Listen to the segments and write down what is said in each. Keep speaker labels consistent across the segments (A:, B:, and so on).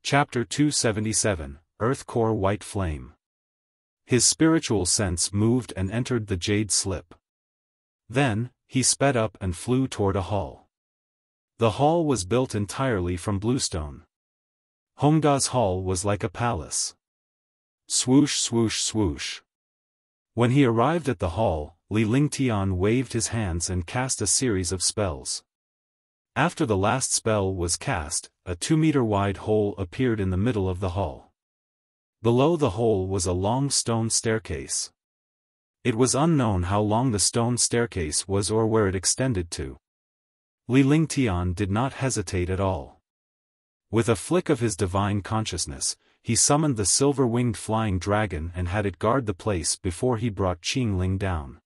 A: Chapter 277, Earth Core White Flame. His spiritual sense moved and entered the jade slip. Then, he sped up and flew toward a hall. The hall was built entirely from bluestone. Hongda's hall was like a palace. Swoosh swoosh swoosh. When he arrived at the hall, Li Lingtian waved his hands and cast a series of spells. After the last spell was cast, a 2-meter-wide hole appeared in the middle of the hall. Below the hole was a long stone staircase. It was unknown how long the stone staircase was or where it extended to. Li Lingtian did not hesitate at all. With a flick of his divine consciousness, he summoned the silver-winged flying dragon and had it guard the place before he brought Qingling down.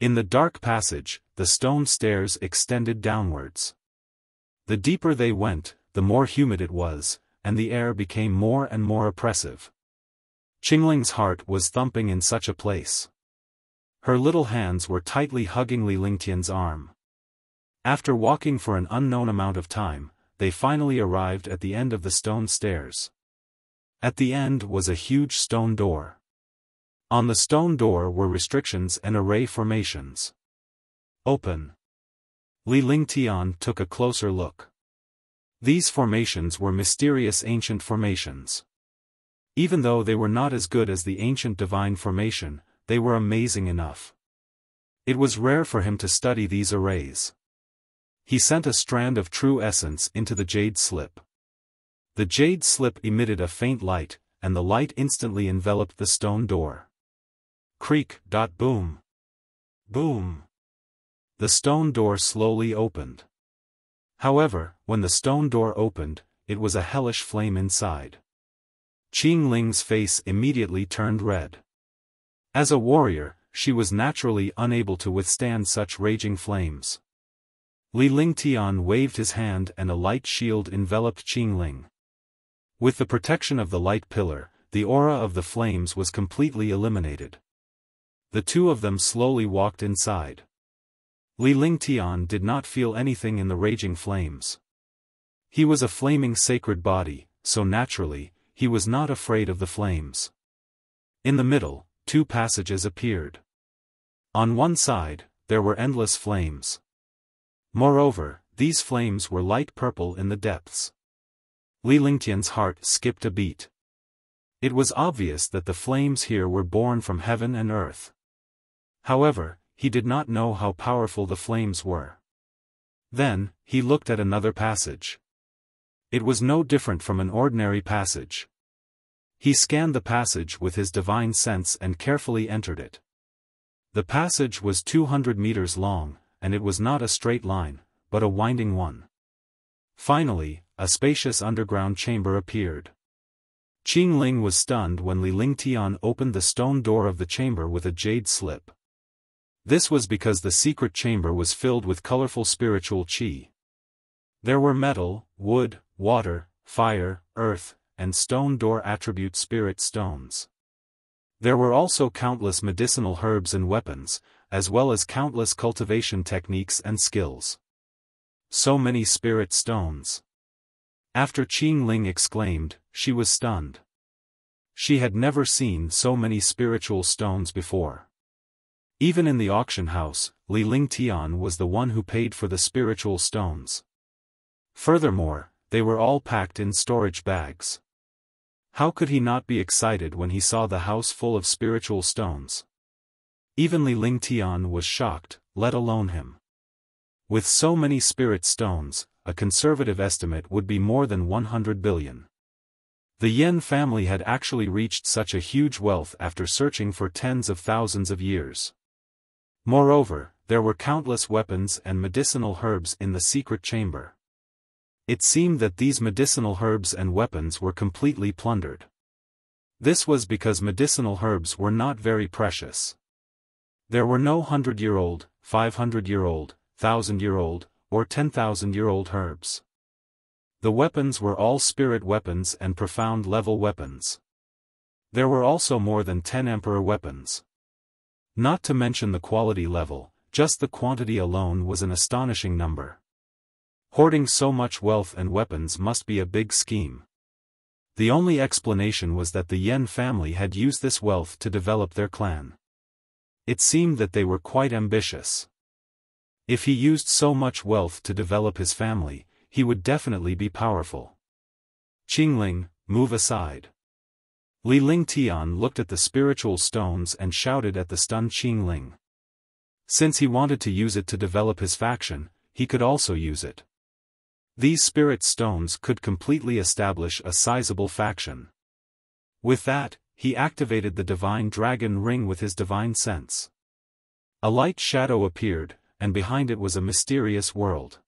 A: In the dark passage, the stone stairs extended downwards. The deeper they went, the more humid it was, and the air became more and more oppressive. Qingling's heart was thumping in such a place. Her little hands were tightly hugging Li Lingtian's arm. After walking for an unknown amount of time, they finally arrived at the end of the stone stairs. At the end was a huge stone door. On the stone door were restrictions and array formations. Open. Li Lingtian took a closer look. These formations were mysterious ancient formations. Even though they were not as good as the ancient divine formation, they were amazing enough. It was rare for him to study these arrays. He sent a strand of true essence into the jade slip. The jade slip emitted a faint light, and the light instantly enveloped the stone door. Creak. Boom. Boom. The stone door slowly opened. However, when the stone door opened, it was a hellish flame inside. Qingling's face immediately turned red. As a warrior, she was naturally unable to withstand such raging flames. Li Lingtian waved his hand and a light shield enveloped Qingling. With the protection of the light pillar, the aura of the flames was completely eliminated. The two of them slowly walked inside. Li Lingtian did not feel anything in the raging flames. He was a flaming sacred body, so naturally, he was not afraid of the flames. In the middle, two passages appeared. On one side, there were endless flames. Moreover, these flames were light purple in the depths. Li Lingtian's heart skipped a beat. It was obvious that the flames here were born from heaven and earth. However, he did not know how powerful the flames were. Then, he looked at another passage. It was no different from an ordinary passage. He scanned the passage with his divine sense and carefully entered it. The passage was 200 meters long, and it was not a straight line, but a winding one. Finally, a spacious underground chamber appeared. Qingling was stunned when Li Lingtian opened the stone door of the chamber with a jade slip. This was because the secret chamber was filled with colorful spiritual qi. There were metal, wood, water, fire, earth, and stone door attribute spirit stones. There were also countless medicinal herbs and weapons, as well as countless cultivation techniques and skills. So many spirit stones. After Qingling exclaimed, she was stunned. She had never seen so many spiritual stones before. Even in the auction house, Li Lingtian was the one who paid for the spiritual stones. Furthermore, they were all packed in storage bags. How could he not be excited when he saw the house full of spiritual stones? Even Li Lingtian was shocked, let alone him. With so many spirit stones, a conservative estimate would be more than 100 billion. The Yen family had actually reached such a huge wealth after searching for tens of thousands of years. Moreover, there were countless weapons and medicinal herbs in the secret chamber. It seemed that these medicinal herbs and weapons were completely plundered. This was because medicinal herbs were not very precious. There were no 100-year-old, 500-year-old, 1,000-year-old, or 10,000-year-old herbs. The weapons were all spirit weapons and profound level weapons. There were also more than 10 emperor weapons. Not to mention the quality level, just the quantity alone was an astonishing number. Hoarding so much wealth and weapons must be a big scheme. The only explanation was that the Yen family had used this wealth to develop their clan. It seemed that they were quite ambitious. If he used so much wealth to develop his family, he would definitely be powerful. Qingling, move aside. Li Lingtian looked at the spiritual stones and shouted at the stunned Qingling. Since he wanted to use it to develop his faction, he could also use it. These spirit stones could completely establish a sizable faction. With that, he activated the divine dragon ring with his divine sense. A light shadow appeared, and behind it was a mysterious world.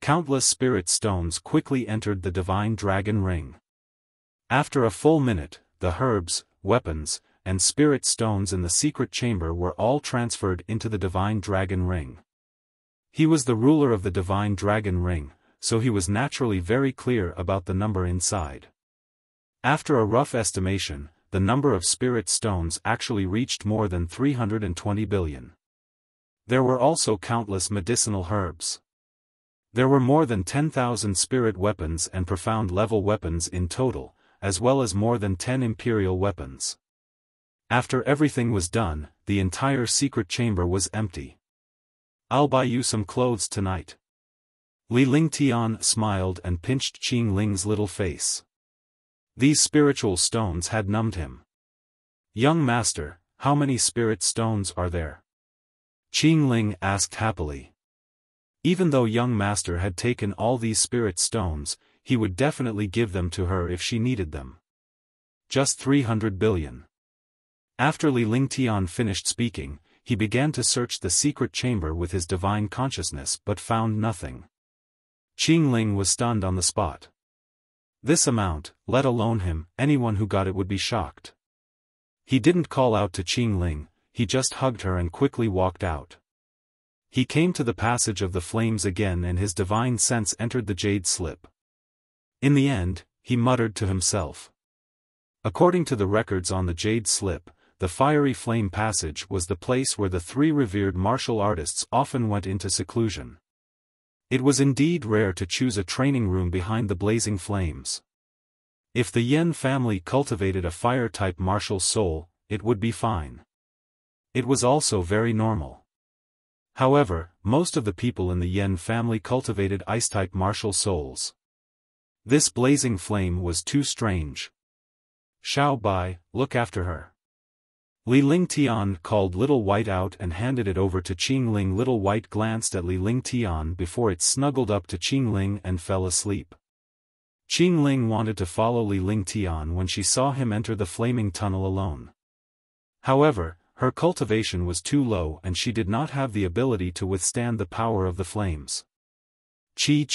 A: Countless spirit stones quickly entered the divine dragon ring. After a full minute, the herbs, weapons, and spirit stones in the secret chamber were all transferred into the divine dragon ring. He was the ruler of the divine dragon ring, so he was naturally very clear about the number inside. After a rough estimation, the number of spirit stones actually reached more than 320 billion. There were also countless medicinal herbs. There were more than 10,000 spirit weapons and profound level weapons in total, as well as more than 10 imperial weapons. After everything was done, the entire secret chamber was empty. "I'll buy you some clothes tonight." Li Lingtian smiled and pinched Qingling's little face. These spiritual stones had numbed him. "Young master, how many spirit stones are there?" Qingling asked happily. Even though young master had taken all these spirit stones, he would definitely give them to her if she needed them. "Just 300 billion. After Li Lingtian finished speaking, he began to search the secret chamber with his divine consciousness but found nothing. Qingling was stunned on the spot. This amount, let alone him, anyone who got it would be shocked. He didn't call out to Qingling, he just hugged her and quickly walked out. He came to the passage of the flames again and his divine sense entered the jade slip. In the end, he muttered to himself. According to the records on the jade slip, the fiery flame passage was the place where the three revered martial artists often went into seclusion. It was indeed rare to choose a training room behind the blazing flames. If the Yen family cultivated a fire-type martial soul, it would be fine. It was also very normal. However, most of the people in the Yen family cultivated ice-type martial souls. This blazing flame was too strange. "Xiao Bai, look after her." Li Lingtian called Little White out and handed it over to Qingling. Little White glanced at Li Lingtian before it snuggled up to Qingling and fell asleep. Qingling wanted to follow Li Lingtian when she saw him enter the flaming tunnel alone. However, her cultivation was too low and she did not have the ability to withstand the power of the flames. Chi.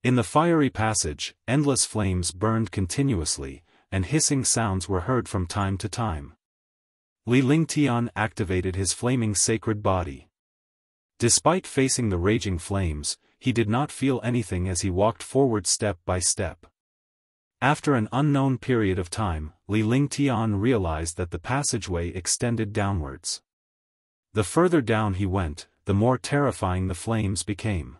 A: In the fiery passage, endless flames burned continuously, and hissing sounds were heard from time to time. Li Lingtian activated his flaming sacred body. Despite facing the raging flames, he did not feel anything as he walked forward step by step. After an unknown period of time, Li Lingtian realized that the passageway extended downwards. The further down he went, the more terrifying the flames became.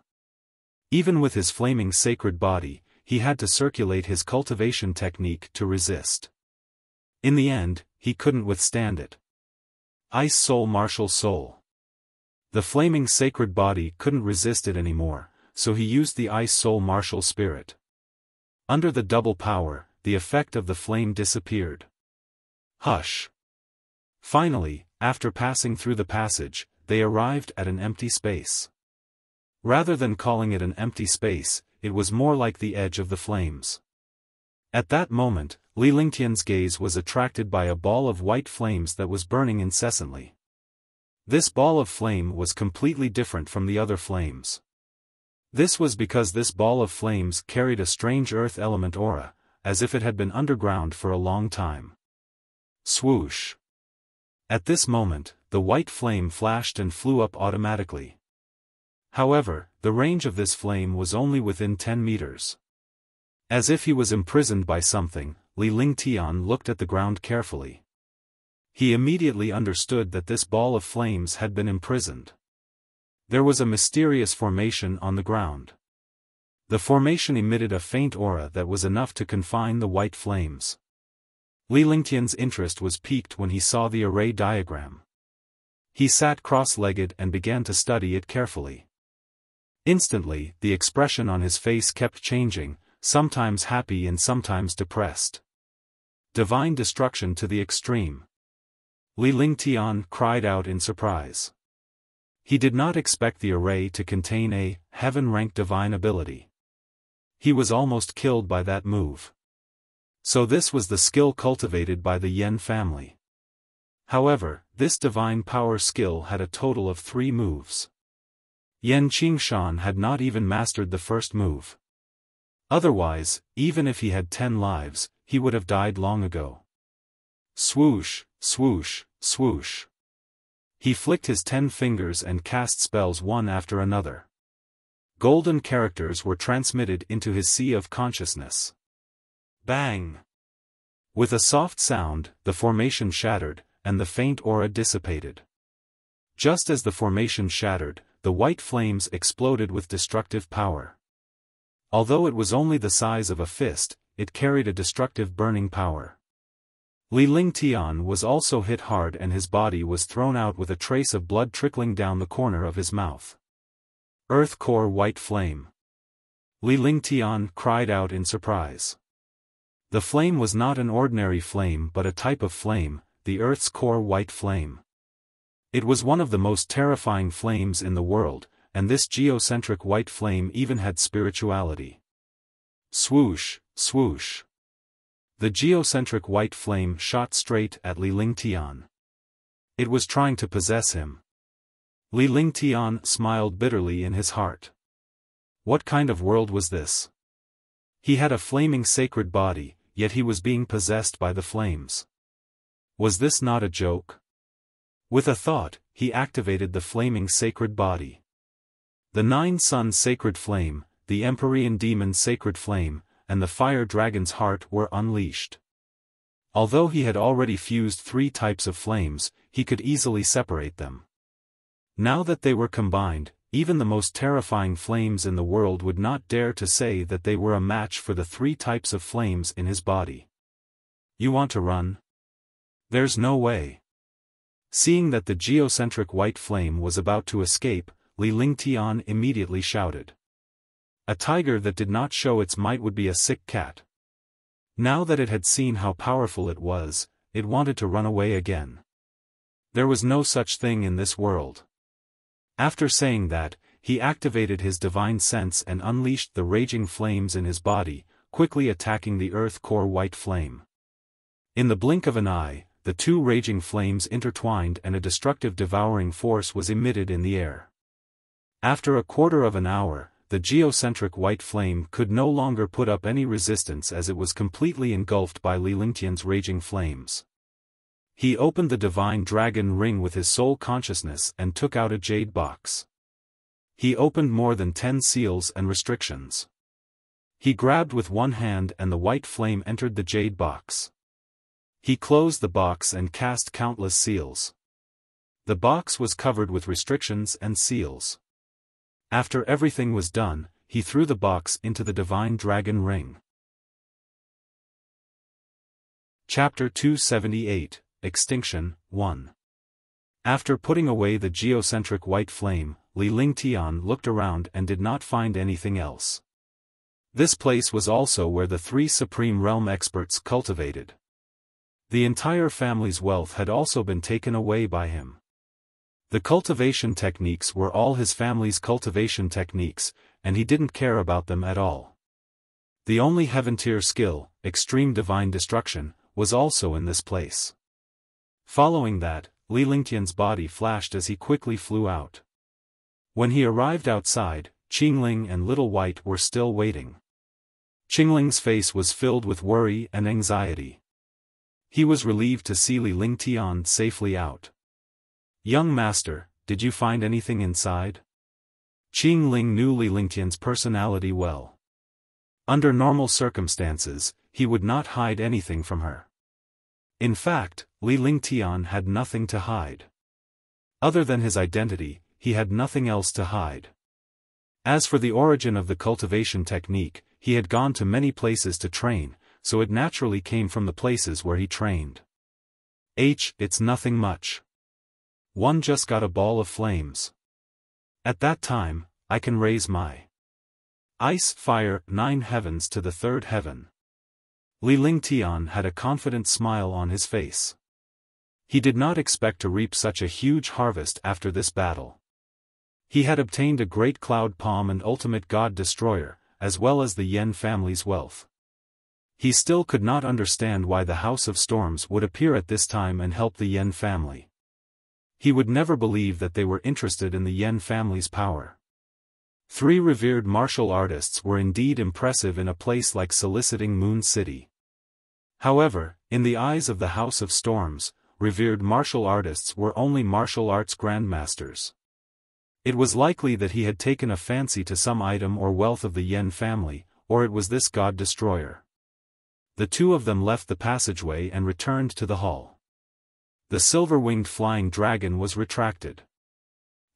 A: Even with his flaming sacred body, he had to circulate his cultivation technique to resist. In the end, he couldn't withstand it. Ice Soul Martial Soul. The flaming sacred body couldn't resist it anymore, so he used the Ice Soul Martial Spirit. Under the double power, the effect of the flame disappeared. Hush! Finally, after passing through the passage, they arrived at an empty space. Rather than calling it an empty space, it was more like the edge of the flames. At that moment, Li Lingtian's gaze was attracted by a ball of white flames that was burning incessantly. This ball of flame was completely different from the other flames. This was because this ball of flames carried a strange earth element aura, as if it had been underground for a long time. Swoosh! At this moment, the white flame flashed and flew up automatically. However, the range of this flame was only within 10 meters. As if he was imprisoned by something, Li Lingtian looked at the ground carefully. He immediately understood that this ball of flames had been imprisoned. There was a mysterious formation on the ground. The formation emitted a faint aura that was enough to confine the white flames. Li Lingtian's interest was piqued when he saw the array diagram. He sat cross-legged and began to study it carefully. Instantly, the expression on his face kept changing, sometimes happy and sometimes depressed. Divine destruction to the extreme. Li Lingtian cried out in surprise. He did not expect the array to contain a heaven-rank divine ability. He was almost killed by that move. So this was the skill cultivated by the Yan family. However, this divine power skill had a total of 3 moves. Yan Qingshan had not even mastered the first move. Otherwise, even if he had 10 lives, he would have died long ago. Swoosh, swoosh, swoosh. He flicked his 10 fingers and cast spells one after another. Golden characters were transmitted into his sea of consciousness. Bang! With a soft sound, the formation shattered, and the faint aura dissipated. Just as the formation shattered, the white flames exploded with destructive power. Although it was only the size of a fist, it carried a destructive burning power. Li Lingtian was also hit hard and his body was thrown out with a trace of blood trickling down the corner of his mouth. Earth Core White Flame. Li Lingtian cried out in surprise. The flame was not an ordinary flame but a type of flame, the Earth's Core White Flame. It was one of the most terrifying flames in the world, and this geocentric white flame even had spirituality. Swoosh, swoosh. The geocentric white flame shot straight at Li Lingtian. It was trying to possess him. Li Lingtian smiled bitterly in his heart. What kind of world was this? He had a flaming sacred body, yet he was being possessed by the flames. Was this not a joke? With a thought, he activated the flaming sacred body. The 9 Suns Sacred Flame, the Empyrean Demon Sacred Flame, and the Fire Dragon's Heart were unleashed. Although he had already fused 3 types of flames, he could easily separate them. Now that they were combined, even the most terrifying flames in the world would not dare to say that they were a match for the 3 types of flames in his body. You want to run? There's no way. Seeing that the geocentric white flame was about to escape, Li Lingtian immediately shouted. A tiger that did not show its might would be a sick cat. Now that it had seen how powerful it was, it wanted to run away again. There was no such thing in this world. After saying that, he activated his divine sense and unleashed the raging flames in his body, quickly attacking the Earth Core White Flame. In the blink of an eye, the 2 raging flames intertwined and a destructive devouring force was emitted in the air. After a quarter of an hour, the geocentric white flame could no longer put up any resistance as it was completely engulfed by Li Lingtian's raging flames. He opened the divine dragon ring with his soul consciousness and took out a jade box. He opened more than 10 seals and restrictions. He grabbed with one hand and the white flame entered the jade box. He closed the box and cast countless seals. The box was covered with restrictions and seals. After everything was done, he threw the box into the divine dragon ring. Chapter 278, Extinction, 1. After putting away the geocentric white flame, Li Lingtian looked around and did not find anything else. This place was also where the 3 Supreme Realm experts cultivated. The entire family's wealth had also been taken away by him. The cultivation techniques were all his family's cultivation techniques, and he didn't care about them at all. The only heaven-tier skill, extreme divine destruction, was also in this place. Following that, Li Lingtian's body flashed as he quickly flew out. When he arrived outside, Qingling and Little White were still waiting. Qingling's face was filled with worry and anxiety. He was relieved to see Li Lingtian safely out. Young master, did you find anything inside? Qingling knew Li Lingtian's personality well. Under normal circumstances, he would not hide anything from her. In fact, Li Lingtian had nothing to hide. Other than his identity, he had nothing else to hide. As for the origin of the cultivation technique, he had gone to many places to train, so it naturally came from the places where he trained. It's nothing much. One just got a ball of flames. At that time, I can raise my ice, fire, 9 heavens to the 3rd heaven. Li Lingtian had a confident smile on his face. He did not expect to reap such a huge harvest after this battle. He had obtained a great cloud palm and ultimate god destroyer, as well as the Yen family's wealth. He still could not understand why the House of Storms would appear at this time and help the Yen family. He would never believe that they were interested in the Yen family's power. 3 revered martial artists were indeed impressive in a place like soliciting Moon City. However, in the eyes of the House of Storms, revered martial artists were only martial arts grandmasters. It was likely that he had taken a fancy to some item or wealth of the Yen family, or it was this god destroyer. The two of them left the passageway and returned to the hall. The silver-winged flying dragon was retracted.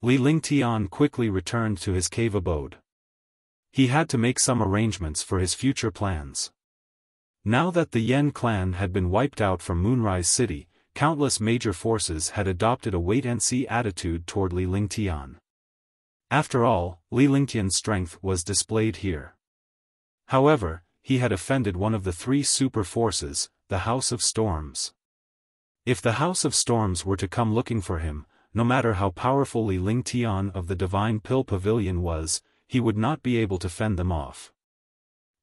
A: Li Lingtian quickly returned to his cave abode. He had to make some arrangements for his future plans. Now that the Yen clan had been wiped out from Moonrise City, countless major forces had adopted a wait-and-see attitude toward Li Lingtian. After all, Li Lingtian's strength was displayed here. However, he had offended one of the 3 super forces, the House of Storms. If the House of Storms were to come looking for him, no matter how powerful Li Lingtian of the Divine Pill Pavilion was, he would not be able to fend them off.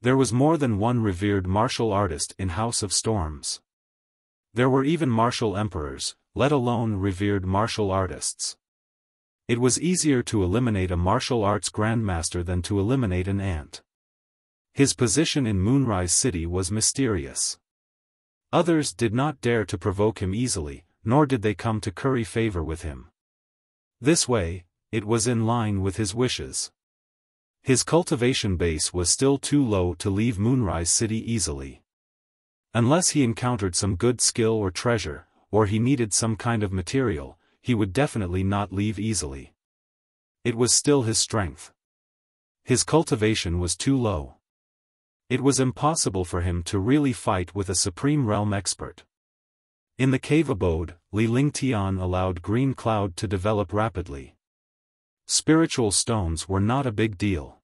A: There was more than one revered martial artist in House of Storms. There were even martial emperors, let alone revered martial artists. It was easier to eliminate a martial arts grandmaster than to eliminate an ant. His position in Moonrise City was mysterious. Others did not dare to provoke him easily, nor did they come to curry favor with him. This way, it was in line with his wishes. His cultivation base was still too low to leave Moonrise City easily. Unless he encountered some good skill or treasure, or he needed some kind of material, he would definitely not leave easily. It was still his strength. His cultivation was too low. It was impossible for him to really fight with a Supreme Realm expert. In the cave abode, Li Lingtian allowed Green Cloud to develop rapidly. Spiritual stones were not a big deal.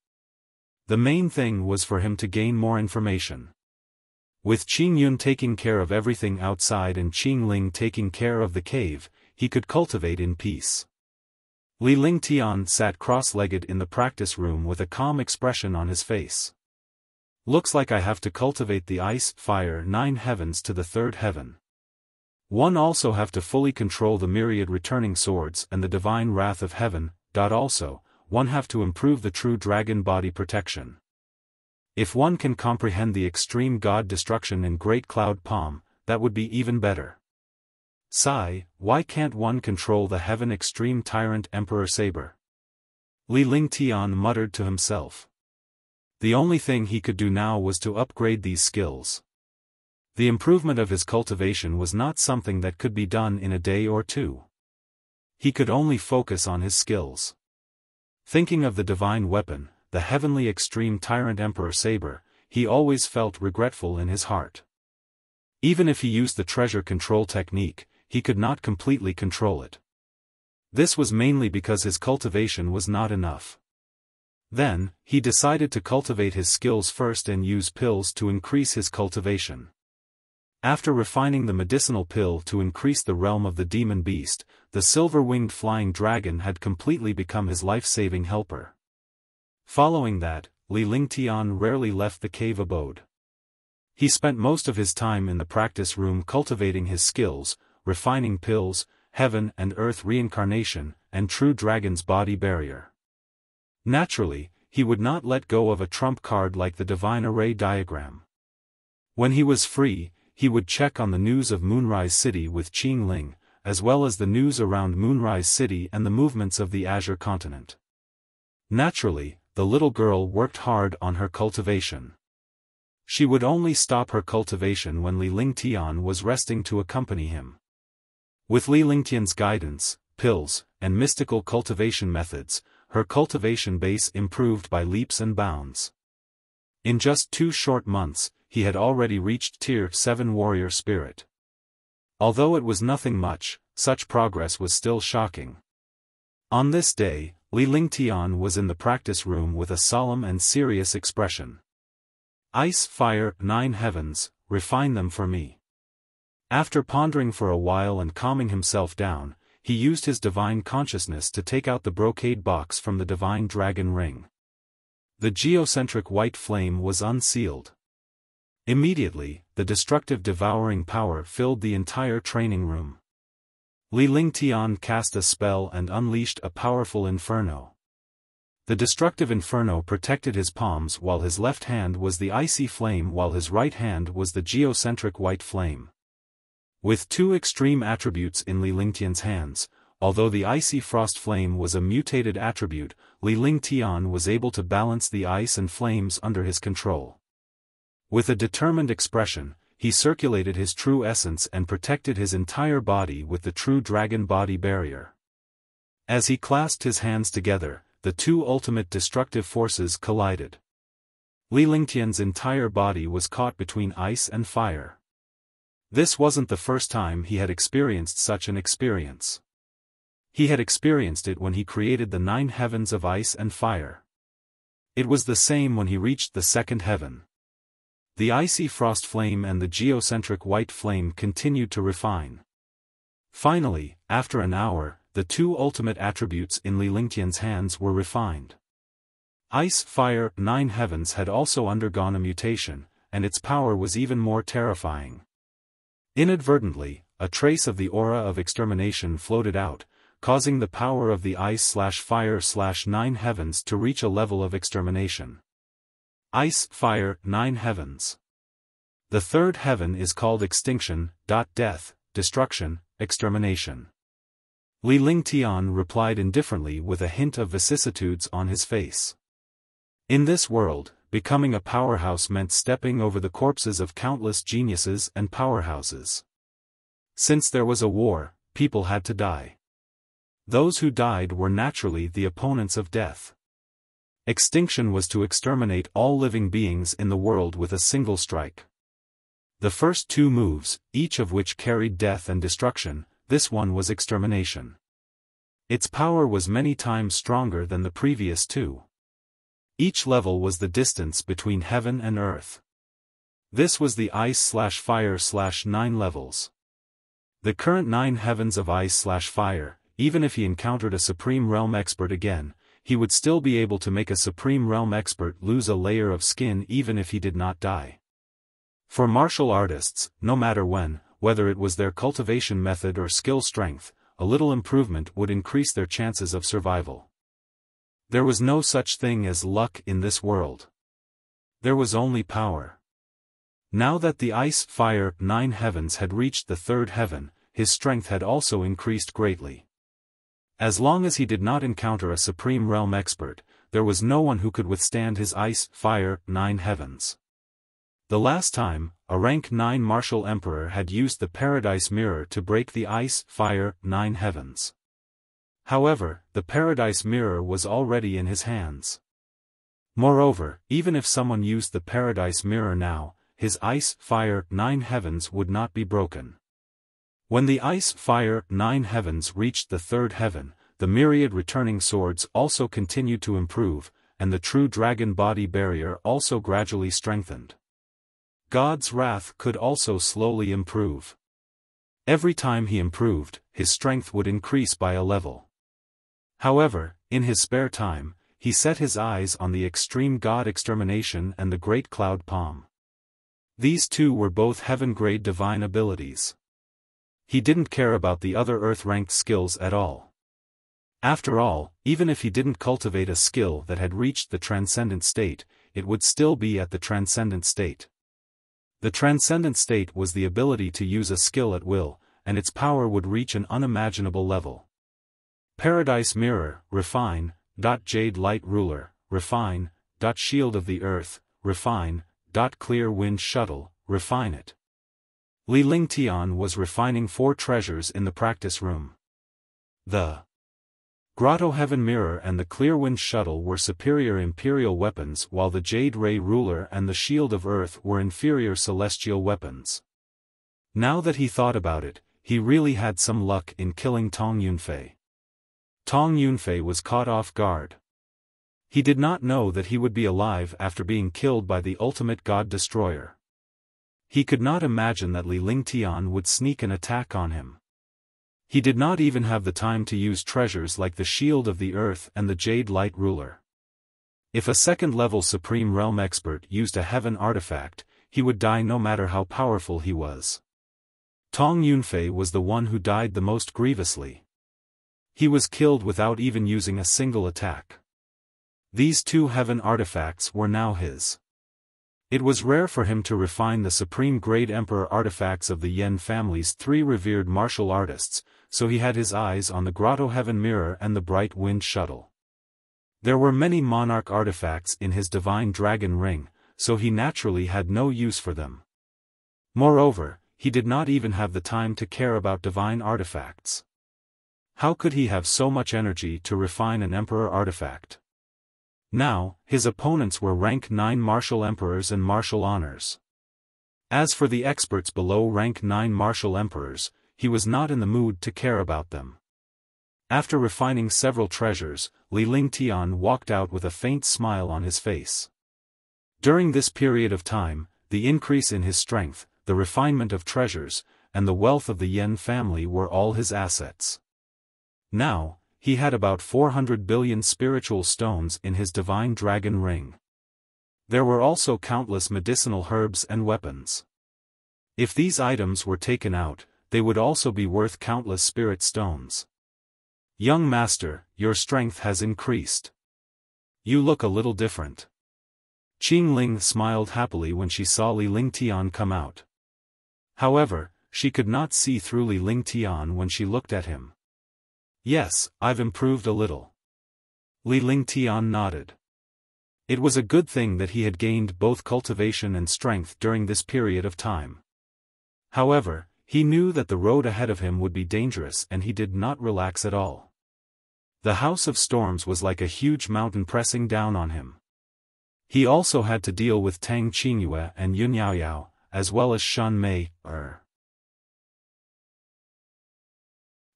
A: The main thing was for him to gain more information. With Qing Yun taking care of everything outside and Qing Ling taking care of the cave, he could cultivate in peace. Li Lingtian sat cross-legged in the practice room with a calm expression on his face. Looks like I have to cultivate the ice, fire, 9 heavens to the 3rd heaven. One also have to fully control the myriad returning swords and the divine wrath of heaven. Also, one have to improve the true dragon body protection. If one can comprehend the extreme god destruction in Great Cloud Palm, that would be even better. Sigh, why can't one control the heaven extreme tyrant Emperor Saber? Li Lingtian muttered to himself. The only thing he could do now was to upgrade these skills. The improvement of his cultivation was not something that could be done in a day or 2. He could only focus on his skills. Thinking of the divine weapon, the heavenly extreme tyrant Emperor Saber, he always felt regretful in his heart. Even if he used the treasure control technique, he could not completely control it. This was mainly because his cultivation was not enough. Then, he decided to cultivate his skills first and use pills to increase his cultivation. After refining the medicinal pill to increase the realm of the demon beast, the silver-winged flying dragon had completely become his life-saving helper. Following that, Li Lingtian rarely left the cave abode. He spent most of his time in the practice room cultivating his skills, refining pills, heaven and earth reincarnation, and true dragon's body barrier. Naturally, he would not let go of a trump card like the divine array diagram. When he was free, he would check on the news of Moonrise City with Qing Ling, as well as the news around Moonrise City and the movements of the Azure continent. Naturally, the little girl worked hard on her cultivation. She would only stop her cultivation when Li Lingtian was resting to accompany him. With Li Lingtian's guidance, pills, and mystical cultivation methods, her cultivation base improved by leaps and bounds. In just 2 short months, he had already reached Tier 7 warrior spirit. Although it was nothing much, such progress was still shocking. On this day, Li Lingtian was in the practice room with a solemn and serious expression. "Ice, fire, 9 heavens, refine them for me." After pondering for a while and calming himself down, he used his divine consciousness to take out the brocade box from the divine dragon ring. The geocentric white flame was unsealed. Immediately, the destructive devouring power filled the entire training room. Li Lingtian cast a spell and unleashed a powerful inferno. The destructive inferno protected his palms while his left hand was the icy flame while his right hand was the geocentric white flame. With 2 extreme attributes in Li Lingtian's hands, although the icy frost flame was a mutated attribute, Li Lingtian was able to balance the ice and flames under his control. With a determined expression, he circulated his true essence and protected his entire body with the true dragon body barrier. As he clasped his hands together, the 2 ultimate destructive forces collided. Li Lingtian's entire body was caught between ice and fire. This wasn't the first time he had experienced such an experience. He had experienced it when he created the 9 heavens of ice and fire. It was the same when he reached the 2nd heaven. The icy frost flame and the geocentric white flame continued to refine. Finally, after an hour, the 2 ultimate attributes in Li Lingtian's hands were refined. Ice, fire, 9 heavens had also undergone a mutation, and its power was even more terrifying. Inadvertently, a trace of the aura of extermination floated out, causing the power of the ice/fire/9 heavens to reach a level of extermination. Ice, fire, 9 heavens. The 3rd heaven is called extinction, death, destruction, extermination. Li Lingtian replied indifferently with a hint of vicissitudes on his face. In this world, becoming a powerhouse meant stepping over the corpses of countless geniuses and powerhouses. Since there was a war, people had to die. Those who died were naturally the opponents of death. Extinction was to exterminate all living beings in the world with a single strike. The first 2 moves, each of which carried death and destruction, this one was extermination. Its power was many times stronger than the previous 2. Each level was the distance between heaven and earth. This was the ice/fire/9 levels. The current 9 heavens of ice/fire, even if he encountered a Supreme Realm expert again, he would still be able to make a Supreme Realm expert lose a layer of skin even if he did not die. For martial artists, no matter when, whether it was their cultivation method or skill strength, a little improvement would increase their chances of survival. There was no such thing as luck in this world. There was only power. Now that the ice/fire 9 heavens had reached the 3rd heaven, his strength had also increased greatly. As long as he did not encounter a Supreme Realm expert, there was no one who could withstand his ice/fire 9 heavens. The last time, a rank 9 martial emperor had used the Paradise Mirror to break the ice/fire 9 heavens. However, the Paradise Mirror was already in his hands. Moreover, even if someone used the Paradise Mirror now, his ice/fire 9 heavens would not be broken. When the ice/fire 9 heavens reached the 3rd heaven, the myriad returning swords also continued to improve, and the true dragon body barrier also gradually strengthened. God's wrath could also slowly improve. Every time he improved, his strength would increase by a level. However, in his spare time, he set his eyes on the extreme god extermination and the great cloud palm. These 2 were both heaven-grade divine abilities. He didn't care about the other earth-ranked skills at all. After all, even if he didn't cultivate a skill that had reached the transcendent state, it would still be at the transcendent state. The transcendent state was the ability to use a skill at will, and its power would reach an unimaginable level. Paradise Mirror, refine, Jade Light Ruler, refine, Shield of the Earth, refine, Clear Wind Shuttle, refine it. Li Lingtian was refining 4 treasures in the practice room. The Grotto Heaven Mirror and the Clearwind Shuttle were superior imperial weapons, while the Jade Ray Ruler and the Shield of Earth were inferior celestial weapons. Now that he thought about it, he really had some luck in killing Tong Yunfei. Tong Yunfei was caught off guard. He did not know that he would be alive after being killed by the ultimate God Destroyer. He could not imagine that Li Lingtian would sneak an attack on him. He did not even have the time to use treasures like the Shield of the Earth and the Jade Light Ruler. If a second-level Supreme Realm expert used a heaven artifact, he would die no matter how powerful he was. Tong Yunfei was the one who died the most grievously. He was killed without even using a single attack. These two heaven artifacts were now his. It was rare for him to refine the supreme grade emperor artifacts of the Yen family's three revered martial artists, so he had his eyes on the Grotto Heaven Mirror and the Bright Wind Shuttle. There were many monarch artifacts in his divine dragon ring, so he naturally had no use for them. Moreover, he did not even have the time to care about divine artifacts. How could he have so much energy to refine an emperor artifact? Now, his opponents were rank 9 martial emperors and martial honors. As for the experts below rank 9 martial emperors, he was not in the mood to care about them. After refining several treasures, Li Lingtian walked out with a faint smile on his face. During this period of time, the increase in his strength, the refinement of treasures, and the wealth of the Yen family were all his assets. Now, he had about 400 billion spiritual stones in his divine dragon ring. There were also countless medicinal herbs and weapons. If these items were taken out, they would also be worth countless spirit stones. Young master, your strength has increased. You look a little different. Qing Ling smiled happily when she saw Li Lingtian come out. However, she could not see through Li Lingtian when she looked at him. Yes, I've improved a little. Li Lingtian nodded. It was a good thing that he had gained both cultivation and strength during this period of time. However, he knew that the road ahead of him would be dangerous and he did not relax at all. The House of Storms was like a huge mountain pressing down on him. He also had to deal with Tang Qingyue and Yun Yaoyao, as well as Shan Mei.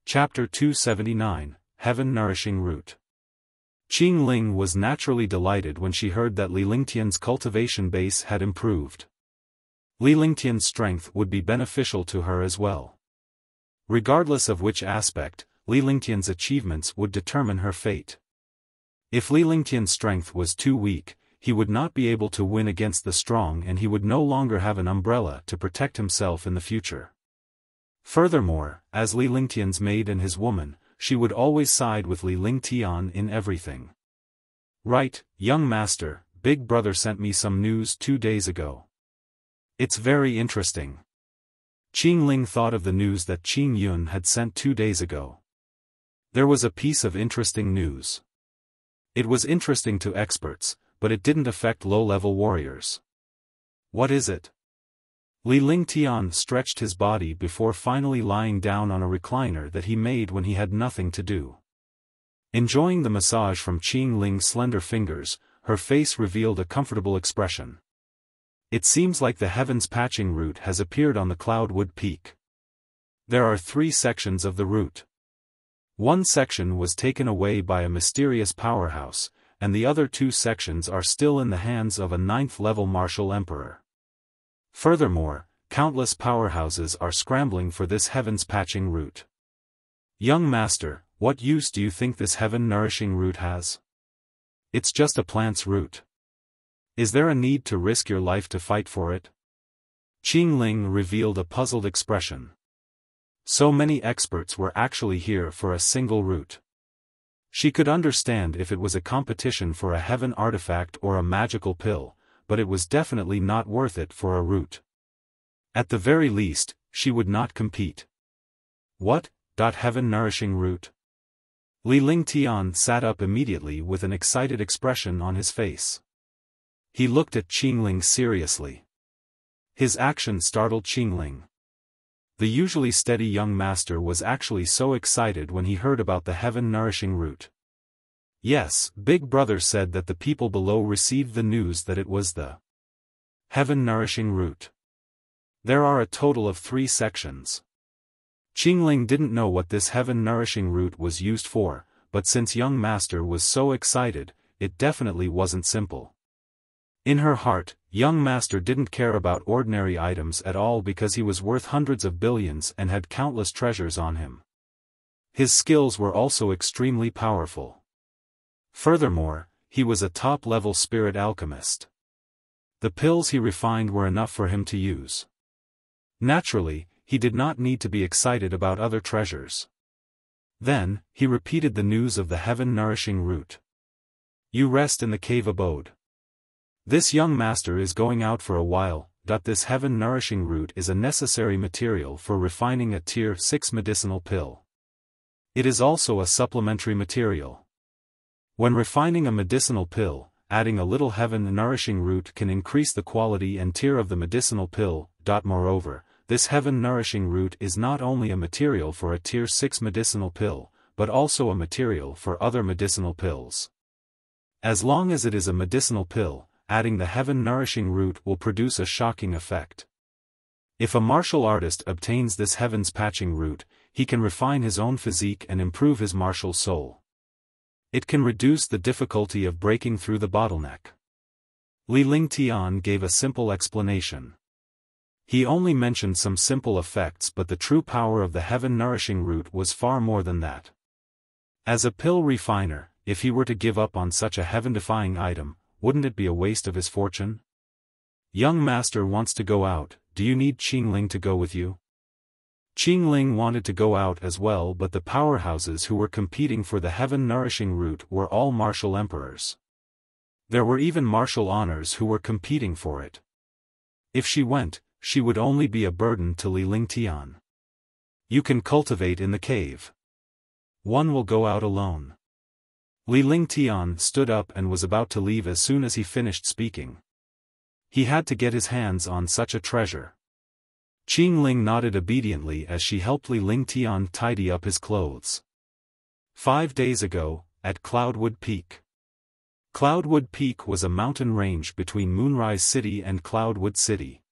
A: Chapter 279, Heaven Nourishing Root. Qing Ling was naturally delighted when she heard that Li Lingtian's cultivation base had improved. Li Lingtian's strength would be beneficial to her as well. Regardless of which aspect, Li Lingtian's achievements would determine her fate. If Li Lingtian's strength was too weak, he would not be able to win against the strong and he would no longer have an umbrella to protect himself in the future. Furthermore, as Li Lingtian's maid and his woman, she would always side with Li Lingtian in everything. Right, young master, Big Brother sent me some news 2 days ago. It's very interesting. Qing Ling thought of the news that Qing Yun had sent 2 days ago. There was a piece of interesting news. It was interesting to experts, but it didn't affect low-level warriors. What is it? Li Lingtian stretched his body before finally lying down on a recliner that he made when he had nothing to do. Enjoying the massage from Qing Ling's slender fingers, her face revealed a comfortable expression. It seems like the heaven's patching root has appeared on the Cloudwood Peak. There are 3 sections of the root. One section was taken away by a mysterious powerhouse, and the other 2 sections are still in the hands of a 9th-level martial emperor. Furthermore, countless powerhouses are scrambling for this heaven's patching root. Young master, what use do you think this heaven-nourishing root has? It's just a plant's root. Is there a need to risk your life to fight for it? Qing Ling revealed a puzzled expression. So many experts were actually here for a single root. She could understand if it was a competition for a heaven artifact or a magical pill, but it was definitely not worth it for a root. At the very least, she would not compete. What? Heaven-nourishing root? Li Lingtian sat up immediately with an excited expression on his face. He looked at Qing Ling seriously. His action startled Qing Ling. The usually steady young master was actually so excited when he heard about the heaven-nourishing root. Yes, Big Brother said that the people below received the news that it was the heaven-nourishing root. There are a total of 3 sections. Qingling didn't know what this heaven-nourishing root was used for, but since young master was so excited, it definitely wasn't simple. In her heart, young master didn't care about ordinary items at all because he was worth hundreds of billions and had countless treasures on him. His skills were also extremely powerful. Furthermore, he was a top-level spirit alchemist. The pills he refined were enough for him to use. Naturally, he did not need to be excited about other treasures. Then, he repeated the news of the heaven-nourishing root. You rest in the cave abode. This young master is going out for a while. This heaven-nourishing root is a necessary material for refining a tier 6 medicinal pill. It is also a supplementary material. When refining a medicinal pill, adding a little heaven-nourishing root can increase the quality and tier of the medicinal pill. Moreover, this heaven-nourishing root is not only a material for a tier 6 medicinal pill, but also a material for other medicinal pills. As long as it is a medicinal pill, adding the heaven-nourishing root will produce a shocking effect. If a martial artist obtains this heavens-patching root, he can refine his own physique and improve his martial soul. It can reduce the difficulty of breaking through the bottleneck. Li Lingtian gave a simple explanation. He only mentioned some simple effects, but the true power of the heaven-nourishing root was far more than that. As a pill refiner, if he were to give up on such a heaven-defying item, wouldn't it be a waste of his fortune? Young master wants to go out. Do you need Qingling to go with you? Qingling wanted to go out as well, but the powerhouses who were competing for the heaven-nourishing root were all martial emperors. There were even martial honors who were competing for it. If she went, she would only be a burden to Li Lingtian. You can cultivate in the cave. One will go out alone. Li Lingtian stood up and was about to leave as soon as he finished speaking. He had to get his hands on such a treasure. Qingling nodded obediently as she helped Li Lingtian tidy up his clothes. 5 days ago, at Cloudwood Peak. Cloudwood Peak was a mountain range between Moonrise City and Cloudwood City.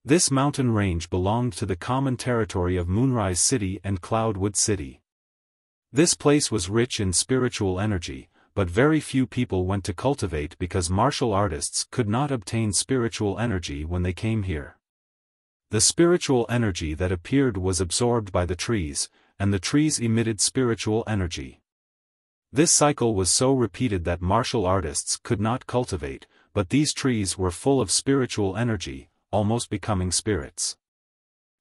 A: This mountain range belonged to the common territory of Moonrise City and Cloudwood City. This place was rich in spiritual energy, but very few people went to cultivate because martial artists could not obtain spiritual energy when they came here. The spiritual energy that appeared was absorbed by the trees, and the trees emitted spiritual energy. This cycle was so repeated that martial artists could not cultivate, but these trees were full of spiritual energy, almost becoming spirits.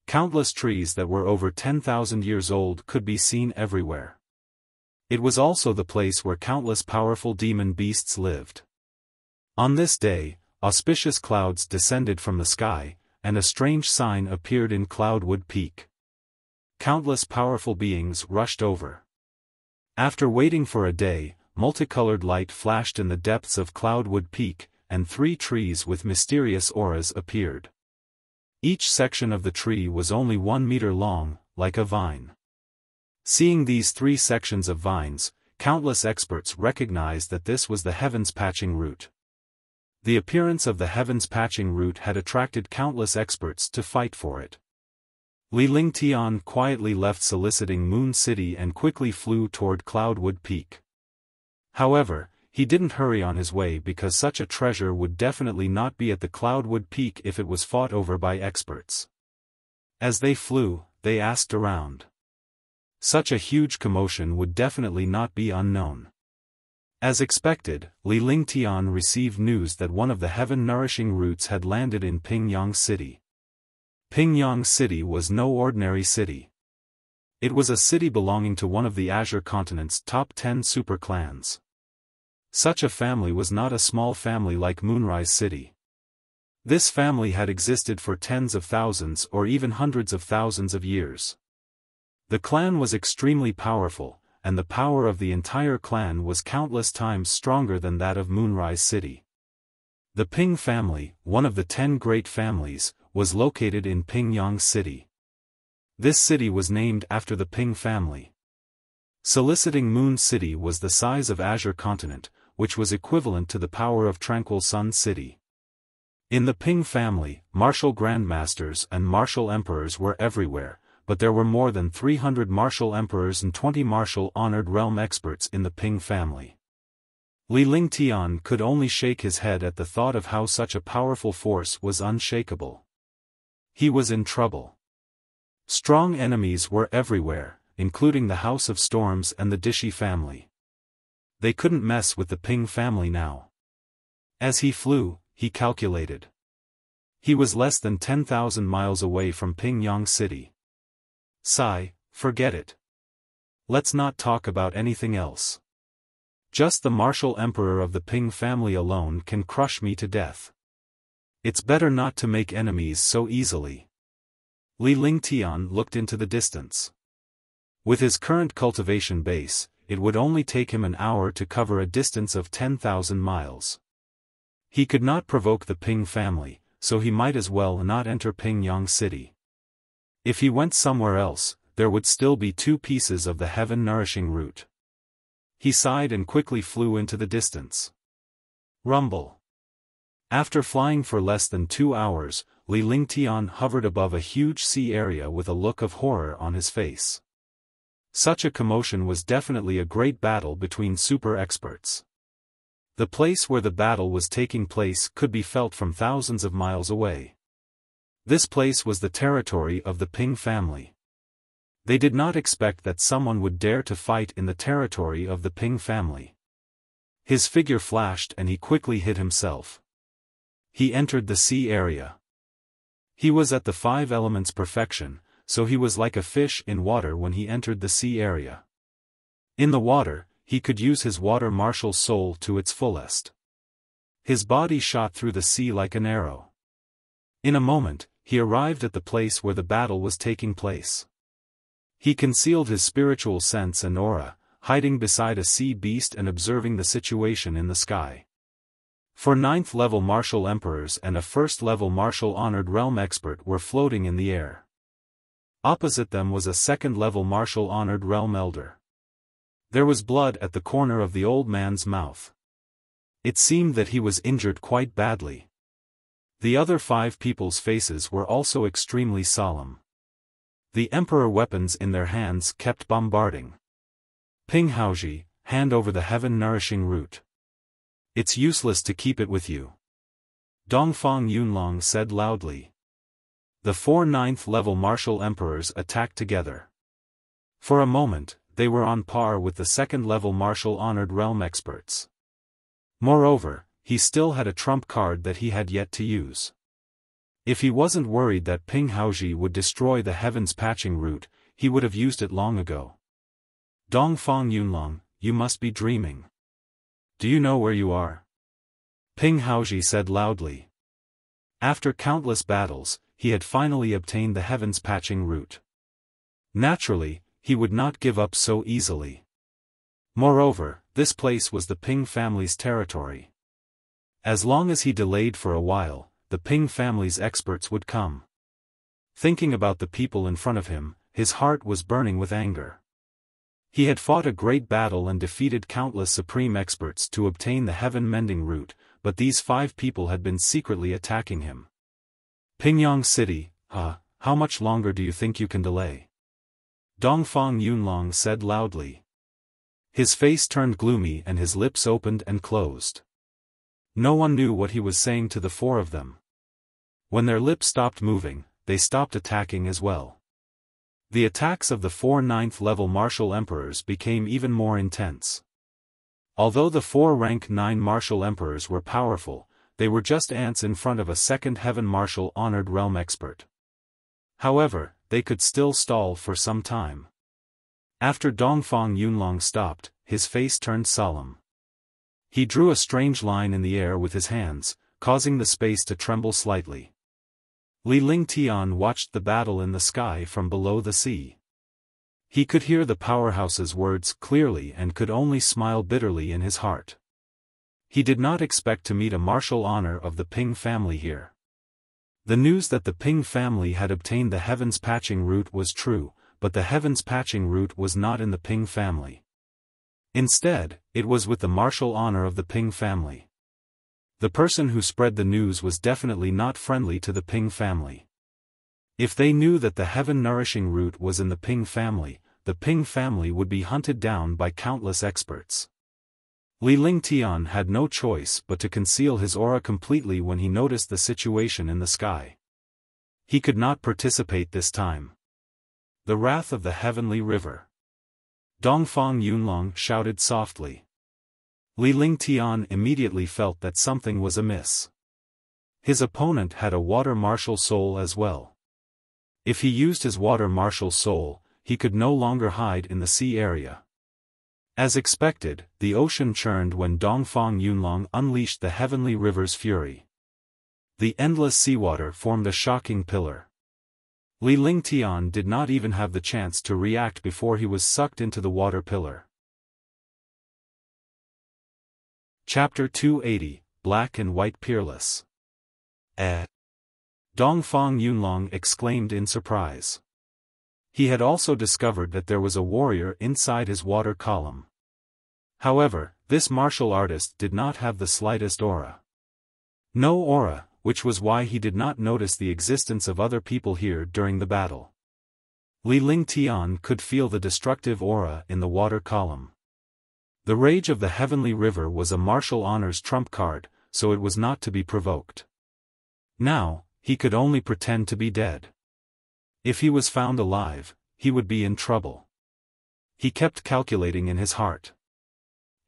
A: Countless trees that were over 10,000 years old could be seen everywhere. It was also the place where countless powerful demon beasts lived. On this day, auspicious clouds descended from the sky, and a strange sign appeared in Cloudwood Peak. Countless powerful beings rushed over. After waiting for a day, multicolored light flashed in the depths of Cloudwood Peak, and 3 trees with mysterious auras appeared. Each section of the tree was only 1 meter long, like a vine. Seeing these 3 sections of vines, countless experts recognized that this was the heavens-patching root. The appearance of the heavens-patching root had attracted countless experts to fight for it. Li Lingtian quietly left soliciting Moon City and quickly flew toward Cloudwood Peak. However, he didn't hurry on his way because such a treasure would definitely not be at the Cloudwood Peak if it was fought over by experts. As they flew, they asked around. Such a huge commotion would definitely not be unknown. As expected, Li Lingtian received news that one of the heaven-nourishing roots had landed in Pingyang City. Pingyang City was no ordinary city. It was a city belonging to one of the Azure continent's top 10 super clans. Such a family was not a small family like Moonrise City. This family had existed for tens of thousands or even hundreds of thousands of years. The clan was extremely powerful, and the power of the entire clan was countless times stronger than that of Moonrise City. The Ping family, one of the 10 great families, was located in Pingyang City. This city was named after the Ping family. Soliciting Moon City was the size of Azure Continent, which was equivalent to the power of Tranquil Sun City. In the Ping family, martial grandmasters and martial emperors were everywhere, but there were more than 300 martial emperors and 20 martial honored realm experts in the Ping family. Li Lingtian could only shake his head at the thought of how such a powerful force was unshakable. He was in trouble. Strong enemies were everywhere, including the House of Storms and the Dishi family. They couldn't mess with the Ping family now. As he flew, he calculated. He was less than 10,000 miles away from Pingyang City. Sigh, forget it. Let's not talk about anything else. Just the martial emperor of the Ping family alone can crush me to death. It's better not to make enemies so easily. Li Lingtian looked into the distance. With his current cultivation base, it would only take him an hour to cover a distance of 10,000 miles. He could not provoke the Ping family, so he might as well not enter Pingyang City. If he went somewhere else, there would still be 2 pieces of the heaven-nourishing root. He sighed and quickly flew into the distance. Rumble. After flying for less than 2 hours, Li Lingtian hovered above a huge sea area with a look of horror on his face. Such a commotion was definitely a great battle between super experts. The place where the battle was taking place could be felt from thousands of miles away. This place was the territory of the Ping family. They did not expect that someone would dare to fight in the territory of the Ping family. His figure flashed and he quickly hid himself. He entered the sea area. He was at the 5 elements perfection, so he was like a fish in water when he entered the sea area. In the water, he could use his water martial soul to its fullest. His body shot through the sea like an arrow. In a moment, he arrived at the place where the battle was taking place. He concealed his spiritual sense and aura, hiding beside a sea beast and observing the situation in the sky. 4 9th-level martial emperors and a 1st-level martial honored realm expert were floating in the air. Opposite them was a 2nd-level martial honored realm elder. There was blood at the corner of the old man's mouth. It seemed that he was injured quite badly. The other 5 people's faces were also extremely solemn. The emperor weapons in their hands kept bombarding. Ping Haoji, hand over the heaven-nourishing root. It's useless to keep it with you. Dongfang Yunlong said loudly. The 4 9th-level martial emperors attacked together. For a moment, they were on par with the 2nd-level martial honored realm experts. Moreover, he still had a trump card that he had yet to use. If he wasn't worried that Ping Haoji would destroy the heavens patching root, he would have used it long ago. Dongfang Yunlong, you must be dreaming. Do you know where you are? Ping Haoji said loudly. After countless battles, he had finally obtained the heavens patching root. Naturally, he would not give up so easily. Moreover, this place was the Ping family's territory. As long as he delayed for a while, the Ping family's experts would come. Thinking about the people in front of him, his heart was burning with anger. He had fought a great battle and defeated countless supreme experts to obtain the heaven-mending root, but these 5 people had been secretly attacking him. Pingyang City, how much longer do you think you can delay? Dongfang Yunlong said loudly. His face turned gloomy and his lips opened and closed. No one knew what he was saying to the 4 of them. When their lips stopped moving, they stopped attacking as well. The attacks of the 4 9th-level martial emperors became even more intense. Although the 4 rank 9 martial emperors were powerful, they were just ants in front of a 2nd heaven martial honored realm expert. However, they could still stall for some time. After Dongfang Yunlong stopped, his face turned solemn. He drew a strange line in the air with his hands, causing the space to tremble slightly. Li Lingtian watched the battle in the sky from below the sea. He could hear the powerhouse's words clearly and could only smile bitterly in his heart. He did not expect to meet a martial honor of the Ping family here. The news that the Ping family had obtained the Heavens Patching root was true, but the Heavens Patching root was not in the Ping family. Instead, it was with the martial honor of the Ping family. The person who spread the news was definitely not friendly to the Ping family. If they knew that the heaven-nourishing root was in the Ping family would be hunted down by countless experts. Li Lingtian had no choice but to conceal his aura completely when he noticed the situation in the sky. He could not participate this time. The wrath of the heavenly river. Dongfang Yunlong shouted softly. Li Lingtian immediately felt that something was amiss. His opponent had a water martial soul as well. If he used his water martial soul, he could no longer hide in the sea area. As expected, the ocean churned when Dongfang Yunlong unleashed the heavenly river's fury. The endless seawater formed a shocking pillar. Li Lingtian did not even have the chance to react before he was sucked into the water pillar. Chapter 280, Black and White Peerless. Dongfang Yunlong exclaimed in surprise. He had also discovered that there was a warrior inside his water column. However, this martial artist did not have the slightest aura. No aura, which was why he did not notice the existence of other people here during the battle. Li Lingtian could feel the destructive aura in the water column. The rage of the heavenly river was a martial honors trump card, so it was not to be provoked. Now, he could only pretend to be dead. If he was found alive, he would be in trouble. He kept calculating in his heart.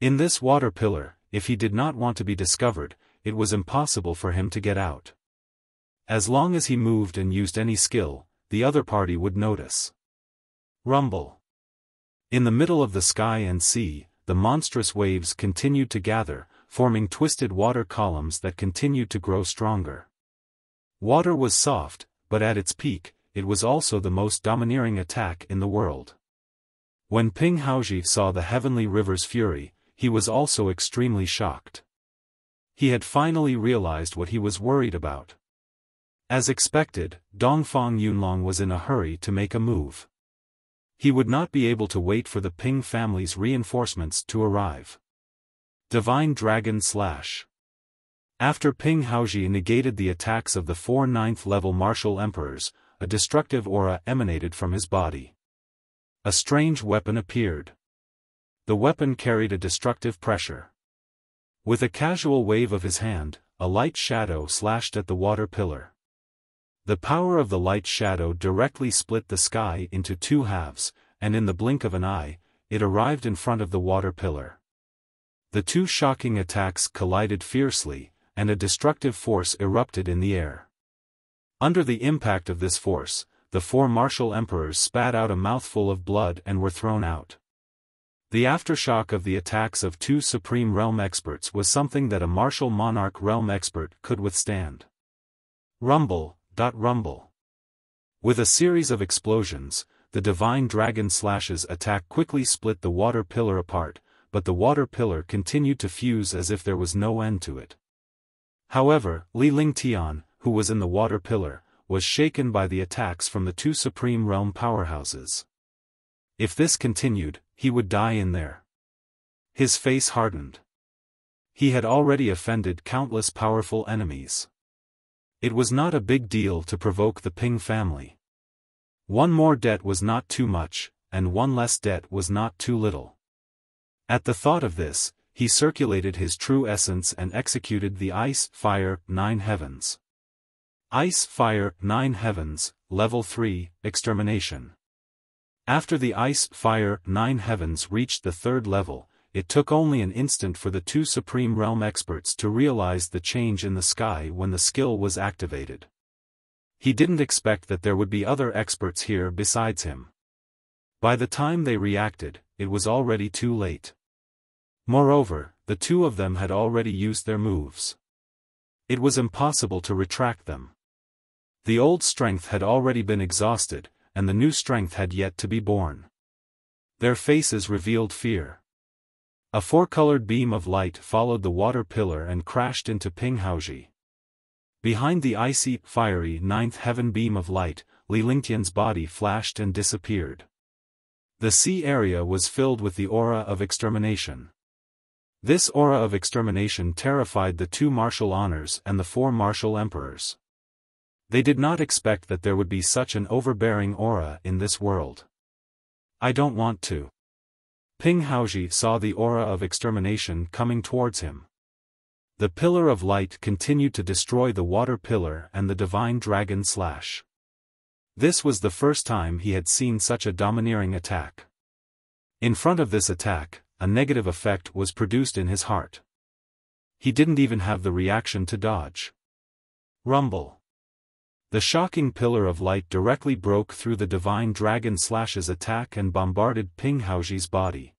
A: In this water pillar, if he did not want to be discovered, it was impossible for him to get out. As long as he moved and used any skill, the other party would notice. Rumble. In the middle of the sky and sea, the monstrous waves continued to gather, forming twisted water columns that continued to grow stronger. Water was soft, but at its peak, it was also the most domineering attack in the world. When Ping Haoji saw the heavenly river's fury, he was also extremely shocked. He had finally realized what he was worried about. As expected, Dongfang Yunlong was in a hurry to make a move. He would not be able to wait for the Ping family's reinforcements to arrive. Divine Dragon Slash. After Ping Haoji negated the attacks of the 4 9th-level martial emperors, a destructive aura emanated from his body. A strange weapon appeared. The weapon carried a destructive pressure. With a casual wave of his hand, a light shadow slashed at the water pillar. The power of the light shadow directly split the sky into 2 halves, and in the blink of an eye, it arrived in front of the water pillar. The 2 shocking attacks collided fiercely, and a destructive force erupted in the air. Under the impact of this force, the 4 martial emperors spat out a mouthful of blood and were thrown out. The aftershock of the attacks of 2 Supreme Realm experts was something that a martial monarch realm expert could withstand. Rumble. Rumble. With a series of explosions, the Divine Dragon Slash's attack quickly split the water pillar apart, but the water pillar continued to fuse as if there was no end to it. However, Li Lingtian, who was in the water pillar, was shaken by the attacks from the 2 Supreme Realm powerhouses. If this continued, he would die in there. His face hardened. He had already offended countless powerful enemies. It was not a big deal to provoke the Ping family. 1 more debt was not too much, and 1 less debt was not too little. At the thought of this, he circulated his true essence and executed the Ice, Fire, 9 Heavens. Ice, Fire, 9 Heavens, Level 3, Extermination. After the Ice, Fire, 9 Heavens reached the 3rd level, it took only an instant for the 2 Supreme Realm experts to realize the change in the sky when the skill was activated. He didn't expect that there would be other experts here besides him. By the time they reacted, it was already too late. Moreover, the 2 of them had already used their moves. It was impossible to retract them. The old strength had already been exhausted, and the new strength had yet to be born. Their faces revealed fear. A 4-colored beam of light followed the water pillar and crashed into Ping Haoji. Behind the icy, fiery ninth heaven beam of light, Li Lingtian's body flashed and disappeared. The sea area was filled with the aura of extermination. This aura of extermination terrified the 2 martial honors and the 4 martial emperors. They did not expect that there would be such an overbearing aura in this world. I don't want to. Ping Haoji saw the aura of extermination coming towards him. The pillar of light continued to destroy the water pillar and the divine dragon slash. This was the first time he had seen such a domineering attack. In front of this attack, a negative effect was produced in his heart. He didn't even have the reaction to dodge. Rumble. The shocking pillar of light directly broke through the divine dragon slash's attack and bombarded Ping Haoji's body.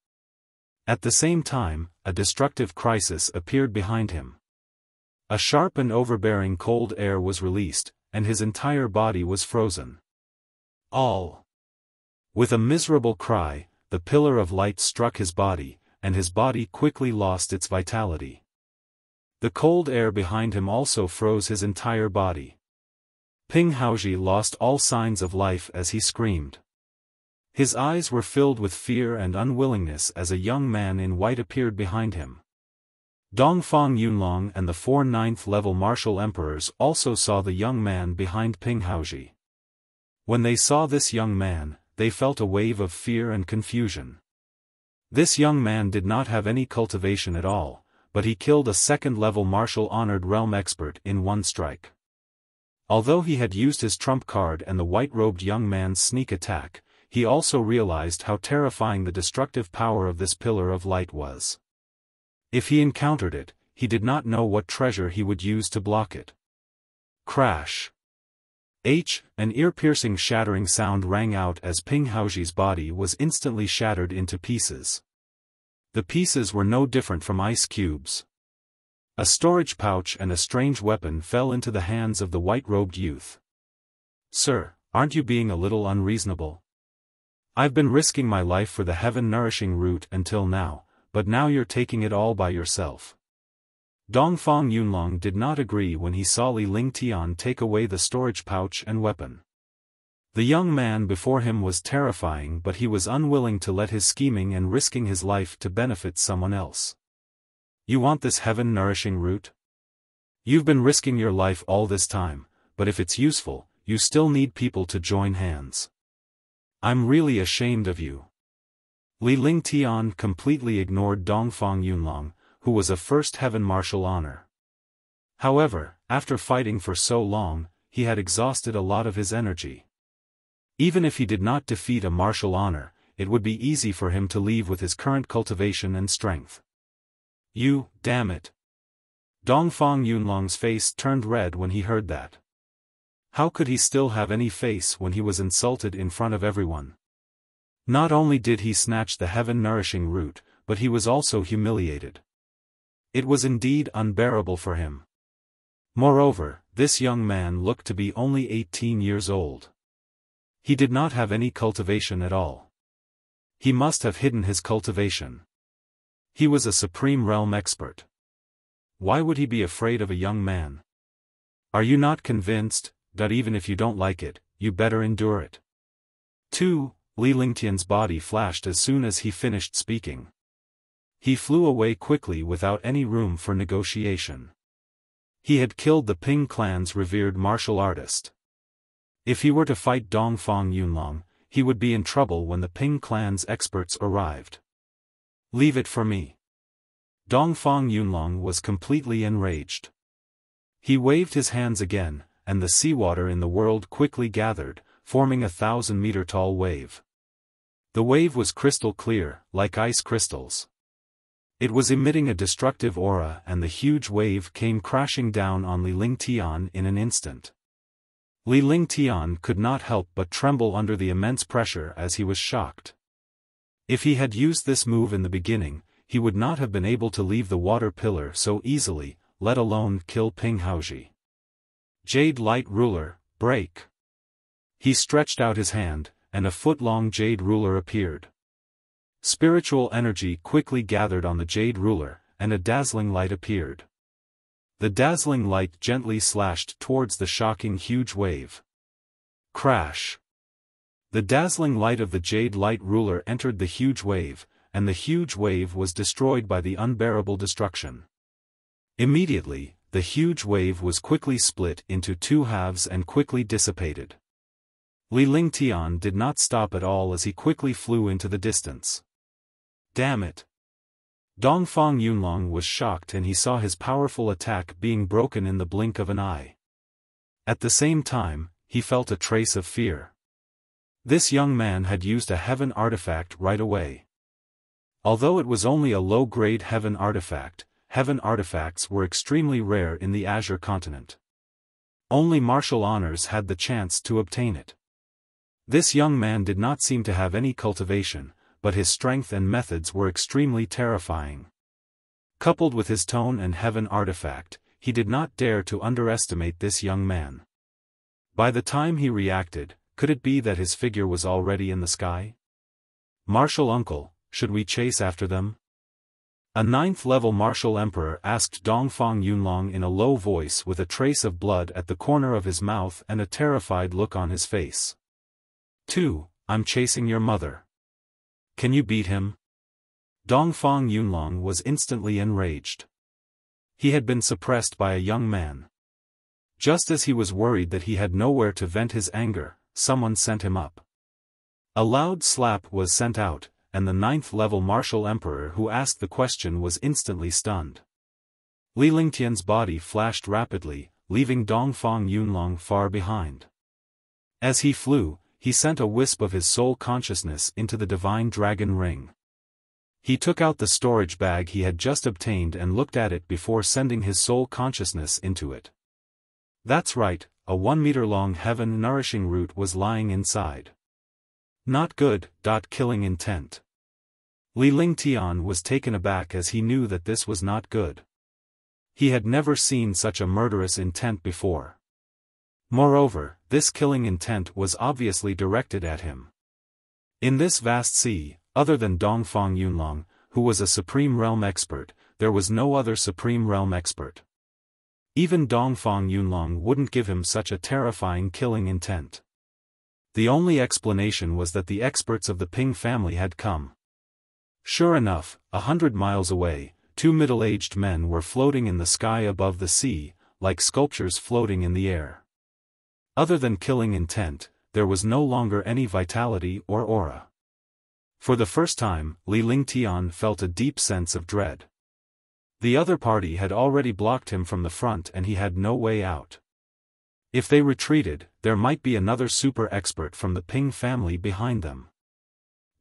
A: At the same time, a destructive crisis appeared behind him. A sharp and overbearing cold air was released, and his entire body was frozen. All. With a miserable cry, the pillar of light struck his body, and his body quickly lost its vitality. The cold air behind him also froze his entire body. Ping Haoji lost all signs of life as he screamed. His eyes were filled with fear and unwillingness as a young man in white appeared behind him. Dongfang Yunlong and the 4 ninth-level martial emperors also saw the young man behind Ping Haoji. When they saw this young man, they felt a wave of fear and confusion. This young man did not have any cultivation at all, but he killed a 2nd-level martial honored realm expert in 1 strike. Although he had used his trump card and the white-robed young man's sneak attack, he also realized how terrifying the destructive power of this pillar of light was. If he encountered it, he did not know what treasure he would use to block it. Crash. An ear-piercing shattering sound rang out as Ping Haoji's body was instantly shattered into pieces. The pieces were no different from ice cubes. A storage pouch and a strange weapon fell into the hands of the white-robed youth. Sir, aren't you being a little unreasonable? I've been risking my life for the heaven-nourishing root until now, but now you're taking it all by yourself. Dongfang Yunlong did not agree when he saw Li Lingtian take away the storage pouch and weapon. The young man before him was terrifying, but he was unwilling to let his scheming and risking his life to benefit someone else. You want this heaven-nourishing root? You've been risking your life all this time, but if it's useful, you still need people to join hands. I'm really ashamed of you. Li Lingtian completely ignored Dongfang Yunlong, who was a 1st heaven martial honor. However, after fighting for so long, he had exhausted a lot of his energy. Even if he did not defeat a martial honor, it would be easy for him to leave with his current cultivation and strength. You, damn it. Dongfang Yunlong's face turned red when he heard that. How could he still have any face when he was insulted in front of everyone? Not only did he snatch the heaven-nourishing root, but he was also humiliated. It was indeed unbearable for him. Moreover, this young man looked to be only 18 years old. He did not have any cultivation at all. He must have hidden his cultivation. He was a supreme realm expert. Why would he be afraid of a young man? Are you not convinced that even if you don't like it, you better endure it? 2. Li Lingtian's body flashed as soon as he finished speaking. He flew away quickly without any room for negotiation. He had killed the Ping clan's revered martial artist. If he were to fight Dongfang Yunlong, he would be in trouble when the Ping clan's experts arrived. Leave it for me. Dongfang Yunlong was completely enraged. He waved his hands again, and the seawater in the world quickly gathered, forming a 1,000-meter-tall wave. The wave was crystal clear, like ice crystals. It was emitting a destructive aura, and the huge wave came crashing down on Li Lingtian in an instant. Li Lingtian could not help but tremble under the immense pressure as he was shocked. If he had used this move in the beginning, he would not have been able to leave the water pillar so easily, let alone kill Ping Haoji. Jade Light Ruler, break! He stretched out his hand, and a foot-long jade ruler appeared. Spiritual energy quickly gathered on the jade ruler, and a dazzling light appeared. The dazzling light gently slashed towards the shocking huge wave. Crash! The dazzling light of the Jade Light Ruler entered the huge wave, and the huge wave was destroyed by the unbearable destruction. Immediately, the huge wave was quickly split into two halves and quickly dissipated. Li Lingtian did not stop at all as he quickly flew into the distance. Damn it! Dongfang Yunlong was shocked and he saw his powerful attack being broken in the blink of an eye. At the same time, he felt a trace of fear. This young man had used a heaven artifact right away. Although it was only a low-grade heaven artifacts were extremely rare in the Azure continent. Only martial honors had the chance to obtain it. This young man did not seem to have any cultivation, but his strength and methods were extremely terrifying. Coupled with his tone and heaven artifact, he did not dare to underestimate this young man. By the time he reacted, could it be that his figure was already in the sky? Martial uncle, should we chase after them? A 9th-level martial emperor asked Dongfang Yunlong in a low voice with a trace of blood at the corner of his mouth and a terrified look on his face. 2. I'm chasing your mother. Can you beat him? Dongfang Yunlong was instantly enraged. He had been suppressed by a young man. Just as he was worried that he had nowhere to vent his anger, someone sent him up. A loud slap was sent out, and the 9th-level martial emperor who asked the question was instantly stunned. Li Lingtian's body flashed rapidly, leaving Dongfang Yunlong far behind. As he flew, he sent a wisp of his soul consciousness into the divine dragon ring. He took out the storage bag he had just obtained and looked at it before sending his soul consciousness into it. That's right, a 1-meter-long heaven-nourishing root was lying inside. Not good. Killing intent. Li Lingtian was taken aback as he knew that this was not good. He had never seen such a murderous intent before. Moreover, this killing intent was obviously directed at him. In this vast sea, other than Dongfang Yunlong, who was a Supreme Realm expert, there was no other Supreme Realm expert. Even Dongfang Yunlong wouldn't give him such a terrifying killing intent. The only explanation was that the experts of the Ping family had come. Sure enough, 100 miles away, two middle-aged men were floating in the sky above the sea, like sculptures floating in the air. Other than killing intent, there was no longer any vitality or aura. For the first time, Li Lingtian felt a deep sense of dread. The other party had already blocked him from the front and he had no way out. If they retreated, there might be another super expert from the Ping family behind them.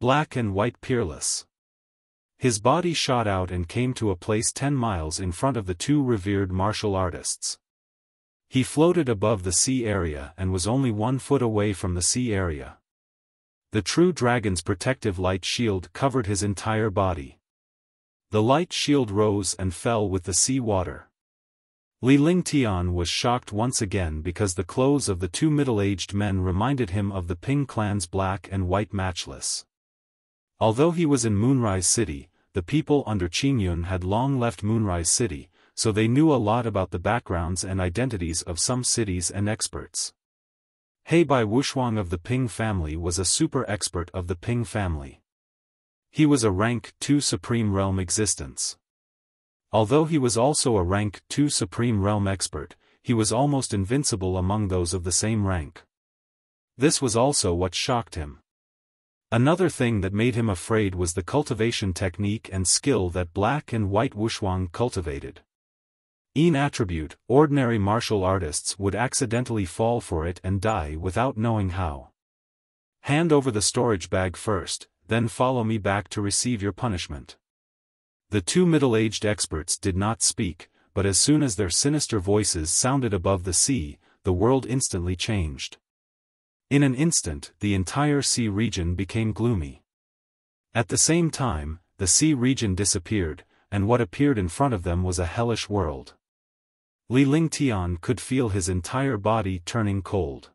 A: Black and white peerless. His body shot out and came to a place 10 miles in front of the two revered martial artists. He floated above the sea area and was only 1 foot away from the sea area. The true dragon's protective light shield covered his entire body. The light shield rose and fell with the sea water. Li Lingtian was shocked once again because the clothes of the two middle-aged men reminded him of the Ping clan's black and white matchless. Although he was in Moonrise City, the people under Qingyun had long left Moonrise City, so they knew a lot about the backgrounds and identities of some cities and experts. Heibai Wuxia of the Ping family was a super expert of the Ping family. He was a rank 2 Supreme Realm existence. Although he was also a rank 2 Supreme Realm expert, he was almost invincible among those of the same rank. This was also what shocked him. Another thing that made him afraid was the cultivation technique and skill that Black and White Wuxia cultivated. In attribute, ordinary martial artists would accidentally fall for it and die without knowing how. Hand over the storage bag first, then follow me back to receive your punishment. The two middle-aged experts did not speak, but as soon as their sinister voices sounded above the sea, the world instantly changed. In an instant, the entire sea region became gloomy. At the same time, the sea region disappeared, and what appeared in front of them was a hellish world. Li Lingtian could feel his entire body turning cold.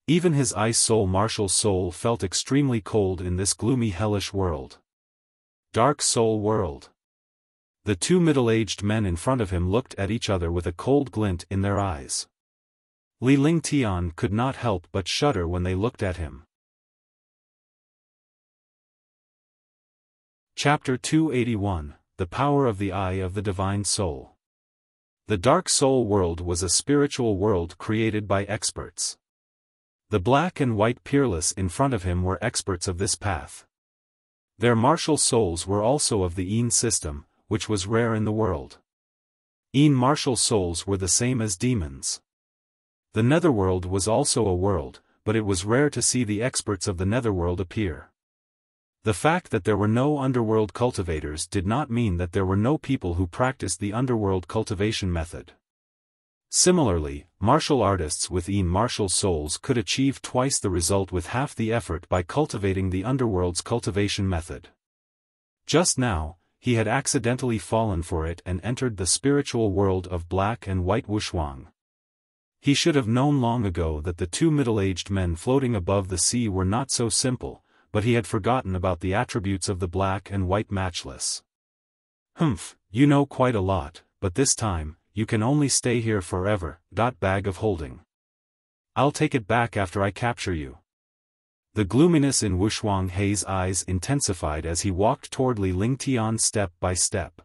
A: Even his ice soul martial soul felt extremely cold in this gloomy hellish world. Dark Soul World. The two middle-aged men in front of him looked at each other with a cold glint in their eyes. Li Lingtian could not help but shudder when they looked at him. Chapter 281, The Power of the Eye of the Divine Soul. The Dark Soul world was a spiritual world created by experts. The black and white peerless in front of him were experts of this path. Their martial souls were also of the Yin system, which was rare in the world. Yin martial souls were the same as demons. The netherworld was also a world, but it was rare to see the experts of the netherworld appear. The fact that there were no underworld cultivators did not mean that there were no people who practiced the underworld cultivation method. Similarly, martial artists with Yin martial souls could achieve twice the result with half the effort by cultivating the underworld's cultivation method. Just now, he had accidentally fallen for it and entered the spiritual world of black and white Wuxia. He should have known long ago that the two middle-aged men floating above the sea were not so simple, but he had forgotten about the attributes of the black and white matchless. Humph, you know quite a lot, but this time, you can only stay here forever, bag of holding. I'll take it back after I capture you. The gloominess in Wuxia Hei's eyes intensified as he walked toward Li Lingtian step by step.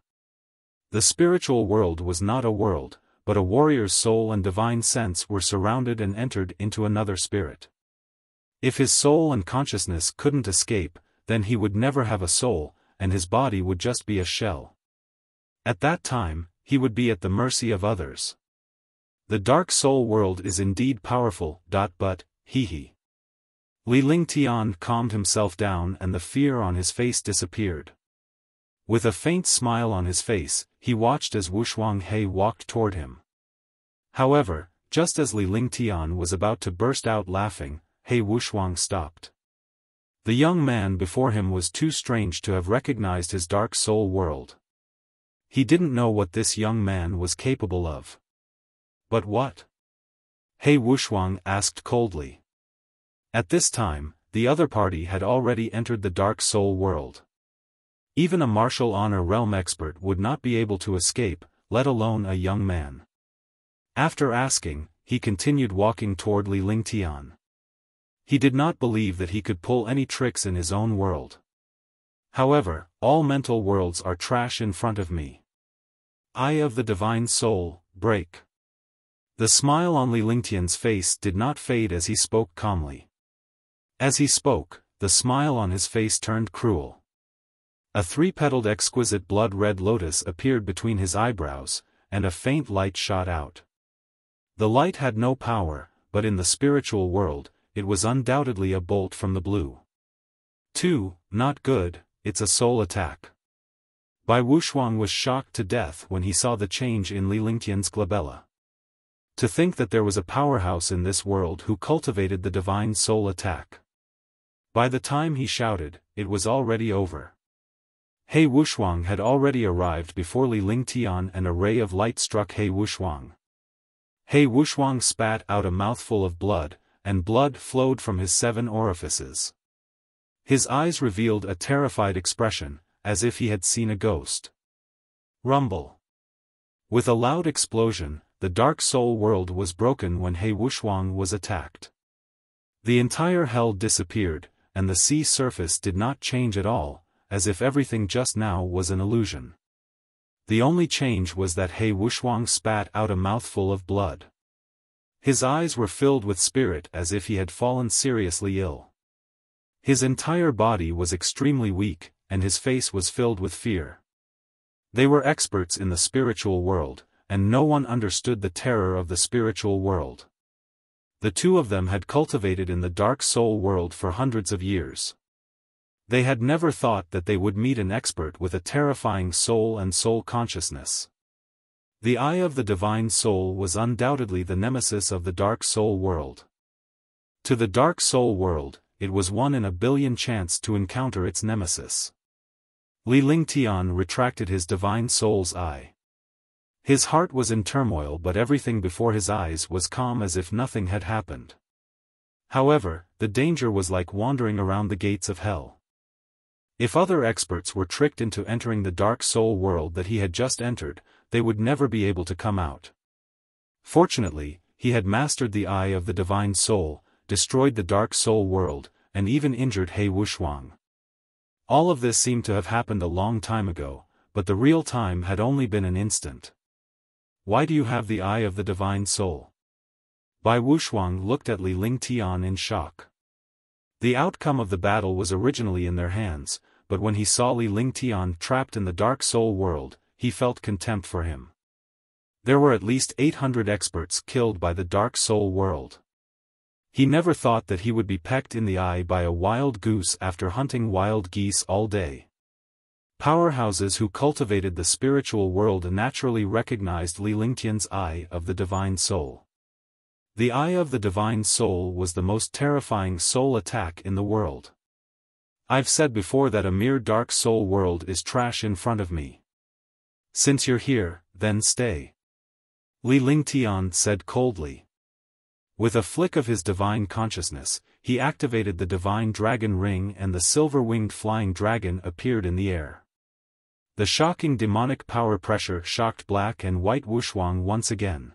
A: The spiritual world was not a world, but a warrior's soul and divine sense were surrounded and entered into another spirit. If his soul and consciousness couldn't escape, then he would never have a soul, and his body would just be a shell. At that time, he would be at the mercy of others. The dark soul world is indeed powerful, but, Li Lingtian calmed himself down and the fear on his face disappeared. With a faint smile on his face, he watched as Wuxia Hei walked toward him. However, just as Li Lingtian was about to burst out laughing, Hei Wuxia stopped. The young man before him was too strange to have recognized his dark soul world. He didn't know what this young man was capable of. But what? Hei Wuxia asked coldly. At this time, the other party had already entered the dark soul world. Even a martial honor realm expert would not be able to escape, let alone a young man. After asking, he continued walking toward Li Lingtian. He did not believe that he could pull any tricks in his own world. However, all mental worlds are trash in front of me. Eye of the divine soul, break. The smile on Li Lingtian's face did not fade as he spoke calmly. As he spoke, the smile on his face turned cruel. A three-petaled exquisite blood-red lotus appeared between his eyebrows, and a faint light shot out. The light had no power, but in the spiritual world, it was undoubtedly a bolt from the blue. 2. Not good, it's a soul attack. Bai Wuxia was shocked to death when he saw the change in Li Lingtian's glabella. To think that there was a powerhouse in this world who cultivated the divine soul attack. By the time he shouted, it was already over. Hei Wuxia had already arrived before Li Lingtian, and a ray of light struck Hei Wuxia. Hei Wuxia spat out a mouthful of blood, and blood flowed from his 7 orifices. His eyes revealed a terrified expression, as if he had seen a ghost. Rumble. With a loud explosion, the dark soul world was broken when Hei Wuxia was attacked. The entire hell disappeared, and the sea surface did not change at all, as if everything just now was an illusion. The only change was that Hei Wuxia spat out a mouthful of blood. His eyes were filled with spirit as if he had fallen seriously ill. His entire body was extremely weak, and his face was filled with fear. They were experts in the spiritual world, and no one understood the terror of the spiritual world. The two of them had cultivated in the dark soul world for hundreds of years. They had never thought that they would meet an expert with a terrifying soul and soul consciousness. The eye of the divine soul was undoubtedly the nemesis of the dark soul world. To the dark soul world, it was 1 in a billion chance to encounter its nemesis. Li Lingtian retracted his divine soul's eye. His heart was in turmoil, but everything before his eyes was calm as if nothing had happened. However, the danger was like wandering around the gates of hell. If other experts were tricked into entering the Dark Soul world that he had just entered, they would never be able to come out. Fortunately, he had mastered the Eye of the Divine Soul, destroyed the Dark Soul world, and even injured He Wuxia. All of this seemed to have happened a long time ago, but the real time had only been an instant. Why do you have the Eye of the Divine Soul? Bai Wuxia looked at Li Lingtian in shock. The outcome of the battle was originally in their hands, but when he saw Li Lingtian trapped in the Dark Soul world, he felt contempt for him. There were at least 800 experts killed by the Dark Soul world. He never thought that he would be pecked in the eye by a wild goose after hunting wild geese all day. Powerhouses who cultivated the spiritual world naturally recognized Li Lingtian's Eye of the Divine Soul. The Eye of the Divine Soul was the most terrifying soul attack in the world. I've said before that a mere Dark Soul world is trash in front of me. Since you're here, then stay. Li Lingtian said coldly. With a flick of his divine consciousness, he activated the divine dragon ring and the silver-winged flying dragon appeared in the air. The shocking demonic power pressure shocked Black and White Wuxia once again.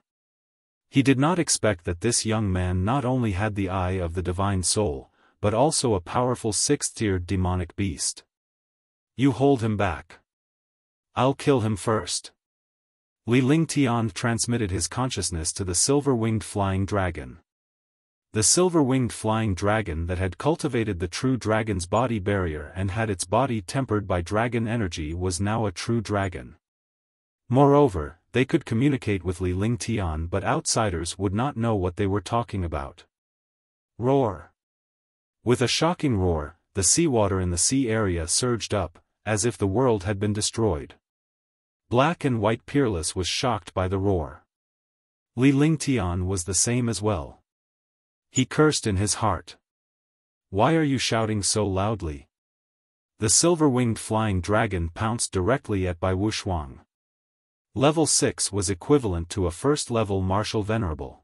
A: He did not expect that this young man not only had the Eye of the Divine Soul, but also a powerful sixth-tiered demonic beast. You hold him back. I'll kill him first. Li Lingtian transmitted his consciousness to the silver-winged flying dragon. The silver-winged flying dragon that had cultivated the true dragon's body barrier and had its body tempered by dragon energy was now a true dragon. Moreover, they could communicate with Li Lingtian, but outsiders would not know what they were talking about. Roar! With a shocking roar, the seawater in the sea area surged up, as if the world had been destroyed. Black and White Peerless was shocked by the roar. Li Lingtian was the same as well. He cursed in his heart. Why are you shouting so loudly? The silver-winged flying dragon pounced directly at Bai Wuxia. Level 6 was equivalent to a first-level martial venerable.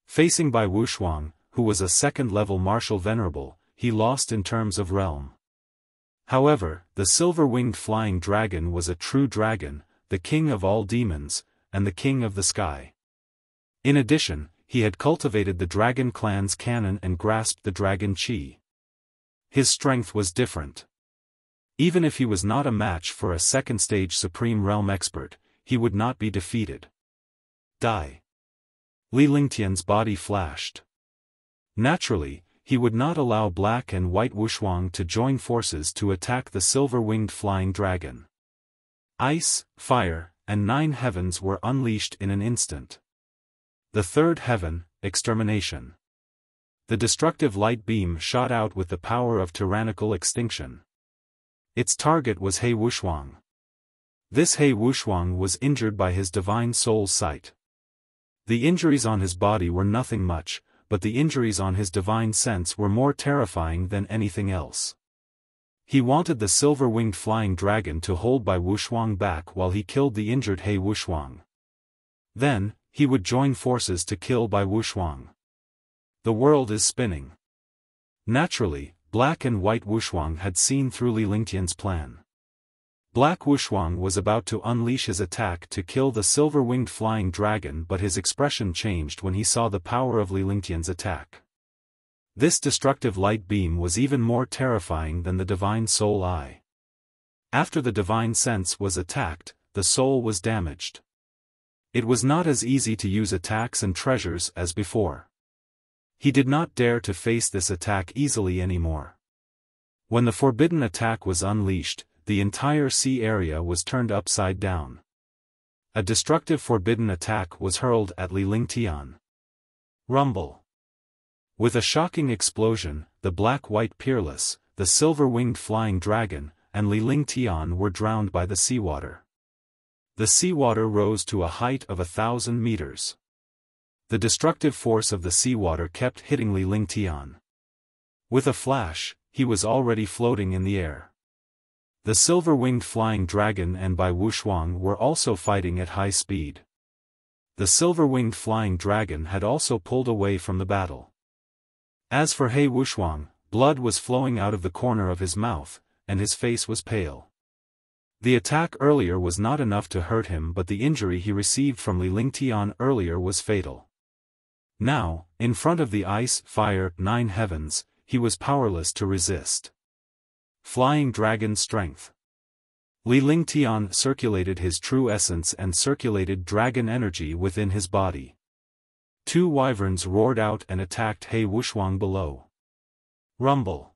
A: Facing Bai Wuxia, who was a second-level martial venerable, he lost in terms of realm. However, the silver-winged flying dragon was a true dragon, the king of all demons, and the king of the sky. In addition, he had cultivated the dragon clan's cannon and grasped the dragon chi. His strength was different. Even if he was not a match for a second-stage Supreme Realm expert, he would not be defeated. Die. Li Lingtian's body flashed. Naturally, he would not allow Black and White Wuxia to join forces to attack the silver-winged flying dragon. Ice, fire, and 9 heavens were unleashed in an instant. The third heaven, extermination. The destructive light beam shot out with the power of tyrannical extinction. Its target was He Wuxia. This He Wuxia was injured by his divine soul sight. The injuries on his body were nothing much, but the injuries on his divine sense were more terrifying than anything else. He wanted the silver-winged flying dragon to hold Bai Wuxia back while he killed the injured He Wuxia. Then, he would join forces to kill Bai Wuxia. The world is spinning. Naturally, Black and White Wuxia had seen through Li Lingtian's plan. Black Wuxia was about to unleash his attack to kill the silver-winged flying dragon, but his expression changed when he saw the power of Li Lingtian's attack. This destructive light beam was even more terrifying than the Divine Soul Eye. After the Divine Sense was attacked, the soul was damaged. It was not as easy to use attacks and treasures as before. He did not dare to face this attack easily anymore. When the forbidden attack was unleashed, the entire sea area was turned upside down. A destructive forbidden attack was hurled at Li Lingtian. Rumble. With a shocking explosion, the Black-White Peerless, the silver-winged flying dragon, and Li Lingtian were drowned by the seawater. The seawater rose to a height of 1,000 meters. The destructive force of the seawater kept hitting Li Lingtian. With a flash, he was already floating in the air. The silver-winged flying dragon and Bai Wuxia were also fighting at high speed. The silver-winged flying dragon had also pulled away from the battle. As for He Wuxia, blood was flowing out of the corner of his mouth, and his face was pale. The attack earlier was not enough to hurt him, but the injury he received from Li Lingtian earlier was fatal. Now, in front of the ice, fire, 9 heavens, he was powerless to resist. Flying dragon strength. Li Lingtian circulated his true essence and circulated dragon energy within his body. 2 wyverns roared out and attacked He Wuxuang below. Rumble.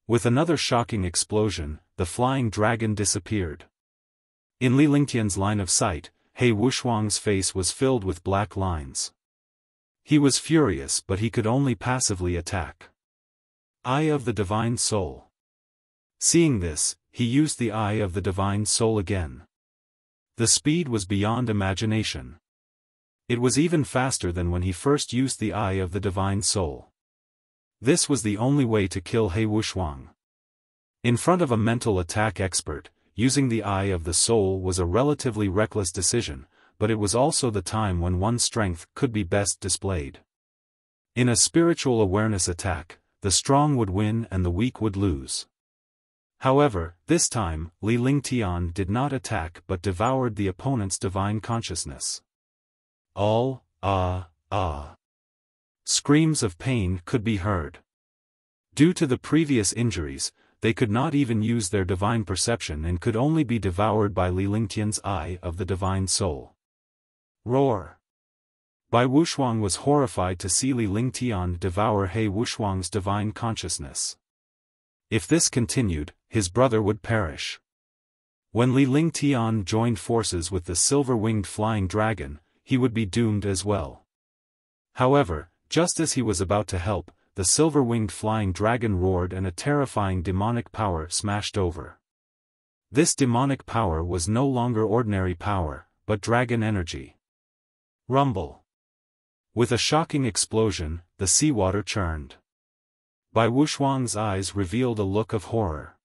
A: With another shocking explosion, the flying dragon disappeared. In Li Lingtian's line of sight, He Wuxuang's face was filled with black lines. He was furious, but he could only passively attack. Eye of the Divine Soul. Seeing this, he used the Eye of the Divine Soul again. The speed was beyond imagination. It was even faster than when he first used the Eye of the Divine Soul. This was the only way to kill He Wuxuang. In front of a mental attack expert, using the Eye of the Soul was a relatively reckless decision, but it was also the time when one's strength could be best displayed. In a spiritual awareness attack, the strong would win and the weak would lose. However, this time, Li Lingtian did not attack but devoured the opponent's divine consciousness. All, screams of pain could be heard. Due to the previous injuries, they could not even use their divine perception and could only be devoured by Li Lingtian's Eye of the Divine Soul. Roar. Bai Wuxuang was horrified to see Li Lingtian devour He Wuxuang's divine consciousness. If this continued, his brother would perish. When Li Lingtian joined forces with the silver-winged flying dragon, he would be doomed as well. However, just as he was about to help, the silver-winged flying dragon roared and a terrifying demonic power smashed over. This demonic power was no longer ordinary power, but dragon energy. Rumble. With a shocking explosion, the seawater churned. Bai Wuxuang's eyes revealed a look of horror.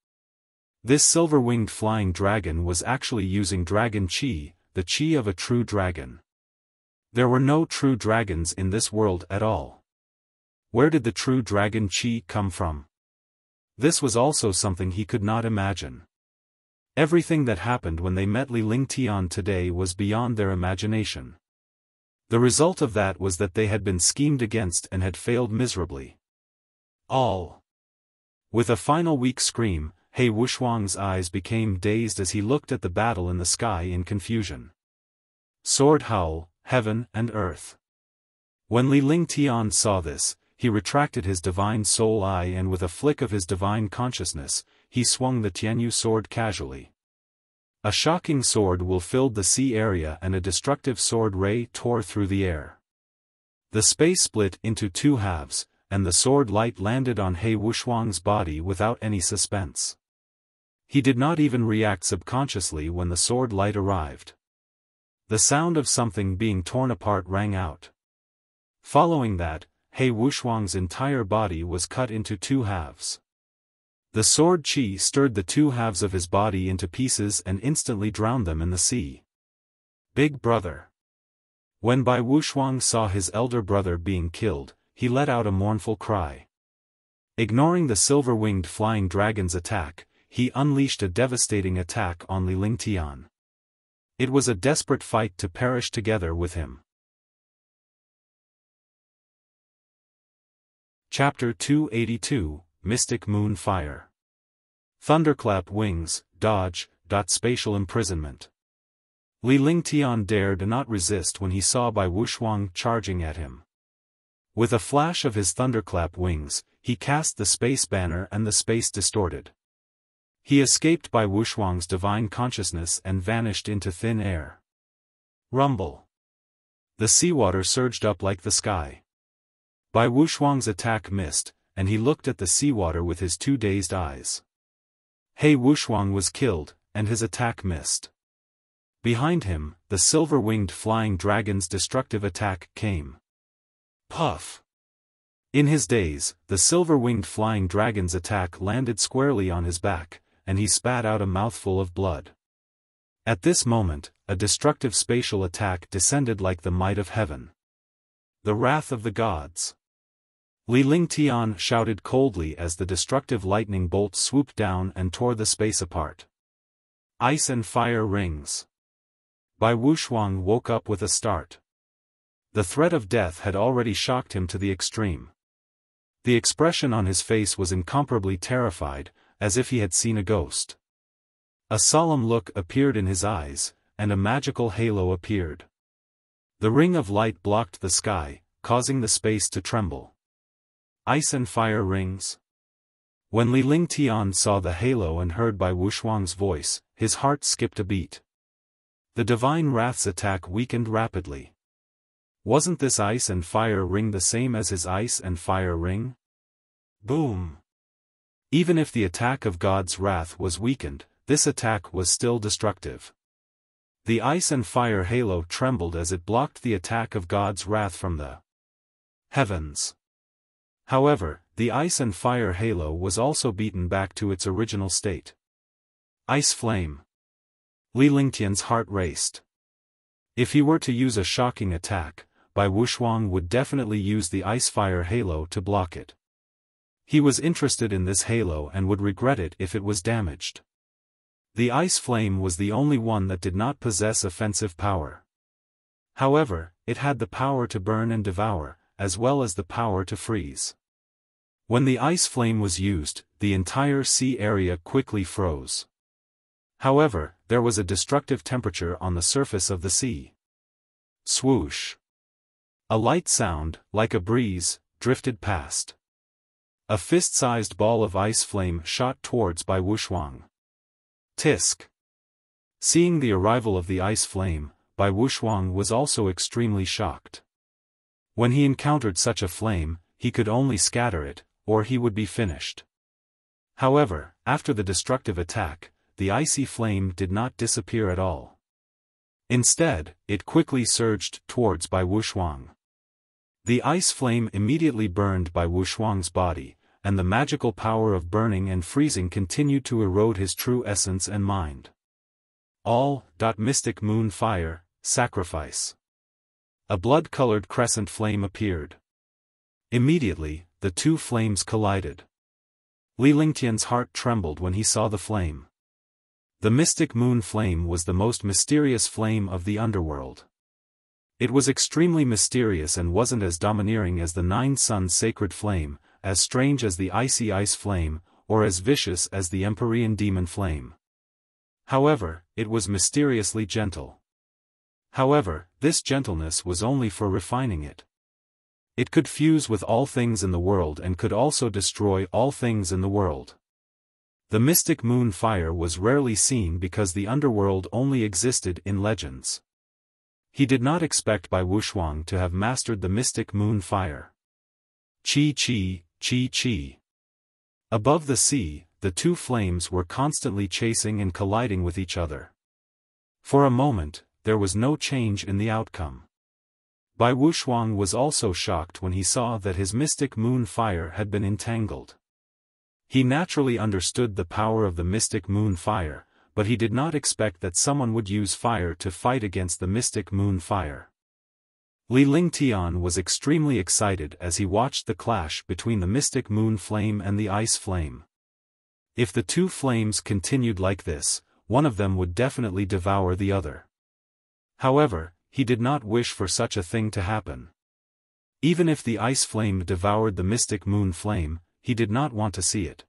A: This silver-winged flying dragon was actually using dragon qi, the qi of a true dragon. There were no true dragons in this world at all. Where did the true dragon qi come from? This was also something he could not imagine. Everything that happened when they met Li Lingtian today was beyond their imagination. The result of that was that they had been schemed against and had failed miserably. All. With a final weak scream, He Wuxuang's eyes became dazed as he looked at the battle in the sky in confusion. Sword howl, heaven and earth. When Li Lingtian saw this, he retracted his divine soul eye and with a flick of his divine consciousness, he swung the Tianyu sword casually. A shocking sword will filled the sea area and a destructive sword ray tore through the air. The space split into 2 halves, and the sword light landed on He Wuxuang's body without any suspense. He did not even react subconsciously when the sword light arrived. The sound of something being torn apart rang out. Following that, He Wuxuang's entire body was cut into 2 halves. The sword qi stirred the 2 halves of his body into pieces and instantly drowned them in the sea. Big brother. When Bai Wuxuang saw his elder brother being killed, he let out a mournful cry. Ignoring the silver-winged flying dragon's attack, he unleashed a devastating attack on Li Lingtian. It was a desperate fight to perish together with him. Chapter 282, Mystic Moon Fire. Thunderclap wings, dodge, spatial imprisonment. Li Lingtian dared not resist when he saw Bai Wuxuang charging at him. With a flash of his thunderclap wings, he cast the space banner and the space distorted. He escaped Bai Wuxuang's divine consciousness and vanished into thin air. Rumble. The seawater surged up like the sky. Bai Wuxuang's attack missed, and he looked at the seawater with his 2 dazed eyes. He Wuxuang was killed, and his attack missed. Behind him, the silver-winged flying dragon's destructive attack came. Puff! In his daze, the silver-winged flying dragon's attack landed squarely on his back, and he spat out a mouthful of blood. At this moment, a destructive spatial attack descended like the might of heaven. The wrath of the gods. Li Lingtian shouted coldly as the destructive lightning bolt swooped down and tore the space apart. Ice and fire rings. Bai Wuxia woke up with a start. The threat of death had already shocked him to the extreme. The expression on his face was incomparably terrified, as if he had seen a ghost. A solemn look appeared in his eyes, and a magical halo appeared. The ring of light blocked the sky, causing the space to tremble. Ice and fire rings. When Li Lingtian saw the halo and heard Bai Wuxia's voice, his heart skipped a beat. The divine wrath's attack weakened rapidly. Wasn't this ice and fire ring the same as his ice and fire ring? Boom! Even if the attack of God's wrath was weakened, this attack was still destructive. The ice and fire halo trembled as it blocked the attack of God's wrath from the heavens. However, the ice and fire halo was also beaten back to its original state. Ice flame. Li Lingtian's heart raced. If he were to use a shocking attack, Bai Wuxia would definitely use the ice-fire halo to block it. He was interested in this halo and would regret it if it was damaged. The ice flame was the only one that did not possess offensive power. However, it had the power to burn and devour, as well as the power to freeze. When the ice flame was used, the entire sea area quickly froze. However, there was a destructive temperature on the surface of the sea. Swoosh! A light sound, like a breeze, drifted past. A fist-sized ball of ice flame shot towards Bai Wuxia. Tisk! Seeing the arrival of the ice flame, Bai Wuxia was also extremely shocked. When he encountered such a flame, he could only scatter it, or he would be finished. However, after the destructive attack, the icy flame did not disappear at all. Instead, it quickly surged towards Bai Wuxia. The ice flame immediately burned Bai Wuxia's body, and the magical power of burning and freezing continued to erode his true essence and mind. Mystic moon fire, sacrifice. A blood-colored crescent flame appeared. Immediately, the two flames collided. Li Lingtian's heart trembled when he saw the flame. The mystic moon flame was the most mysterious flame of the underworld. It was extremely mysterious and wasn't as domineering as the Nine Suns sacred flame, as strange as the icy ice flame, or as vicious as the Empyrean demon flame. However, it was mysteriously gentle. However, this gentleness was only for refining it. It could fuse with all things in the world and could also destroy all things in the world. The mystic moon fire was rarely seen because the underworld only existed in legends. He did not expect Bai Wuxia to have mastered the mystic moon fire. Chi. Above the sea, the two flames were constantly chasing and colliding with each other. For a moment, there was no change in the outcome. Bai Wuxia was also shocked when he saw that his mystic moon fire had been entangled. He naturally understood the power of the mystic moon fire, but he did not expect that someone would use fire to fight against the mystic moon fire. Li Lingtian was extremely excited as he watched the clash between the mystic moon flame and the ice flame. If the two flames continued like this, one of them would definitely devour the other. However, he did not wish for such a thing to happen. Even if the ice flame devoured the mystic moon flame, he did not want to see it.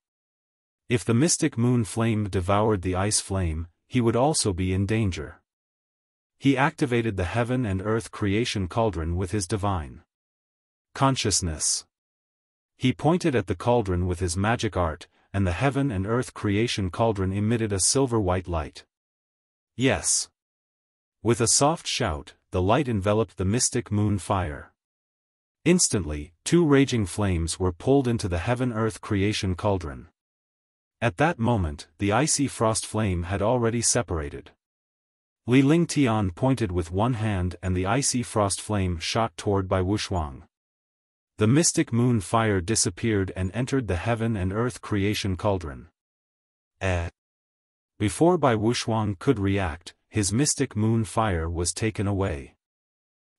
A: If the mystic moon flame devoured the ice flame, he would also be in danger. He activated the heaven and earth creation cauldron with his divine consciousness. He pointed at the cauldron with his magic art, and the heaven and earth creation cauldron emitted a silver-white light. Yes. With a soft shout, the light enveloped the mystic moon fire. Instantly, two raging flames were pulled into the heaven-earth creation cauldron. At that moment, the icy frost flame had already separated. Li Lingtian pointed with one hand and the icy frost flame shot toward Bai Wuxia. The mystic moon fire disappeared and entered the heaven and earth creation cauldron. Before Bai Wuxia could react, his mystic moon fire was taken away.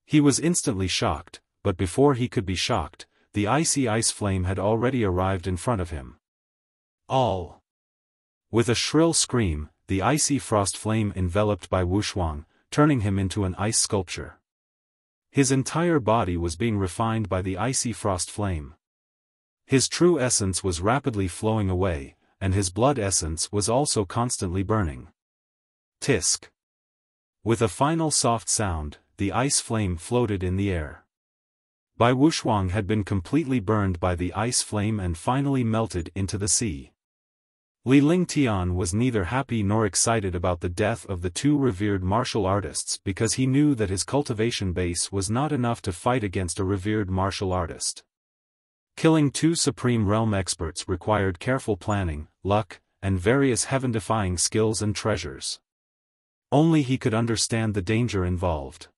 A: He was instantly shocked, but before he could be shocked, the icy ice flame had already arrived in front of him. All. With a shrill scream, the icy frost flame enveloped by Wuxia, turning him into an ice sculpture. His entire body was being refined by the icy frost flame. His true essence was rapidly flowing away, and his blood essence was also constantly burning. Tisk. With a final soft sound, the ice flame floated in the air. Bai Wuxia had been completely burned by the ice flame and finally melted into the sea. Li Lingtian was neither happy nor excited about the death of the two revered martial artists because he knew that his cultivation base was not enough to fight against a revered martial artist. Killing two Supreme Realm experts required careful planning, luck, and various heaven-defying skills and treasures. Only he could understand the danger involved.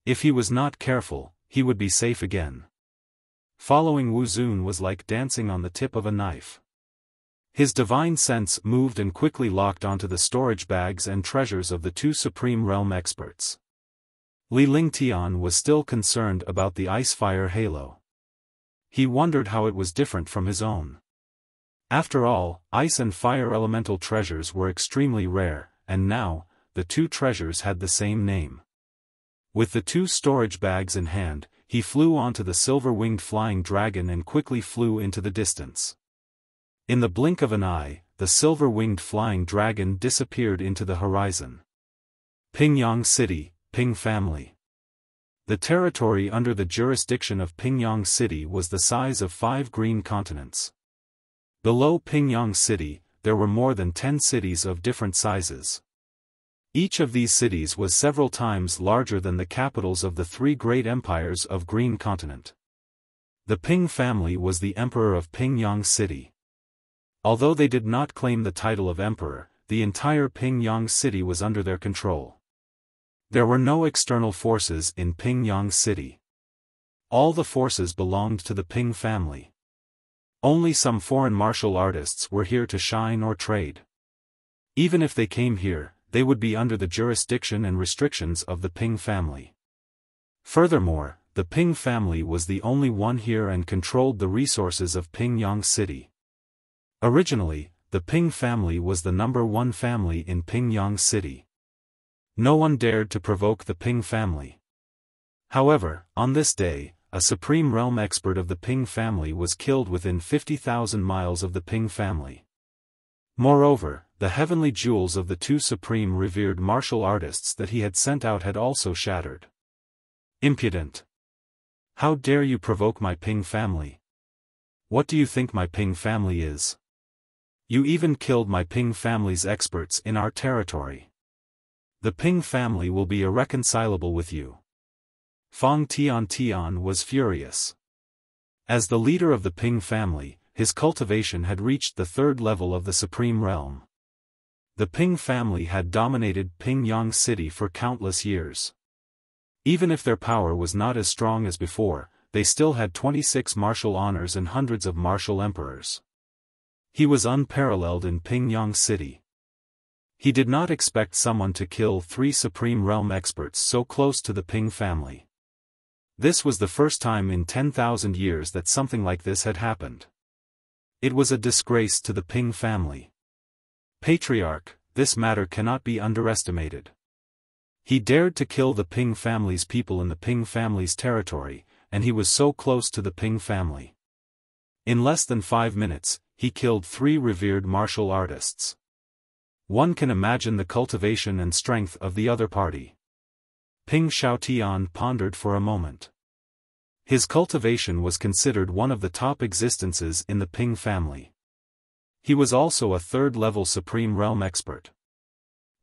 A: If he was not careful, he would be safe again. Following Wu Zun was like dancing on the tip of a knife. His divine sense moved and quickly locked onto the storage bags and treasures of the two Supreme Realm experts. Li Lingtian was still concerned about the ice-fire halo. He wondered how it was different from his own. After all, ice and fire elemental treasures were extremely rare, and now, the two treasures had the same name. With the two storage bags in hand, he flew onto the silver-winged flying dragon and quickly flew into the distance. In the blink of an eye, the silver-winged flying dragon disappeared into the horizon. Pingyang City, Ping Family. The territory under the jurisdiction of Pingyang City was the size of 5 green continents. Below Pingyang City, there were more than 10 cities of different sizes. Each of these cities was several times larger than the capitals of the 3 great empires of Green Continent. The Ping family was the emperor of Pingyang City. Although they did not claim the title of emperor, the entire Pingyang City was under their control. There were no external forces in Pingyang City. All the forces belonged to the Ping family. Only some foreign martial artists were here to shine or trade. Even if they came here, they would be under the jurisdiction and restrictions of the Ping family. Furthermore, the Ping family was the only one here and controlled the resources of Pingyang City. Originally, the Ping family was the #1 family in Pingyang City. No one dared to provoke the Ping family. However, on this day, a Supreme Realm expert of the Ping family was killed within 50,000 miles of the Ping family. Moreover, the heavenly jewels of the two supreme revered martial artists that he had sent out had also shattered. Impudent! How dare you provoke my Ping family? What do you think my Ping family is? You even killed my Ping family's experts in our territory. The Ping family will be irreconcilable with you. Fang Tian was furious. As the leader of the Ping family, his cultivation had reached the 3rd level of the Supreme Realm. The Ping family had dominated Pingyang City for countless years. Even if their power was not as strong as before, they still had 26 martial honors and hundreds of martial emperors. He was unparalleled in Pingyang City. He did not expect someone to kill 3 Supreme Realm experts so close to the Ping family. This was the first time in 10,000 years that something like this had happened. It was a disgrace to the Ping family. Patriarch, this matter cannot be underestimated. He dared to kill the Ping family's people in the Ping family's territory, and he was so close to the Ping family. In less than 5 minutes, he killed 3 revered martial artists. One can imagine the cultivation and strength of the other party. Ping Xiaotian pondered for a moment. His cultivation was considered one of the top existences in the Ping family. He was also a 3rd-level Supreme Realm expert.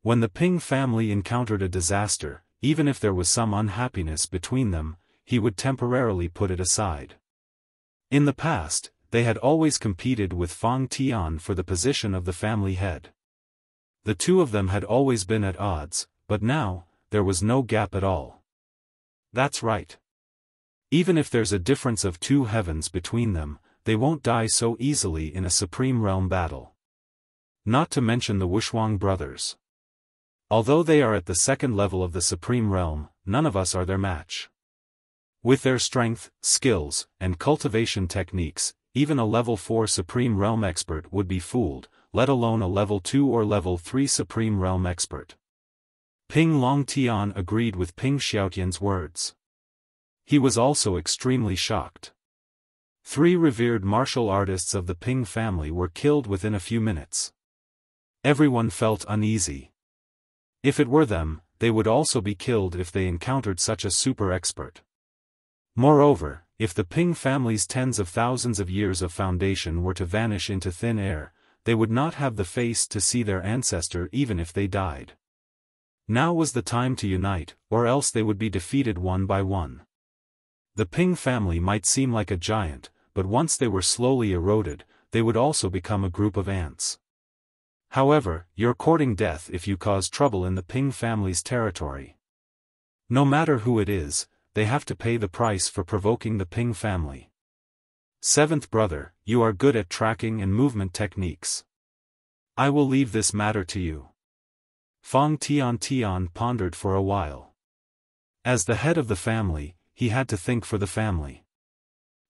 A: When the Ping family encountered a disaster, even if there was some unhappiness between them, he would temporarily put it aside. In the past, they had always competed with Fang Tian for the position of the family head. The two of them had always been at odds, but now, there was no gap at all. That's right. Even if there's a difference of 2 heavens between them, they won't die so easily in a Supreme Realm battle. Not to mention the Wuxia brothers. Although they are at the 2nd level of the Supreme Realm, none of us are their match. With their strength, skills, and cultivation techniques, even a level 4 Supreme Realm expert would be fooled, let alone a level 2 or level 3 Supreme Realm expert. Ping Longtian agreed with Ping Xiaotian's words. He was also extremely shocked. 3 revered martial artists of the Ping family were killed within a few minutes. Everyone felt uneasy. If it were them, they would also be killed if they encountered such a super expert. Moreover, if the Ping family's tens of thousands of years of foundation were to vanish into thin air, they would not have the face to see their ancestor even if they died. Now was the time to unite, or else they would be defeated one by one. The Ping family might seem like a giant, but once they were slowly eroded, they would also become a group of ants. However, you're courting death if you cause trouble in the Ping family's territory. No matter who it is, they have to pay the price for provoking the Ping family. 7th brother, you are good at tracking and movement techniques. I will leave this matter to you. Fang Tian pondered for a while. As the head of the family, he had to think for the family.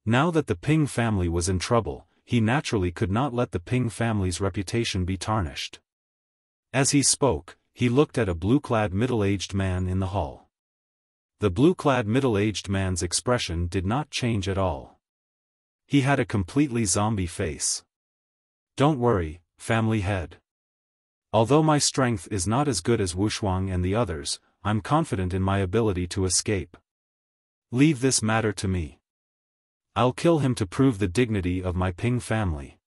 A: Now that the Ping family was in trouble, he naturally could not let the Ping family's reputation be tarnished. As he spoke, he looked at a blue-clad middle-aged man in the hall. The blue-clad middle-aged man's expression did not change at all. He had a completely zombie face. Don't worry, family head. Although my strength is not as good as Wushuang and the others, I'm confident in my ability to escape. Leave this matter to me. I'll kill him to prove the dignity of my Ping family.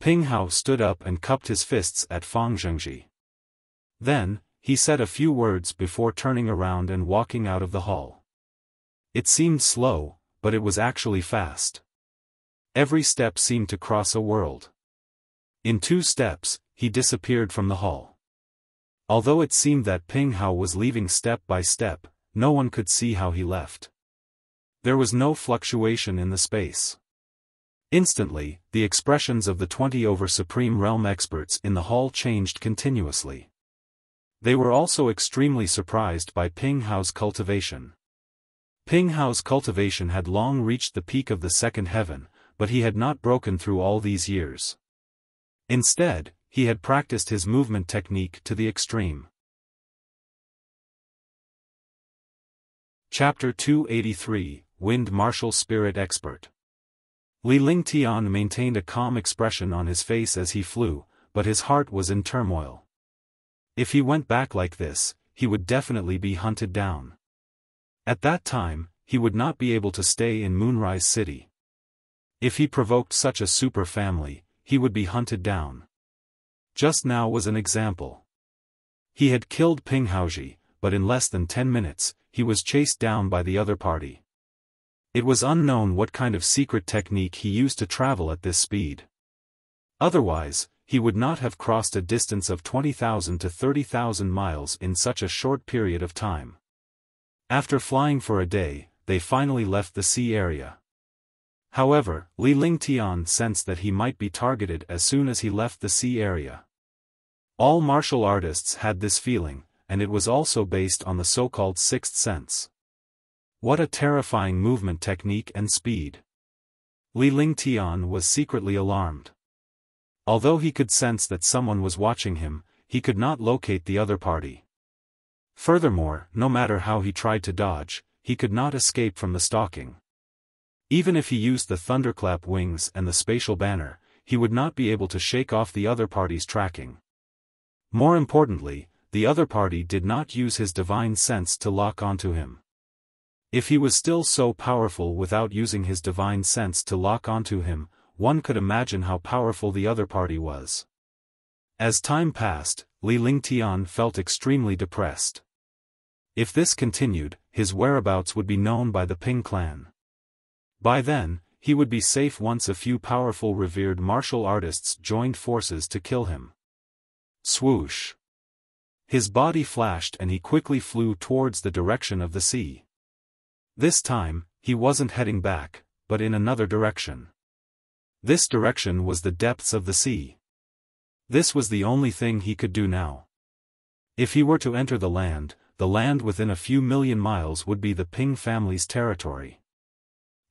A: Ping Hao stood up and cupped his fists at Fang Zhengji. Then, he said a few words before turning around and walking out of the hall. It seemed slow, but it was actually fast. Every step seemed to cross a world. In 2 steps, he disappeared from the hall. Although it seemed that Ping Hao was leaving step by step, no one could see how he left. There was no fluctuation in the space. Instantly, the expressions of the 20 over Supreme Realm experts in the hall changed continuously. They were also extremely surprised by Ping Hao's cultivation. Ping Hao's cultivation had long reached the peak of the 2nd heaven, but he had not broken through all these years. Instead, he had practiced his movement technique to the extreme. Chapter 283, Wind Martial Spirit Expert. Li Lingtian maintained a calm expression on his face as he flew, but his heart was in turmoil. If he went back like this, he would definitely be hunted down. At that time, he would not be able to stay in Moonrise City. If he provoked such a super family, he would be hunted down. Just now was an example. He had killed Ping Haoji, but in less than 10 minutes, he was chased down by the other party. It was unknown what kind of secret technique he used to travel at this speed. Otherwise, he would not have crossed a distance of 20,000 to 30,000 miles in such a short period of time. After flying for a day, they finally left the sea area. However, Li Lingtian sensed that he might be targeted as soon as he left the sea area. All martial artists had this feeling, and it was also based on the so-called 6th sense. What a terrifying movement technique and speed! Li Lingtian was secretly alarmed. Although he could sense that someone was watching him, he could not locate the other party. Furthermore, no matter how he tried to dodge, he could not escape from the stalking. Even if he used the thunderclap wings and the spatial banner, he would not be able to shake off the other party's tracking. More importantly, the other party did not use his divine sense to lock onto him. If he was still so powerful without using his divine sense to lock onto him, one could imagine how powerful the other party was. As time passed, Li Lingtian felt extremely depressed. If this continued, his whereabouts would be known by the Ping clan. By then, he would be safe once a few powerful revered martial artists joined forces to kill him. Swoosh! His body flashed and he quickly flew towards the direction of the sea. This time, he wasn't heading back, but in another direction. This direction was the depths of the sea. This was the only thing he could do now. If he were to enter the land, the land within a few million miles would be the Ping family's territory.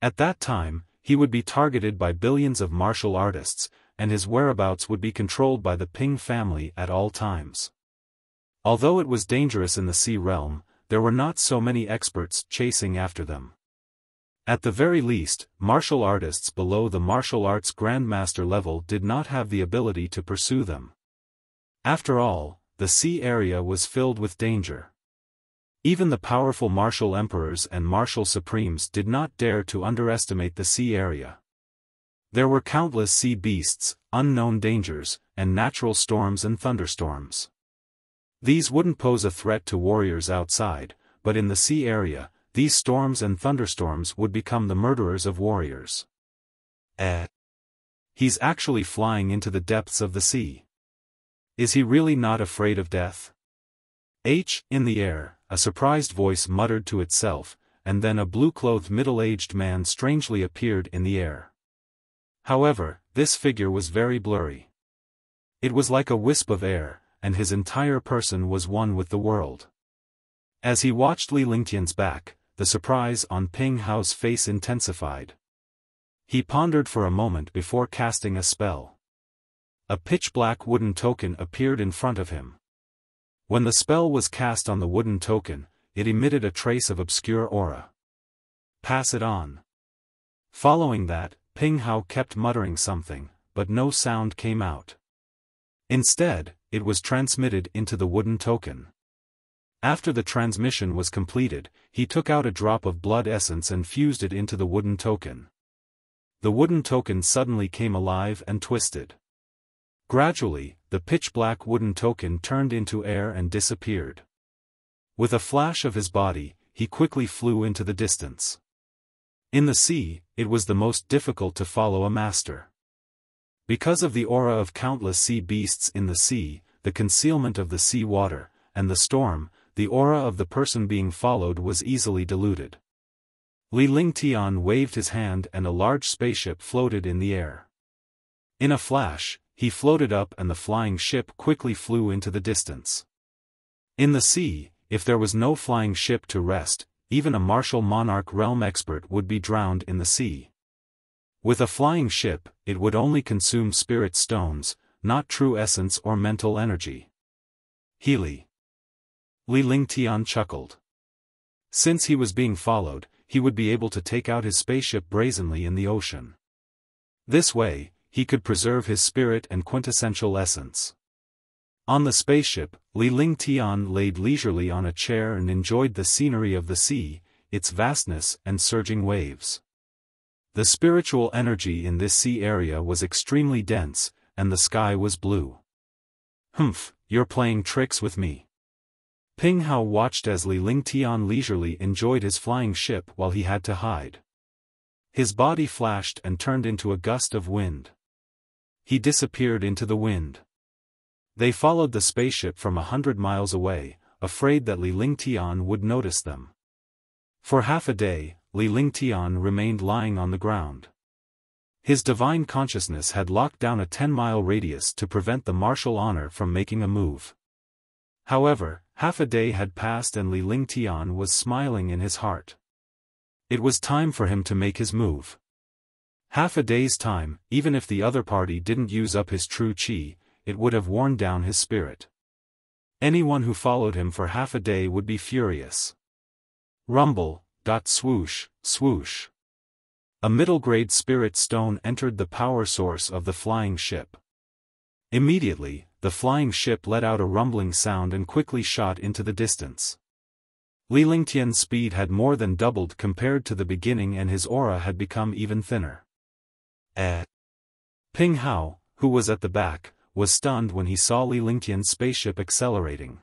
A: At that time, he would be targeted by billions of martial artists, and his whereabouts would be controlled by the Ping family at all times. Although it was dangerous in the sea realm, there were not so many experts chasing after them. At the very least, martial artists below the martial arts grandmaster level did not have the ability to pursue them. After all, the sea area was filled with danger. Even the powerful martial emperors and martial supremes did not dare to underestimate the sea area. There were countless sea beasts, unknown dangers, and natural storms and thunderstorms. These wouldn't pose a threat to warriors outside, but in the sea area, these storms and thunderstorms would become the murderers of warriors. He's actually flying into the depths of the sea. Is he really not afraid of death? In the air, a surprised voice muttered to itself, and then a blue-clothed middle-aged man strangely appeared in the air. However, this figure was very blurry. It was like a wisp of air, and his entire person was one with the world. As he watched Li Lingtian's back, the surprise on Ping Hao's face intensified. He pondered for a moment before casting a spell. A pitch-black wooden token appeared in front of him. When the spell was cast on the wooden token, it emitted a trace of obscure aura. Pass it on. Following that, Ping Hao kept muttering something, but no sound came out. Instead, it was transmitted into the wooden token. After the transmission was completed, he took out a drop of blood essence and fused it into the wooden token. The wooden token suddenly came alive and twisted. Gradually, the pitch-black wooden token turned into air and disappeared. With a flash of his body, he quickly flew into the distance. In the sea, it was the most difficult to follow a master. Because of the aura of countless sea beasts in the sea, the concealment of the sea water, and the storm, the aura of the person being followed was easily diluted. Li Lingtian waved his hand and a large spaceship floated in the air. In a flash, he floated up and the flying ship quickly flew into the distance. In the sea, if there was no flying ship to rest, even a martial monarch realm expert would be drowned in the sea. With a flying ship, it would only consume spirit stones, not true essence or mental energy. Li Lingtian chuckled. Since he was being followed, he would be able to take out his spaceship brazenly in the ocean. This way, he could preserve his spirit and quintessential essence. On the spaceship, Li Lingtian laid leisurely on a chair and enjoyed the scenery of the sea, its vastness and surging waves. The spiritual energy in this sea area was extremely dense, and the sky was blue. You're playing tricks with me. Ping Hao watched as Li Lingtian leisurely enjoyed his flying ship while he had to hide. His body flashed and turned into a gust of wind. He disappeared into the wind. They followed the spaceship from 100 miles away, afraid that Li Lingtian would notice them. For half a day, Li Lingtian remained lying on the ground. His divine consciousness had locked down a 10-mile radius to prevent the martial honor from making a move. However, half a day had passed and Li Lingtian was smiling in his heart. It was time for him to make his move. Half a day's time, even if the other party didn't use up his true qi, it would have worn down his spirit. Anyone who followed him for half a day would be furious. Rumble, swoosh, swoosh. A middle-grade spirit stone entered the power source of the flying ship. Immediately, the flying ship let out a rumbling sound and quickly shot into the distance. Li Lingtian's speed had more than doubled compared to the beginning and his aura had become even thinner. Ping Hao, who was at the back, was stunned when he saw Li Lingtian's spaceship accelerating.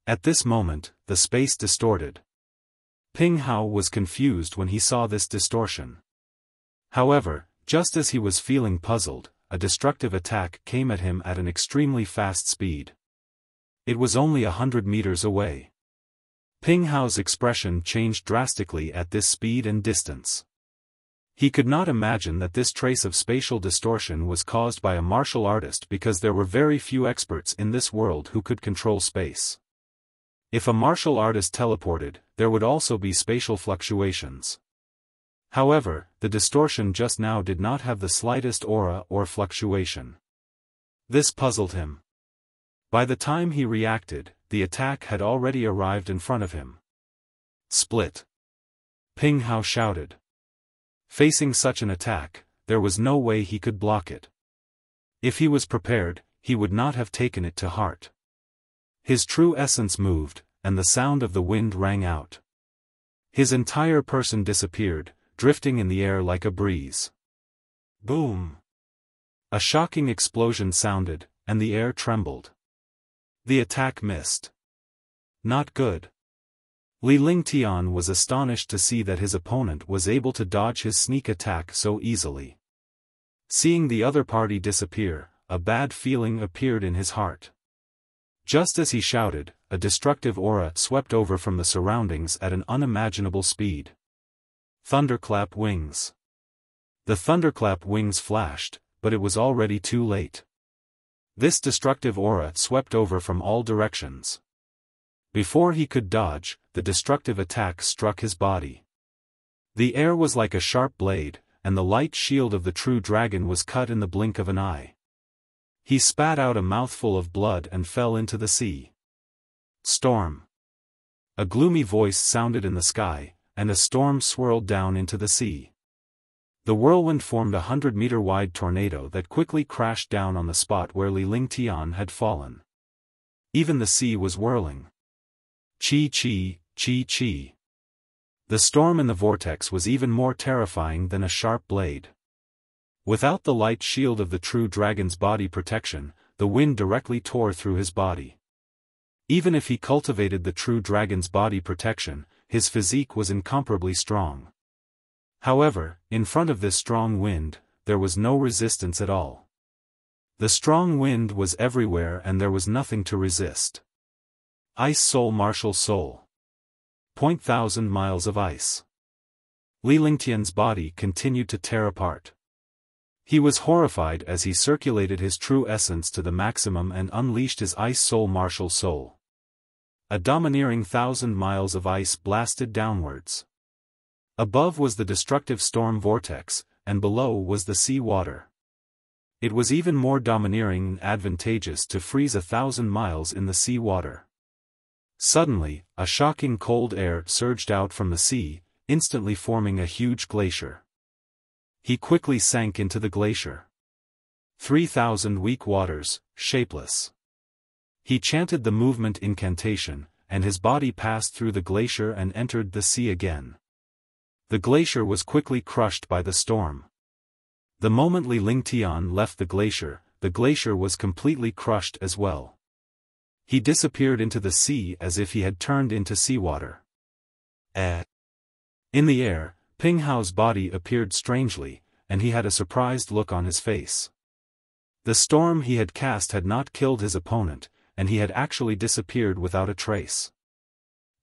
A: At this moment, the space distorted. Ping Hao was confused when he saw this distortion. However, just as he was feeling puzzled, a destructive attack came at him at an extremely fast speed. It was only 100 meters away. Ping Hao's expression changed drastically at this speed and distance. He could not imagine that this trace of spatial distortion was caused by a martial artist because there were very few experts in this world who could control space. If a martial artist teleported, there would also be spatial fluctuations. However, the distortion just now did not have the slightest aura or fluctuation. This puzzled him. By the time he reacted, the attack had already arrived in front of him. Split! Ping Hao shouted. Facing such an attack, there was no way he could block it. If he was prepared, he would not have taken it to heart. His true essence moved, and the sound of the wind rang out. His entire person disappeared, drifting in the air like a breeze. Boom! A shocking explosion sounded, and the air trembled. The attack missed. Not good. Li Lingtian was astonished to see that his opponent was able to dodge his sneak attack so easily. Seeing the other party disappear, a bad feeling appeared in his heart. Just as he shouted, a destructive aura swept over from the surroundings at an unimaginable speed. Thunderclap wings. The thunderclap wings flashed, but it was already too late. This destructive aura swept over from all directions. Before he could dodge, the destructive attack struck his body. The air was like a sharp blade, and the light shield of the true dragon was cut in the blink of an eye. He spat out a mouthful of blood and fell into the sea. Storm. A gloomy voice sounded in the sky, and a storm swirled down into the sea. The whirlwind formed a 100-meter-wide tornado that quickly crashed down on the spot where Li Lingtian had fallen. Even the sea was whirling. Chi-chi, chi-chi. The storm in the vortex was even more terrifying than a sharp blade. Without the light shield of the true dragon's body protection, the wind directly tore through his body. Even if he cultivated the true dragon's body protection, his physique was incomparably strong. However, in front of this strong wind, there was no resistance at all. The strong wind was everywhere and there was nothing to resist. Ice Soul Martial Soul. 1,000 miles of ice. Li Lingtian's body continued to tear apart. He was horrified as he circulated his true essence to the maximum and unleashed his Ice Soul Martial Soul. A domineering 1,000 miles of ice blasted downwards. Above was the destructive storm vortex, and below was the sea water. It was even more domineering and advantageous to freeze 1,000 miles in the sea water. Suddenly, a shocking cold air surged out from the sea, instantly forming a huge glacier. He quickly sank into the glacier. 3,000 weak waters, shapeless. He chanted the movement incantation, and his body passed through the glacier and entered the sea again. The glacier was quickly crushed by the storm. The moment Li Lingtian left the glacier was completely crushed as well. He disappeared into the sea as if he had turned into seawater. In the air, Ping Hao's body appeared strangely, and he had a surprised look on his face. The storm he had cast had not killed his opponent, and he had actually disappeared without a trace.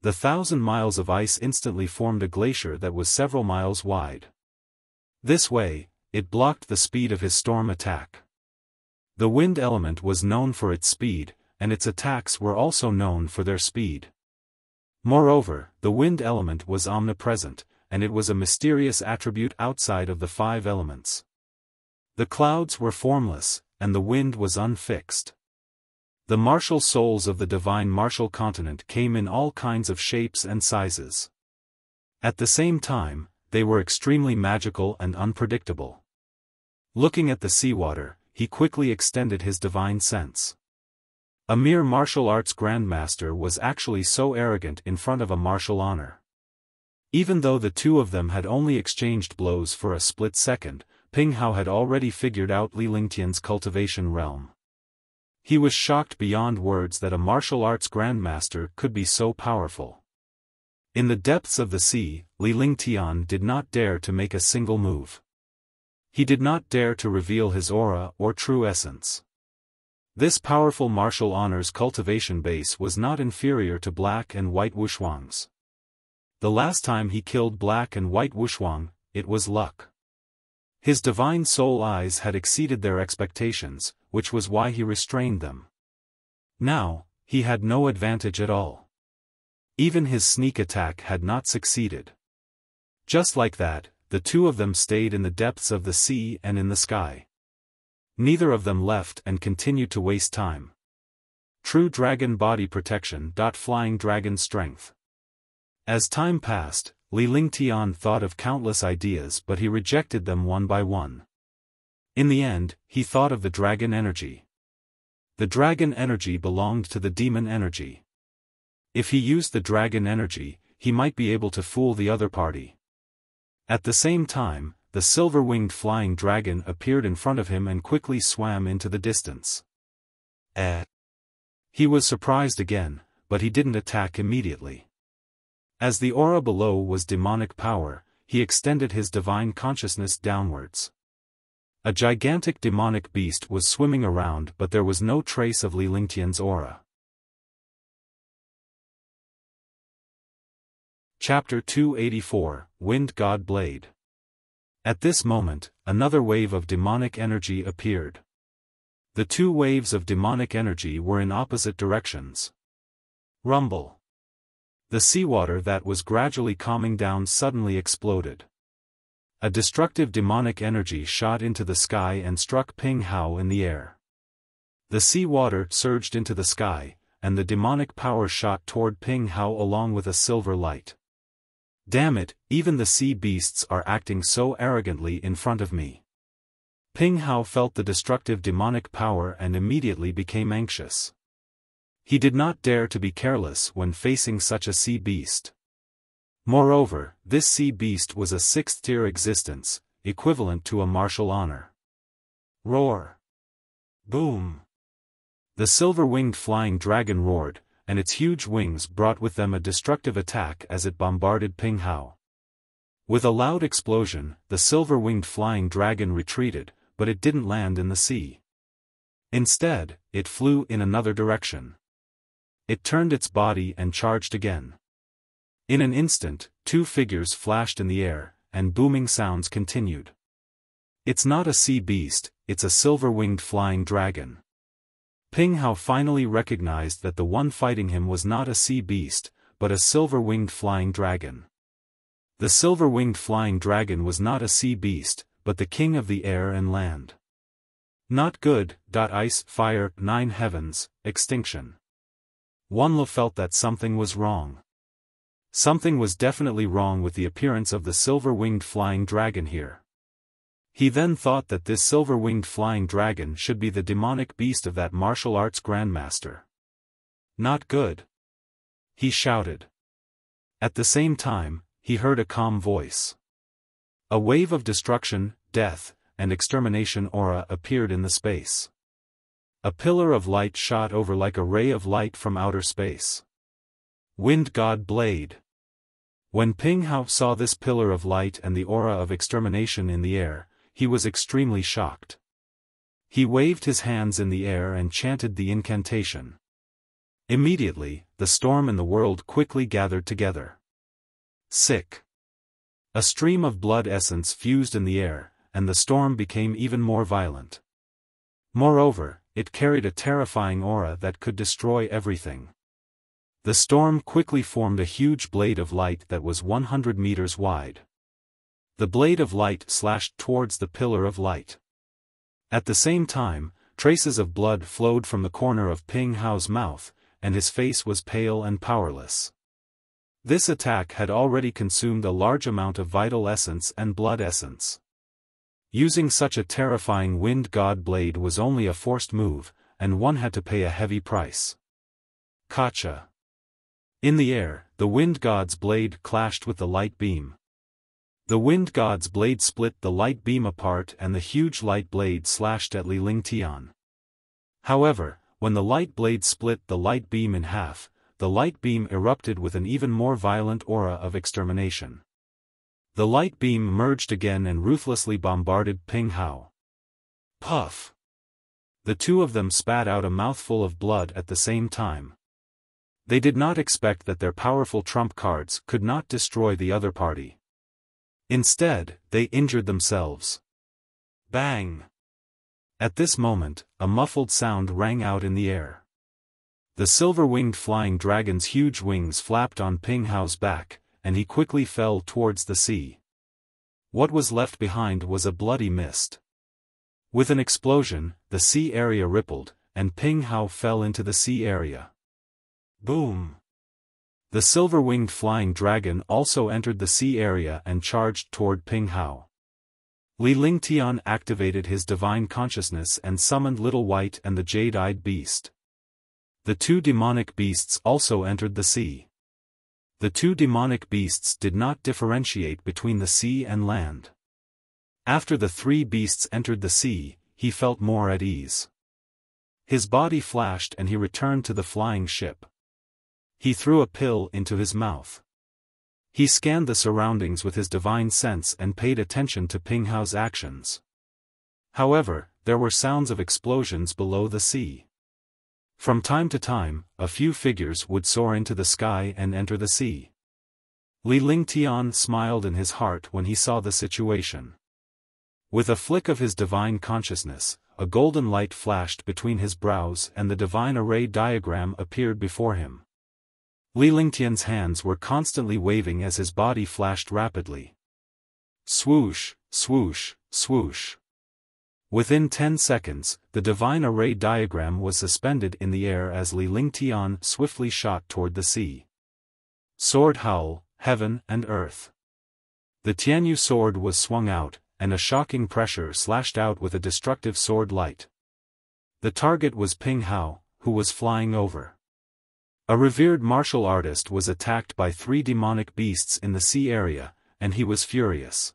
A: The 1,000 miles of ice instantly formed a glacier that was several miles wide. This way, it blocked the speed of his storm attack. The wind element was known for its speed, and its attacks were also known for their speed. Moreover, the wind element was omnipresent, and it was a mysterious attribute outside of the 5 elements. The clouds were formless, and the wind was unfixed. The martial souls of the divine martial continent came in all kinds of shapes and sizes. At the same time, they were extremely magical and unpredictable. Looking at the seawater, he quickly extended his divine sense. A mere martial arts grandmaster was actually so arrogant in front of a martial honor. Even though the two of them had only exchanged blows for a split second, Ping Hao had already figured out Li Lingtian's cultivation realm. He was shocked beyond words that a martial arts grandmaster could be so powerful. In the depths of the sea, Li Lingtian did not dare to make a single move. He did not dare to reveal his aura or true essence. This powerful martial honor's cultivation base was not inferior to Black and White Wushuang's. The last time he killed Black and White Wushuang, it was luck. His divine soul eyes had exceeded their expectations, which was why he restrained them. Now, he had no advantage at all. Even his sneak attack had not succeeded. Just like that, the two of them stayed in the depths of the sea and in the sky. Neither of them left and continued to waste time. True dragon body protection. Flying dragon strength. As time passed, Li Lingtian thought of countless ideas, but he rejected them one by one. In the end, he thought of the dragon energy. The dragon energy belonged to the demon energy. If he used the dragon energy, he might be able to fool the other party. At the same time, the silver-winged flying dragon appeared in front of him and quickly swam into the distance. He was surprised again, but he didn't attack immediately. As the aura below was demonic power, he extended his divine consciousness downwards. A gigantic demonic beast was swimming around, but there was no trace of Li Lingtian's aura. Chapter 284, Wind God Blade. At this moment, another wave of demonic energy appeared. The two waves of demonic energy were in opposite directions. Rumble. The seawater that was gradually calming down suddenly exploded. A destructive demonic energy shot into the sky and struck Ping Hao in the air. The seawater surged into the sky, and the demonic power shot toward Ping Hao along with a silver light. Damn it, even the sea beasts are acting so arrogantly in front of me. Ping Hao felt the destructive demonic power and immediately became anxious. He did not dare to be careless when facing such a sea beast. Moreover, this sea beast was a sixth-tier existence, equivalent to a martial honor. Roar! Boom! The silver-winged flying dragon roared, and its huge wings brought with them a destructive attack as it bombarded Ping Hao. With a loud explosion, the silver-winged flying dragon retreated, but it didn't land in the sea. Instead, it flew in another direction. It turned its body and charged again. In an instant, two figures flashed in the air, and booming sounds continued. It's not a sea beast, it's a silver-winged flying dragon. Ping Hao finally recognized that the one fighting him was not a sea beast, but a silver-winged flying dragon. The silver-winged flying dragon was not a sea beast, but the king of the air and land. Not good. Ice, fire, 9 heavens, extinction. Wanlu felt that something was wrong. Something was definitely wrong with the appearance of the silver-winged flying dragon here. He then thought that this silver-winged flying dragon should be the demonic beast of that martial arts grandmaster. Not good. He shouted. At the same time, he heard a calm voice. A wave of destruction, death, and extermination aura appeared in the space. A pillar of light shot over like a ray of light from outer space. Wind God Blade. When Ping Hao saw this pillar of light and the aura of extermination in the air, he was extremely shocked. He waved his hands in the air and chanted the incantation. Immediately, the storm in the world quickly gathered together. Sick. A stream of blood essence fused in the air, and the storm became even more violent. Moreover, it carried a terrifying aura that could destroy everything. The storm quickly formed a huge blade of light that was 100 meters wide. The blade of light slashed towards the pillar of light. At the same time, traces of blood flowed from the corner of Ping Hao's mouth, and his face was pale and powerless. This attack had already consumed a large amount of vital essence and blood essence. Using such a terrifying wind god blade was only a forced move, and one had to pay a heavy price. Gotcha. In the air, the wind god's blade clashed with the light beam. The wind god's blade split the light beam apart and the huge light blade slashed at Li Lingtian. However, when the light blade split the light beam in half, the light beam erupted with an even more violent aura of extermination. The light beam merged again and ruthlessly bombarded Ping Hao. Puff! The two of them spat out a mouthful of blood at the same time. They did not expect that their powerful trump cards could not destroy the other party. Instead, they injured themselves. Bang! At this moment, a muffled sound rang out in the air. The silver-winged flying dragon's huge wings flapped on Ping Hao's back, and he quickly fell towards the sea. What was left behind was a bloody mist. With an explosion, the sea area rippled, and Ping Hao fell into the sea area. Boom! The silver-winged flying dragon also entered the sea area and charged toward Ping Hao. Li Lingtian activated his divine consciousness and summoned Little White and the jade-eyed beast. The two demonic beasts also entered the sea. The two demonic beasts did not differentiate between the sea and land. After the three beasts entered the sea, he felt more at ease. His body flashed and he returned to the flying ship. He threw a pill into his mouth. He scanned the surroundings with his divine sense and paid attention to Ping Hao's actions. However, there were sounds of explosions below the sea. From time to time, a few figures would soar into the sky and enter the sea. Li Lingtian smiled in his heart when he saw the situation. With a flick of his divine consciousness, a golden light flashed between his brows and the divine array diagram appeared before him. Li Lingtian's hands were constantly waving as his body flashed rapidly. Swoosh, swoosh, swoosh. Within 10 seconds, the divine array diagram was suspended in the air as Li Lingtian swiftly shot toward the sea. Sword howl, heaven and earth. The Tianyu sword was swung out, and a shocking pressure slashed out with a destructive sword light. The target was Ping Hao, who was flying over. A revered martial artist was attacked by three demonic beasts in the sea area, and he was furious.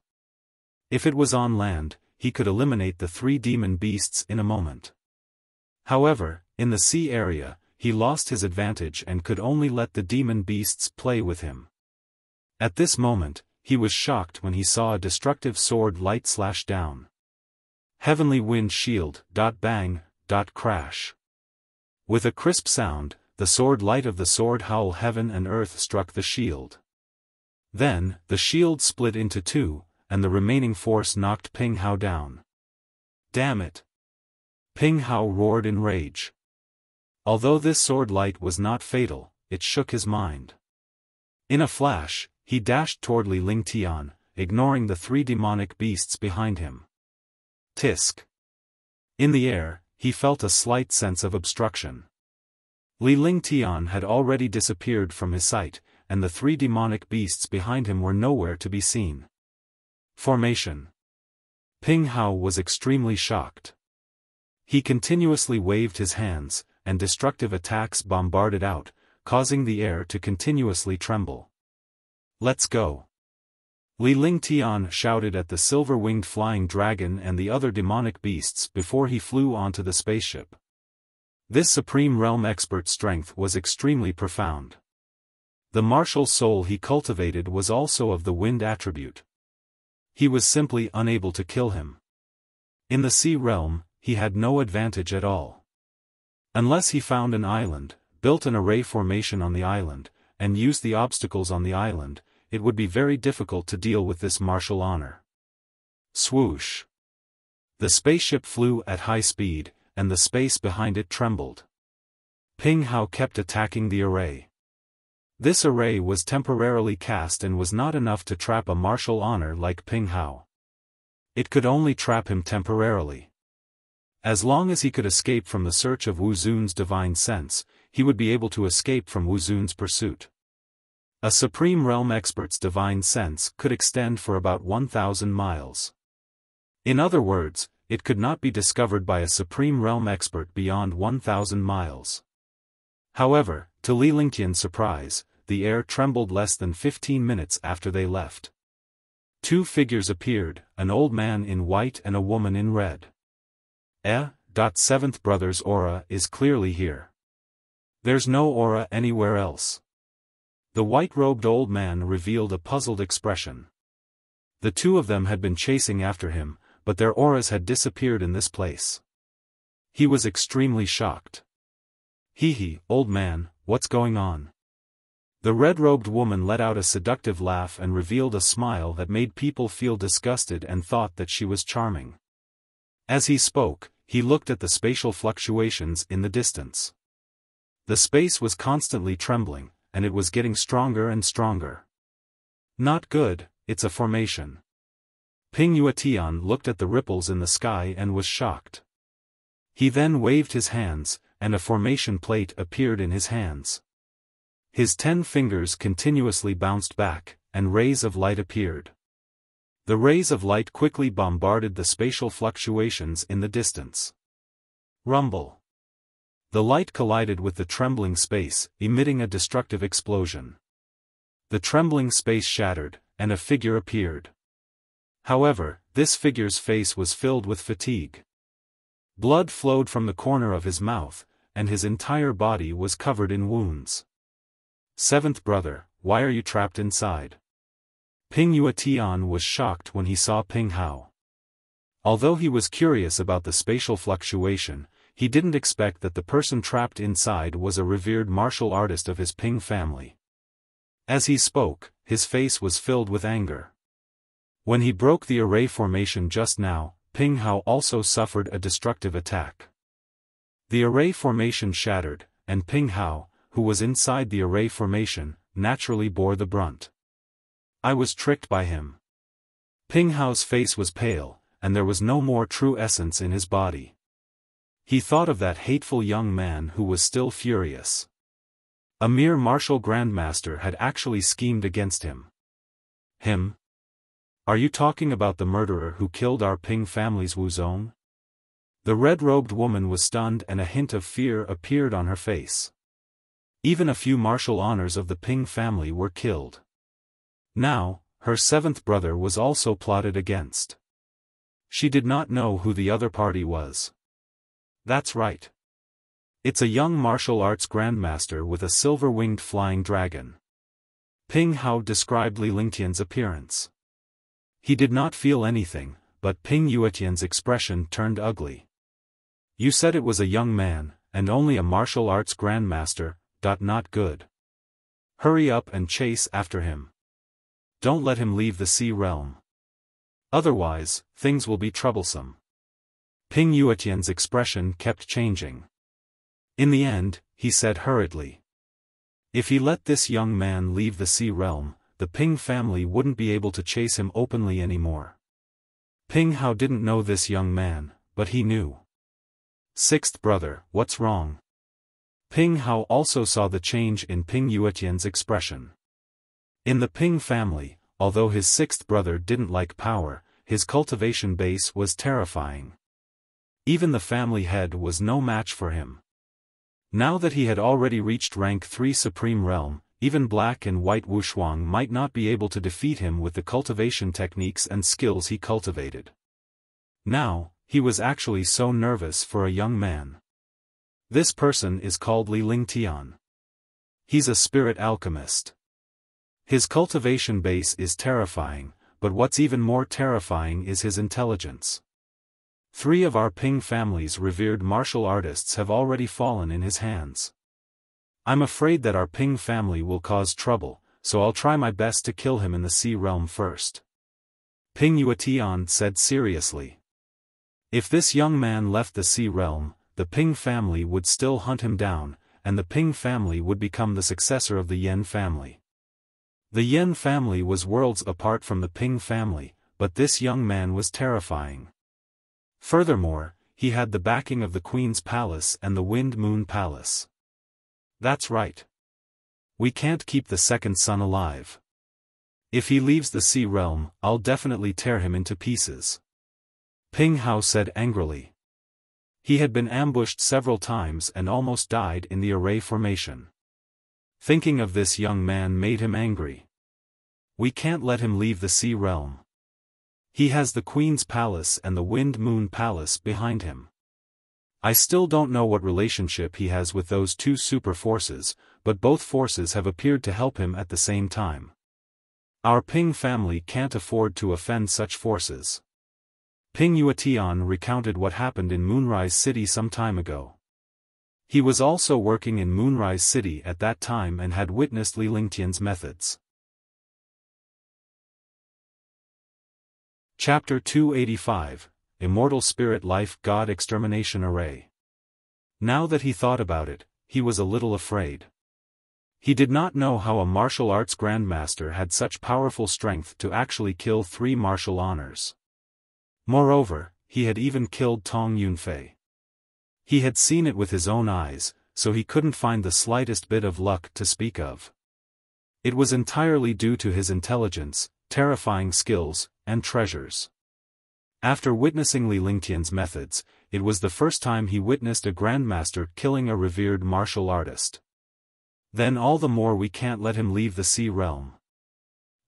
A: If it was on land, he could eliminate the three demon beasts in a moment. However, in the sea area, he lost his advantage and could only let the demon beasts play with him. At this moment, he was shocked when he saw a destructive sword light slash down. Heavenly wind shield, bang, crash. With a crisp sound, the sword light of the sword howl heaven and earth struck the shield. Then, the shield split into two, and the remaining force knocked Ping Hao down. Damn it! Ping Hao roared in rage. Although this sword light was not fatal, it shook his mind. In a flash, he dashed toward Li Lingtian, ignoring the three demonic beasts behind him. Tisk! In the air, he felt a slight sense of obstruction. Li Lingtian had already disappeared from his sight, and the three demonic beasts behind him were nowhere to be seen. Formation. Ping Hao was extremely shocked. He continuously waved his hands, and destructive attacks bombarded out, causing the air to continuously tremble. Let's go! Li Lingtian shouted at the silver-winged flying dragon and the other demonic beasts before he flew onto the spaceship. This Supreme Realm expert's strength was extremely profound. The martial soul he cultivated was also of the wind attribute. He was simply unable to kill him. In the sea realm, he had no advantage at all. Unless he found an island, built an array formation on the island, and used the obstacles on the island, it would be very difficult to deal with this martial honor. Swoosh! The spaceship flew at high speed, and the space behind it trembled. Ping Hao kept attacking the array. This array was temporarily cast and was not enough to trap a martial honor like Ping Hao. It could only trap him temporarily. As long as he could escape from the search of Wu Zun's divine sense, he would be able to escape from Wu Zun's pursuit. A Supreme Realm expert's divine sense could extend for about 1,000 miles. In other words, it could not be discovered by a Supreme Realm expert beyond 1,000 miles. However, to Li Lingtian's surprise, the air trembled less than 15 minutes after they left. Two figures appeared, an old man in white and a woman in red. Seventh Brother's aura is clearly here. There's no aura anywhere else. The white-robed old man revealed a puzzled expression. The two of them had been chasing after him, but their auras had disappeared in this place. He was extremely shocked. Hee, old man, what's going on? The red-robed woman let out a seductive laugh and revealed a smile that made people feel disgusted and thought that she was charming. As he spoke, he looked at the spatial fluctuations in the distance. The space was constantly trembling, and it was getting stronger and stronger. Not good, it's a formation. Ping Yuetian looked at the ripples in the sky and was shocked. He then waved his hands, and a formation plate appeared in his hands. His 10 fingers continuously bounced back, and rays of light appeared. The rays of light quickly bombarded the spatial fluctuations in the distance. Rumble. The light collided with the trembling space, emitting a destructive explosion. The trembling space shattered, and a figure appeared. However, this figure's face was filled with fatigue. Blood flowed from the corner of his mouth, and his entire body was covered in wounds. Seventh brother, why are you trapped inside? Ping Yuetian was shocked when he saw Ping Hao. Although he was curious about the spatial fluctuation, he didn't expect that the person trapped inside was a revered martial artist of his Ping family. As he spoke, his face was filled with anger. When he broke the array formation just now, Ping Hao also suffered a destructive attack. The array formation shattered, and Ping Hao, who was inside the array formation, naturally bore the brunt. I was tricked by him. Ping Hao's face was pale, and there was no more true essence in his body. He thought of that hateful young man who was still furious. A mere martial grandmaster had actually schemed against him. Him? Are you talking about the murderer who killed our Ping family's Wu Zong? The red-robed woman was stunned and a hint of fear appeared on her face. Even a few martial honors of the Ping family were killed. Now, her 7th brother was also plotted against. She did not know who the other party was. That's right. It's a young martial arts grandmaster with a silver-winged flying dragon. Ping Hao described Li Lingtian's appearance. He did not feel anything, but Ping Yuetian's expression turned ugly. You said it was a young man, and only a martial arts grandmaster, not good. Hurry up and chase after him. Don't let him leave the sea realm. Otherwise, things will be troublesome. Ping Yuetian's expression kept changing. In the end, he said hurriedly. If he let this young man leave the sea realm, the Ping family wouldn't be able to chase him openly anymore. Ping Hao didn't know this young man, but he knew. 6th brother, what's wrong? Ping Hao also saw the change in Ping Yuetian's expression. In the Ping family, although his 6th brother didn't like power, his cultivation base was terrifying. Even the family head was no match for him. Now that he had already reached rank 3 Supreme Realm, even Black and White Wushuang might not be able to defeat him with the cultivation techniques and skills he cultivated. Now, he was actually so nervous for a young man. This person is called Li Lingtian. He's a spirit alchemist. His cultivation base is terrifying, but what's even more terrifying is his intelligence. 3 of our Ping family's revered martial artists have already fallen in his hands. I'm afraid that our Ping family will cause trouble, so I'll try my best to kill him in the sea realm first. Ping Yuetian said seriously. If this young man left the sea realm, the Ping family would still hunt him down, and the Ping family would become the successor of the Yan family. The Yan family was worlds apart from the Ping family, but this young man was terrifying. Furthermore, he had the backing of the Queen's Palace and the Wind Moon Palace. That's right. We can't keep the second son alive. If he leaves the sea realm, I'll definitely tear him into pieces. Ping Hao said angrily. He had been ambushed several times and almost died in the array formation. Thinking of this young man made him angry. We can't let him leave the sea realm. He has the Queen's Palace and the Wind Moon Palace behind him. I still don't know what relationship he has with those 2 super forces, but both forces have appeared to help him at the same time. Our Ping family can't afford to offend such forces. Ping Yuetian recounted what happened in Moonrise City some time ago. He was also working in Moonrise City at that time and had witnessed Li Lingtian's methods. Chapter 285, Immortal Spirit Life God Extermination Array. Now that he thought about it, he was a little afraid. He did not know how a martial arts grandmaster had such powerful strength to actually kill 3 martial honors. Moreover, he had even killed Tong Yunfei. He had seen it with his own eyes, so he couldn't find the slightest bit of luck to speak of. It was entirely due to his intelligence, terrifying skills, and treasures. After witnessing Li Lingtian's methods, it was the first time he witnessed a grandmaster killing a revered martial artist. Then all the more we can't let him leave the sea realm.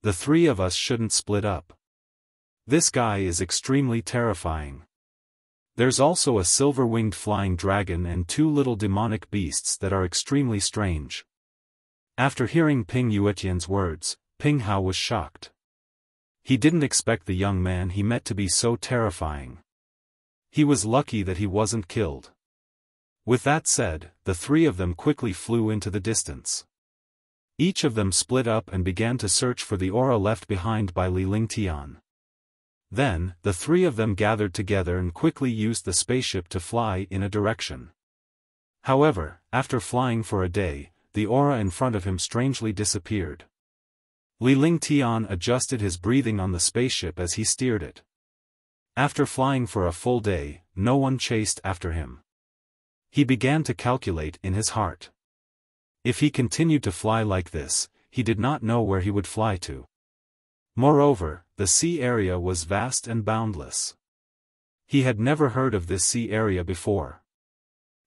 A: The 3 of us shouldn't split up. This guy is extremely terrifying. There's also a silver-winged flying dragon and 2 little demonic beasts that are extremely strange. After hearing Ping Yuetian's words, Ping Hao was shocked. He didn't expect the young man he met to be so terrifying. He was lucky that he wasn't killed. With that said, the 3 of them quickly flew into the distance. Each of them split up and began to search for the aura left behind by Li Lingtian. Then, the 3 of them gathered together and quickly used the spaceship to fly in a direction. However, after flying for a day, the aura in front of him strangely disappeared. Li Lingtian adjusted his breathing on the spaceship as he steered it. After flying for a full day, no one chased after him. He began to calculate in his heart. If he continued to fly like this, he did not know where he would fly to. Moreover, the sea area was vast and boundless. He had never heard of this sea area before.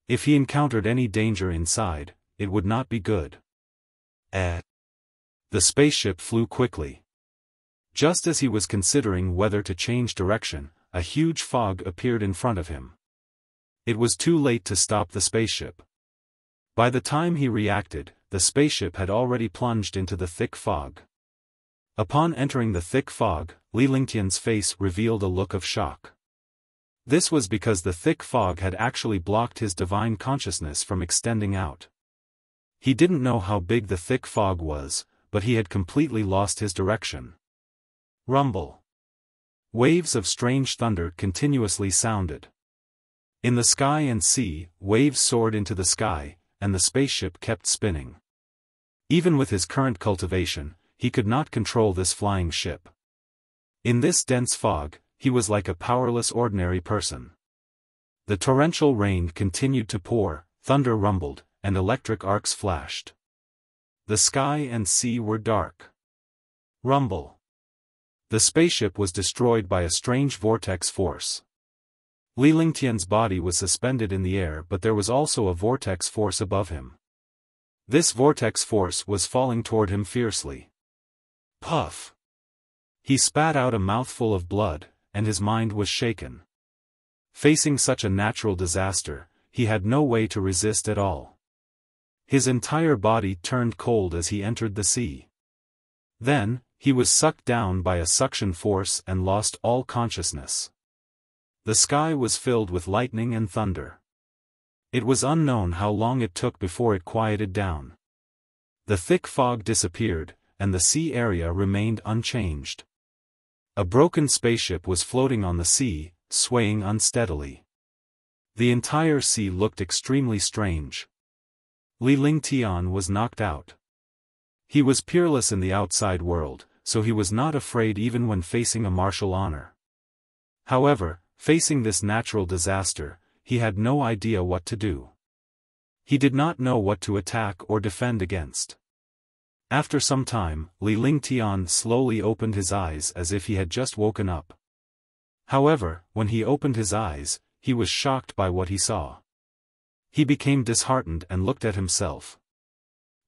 A: If he encountered any danger inside, it would not be good. The spaceship flew quickly. Just as he was considering whether to change direction, a huge fog appeared in front of him. It was too late to stop the spaceship. By the time he reacted, the spaceship had already plunged into the thick fog. Upon entering the thick fog, Li Lingtian's face revealed a look of shock. This was because the thick fog had actually blocked his divine consciousness from extending out. He didn't know how big the thick fog was, but he had completely lost his direction. Rumble. Waves of strange thunder continuously sounded. In the sky and sea, waves soared into the sky, and the spaceship kept spinning. Even with his current cultivation, he could not control this flying ship. In this dense fog, he was like a powerless ordinary person. The torrential rain continued to pour, thunder rumbled, and electric arcs flashed. The sky and sea were dark. Rumble. The spaceship was destroyed by a strange vortex force. Li Lingtian's body was suspended in the air, but there was also a vortex force above him. This vortex force was falling toward him fiercely. Puff! He spat out a mouthful of blood, and his mind was shaken. Facing such a natural disaster, he had no way to resist at all. His entire body turned cold as he entered the sea. Then, he was sucked down by a suction force and lost all consciousness. The sky was filled with lightning and thunder. It was unknown how long it took before it quieted down. The thick fog disappeared, and the sea area remained unchanged. A broken spaceship was floating on the sea, swaying unsteadily. The entire sea looked extremely strange. Li Lingtian was knocked out. He was peerless in the outside world, so he was not afraid even when facing a martial honor. However, facing this natural disaster, he had no idea what to do. He did not know what to attack or defend against. After some time, Li Lingtian slowly opened his eyes as if he had just woken up. However, when he opened his eyes, he was shocked by what he saw. He became disheartened and looked at himself.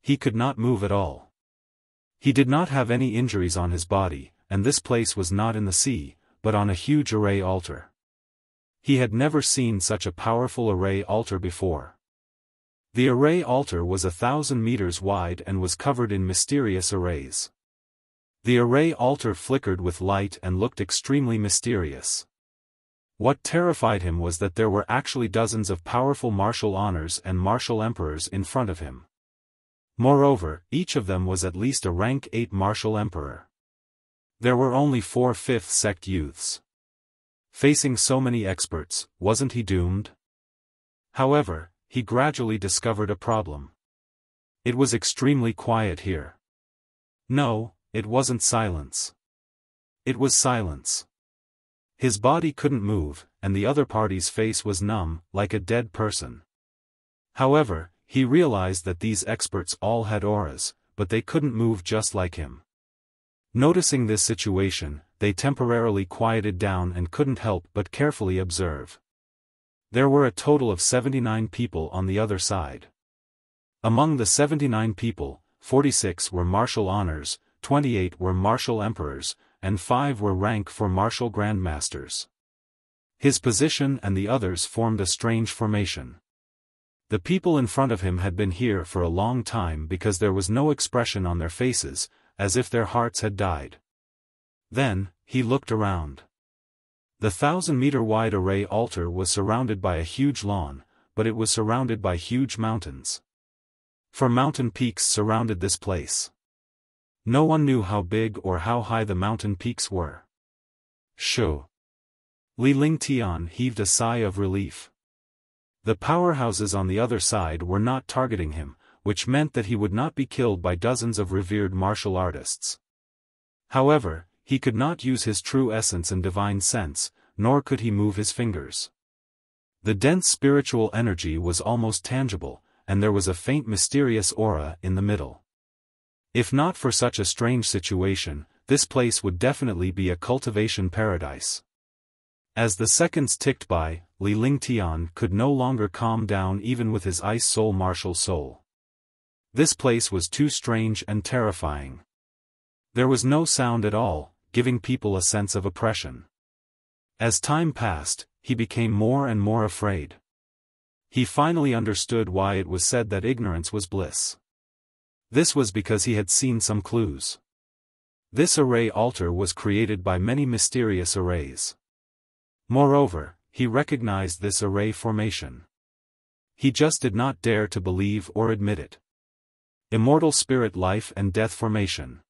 A: He could not move at all. He did not have any injuries on his body, and this place was not in the sea, but on a huge array altar. He had never seen such a powerful array altar before. The array altar was 1,000 meters wide and was covered in mysterious arrays. The array altar flickered with light and looked extremely mysterious. What terrified him was that there were actually dozens of powerful martial honors and martial emperors in front of him. Moreover, each of them was at least a rank 8 martial emperor. There were only 4 5th sect youths. Facing so many experts, wasn't he doomed? However, he gradually discovered a problem. It was extremely quiet here. No, it wasn't silence. It was silence. His body couldn't move, and the other party's face was numb, like a dead person. However, he realized that these experts all had auras, but they couldn't move just like him. Noticing this situation, they temporarily quieted down and couldn't help but carefully observe. There were a total of 79 people on the other side. Among the 79 people, 46 were martial honors, 28 were martial emperors, and 5 were rank for martial grandmasters. His position and the others formed a strange formation. The people in front of him had been here for a long time because there was no expression on their faces, as if their hearts had died. Then, he looked around. The 1,000-meter-wide array altar was surrounded by a huge lawn, but it was surrounded by huge mountains. 4 mountain peaks surrounded this place. No one knew how big or how high the mountain peaks were. Shoo! Li Lingtian heaved a sigh of relief. The powerhouses on the other side were not targeting him, which meant that he would not be killed by dozens of revered martial artists. However, he could not use his true essence and divine sense, nor could he move his fingers. The dense spiritual energy was almost tangible, and there was a faint mysterious aura in the middle. If not for such a strange situation, this place would definitely be a cultivation paradise. As the seconds ticked by, Li Lingtian could no longer calm down even with his ice soul martial soul. This place was too strange and terrifying. There was no sound at all, giving people a sense of oppression. As time passed, he became more and more afraid. He finally understood why it was said that ignorance was bliss. This was because he had seen some clues. This array altar was created by many mysterious arrays. Moreover, he recognized this array formation. He just did not dare to believe or admit it. Immortal spirit life and death formation.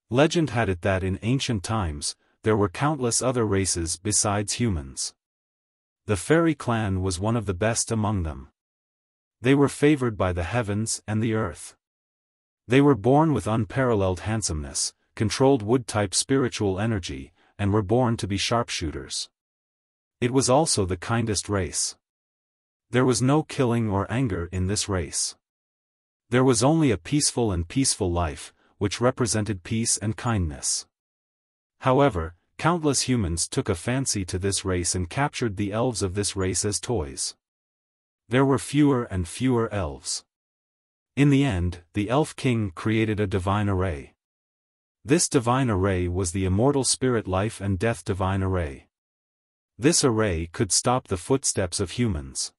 A: Legend had it that in ancient times, there were countless other races besides humans. The fairy clan was one of the best among them. They were favored by the heavens and the earth. They were born with unparalleled handsomeness, controlled wood-type spiritual energy, and were born to be sharpshooters. It was also the kindest race. There was no killing or anger in this race. There was only a peaceful and peaceful life, which represented peace and kindness. However, countless humans took a fancy to this race and captured the elves of this race as toys. There were fewer and fewer elves. In the end, the Elf King created a divine array. This divine array was the immortal spirit life and death divine array. This array could stop the footsteps of humans.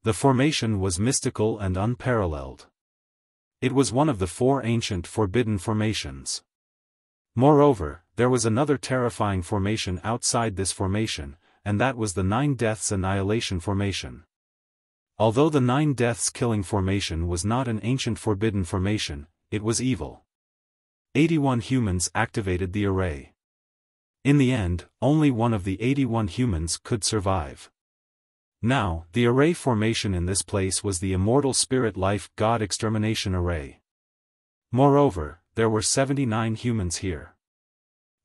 A: The formation was mystical and unparalleled. It was one of the 4 ancient forbidden formations. Moreover, there was another terrifying formation outside this formation, and that was the 9 Deaths Annihilation formation. Although the 9 Deaths Killing formation was not an ancient forbidden formation, it was evil. 81 humans activated the array. In the end, only one of the 81 humans could survive. Now, the array formation in this place was the Immortal Spirit Life God Extermination Array. Moreover, there were 79 humans here.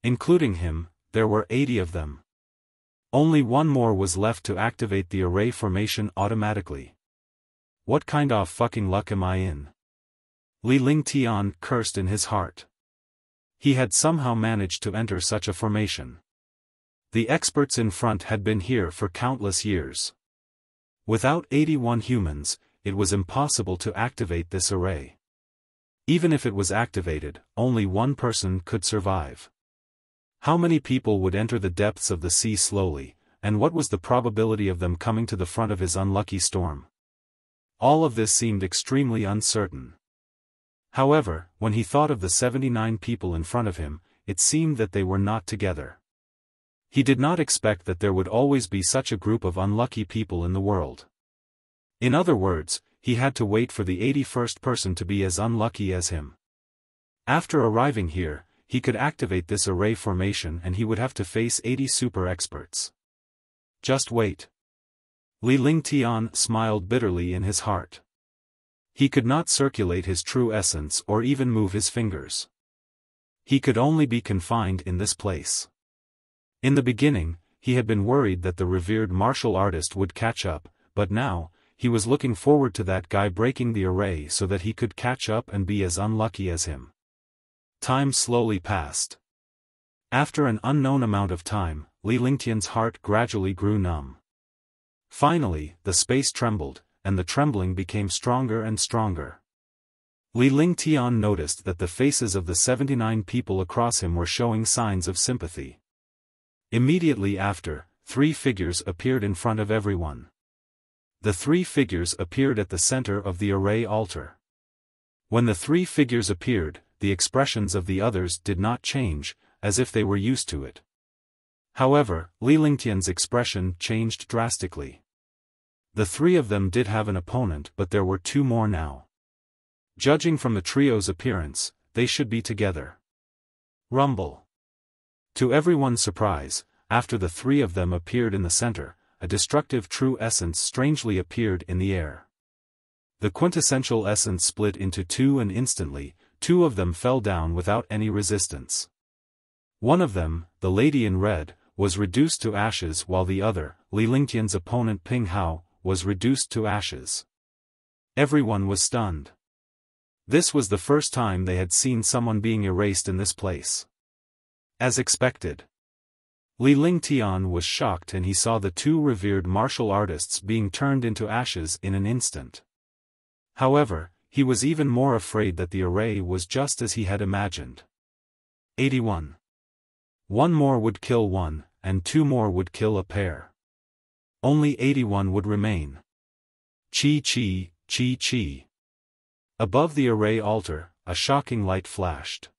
A: Including him, there were 80 of them. Only one more was left to activate the array formation automatically. What kind of fucking luck am I in? Li Lingtian cursed in his heart. He had somehow managed to enter such a formation. The experts in front had been here for countless years. Without 81 humans, it was impossible to activate this array. Even if it was activated, only one person could survive. How many people would enter the depths of the sea slowly, and what was the probability of them coming to the front of his unlucky storm? All of this seemed extremely uncertain. However, when he thought of the 79 people in front of him, it seemed that they were not together. He did not expect that there would always be such a group of unlucky people in the world. In other words, he had to wait for the 81st person to be as unlucky as him. After arriving here, he could activate this array formation and he would have to face 80 super experts. Just wait. Li Lingtian smiled bitterly in his heart. He could not circulate his true essence or even move his fingers. He could only be confined in this place. In the beginning, he had been worried that the revered martial artist would catch up, but now, he was looking forward to that guy breaking the array so that he could catch up and be as unlucky as him. Time slowly passed. After an unknown amount of time, Li Lingtian's heart gradually grew numb. Finally, the space trembled, and the trembling became stronger and stronger. Li Lingtian noticed that the faces of the 79 people across him were showing signs of sympathy. Immediately after, 3 figures appeared in front of everyone. The 3 figures appeared at the center of the array altar. When the 3 figures appeared, the expressions of the others did not change, as if they were used to it. However, Li Lingtian's expression changed drastically. The 3 of them did have an opponent, but there were 2 more now. Judging from the trio's appearance, they should be together. Rumble. To everyone's surprise, after the 3 of them appeared in the center, a destructive true essence strangely appeared in the air. The quintessential essence split into 2 and instantly, 2 of them fell down without any resistance. One of them, the lady in red, was reduced to ashes while the other, Li Lingtian's opponent Ping Hao, was reduced to ashes. Everyone was stunned. This was the first time they had seen someone being erased in this place. As expected. Li Lingtian was shocked and he saw the 2 revered martial artists being turned into ashes in an instant. However, he was even more afraid that the array was just as he had imagined. 81. 1 more would kill 1, and 2 more would kill a pair. Only 81 would remain. Chi chi, chi chi. Above the array altar, a shocking light flashed.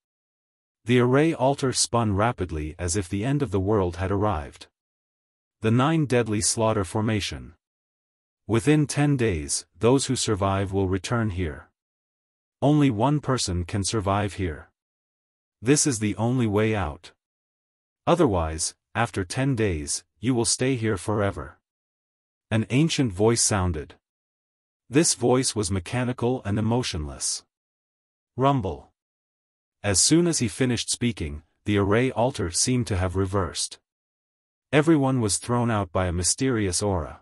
A: The array altar spun rapidly as if the end of the world had arrived. The 9 deadly slaughter formation. Within 10 days, those who survive will return here. Only 1 person can survive here. This is the only way out. Otherwise, after 10 days, you will stay here forever. An ancient voice sounded. This voice was mechanical and emotionless. Rumble. As soon as he finished speaking, the array altar seemed to have reversed. Everyone was thrown out by a mysterious aura.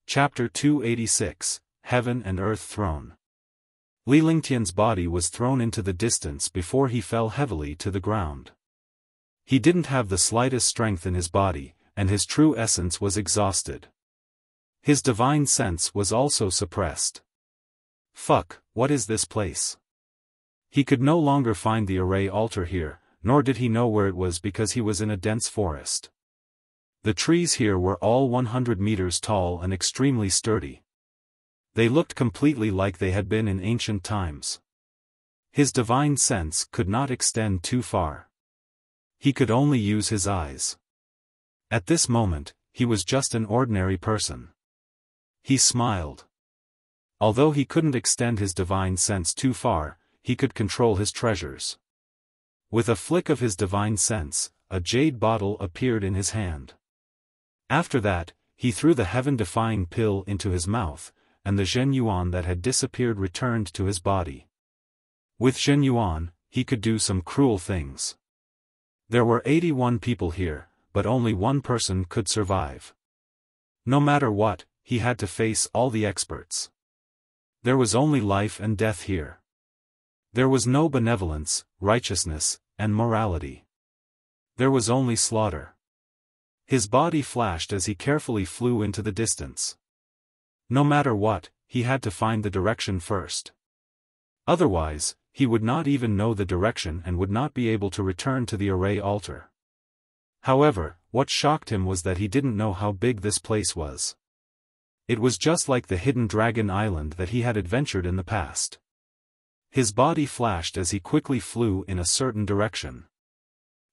A: Chapter 286, Heaven and Earth Throne. Li Lingtian's body was thrown into the distance before he fell heavily to the ground. He didn't have the slightest strength in his body, and his true essence was exhausted. His divine sense was also suppressed. Fuck, what is this place? He could no longer find the array altar here, nor did he know where it was because he was in a dense forest. The trees here were all 100 meters tall and extremely sturdy. They looked completely like they had been in ancient times. His divine sense could not extend too far. He could only use his eyes. At this moment, he was just an ordinary person. He smiled. Although he couldn't extend his divine sense too far, he could control his treasures. With a flick of his divine sense, a jade bottle appeared in his hand. After that, he threw the heaven-defying pill into his mouth, and the Zhen Yuan that had disappeared returned to his body. With Zhen Yuan, he could do some cruel things. There were 81 people here, but only 1 person could survive. No matter what, he had to face all the experts. There was only life and death here. There was no benevolence, righteousness, and morality. There was only slaughter. His body flashed as he carefully flew into the distance. No matter what, he had to find the direction first. Otherwise, he would not even know the direction and would not be able to return to the array altar. However, what shocked him was that he didn't know how big this place was. It was just like the hidden dragon island that he had adventured in the past. His body flashed as he quickly flew in a certain direction.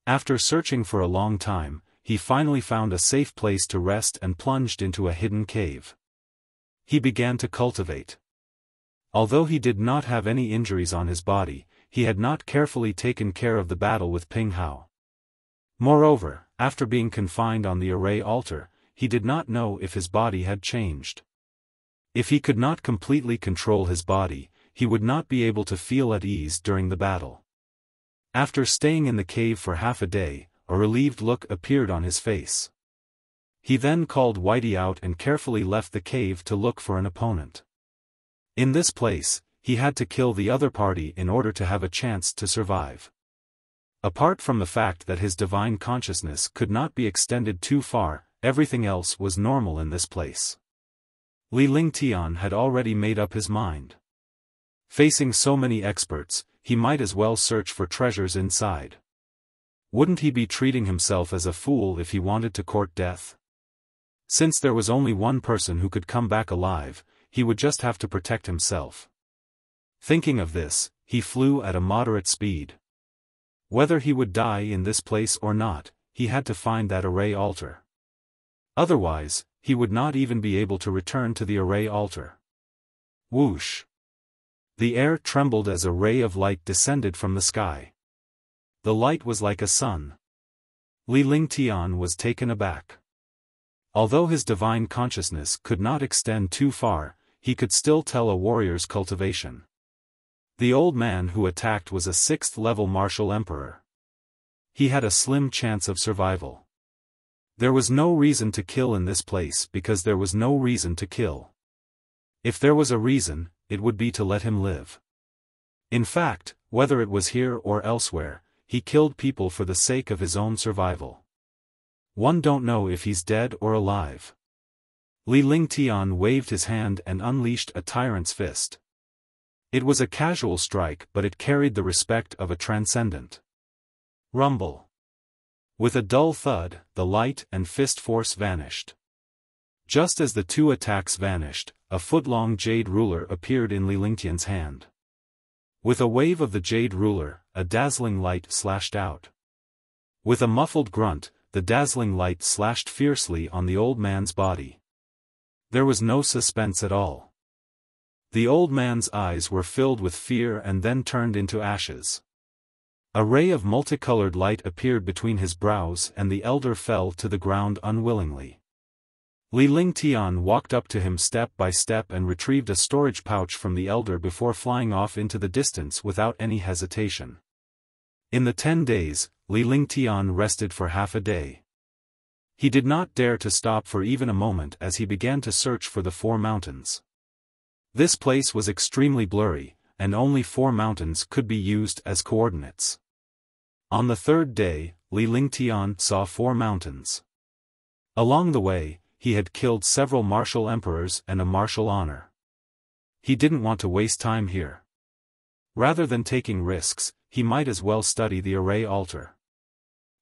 A: After searching for a long time, he finally found a safe place to rest and plunged into a hidden cave. He began to cultivate. Although he did not have any injuries on his body, he had not carefully taken care of the battle with Ping Hao. Moreover, after being confined on the array altar, he did not know if his body had changed. If he could not completely control his body, he would not be able to feel at ease during the battle. After staying in the cave for half a day, a relieved look appeared on his face. He then called Whitey out and carefully left the cave to look for an opponent. In this place, he had to kill the other party in order to have a chance to survive. Apart from the fact that his divine consciousness could not be extended too far, everything else was normal in this place. Li Lingtian had already made up his mind. Facing so many experts, he might as well search for treasures inside. Wouldn't he be treating himself as a fool if he wanted to court death? Since there was only one person who could come back alive, he would just have to protect himself. Thinking of this, he flew at a moderate speed. Whether he would die in this place or not, he had to find that array altar. Otherwise, he would not even be able to return to the array altar. Whoosh! The air trembled as a ray of light descended from the sky. The light was like a sun. Li Lingtian was taken aback. Although his divine consciousness could not extend too far, he could still tell a warrior's cultivation. The old man who attacked was a 6th-level martial emperor. He had a slim chance of survival. There was no reason to kill in this place because there was no reason to kill. If there was a reason, it would be to let him live. In fact, whether it was here or elsewhere, he killed people for the sake of his own survival. One don't know if he's dead or alive. Li Lingtian waved his hand and unleashed a tyrant's fist. It was a casual strike, but it carried the respect of a transcendent. Rumble. With a dull thud, the light and fist force vanished. Just as the two attacks vanished, a foot-long jade ruler appeared in Li Lingtian's hand. With a wave of the jade ruler, a dazzling light slashed out. With a muffled grunt, the dazzling light slashed fiercely on the old man's body. There was no suspense at all. The old man's eyes were filled with fear and then turned into ashes. A ray of multicolored light appeared between his brows and the elder fell to the ground unwillingly. Li Lingtian walked up to him step by step and retrieved a storage pouch from the elder before flying off into the distance without any hesitation. In the 10 days, Li Lingtian rested for half a day. He did not dare to stop for even a moment as he began to search for the 4 mountains. This place was extremely blurry, and only 4 mountains could be used as coordinates. On the 3rd day, Li Lingtian saw 4 mountains. Along the way, he had killed several martial emperors and a martial honor. He didn't want to waste time here. Rather than taking risks, he might as well study the array altar.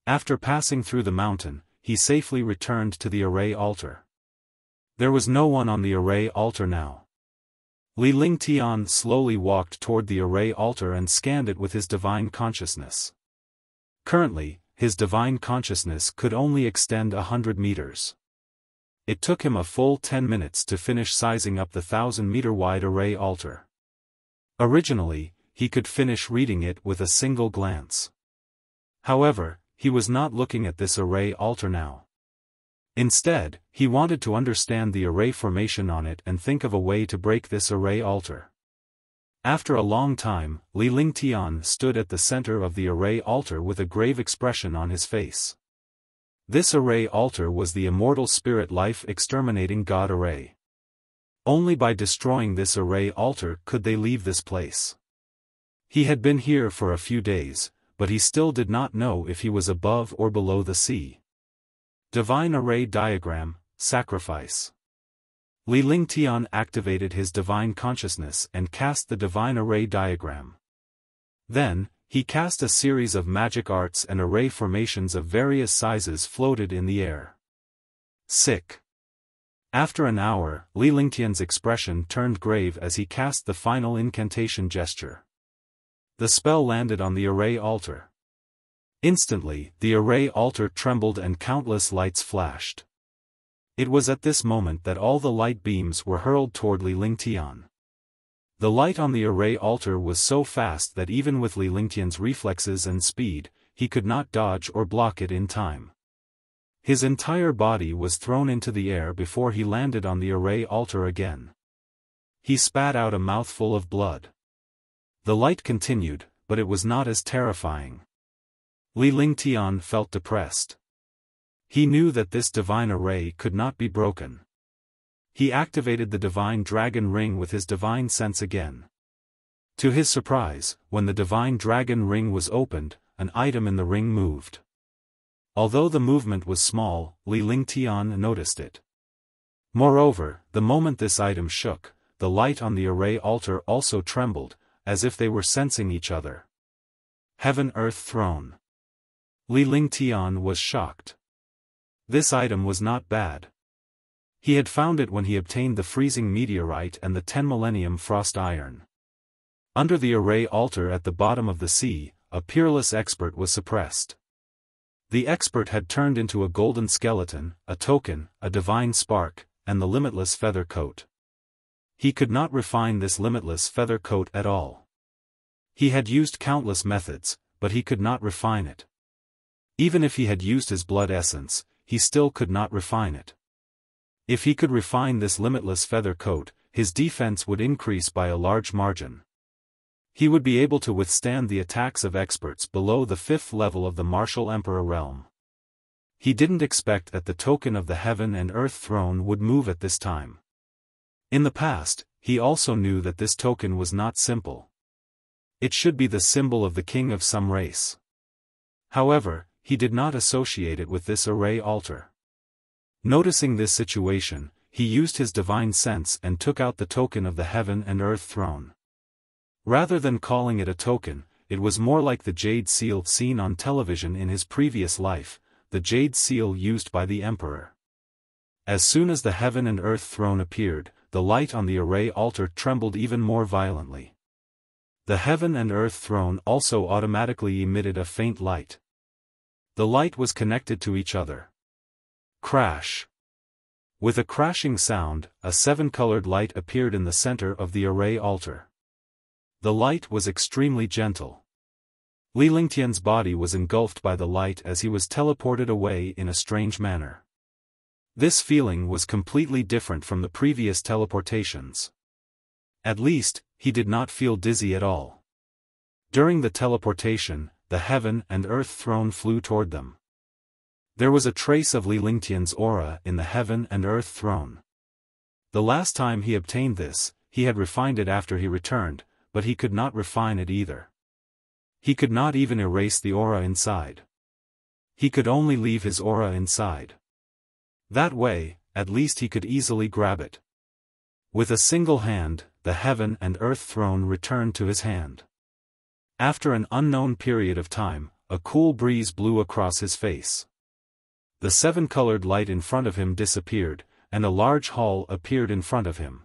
A: After passing through the mountain, he safely returned to the array altar. There was no one on the array altar now. Li Lingtian slowly walked toward the array altar and scanned it with his divine consciousness. Currently, his divine consciousness could only extend 100 meters. It took him a full 10 minutes to finish sizing up the 1,000-meter-wide array altar. Originally, he could finish reading it with a single glance. However, he was not looking at this array altar now. Instead, he wanted to understand the array formation on it and think of a way to break this array altar. After a long time, Li Lingtian stood at the center of the array altar with a grave expression on his face. This array altar was the immortal spirit life exterminating god array. Only by destroying this array altar could they leave this place. He had been here for a few days, but he still did not know if he was above or below the sea. Divine Array Diagram, Sacrifice. Li Lingtian activated his divine consciousness and cast the Divine Array Diagram. Then, he cast a series of magic arts and array formations of various sizes floated in the air. Sick. After an hour, Li Lingtian's expression turned grave as he cast the final incantation gesture. The spell landed on the array altar. Instantly, the array altar trembled and countless lights flashed. It was at this moment that all the light beams were hurled toward Li Lingtian. The light on the array altar was so fast that even with Li Lingtian's reflexes and speed, he could not dodge or block it in time. His entire body was thrown into the air before he landed on the array altar again. He spat out a mouthful of blood. The light continued, but it was not as terrifying. Li Lingtian felt depressed. He knew that this divine array could not be broken. He activated the divine dragon ring with his divine sense again. To his surprise, when the divine dragon ring was opened, an item in the ring moved. Although the movement was small, Li Lingtian noticed it. Moreover, the moment this item shook, the light on the array altar also trembled, as if they were sensing each other. Heaven-Earth Throne. Li Lingtian was shocked. This item was not bad. He had found it when he obtained the freezing meteorite and the 10 millennium frost iron. Under the array altar at the bottom of the sea, a peerless expert was suppressed. The expert had turned into a golden skeleton, a token, a divine spark, and the limitless feather coat. He could not refine this limitless feather coat at all. He had used countless methods, but he could not refine it. Even if he had used his blood essence, he still could not refine it. If he could refine this limitless feather coat, his defense would increase by a large margin. He would be able to withstand the attacks of experts below the 5th level of the Martial Emperor realm. He didn't expect that the token of the Heaven and Earth Throne would move at this time. In the past, he also knew that this token was not simple. It should be the symbol of the king of some race. However, he did not associate it with this array altar. Noticing this situation, he used his divine sense and took out the token of the Heaven and Earth Throne. Rather than calling it a token, it was more like the jade seal seen on television in his previous life, the jade seal used by the emperor. As soon as the Heaven and Earth Throne appeared, the light on the array altar trembled even more violently. The Heaven and Earth Throne also automatically emitted a faint light. The light was connected to each other. Crash. With a crashing sound, a 7-colored light appeared in the center of the array altar. The light was extremely gentle. Li Lingtian's body was engulfed by the light as he was teleported away in a strange manner. This feeling was completely different from the previous teleportations. At least, he did not feel dizzy at all. During the teleportation, the Heaven and Earth Throne flew toward them. There was a trace of Li Lingtian's aura in the Heaven and Earth Throne. The last time he obtained this, he had refined it after he returned, but he could not refine it either. He could not even erase the aura inside. He could only leave his aura inside. That way, at least he could easily grab it. With a single hand, the Heaven and Earth Throne returned to his hand. After an unknown period of time, a cool breeze blew across his face. The 7-colored light in front of him disappeared, and a large hall appeared in front of him.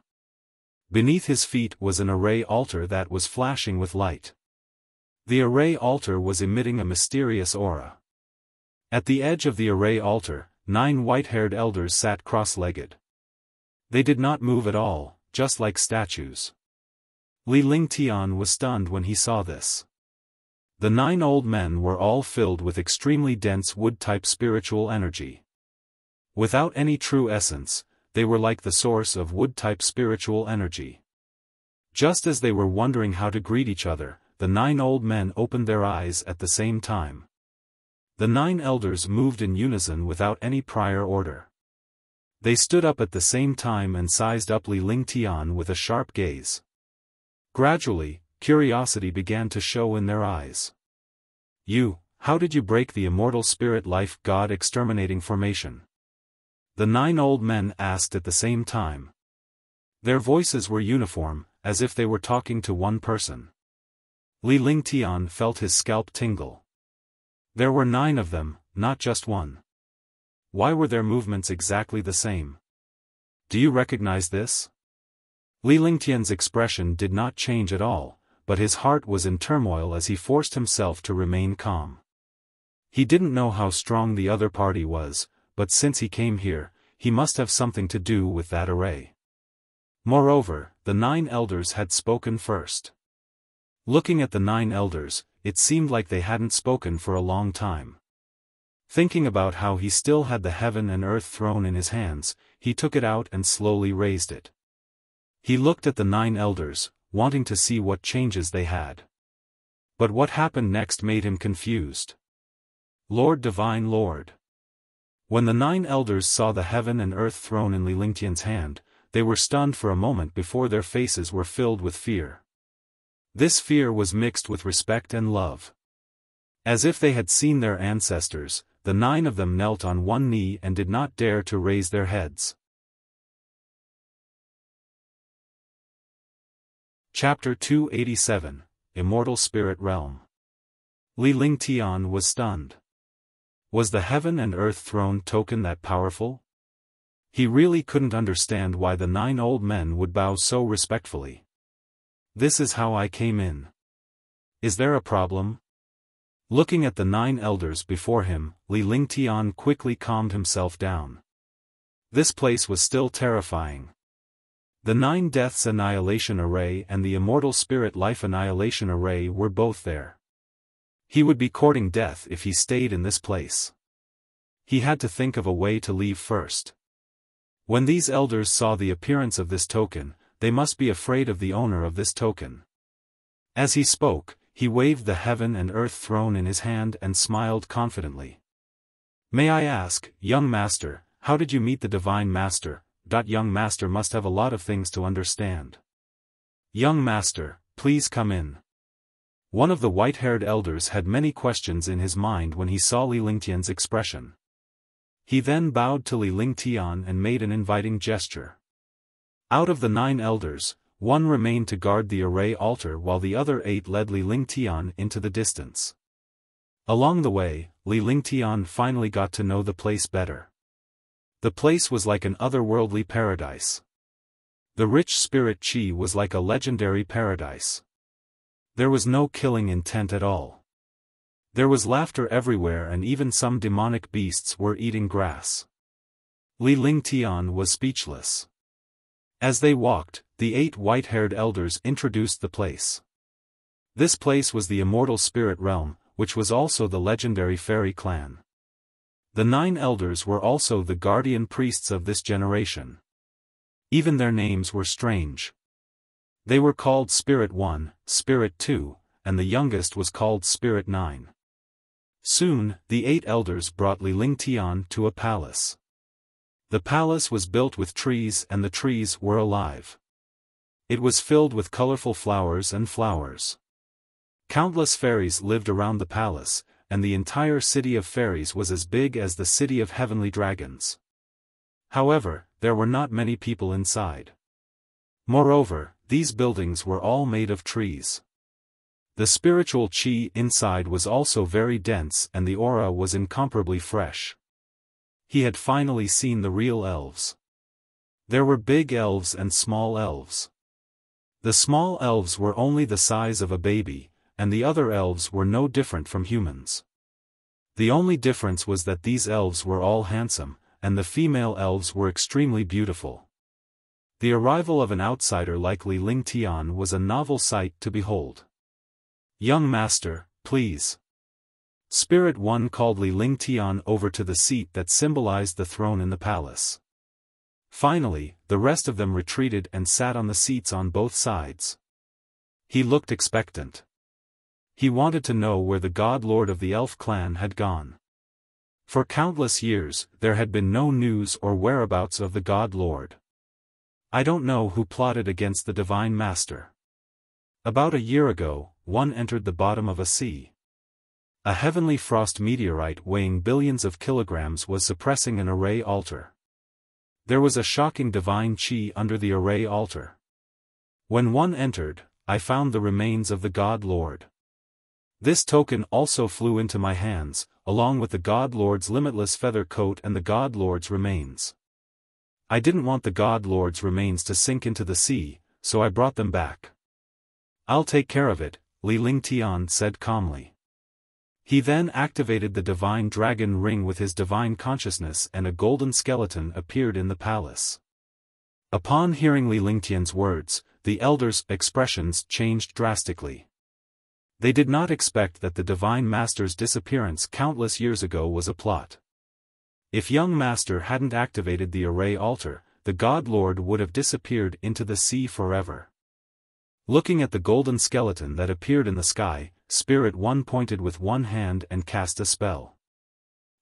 A: Beneath his feet was an array altar that was flashing with light. The array altar was emitting a mysterious aura. At the edge of the array altar, 9 white-haired elders sat cross-legged. They did not move at all, just like statues. Li Lingtian was stunned when he saw this. The 9 old men were all filled with extremely dense wood-type spiritual energy. Without any true essence, they were like the source of wood-type spiritual energy. Just as they were wondering how to greet each other, the 9 old men opened their eyes at the same time. The 9 elders moved in unison without any prior order. They stood up at the same time and sized up Li Lingtian with a sharp gaze. Gradually, curiosity began to show in their eyes. How did you break the immortal spirit life god exterminating formation? The 9 old men asked at the same time. Their voices were uniform, as if they were talking to one person. Li Lingtian felt his scalp tingle. There were 9 of them, not just one. Why were their movements exactly the same? Do you recognize this? Li Lingtian's expression did not change at all, but his heart was in turmoil as he forced himself to remain calm. He didn't know how strong the other party was, but since he came here, he must have something to do with that array. Moreover, the 9 elders had spoken first. Looking at the 9 elders, it seemed like they hadn't spoken for a long time. Thinking about how he still had the heaven and earth throne in his hands, he took it out and slowly raised it. He looked at the 9 elders, wanting to see what changes they had. But what happened next made him confused. Lord, Divine Lord. When the 9 elders saw the heaven and earth throne in Li Lingtian's hand, they were stunned for a moment before their faces were filled with fear. This fear was mixed with respect and love. As if they had seen their ancestors, the 9 of them knelt on one knee and did not dare to raise their heads. Chapter 287, Immortal Spirit Realm. Li Lingtian was stunned. Was the heaven and earth throne token that powerful? He really couldn't understand why the 9 old men would bow so respectfully. This is how I came in. Is there a problem? Looking at the 9 elders before him, Li Lingtian quickly calmed himself down. This place was still terrifying. The 9 Deaths Annihilation Array and the Immortal Spirit Life Annihilation Array were both there. He would be courting death if he stayed in this place. He had to think of a way to leave first. When these elders saw the appearance of this token, they must be afraid of the owner of this token. As he spoke, he waved the heaven and earth throne in his hand and smiled confidently. May I ask, young master, how did you meet the Divine Master? Young master must have a lot of things to understand. Young master, please come in. One of the white-haired elders had many questions in his mind when he saw Li Lingtian's expression. He then bowed to Li Lingtian and made an inviting gesture. Out of the 9 elders, 1 remained to guard the array altar while the other 8 led Li Lingtian into the distance. Along the way, Li Lingtian finally got to know the place better. The place was like an otherworldly paradise. The rich spirit qi was like a legendary paradise. There was no killing intent at all. There was laughter everywhere and even some demonic beasts were eating grass. Li Lingtian was speechless. As they walked, the 8 white-haired elders introduced the place. This place was the Immortal Spirit Realm, which was also the legendary fairy clan. The 9 elders were also the guardian priests of this generation. Even their names were strange. They were called Spirit 1, Spirit 2, and the youngest was called Spirit 9. Soon, the 8 elders brought Li Lingtian to a palace. The palace was built with trees and the trees were alive. It was filled with colorful flowers and flowers. Countless fairies lived around the palace, and the entire city of fairies was as big as the city of heavenly dragons. However, there were not many people inside. Moreover, these buildings were all made of trees. The spiritual qi inside was also very dense and the aura was incomparably fresh. He had finally seen the real elves. There were big elves and small elves. The small elves were only the size of a baby, and the other elves were no different from humans. The only difference was that these elves were all handsome, and the female elves were extremely beautiful. The arrival of an outsider like Li Lingtian was a novel sight to behold. Young master, please. Spirit 1 called Li Lingtian over to the seat that symbolized the throne in the palace. Finally, the rest of them retreated and sat on the seats on both sides. He looked expectant. He wanted to know where the God Lord of the Elf clan had gone. For countless years, there had been no news or whereabouts of the God Lord. I don't know who plotted against the Divine Master. About a year ago, one entered the bottom of a sea. A heavenly frost meteorite weighing billions of kilograms was suppressing an array altar. There was a shocking divine qi under the array altar. When one entered, I found the remains of the God Lord. This token also flew into my hands, along with the God Lord's limitless feather coat and the God Lord's remains. I didn't want the God Lord's remains to sink into the sea, so I brought them back. I'll take care of it, Li Lingtian said calmly. He then activated the divine dragon ring with his divine consciousness and a golden skeleton appeared in the palace. Upon hearing Li Lingtian's words, the elders' expressions changed drastically. They did not expect that the Divine Master's disappearance countless years ago was a plot. If young Master hadn't activated the array altar, the God Lord would have disappeared into the sea forever. Looking at the golden skeleton that appeared in the sky, Spirit One pointed with one hand and cast a spell.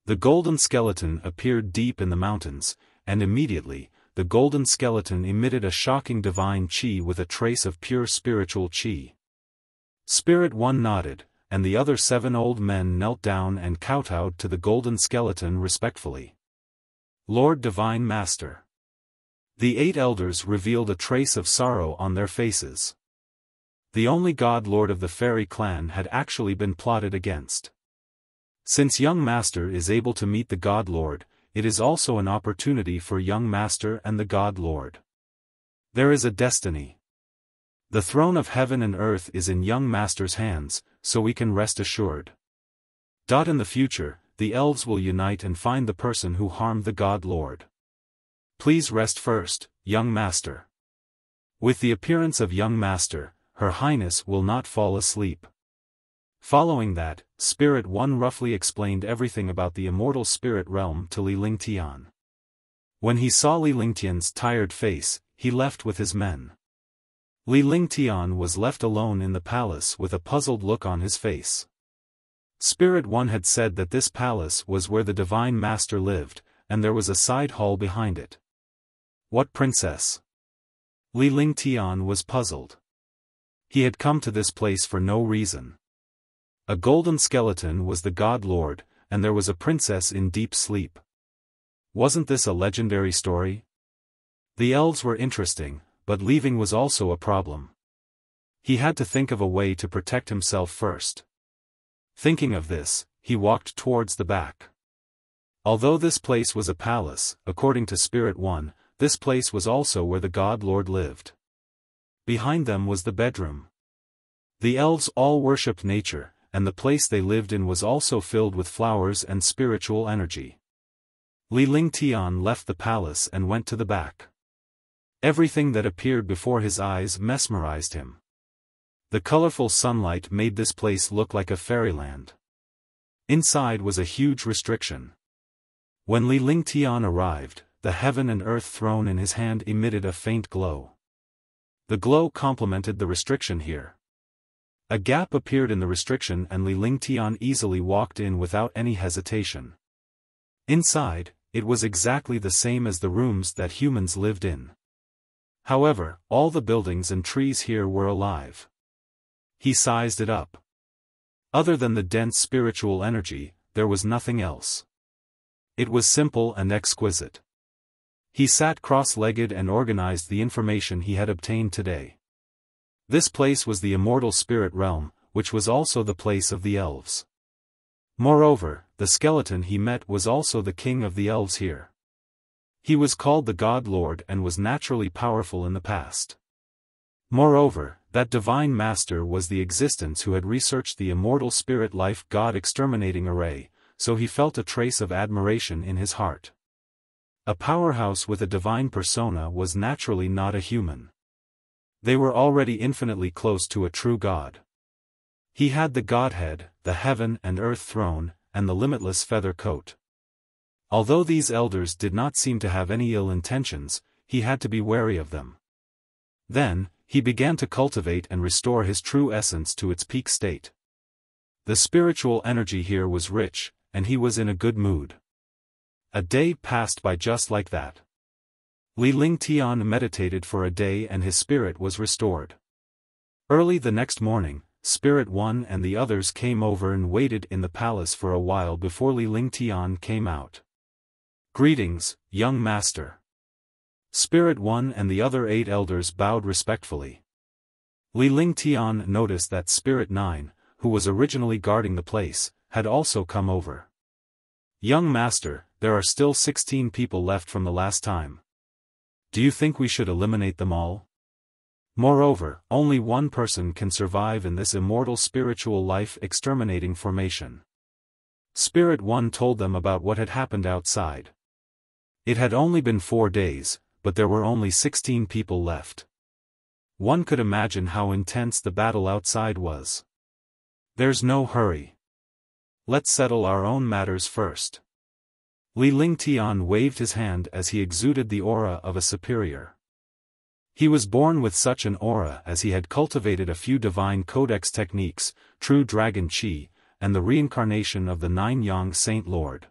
A: The golden skeleton appeared deep in the mountains, and immediately, the golden skeleton emitted a shocking divine chi with a trace of pure spiritual chi. Spirit One nodded, and the other 7 old men knelt down and kowtowed to the golden skeleton respectfully. Lord Divine Master. The 8 elders revealed a trace of sorrow on their faces. The only God Lord of the fairy clan had actually been plotted against. Since young Master is able to meet the God Lord, it is also an opportunity for young Master and the God Lord. There is a destiny. The throne of heaven and earth is in young Master's hands, so we can rest assured. In the future, the elves will unite and find the person who harmed the God Lord. Please rest first, young Master. With the appearance of young Master, Her Highness will not fall asleep. Following that, Spirit One roughly explained everything about the immortal spirit realm to Li Lingtian. When he saw Li Lingtian's tired face, he left with his men. Li Lingtian was left alone in the palace with a puzzled look on his face. Spirit One had said that this palace was where the Divine Master lived, and there was a side hall behind it. What princess? Li Lingtian was puzzled. He had come to this place for no reason. A golden skeleton was the God Lord, and there was a princess in deep sleep. Wasn't this a legendary story? The elves were interesting, but leaving was also a problem. He had to think of a way to protect himself first. Thinking of this, he walked towards the back. Although this place was a palace, according to Spirit One, this place was also where the God Lord lived. Behind them was the bedroom. The elves all worshipped nature, and the place they lived in was also filled with flowers and spiritual energy. Li Lingtian left the palace and went to the back. Everything that appeared before his eyes mesmerized him. The colorful sunlight made this place look like a fairyland. Inside was a huge restriction. When Li Lingtian arrived, the heaven and earth throne in his hand emitted a faint glow. The glow complemented the restriction here. A gap appeared in the restriction and Li Lingtian easily walked in without any hesitation. Inside, it was exactly the same as the rooms that humans lived in. However, all the buildings and trees here were alive. He sized it up. Other than the dense spiritual energy, there was nothing else. It was simple and exquisite. He sat cross-legged and organized the information he had obtained today. This place was the immortal spirit realm, which was also the place of the elves. Moreover, the skeleton he met was also the king of the elves here. He was called the God Lord and was naturally powerful in the past. Moreover, that Divine Master was the existence who had researched the immortal spirit life God exterminating array, so he felt a trace of admiration in his heart. A powerhouse with a divine persona was naturally not a human. They were already infinitely close to a true God. He had the Godhead, the heaven and earth throne, and the limitless feather coat. Although these elders did not seem to have any ill intentions, he had to be wary of them. Then, he began to cultivate and restore his true essence to its peak state. The spiritual energy here was rich, and he was in a good mood. A day passed by just like that. Li Lingtian meditated for a day and his spirit was restored. Early the next morning, Spirit One and the others came over and waited in the palace for a while before Li Lingtian came out. Greetings, young master. Spirit One and the other 8 elders bowed respectfully. Li Lingtian noticed that Spirit 9, who was originally guarding the place, had also come over. Young master, there are still 16 people left from the last time. Do you think we should eliminate them all? Moreover, only one person can survive in this immortal spiritual life exterminating formation. Spirit One told them about what had happened outside. It had only been 4 days, but there were only 16 people left. One could imagine how intense the battle outside was. There's no hurry. Let's settle our own matters first. Li Lingtian waved his hand as he exuded the aura of a superior. He was born with such an aura as he had cultivated a few divine codex techniques, true dragon chi, and the reincarnation of the Nine-Yang Saint Lord.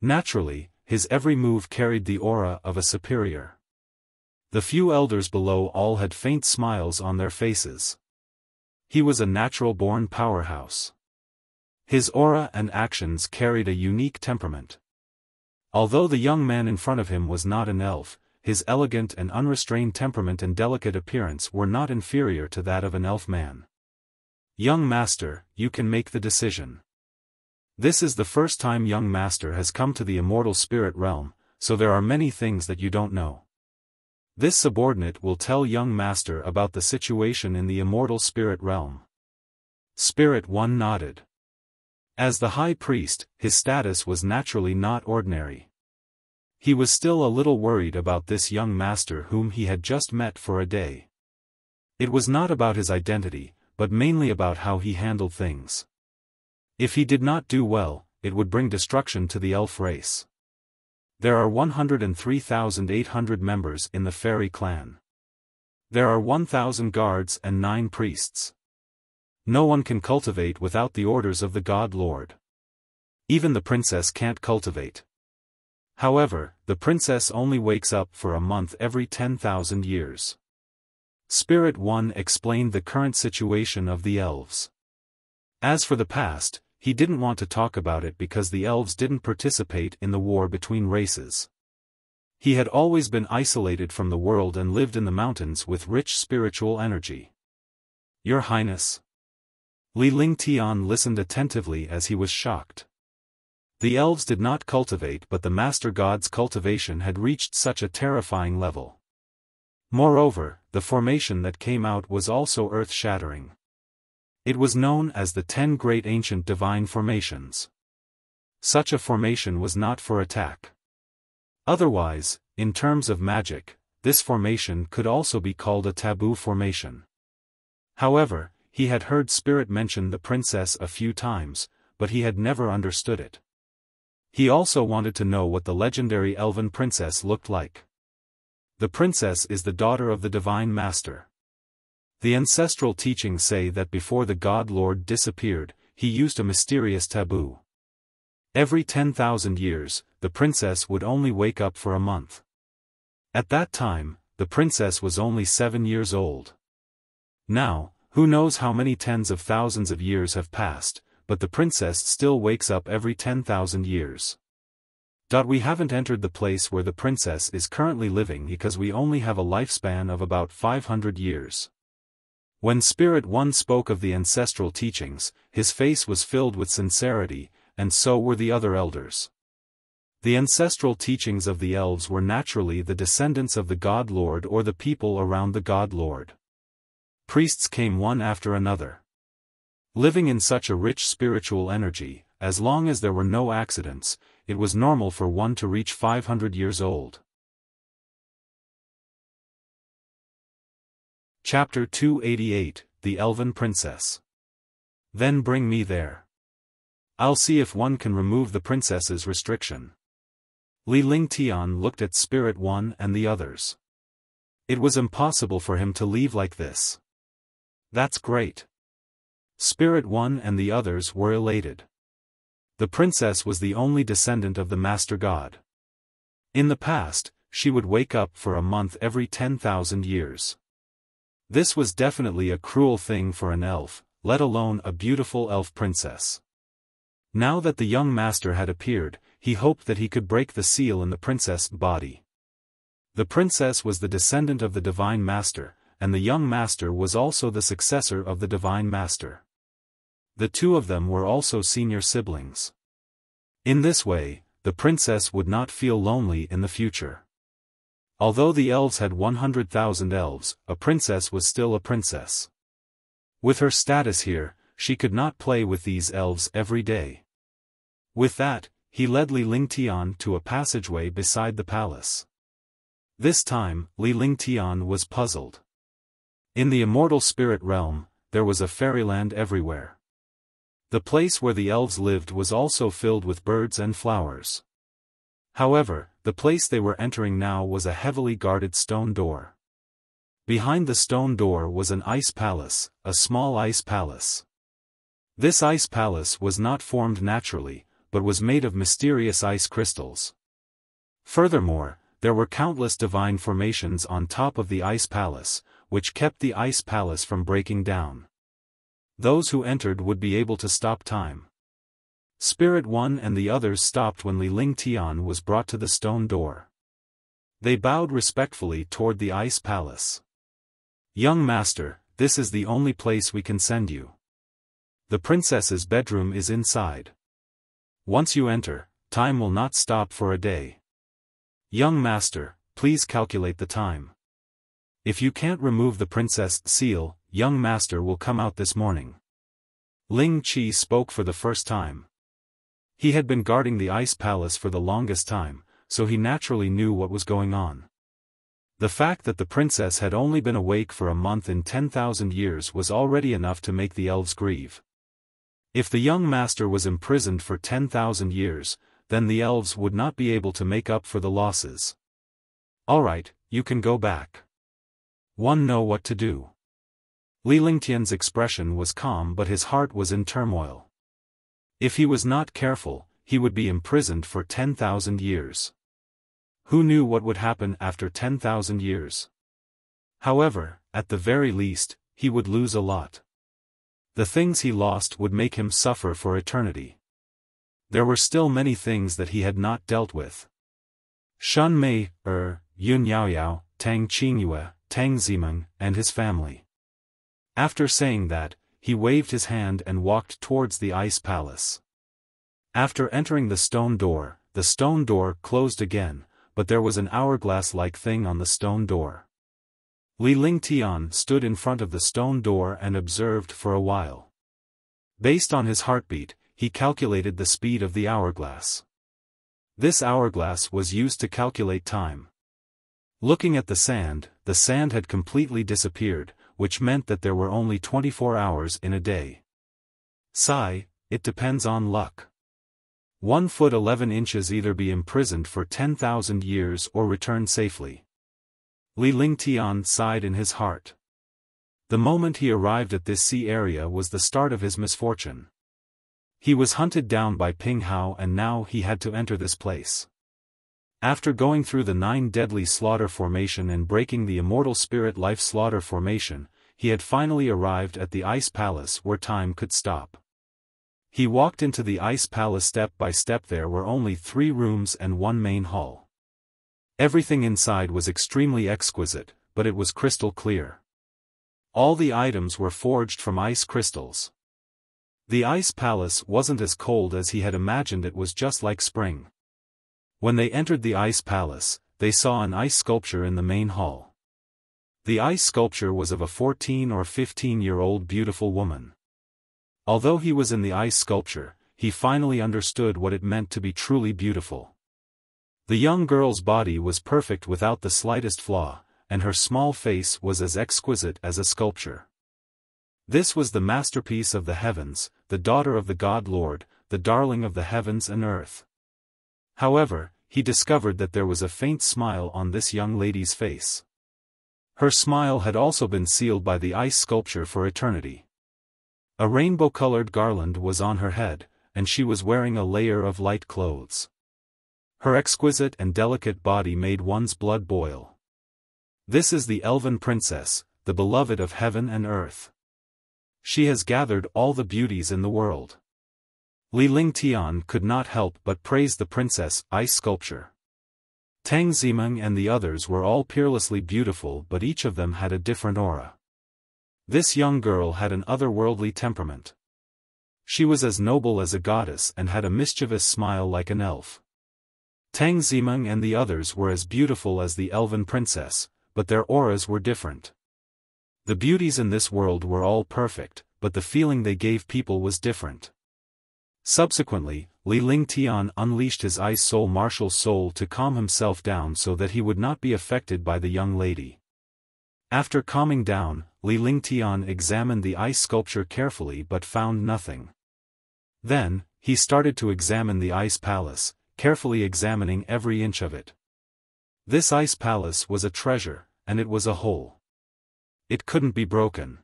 A: Naturally, his every move carried the aura of a superior. The few elders below all had faint smiles on their faces. He was a natural-born powerhouse. His aura and actions carried a unique temperament. Although the young man in front of him was not an elf, his elegant and unrestrained temperament and delicate appearance were not inferior to that of an elf man. Young master, you can make the decision. This is the first time young master has come to the immortal spirit realm, so there are many things that you don't know. This subordinate will tell young master about the situation in the immortal spirit realm. Spirit 1 nodded. As the high priest, his status was naturally not ordinary. He was still a little worried about this young master whom he had just met for a day. It was not about his identity, but mainly about how he handled things. If he did not do well, it would bring destruction to the elf race. There are 103,800 members in the fairy clan. There are 1,000 guards and 9 priests. No one can cultivate without the orders of the God Lord. Even the princess can't cultivate. However, the princess only wakes up for a month every 10,000 years. Spirit 1 explained the current situation of the elves. As for the past, he didn't want to talk about it because the elves didn't participate in the war between races. He had always been isolated from the world and lived in the mountains with rich spiritual energy. Your Highness. Li Lingtian listened attentively as he was shocked. The elves did not cultivate, but the Master God's cultivation had reached such a terrifying level. Moreover, the formation that came out was also earth-shattering. It was known as the 10 Great Ancient Divine Formations. Such a formation was not for attack. Otherwise, in terms of magic, this formation could also be called a taboo formation. However, he had heard Spirit mention the princess a few times, but he had never understood it. He also wanted to know what the legendary elven princess looked like. The princess is the daughter of the Divine Master. The ancestral teachings say that before the God Lord disappeared, he used a mysterious taboo. Every 10,000 years, the princess would only wake up for a month. At that time, the princess was only 7 years old. Now, who knows how many tens of thousands of years have passed, but the princess still wakes up every 10,000 years. We haven't entered the place where the princess is currently living because we only have a lifespan of about 500 years. When Spirit 1 spoke of the ancestral teachings, his face was filled with sincerity, and so were the other elders. The ancestral teachings of the elves were naturally the descendants of the God Lord or the people around the God Lord. Priests came one after another. Living in such a rich spiritual energy, as long as there were no accidents, it was normal for one to reach 500 years old. Chapter 288, The Elven Princess. Then bring me there. I'll see if one can remove the princess's restriction. Li Lingtian looked at Spirit 1 and the others. It was impossible for him to leave like this. That's great. Spirit 1 and the others were elated. The princess was the only descendant of the Master God. In the past, she would wake up for a month every 10,000 years. This was definitely a cruel thing for an elf, let alone a beautiful elf princess. Now that the young master had appeared, he hoped that he could break the seal in the princess' body. The princess was the descendant of the Divine Master, and the young master was also the successor of the Divine Master. The two of them were also senior siblings. In this way, the princess would not feel lonely in the future. Although the elves had 100,000 elves, a princess was still a princess. With her status here, she could not play with these elves every day. With that, he led Li Lingtian to a passageway beside the palace. This time, Li Lingtian was puzzled. In the immortal spirit realm, there was a fairyland everywhere. The place where the elves lived was also filled with birds and flowers. However, the place they were entering now was a heavily guarded stone door. Behind the stone door was an ice palace, a small ice palace. This ice palace was not formed naturally, but was made of mysterious ice crystals. Furthermore, there were countless divine formations on top of the ice palace, which kept the ice palace from breaking down. Those who entered would be able to stop time. Spirit One and the others stopped when Li Lingtian was brought to the stone door. They bowed respectfully toward the ice palace. "Young master, this is the only place we can send you. The princess's bedroom is inside. Once you enter, time will not stop for a day. Young master, please calculate the time. If you can't remove the princess' seal, young master will come out this morning." Ling Qi spoke for the first time. He had been guarding the ice palace for the longest time, so he naturally knew what was going on. The fact that the princess had only been awake for a month in 10,000 years was already enough to make the elves grieve. If the young master was imprisoned for 10,000 years, then the elves would not be able to make up for the losses. "Alright, you can go back. One know what to do." Li Lingtian's expression was calm but his heart was in turmoil. If he was not careful, he would be imprisoned for 10,000 years. Who knew what would happen after 10,000 years? However, at the very least, he would lose a lot. The things he lost would make him suffer for eternity. There were still many things that he had not dealt with. Shun Mei, Yun Yaoyao, Tang Qingyue, Tang Zimeng, and his family. After saying that, he waved his hand and walked towards the ice palace. After entering the stone door closed again, but there was an hourglass-like thing on the stone door. Li Lingtian stood in front of the stone door and observed for a while. Based on his heartbeat, he calculated the speed of the hourglass. This hourglass was used to calculate time. Looking at the sand had completely disappeared, which meant that there were only 24 hours in a day. Sigh, it depends on luck. 1 foot 11 inches either be imprisoned for 10,000 years or return safely. Li Lingtian sighed in his heart. The moment he arrived at this sea area was the start of his misfortune. He was hunted down by Ping Hao and now he had to enter this place. After going through the 9 deadly slaughter formation and breaking the immortal spirit life slaughter formation, he had finally arrived at the ice palace where time could stop. He walked into the ice palace step by step. There were only 3 rooms and 1 main hall. Everything inside was extremely exquisite, but it was crystal clear. All the items were forged from ice crystals. The ice palace wasn't as cold as he had imagined. It was just like spring. When they entered the ice palace, they saw an ice sculpture in the main hall. The ice sculpture was of a 14 or 15-year-old beautiful woman. Although he was in the ice sculpture, he finally understood what it meant to be truly beautiful. The young girl's body was perfect without the slightest flaw, and her small face was as exquisite as a sculpture. This was the masterpiece of the heavens, the daughter of the God Lord, the darling of the heavens and earth. However, he discovered that there was a faint smile on this young lady's face. Her smile had also been sealed by the ice sculpture for eternity. A rainbow-colored garland was on her head, and she was wearing a layer of light clothes. Her exquisite and delicate body made one's blood boil. This is the elven princess, the beloved of heaven and earth. She has gathered all the beauties in the world. Li Lingtian could not help but praise the princess' ice sculpture. Tang Zimeng and the others were all peerlessly beautiful, but each of them had a different aura. This young girl had an otherworldly temperament. She was as noble as a goddess and had a mischievous smile like an elf. Tang Zimeng and the others were as beautiful as the elven princess, but their auras were different. The beauties in this world were all perfect, but the feeling they gave people was different. Subsequently, Li Lingtian unleashed his ice soul martial soul to calm himself down so that he would not be affected by the young lady. After calming down, Li Lingtian examined the ice sculpture carefully but found nothing. Then, he started to examine the ice palace, carefully examining every inch of it. This ice palace was a treasure, and it was a whole. It couldn't be broken.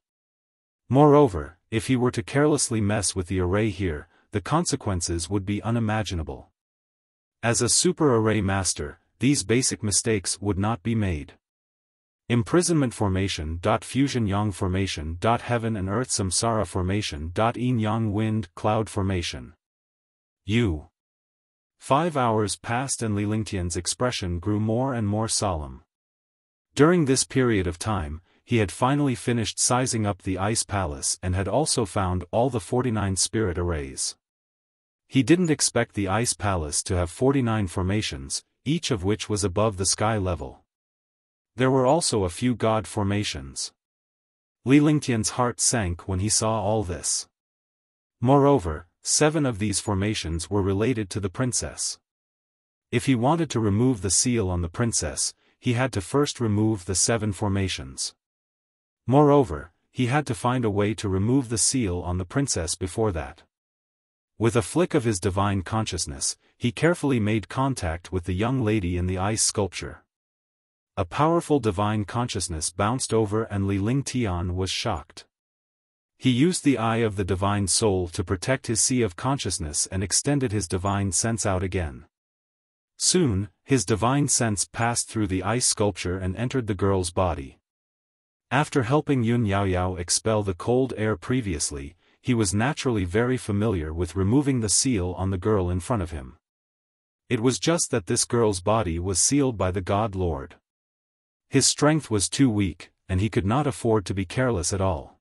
A: Moreover, if he were to carelessly mess with the array here, the consequences would be unimaginable. As a super array master, these basic mistakes would not be made. Imprisonment formation. Fusion yang formation. Heaven and earth samsara formation. Yin yang wind cloud formation. 5 hours passed and Li Lingtian's expression grew more and more solemn. During this period of time, he had finally finished sizing up the ice palace and had also found all the 49 spirit arrays. He didn't expect the ice palace to have 49 formations, each of which was above the sky level. There were also a few god formations. Li Lingtian's heart sank when he saw all this. Moreover, 7 of these formations were related to the princess. If he wanted to remove the seal on the princess, he had to first remove the 7 formations. Moreover, he had to find a way to remove the seal on the princess before that. With a flick of his divine consciousness, he carefully made contact with the young lady in the ice sculpture. A powerful divine consciousness bounced over and Li Lingtian was shocked. He used the eye of the divine soul to protect his sea of consciousness and extended his divine sense out again. Soon, his divine sense passed through the ice sculpture and entered the girl's body. After helping Yun Yaoyao expel the cold air previously, he was naturally very familiar with removing the seal on the girl in front of him. It was just that this girl's body was sealed by the God Lord. His strength was too weak, and he could not afford to be careless at all.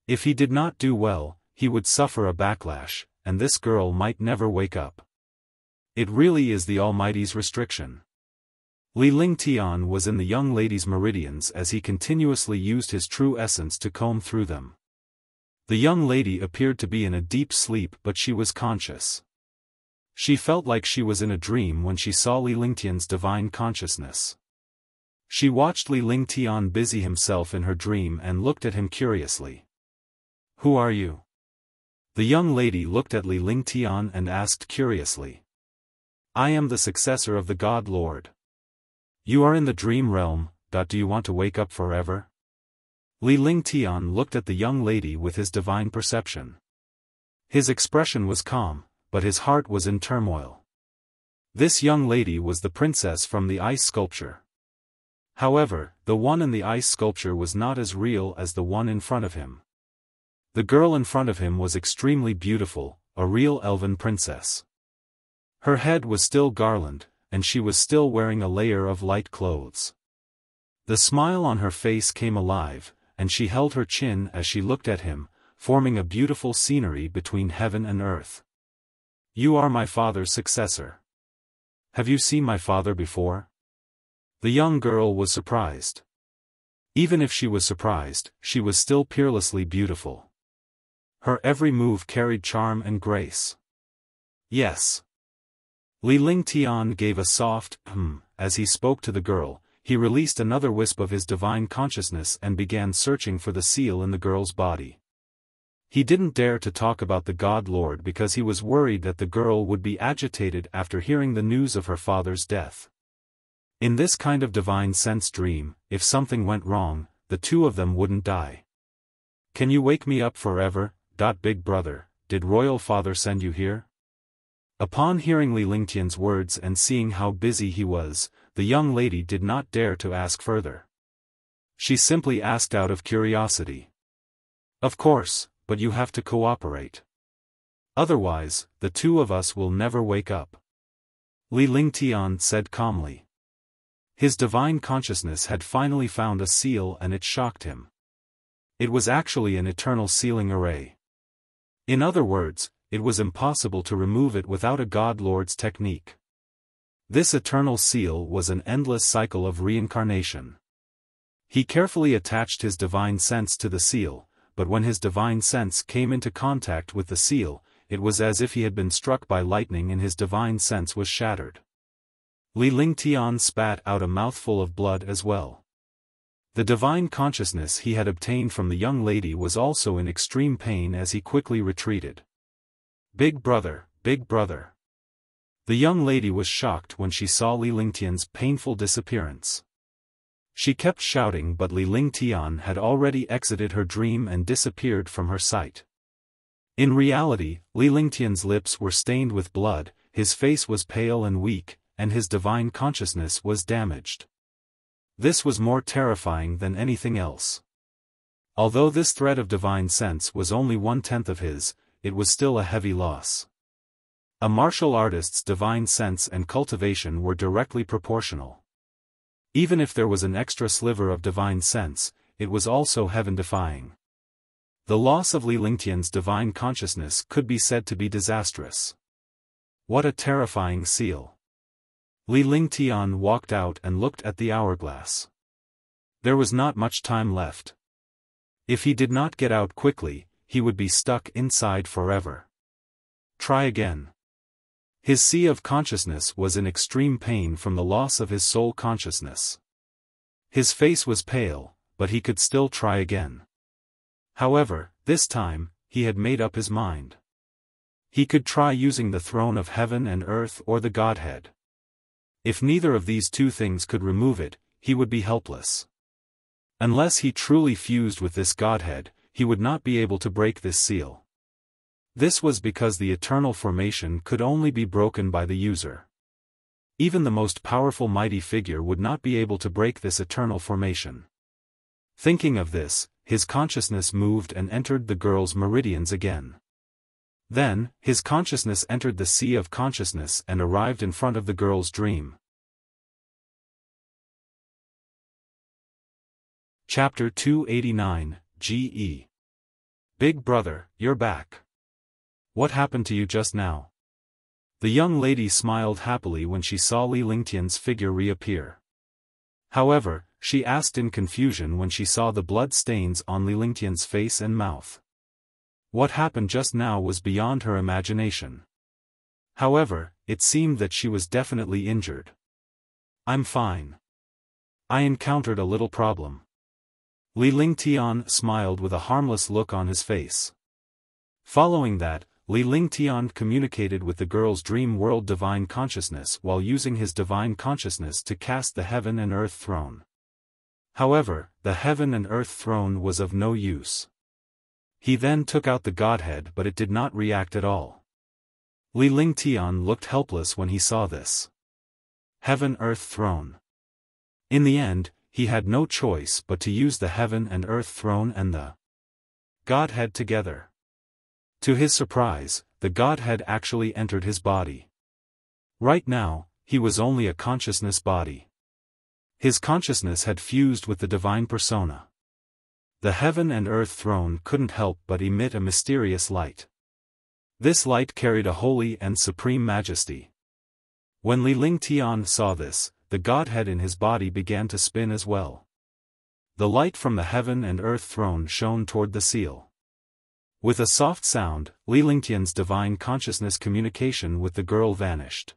A: If he did not do well, he would suffer a backlash, and this girl might never wake up. It really is the Almighty's restriction. Li Lingtian was in the young lady's meridians as he continuously used his true essence to comb through them. The young lady appeared to be in a deep sleep, but she was conscious. She felt like she was in a dream when she saw Li Lingtian's divine consciousness. She watched Li Lingtian busy himself in her dream and looked at him curiously. "Who are you?" The young lady looked at Li Lingtian and asked curiously. "I am the successor of the God Lord." "You are in the dream realm, do you want to wake up forever?" Li Lingtian looked at the young lady with his divine perception. His expression was calm, but his heart was in turmoil. This young lady was the princess from the ice sculpture. However, the one in the ice sculpture was not as real as the one in front of him. The girl in front of him was extremely beautiful, a real elven princess. Her head was still garlanded, and she was still wearing a layer of light clothes. The smile on her face came alive, and she held her chin as she looked at him, forming a beautiful scenery between heaven and earth. "You are my father's successor. Have you seen my father before?" The young girl was surprised. Even if she was surprised, she was still peerlessly beautiful. Her every move carried charm and grace. "Yes." Li Lingtian gave a soft as he spoke to the girl. He released another wisp of his divine consciousness and began searching for the seal in the girl's body. He didn't dare to talk about the God Lord because he was worried that the girl would be agitated after hearing the news of her father's death. In this kind of divine sense dream, if something went wrong, the two of them wouldn't die. "Can you wake me up forever, big brother, did royal father send you here?" Upon hearing Li Lingtian's words and seeing how busy he was, the young lady did not dare to ask further. She simply asked out of curiosity. "Of course, but you have to cooperate. Otherwise, the two of us will never wake up," Li Lingtian said calmly. His divine consciousness had finally found a seal and it shocked him. It was actually an eternal sealing array. In other words, it was impossible to remove it without a God Lord's technique. This eternal seal was an endless cycle of reincarnation. He carefully attached his divine sense to the seal, but when his divine sense came into contact with the seal, it was as if he had been struck by lightning and his divine sense was shattered. Li Lingtian spat out a mouthful of blood as well. The divine consciousness he had obtained from the young lady was also in extreme pain as he quickly retreated. Big brother, big brother. The young lady was shocked when she saw Li Lingtian's painful disappearance. She kept shouting, but Li Lingtian had already exited her dream and disappeared from her sight. In reality, Li Lingtian's lips were stained with blood, his face was pale and weak, and his divine consciousness was damaged. This was more terrifying than anything else. Although this thread of divine sense was only 1/10 of his, it was still a heavy loss. A martial artist's divine sense and cultivation were directly proportional. Even if there was an extra sliver of divine sense, it was also heaven-defying. The loss of Li Lingtian's divine consciousness could be said to be disastrous. What a terrifying seal. Li Lingtian walked out and looked at the hourglass. There was not much time left. If he did not get out quickly, he would be stuck inside forever. Try again. His sea of consciousness was in extreme pain from the loss of his soul consciousness. His face was pale, but he could still try again. However, this time, he had made up his mind. He could try using the throne of heaven and earth or the Godhead. If neither of these two things could remove it, he would be helpless. Unless he truly fused with this Godhead, he would not be able to break this seal. This was because the eternal formation could only be broken by the user. Even the most powerful mighty figure would not be able to break this eternal formation. Thinking of this, his consciousness moved and entered the girl's meridians again. Then, his consciousness entered the sea of consciousness and arrived in front of the girl's dream. Chapter 289, GE. Big brother, you're back. What happened to you just now? The young lady smiled happily when she saw Li Lingtian's figure reappear. However, she asked in confusion when she saw the blood stains on Li Lingtian's face and mouth. What happened just now was beyond her imagination. However, it seemed that she was definitely injured. I'm fine. I encountered a little problem. Li Lingtian smiled with a harmless look on his face. Following that, Li Lingtian communicated with the girl's dream world divine consciousness while using his divine consciousness to cast the heaven and earth throne. However, the heaven and earth throne was of no use. He then took out the Godhead, but it did not react at all. Li Lingtian looked helpless when he saw this. Heaven-earth throne. In the end, he had no choice but to use the heaven and earth throne and the Godhead together. To his surprise, the Godhead actually entered his body. Right now, he was only a consciousness body. His consciousness had fused with the divine persona. The heaven and earth throne couldn't help but emit a mysterious light. This light carried a holy and supreme majesty. When Li Lingtian saw this, the Godhead in his body began to spin as well. The light from the heaven and earth throne shone toward the seal. With a soft sound, Li Lingtian's divine consciousness communication with the girl vanished.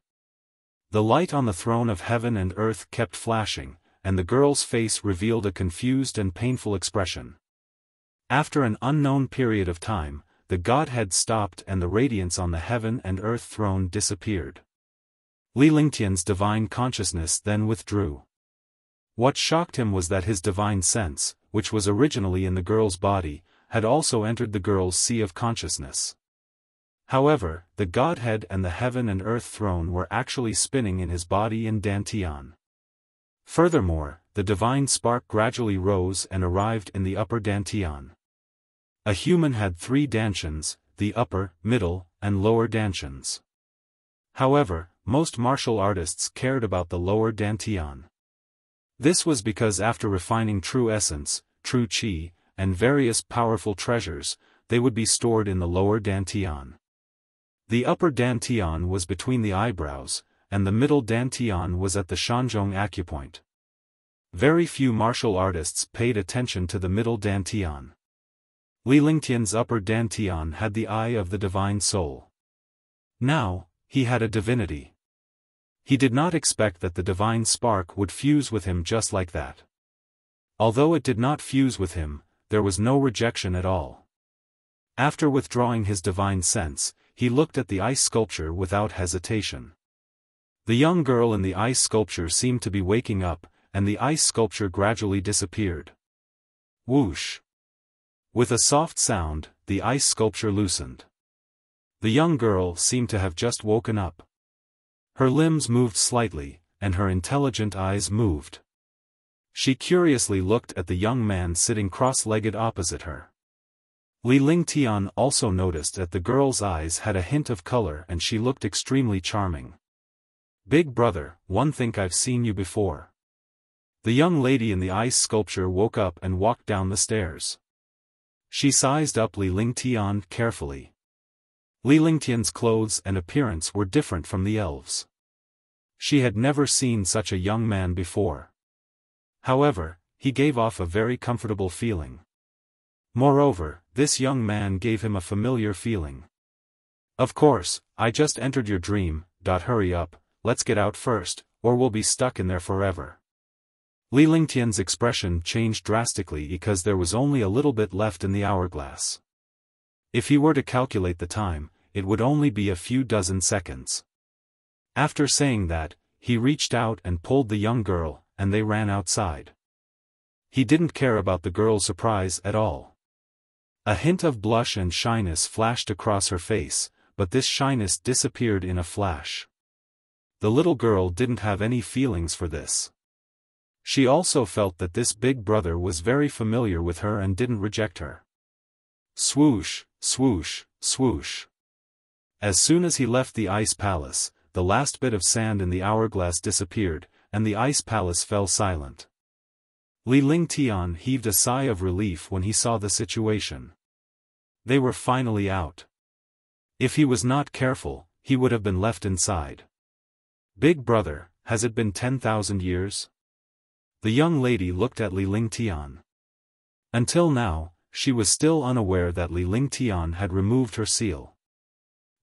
A: The light on the throne of heaven and earth kept flashing, and the girl's face revealed a confused and painful expression. After an unknown period of time, the Godhead stopped and the radiance on the heaven and earth throne disappeared. Li Lingtian's divine consciousness then withdrew. What shocked him was that his divine sense, which was originally in the girl's body, had also entered the girl's sea of consciousness. However, the Godhead and the heaven and earth throne were actually spinning in his body in Dantian. Furthermore, the divine spark gradually rose and arrived in the upper Dantian. A human had 3 dantians, the upper, middle, and lower dantians. However, most martial artists cared about the lower Dantian. This was because after refining true essence, true qi, and various powerful treasures, they would be stored in the lower Dantian. The upper Dantian was between the eyebrows, and the middle Dantian was at the Shanzhong acupoint. Very few martial artists paid attention to the middle Dantian. Li Lingtian's upper Dantian had the eye of the divine soul. Now, he had a divinity. He did not expect that the divine spark would fuse with him just like that. Although it did not fuse with him, there was no rejection at all. After withdrawing his divine sense, he looked at the ice sculpture without hesitation. The young girl in the ice sculpture seemed to be waking up, and the ice sculpture gradually disappeared. Whoosh! With a soft sound, the ice sculpture loosened. The young girl seemed to have just woken up. Her limbs moved slightly, and her intelligent eyes moved. She curiously looked at the young man sitting cross-legged opposite her. Li Lingtian also noticed that the girl's eyes had a hint of color and she looked extremely charming. "Big brother, one think I've seen you before." The young lady in the ice sculpture woke up and walked down the stairs. She sized up Li Lingtian carefully. Li Lingtian's clothes and appearance were different from the elves. She had never seen such a young man before. However, he gave off a very comfortable feeling. Moreover, this young man gave him a familiar feeling. "Of course, I just entered your dream, hurry up, let's get out first, or we'll be stuck in there forever." Li Lingtian's expression changed drastically because there was only a little bit left in the hourglass. If he were to calculate the time, it would only be a few dozen seconds. After saying that, he reached out and pulled the young girl, and they ran outside. He didn't care about the girl's surprise at all. A hint of blush and shyness flashed across her face, but this shyness disappeared in a flash. The little girl didn't have any feelings for this. She also felt that this big brother was very familiar with her and didn't reject her. Swoosh, swoosh, swoosh. As soon as he left the ice palace, the last bit of sand in the hourglass disappeared, and the ice palace fell silent. Li Lingtian heaved a sigh of relief when he saw the situation. They were finally out. If he was not careful, he would have been left inside. "Big brother, has it been 10,000 years?" The young lady looked at Li Lingtian. Until now, she was still unaware that Li Lingtian had removed her seal.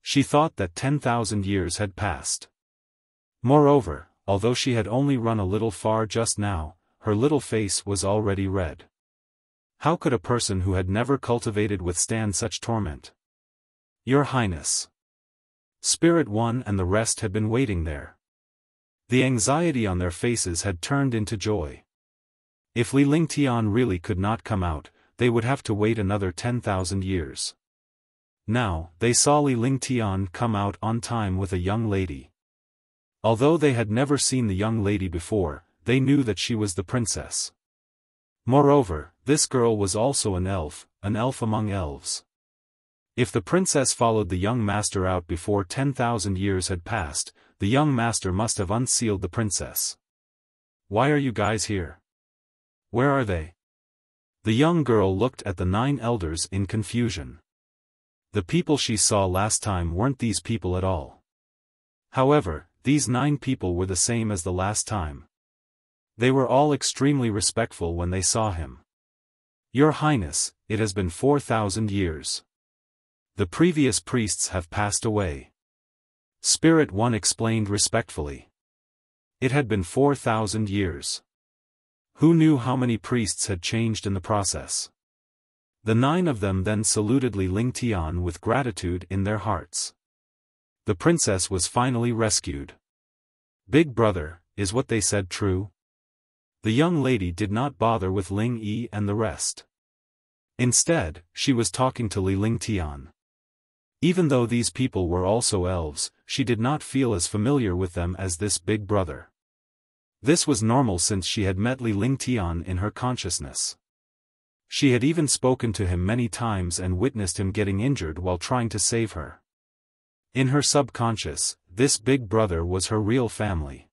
A: She thought that 10,000 years had passed. Moreover, although she had only run a little far just now, her little face was already red. How could a person who had never cultivated withstand such torment? "Your Highness." Spirit One and the rest had been waiting there. The anxiety on their faces had turned into joy. If Li Lingtian really could not come out, they would have to wait another 10,000 years. Now, they saw Li Lingtian come out on time with a young lady. Although they had never seen the young lady before, they knew that she was the princess. Moreover, this girl was also an elf among elves. If the princess followed the young master out before 10,000 years had passed, the young master must have unsealed the princess. "Why are you guys here? Where are they?" The young girl looked at the 9 elders in confusion. The people she saw last time weren't these people at all. However, these 9 people were the same as the last time. They were all extremely respectful when they saw him. "Your Highness, it has been 4,000 years. The previous priests have passed away." Spirit One explained respectfully. It had been 4,000 years. Who knew how many priests had changed in the process? The 9 of them then saluted Li Lingtian with gratitude in their hearts. The princess was finally rescued. "Big brother, is what they said true?" The young lady did not bother with Ling Yi and the rest. Instead, she was talking to Li Lingtian. Even though these people were also elves, she did not feel as familiar with them as this big brother. This was normal since she had met Li Lingtian in her consciousness. She had even spoken to him many times and witnessed him getting injured while trying to save her. In her subconscious, this big brother was her real family.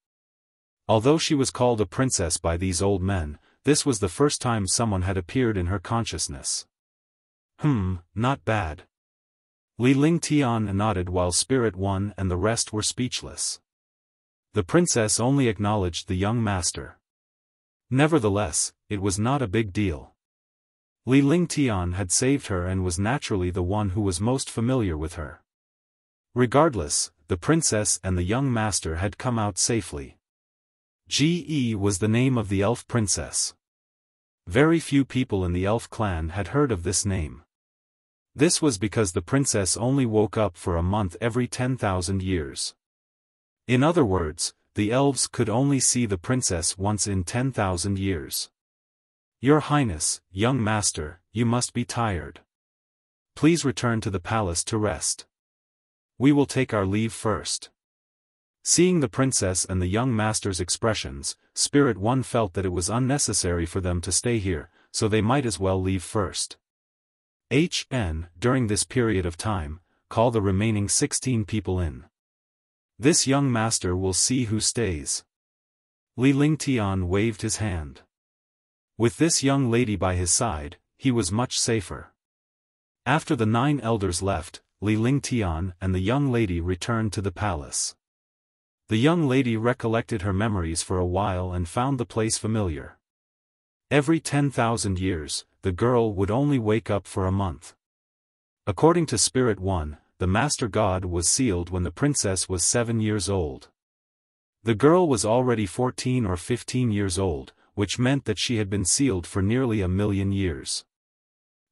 A: Although she was called a princess by these old men, this was the first time someone had appeared in her consciousness. Not bad. Li Lingtian nodded while Spirit One and the rest were speechless. The princess only acknowledged the young master. Nevertheless, it was not a big deal. Li Lingtian had saved her and was naturally the one who was most familiar with her. Regardless, the princess and the young master had come out safely. Ge was the name of the elf princess. Very few people in the elf clan had heard of this name. This was because the princess only woke up for a month every 10,000 years. In other words, the elves could only see the princess once in 10,000 years. Your Highness, young master, you must be tired. Please return to the palace to rest. We will take our leave first. Seeing the princess and the young master's expressions, Spirit One felt that it was unnecessary for them to stay here, so they might as well leave first. During this period of time, call the remaining 16 people in. This young master will see who stays. Li Lingtian waved his hand. With this young lady by his side, he was much safer. After the 9 elders left, Li Lingtian and the young lady returned to the palace. The young lady recollected her memories for a while and found the place familiar. Every 10,000 years, the girl would only wake up for a month. According to Spirit One, the Master God was sealed when the princess was 7 years old. The girl was already 14 or 15 years old, which meant that she had been sealed for nearly 1,000,000 years.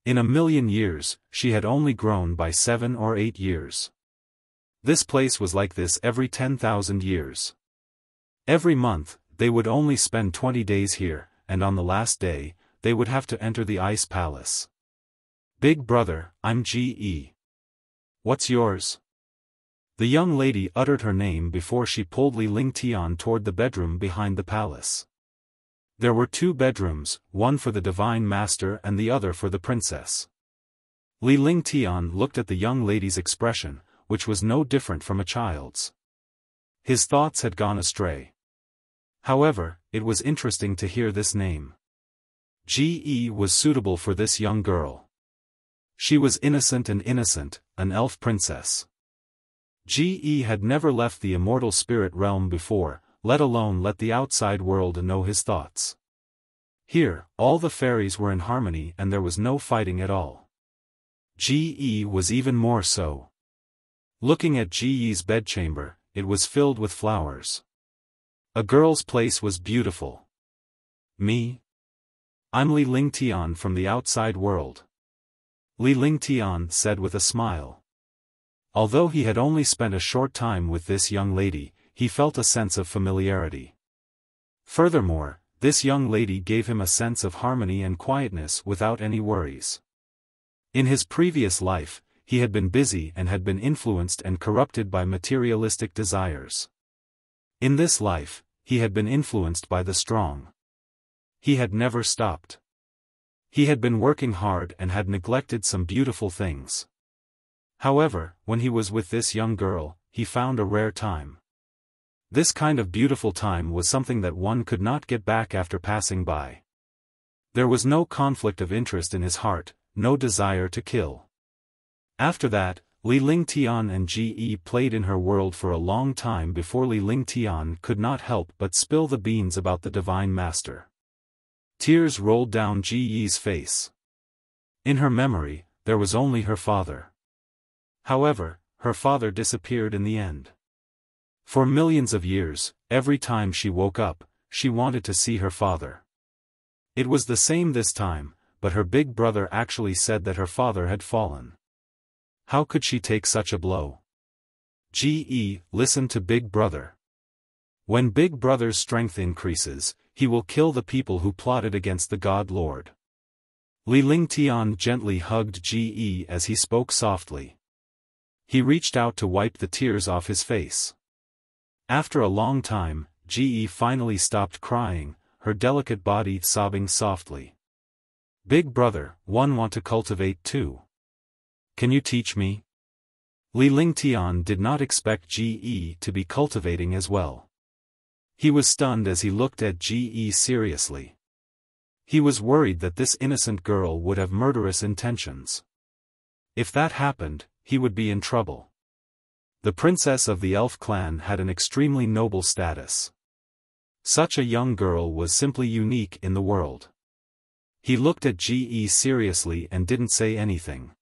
A: In 1,000,000 years, she had only grown by 7 or 8 years. This place was like this every 10,000 years. Every month, they would only spend 20 days here, and on the last day, they would have to enter the Ice Palace. Big brother, I'm Ge. What's yours? The young lady uttered her name before she pulled Li Lingtian toward the bedroom behind the palace. There were 2 bedrooms, one for the Divine Master and the other for the princess. Li Lingtian looked at the young lady's expression, which was no different from a child's. His thoughts had gone astray. However, it was interesting to hear this name. Ge was suitable for this young girl. She was innocent and innocent, an elf princess. Ge had never left the immortal spirit realm before, let alone let the outside world know his thoughts. Here, all the fairies were in harmony and there was no fighting at all. Ge was even more so. Looking at Ge's bedchamber, it was filled with flowers. A girl's place was beautiful. Me? I'm Li Lingtian from the outside world. Li Lingtian said with a smile. Although he had only spent a short time with this young lady, he felt a sense of familiarity. Furthermore, this young lady gave him a sense of harmony and quietness without any worries. In his previous life, he had been busy and had been influenced and corrupted by materialistic desires. In this life, he had been influenced by the strong. He had never stopped. He had been working hard and had neglected some beautiful things. However, when he was with this young girl, he found a rare time. This kind of beautiful time was something that one could not get back after passing by. There was no conflict of interest in his heart, no desire to kill. After that, Li Lingtian and Ge played in her world for a long time before Li Lingtian could not help but spill the beans about the Divine Master. Tears rolled down Ge's face. In her memory, there was only her father. However, her father disappeared in the end. For millions of years, every time she woke up, she wanted to see her father. It was the same this time, but her big brother actually said that her father had fallen. How could she take such a blow? Ge, listen to Big Brother. When Big Brother's strength increases, he will kill the people who plotted against the God Lord. Li Lingtian gently hugged Ge as he spoke softly. He reached out to wipe the tears off his face. After a long time, Ge finally stopped crying, her delicate body sobbing softly. Big brother, one want to cultivate too. Can you teach me? Li Lingtian did not expect Ge to be cultivating as well. He was stunned as he looked at Ge seriously. He was worried that this innocent girl would have murderous intentions. If that happened, he would be in trouble. The princess of the elf clan had an extremely noble status. Such a young girl was simply unique in the world. He looked at Ge seriously and didn't say anything.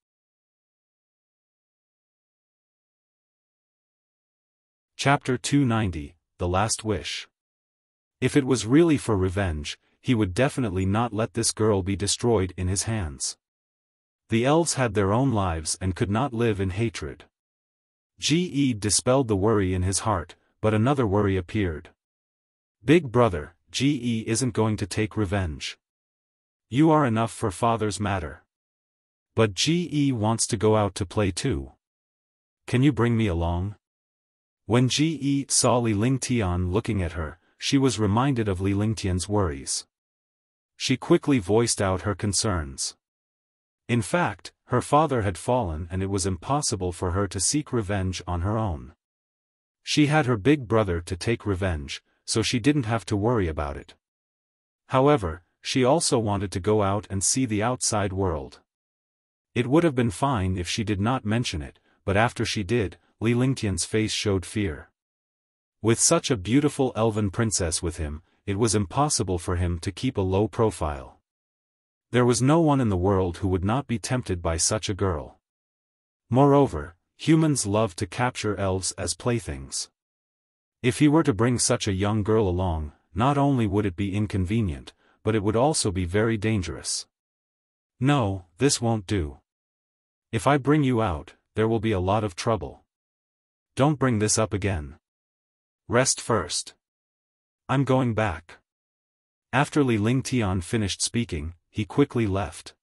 A: Chapter 290, The Last Wish. If it was really for revenge, he would definitely not let this girl be destroyed in his hands. The elves had their own lives and could not live in hatred. Ge dispelled the worry in his heart, but another worry appeared. Big brother, Ge isn't going to take revenge. You are enough for father's matter. But Ge wants to go out to play too. Can you bring me along? When Ge saw Li Lingtian looking at her, she was reminded of Li Lingtian's worries. She quickly voiced out her concerns. In fact, her father had fallen and it was impossible for her to seek revenge on her own. She had her big brother to take revenge, so she didn't have to worry about it. However, she also wanted to go out and see the outside world. It would have been fine if she did not mention it, but after she did, Li Lingtian's face showed fear. With such a beautiful elven princess with him, it was impossible for him to keep a low profile. There was no one in the world who would not be tempted by such a girl. Moreover, humans love to capture elves as playthings. If he were to bring such a young girl along, not only would it be inconvenient, but it would also be very dangerous. No, this won't do. If I bring you out, there will be a lot of trouble. Don't bring this up again. Rest first. I'm going back. After Li Lingtian finished speaking, he quickly left.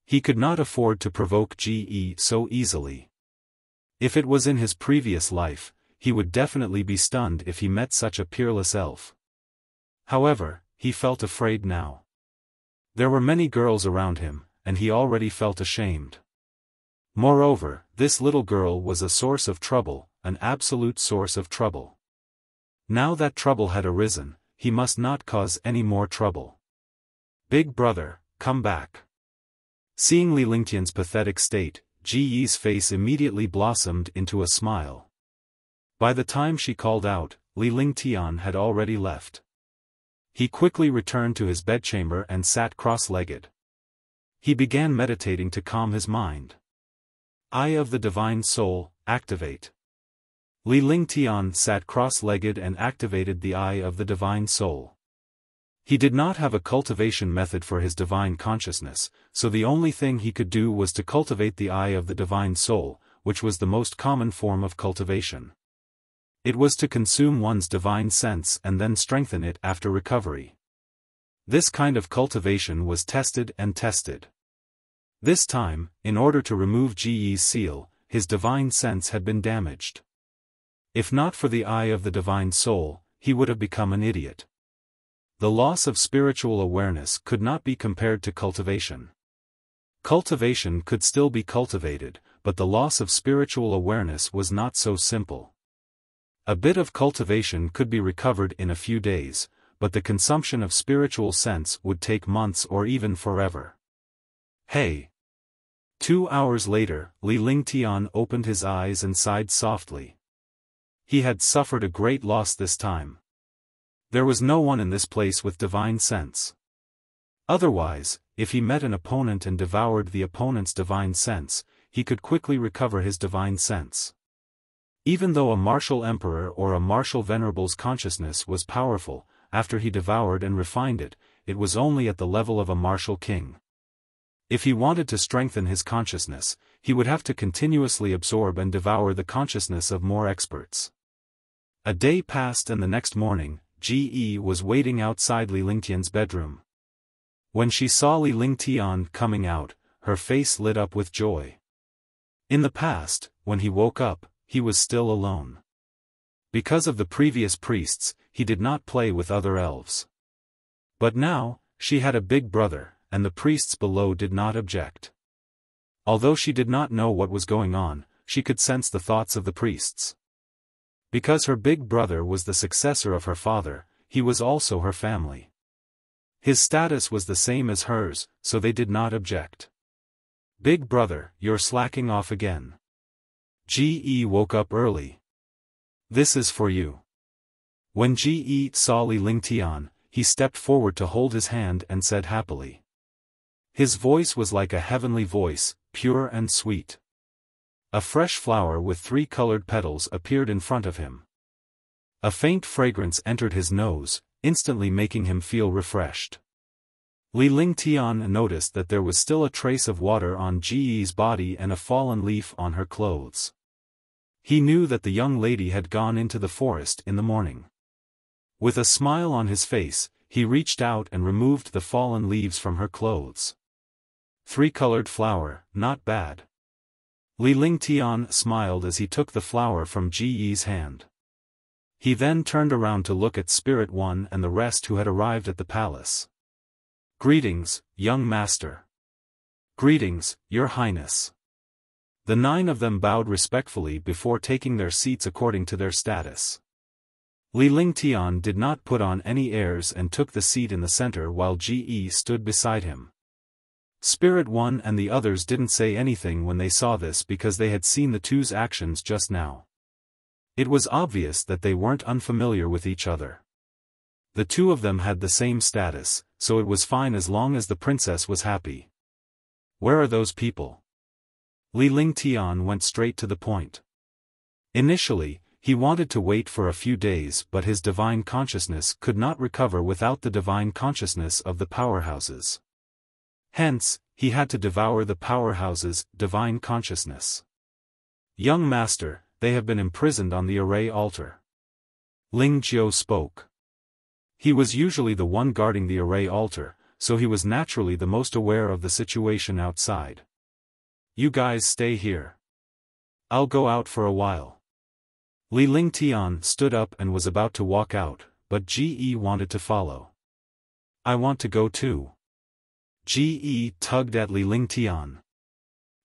A: He could not afford to provoke Ge so easily. If it was in his previous life, he would definitely be stunned if he met such a peerless elf. However, he felt afraid now. There were many girls around him, and he already felt ashamed. Moreover, this little girl was a source of trouble, an absolute source of trouble. Now that trouble had arisen, he must not cause any more trouble. Big brother, come back. Seeing Li Lingtian's pathetic state, Ge's face immediately blossomed into a smile. By the time she called out, Li Lingtian had already left. He quickly returned to his bedchamber and sat cross-legged. He began meditating to calm his mind. Eye of the Divine Soul, activate. Li Lingtian sat cross-legged and activated the Eye of the Divine Soul. He did not have a cultivation method for his divine consciousness, so the only thing he could do was to cultivate the Eye of the Divine Soul, which was the most common form of cultivation. It was to consume one's divine sense and then strengthen it after recovery. This kind of cultivation was tested and tested. This time, in order to remove Ge's seal, his divine sense had been damaged. If not for the Eye of the Divine Soul, he would have become an idiot. The loss of spiritual awareness could not be compared to cultivation. Cultivation could still be cultivated, but the loss of spiritual awareness was not so simple. A bit of cultivation could be recovered in a few days, but the consumption of spiritual sense would take months or even forever. Hey! 2 hours later, Li Lingtian opened his eyes and sighed softly. He had suffered a great loss this time. There was no one in this place with divine sense. Otherwise, if he met an opponent and devoured the opponent's divine sense, he could quickly recover his divine sense. Even though a martial emperor or a martial venerable's consciousness was powerful, after he devoured and refined it, it was only at the level of a martial king. If he wanted to strengthen his consciousness, he would have to continuously absorb and devour the consciousness of more experts. A day passed and the next morning, Ge was waiting outside Li Lingtian's bedroom. When she saw Li Lingtian coming out, her face lit up with joy. In the past, when he woke up, he was still alone. Because of the previous priests, he did not play with other elves. But now, she had a big brother, and the priests below did not object. Although she did not know what was going on, she could sense the thoughts of the priests. Because her big brother was the successor of her father, he was also her family. His status was the same as hers, so they did not object. Big brother, you're slacking off again. Ge woke up early. This is for you. When Ge saw Li Lingtian, he stepped forward to hold his hand and said happily. His voice was like a heavenly voice, pure and sweet. A fresh flower with 3 colored petals appeared in front of him. A faint fragrance entered his nose, instantly making him feel refreshed. Li Lingtian noticed that there was still a trace of water on Ji's body and a fallen leaf on her clothes. He knew that the young lady had gone into the forest in the morning. With a smile on his face, he reached out and removed the fallen leaves from her clothes. Three-colored flower, not bad. Li Lingtian smiled as he took the flower from Ji's hand. He then turned around to look at Spirit One and the rest who had arrived at the palace. "Greetings, young master." "Greetings, your highness." The 9 of them bowed respectfully before taking their seats according to their status. Li Lingtian did not put on any airs and took the seat in the center while Ji stood beside him. Spirit One and the others didn't say anything when they saw this because they had seen the two's actions just now. It was obvious that they weren't unfamiliar with each other. The 2 of them had the same status, so it was fine as long as the princess was happy. "Where are those people?" Li Lingtian went straight to the point. Initially, he wanted to wait for a few days, but his divine consciousness could not recover without the divine consciousness of the powerhouses. Hence, he had to devour the powerhouses' divine consciousness. "Young master, they have been imprisoned on the array altar." Ling Jiao spoke. He was usually the one guarding the array altar, so he was naturally the most aware of the situation outside. "You guys stay here. I'll go out for a while." Li Lingtian stood up and was about to walk out, but Ji wanted to follow. "I want to go too." Ji tugged at Li Lingtian.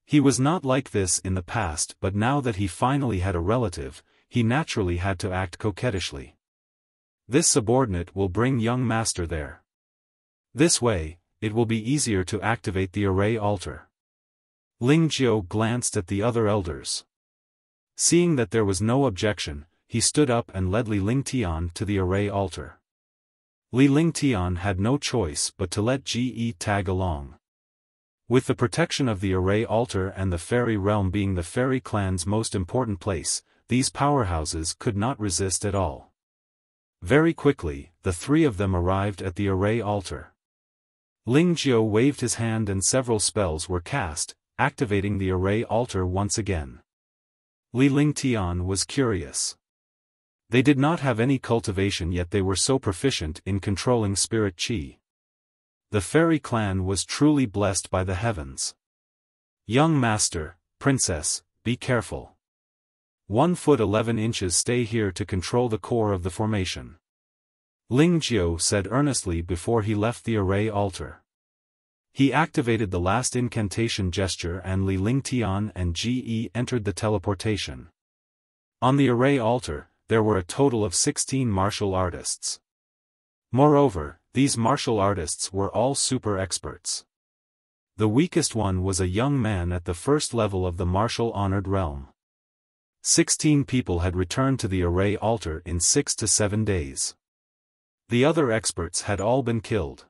A: He was not like this in the past, but now that he finally had a relative, he naturally had to act coquettishly. "This subordinate will bring young master there. This way, it will be easier to activate the array altar." Ling Jiao glanced at the other elders. Seeing that there was no objection, he stood up and led Li Lingtian to the array altar. Li Lingtian had no choice but to let Ji tag along. With the protection of the array altar and the fairy realm being the fairy clan's most important place, these powerhouses could not resist at all. Very quickly, the 3 of them arrived at the array altar. Ling Jiao waved his hand and several spells were cast, activating the array altar once again. Li Lingtian was curious. They did not have any cultivation yet they were so proficient in controlling spirit qi. The fairy clan was truly blessed by the heavens. "Young master, princess, be careful. 1 foot 11 inches stay here to control the core of the formation." Ling Jiao said earnestly before he left the array altar. He activated the last incantation gesture and Li Lingtian and Ji entered the teleportation. On the array altar, there were a total of 16 martial artists. Moreover, these martial artists were all super experts. The weakest one was a young man at the first level of the martial honored realm. 16 people had returned to the array altar in 6 to 7 days. The other experts had all been killed.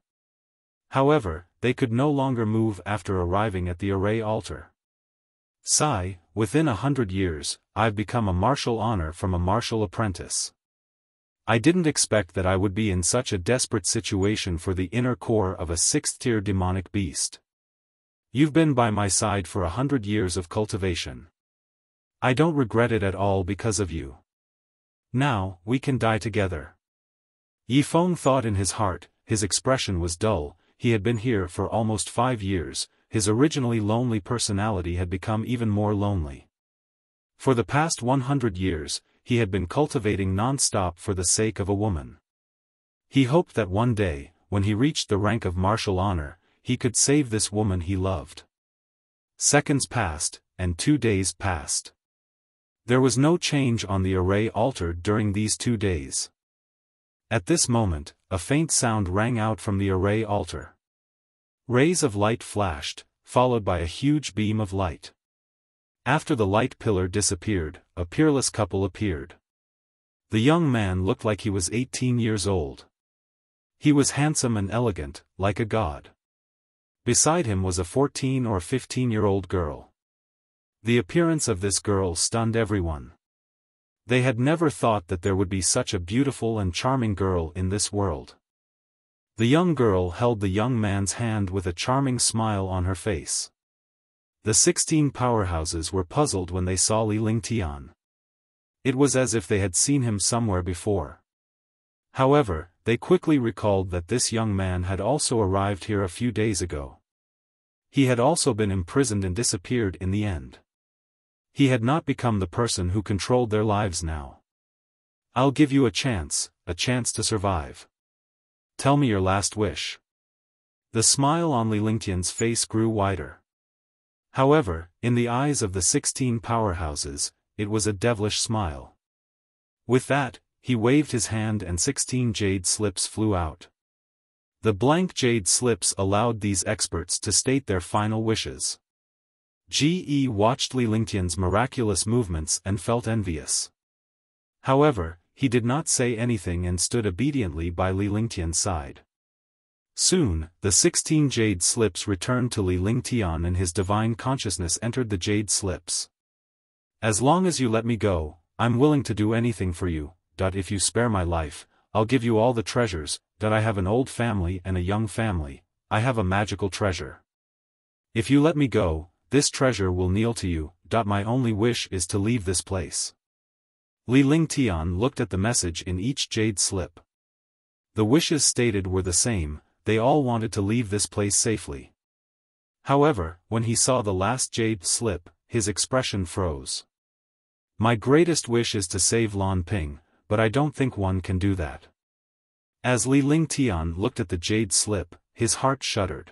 A: However, they could no longer move after arriving at the array altar. "Sigh, within 100 years, I've become a martial honor from a martial apprentice. I didn't expect that I would be in such a desperate situation for the inner core of a 6th-tier demonic beast. You've been by my side for 100 years of cultivation. I don't regret it at all because of you. Now, we can die together." Yifeng thought in his heart, his expression was dull. He had been here for almost 5 years, his originally lonely personality had become even more lonely. For the past 100 years, he had been cultivating non-stop for the sake of a woman. He hoped that one day, when he reached the rank of martial honor, he could save this woman he loved. Seconds passed, and 2 days passed. There was no change on the array altar during these 2 days. At this moment, a faint sound rang out from the array altar. Rays of light flashed, followed by a huge beam of light. After the light pillar disappeared, a peerless couple appeared. The young man looked like he was 18 years old. He was handsome and elegant, like a god. Beside him was a 14 or 15-year-old girl. The appearance of this girl stunned everyone. They had never thought that there would be such a beautiful and charming girl in this world. The young girl held the young man's hand with a charming smile on her face. The 16 powerhouses were puzzled when they saw Li Lingtian. It was as if they had seen him somewhere before. However, they quickly recalled that this young man had also arrived here a few days ago. He had also been imprisoned and disappeared in the end. He had not become the person who controlled their lives now. I'll give you a chance to survive. Tell me your last wish. The smile on Li Lingtian's face grew wider. However, in the eyes of the 16 powerhouses, it was a devilish smile. With that, he waved his hand and 16 jade slips flew out. The blank jade slips allowed these experts to state their final wishes. Ge watched Li Lingtian's miraculous movements and felt envious. However, he did not say anything and stood obediently by Li Lingtian's side. Soon, the 16 jade slips returned to Li Lingtian and his divine consciousness entered the jade slips. As long as you let me go, I'm willing to do anything for you. If you spare my life, I'll give you all the treasures. I have an old family and a young family. I have a magical treasure. If you let me go, this treasure will kneel to you. My only wish is to leave this place. Li Lingtian looked at the message in each jade slip. The wishes stated were the same, they all wanted to leave this place safely. However, when he saw the last jade slip, his expression froze. My greatest wish is to save Lan Ping, but I don't think one can do that. As Li Lingtian looked at the jade slip, his heart shuddered.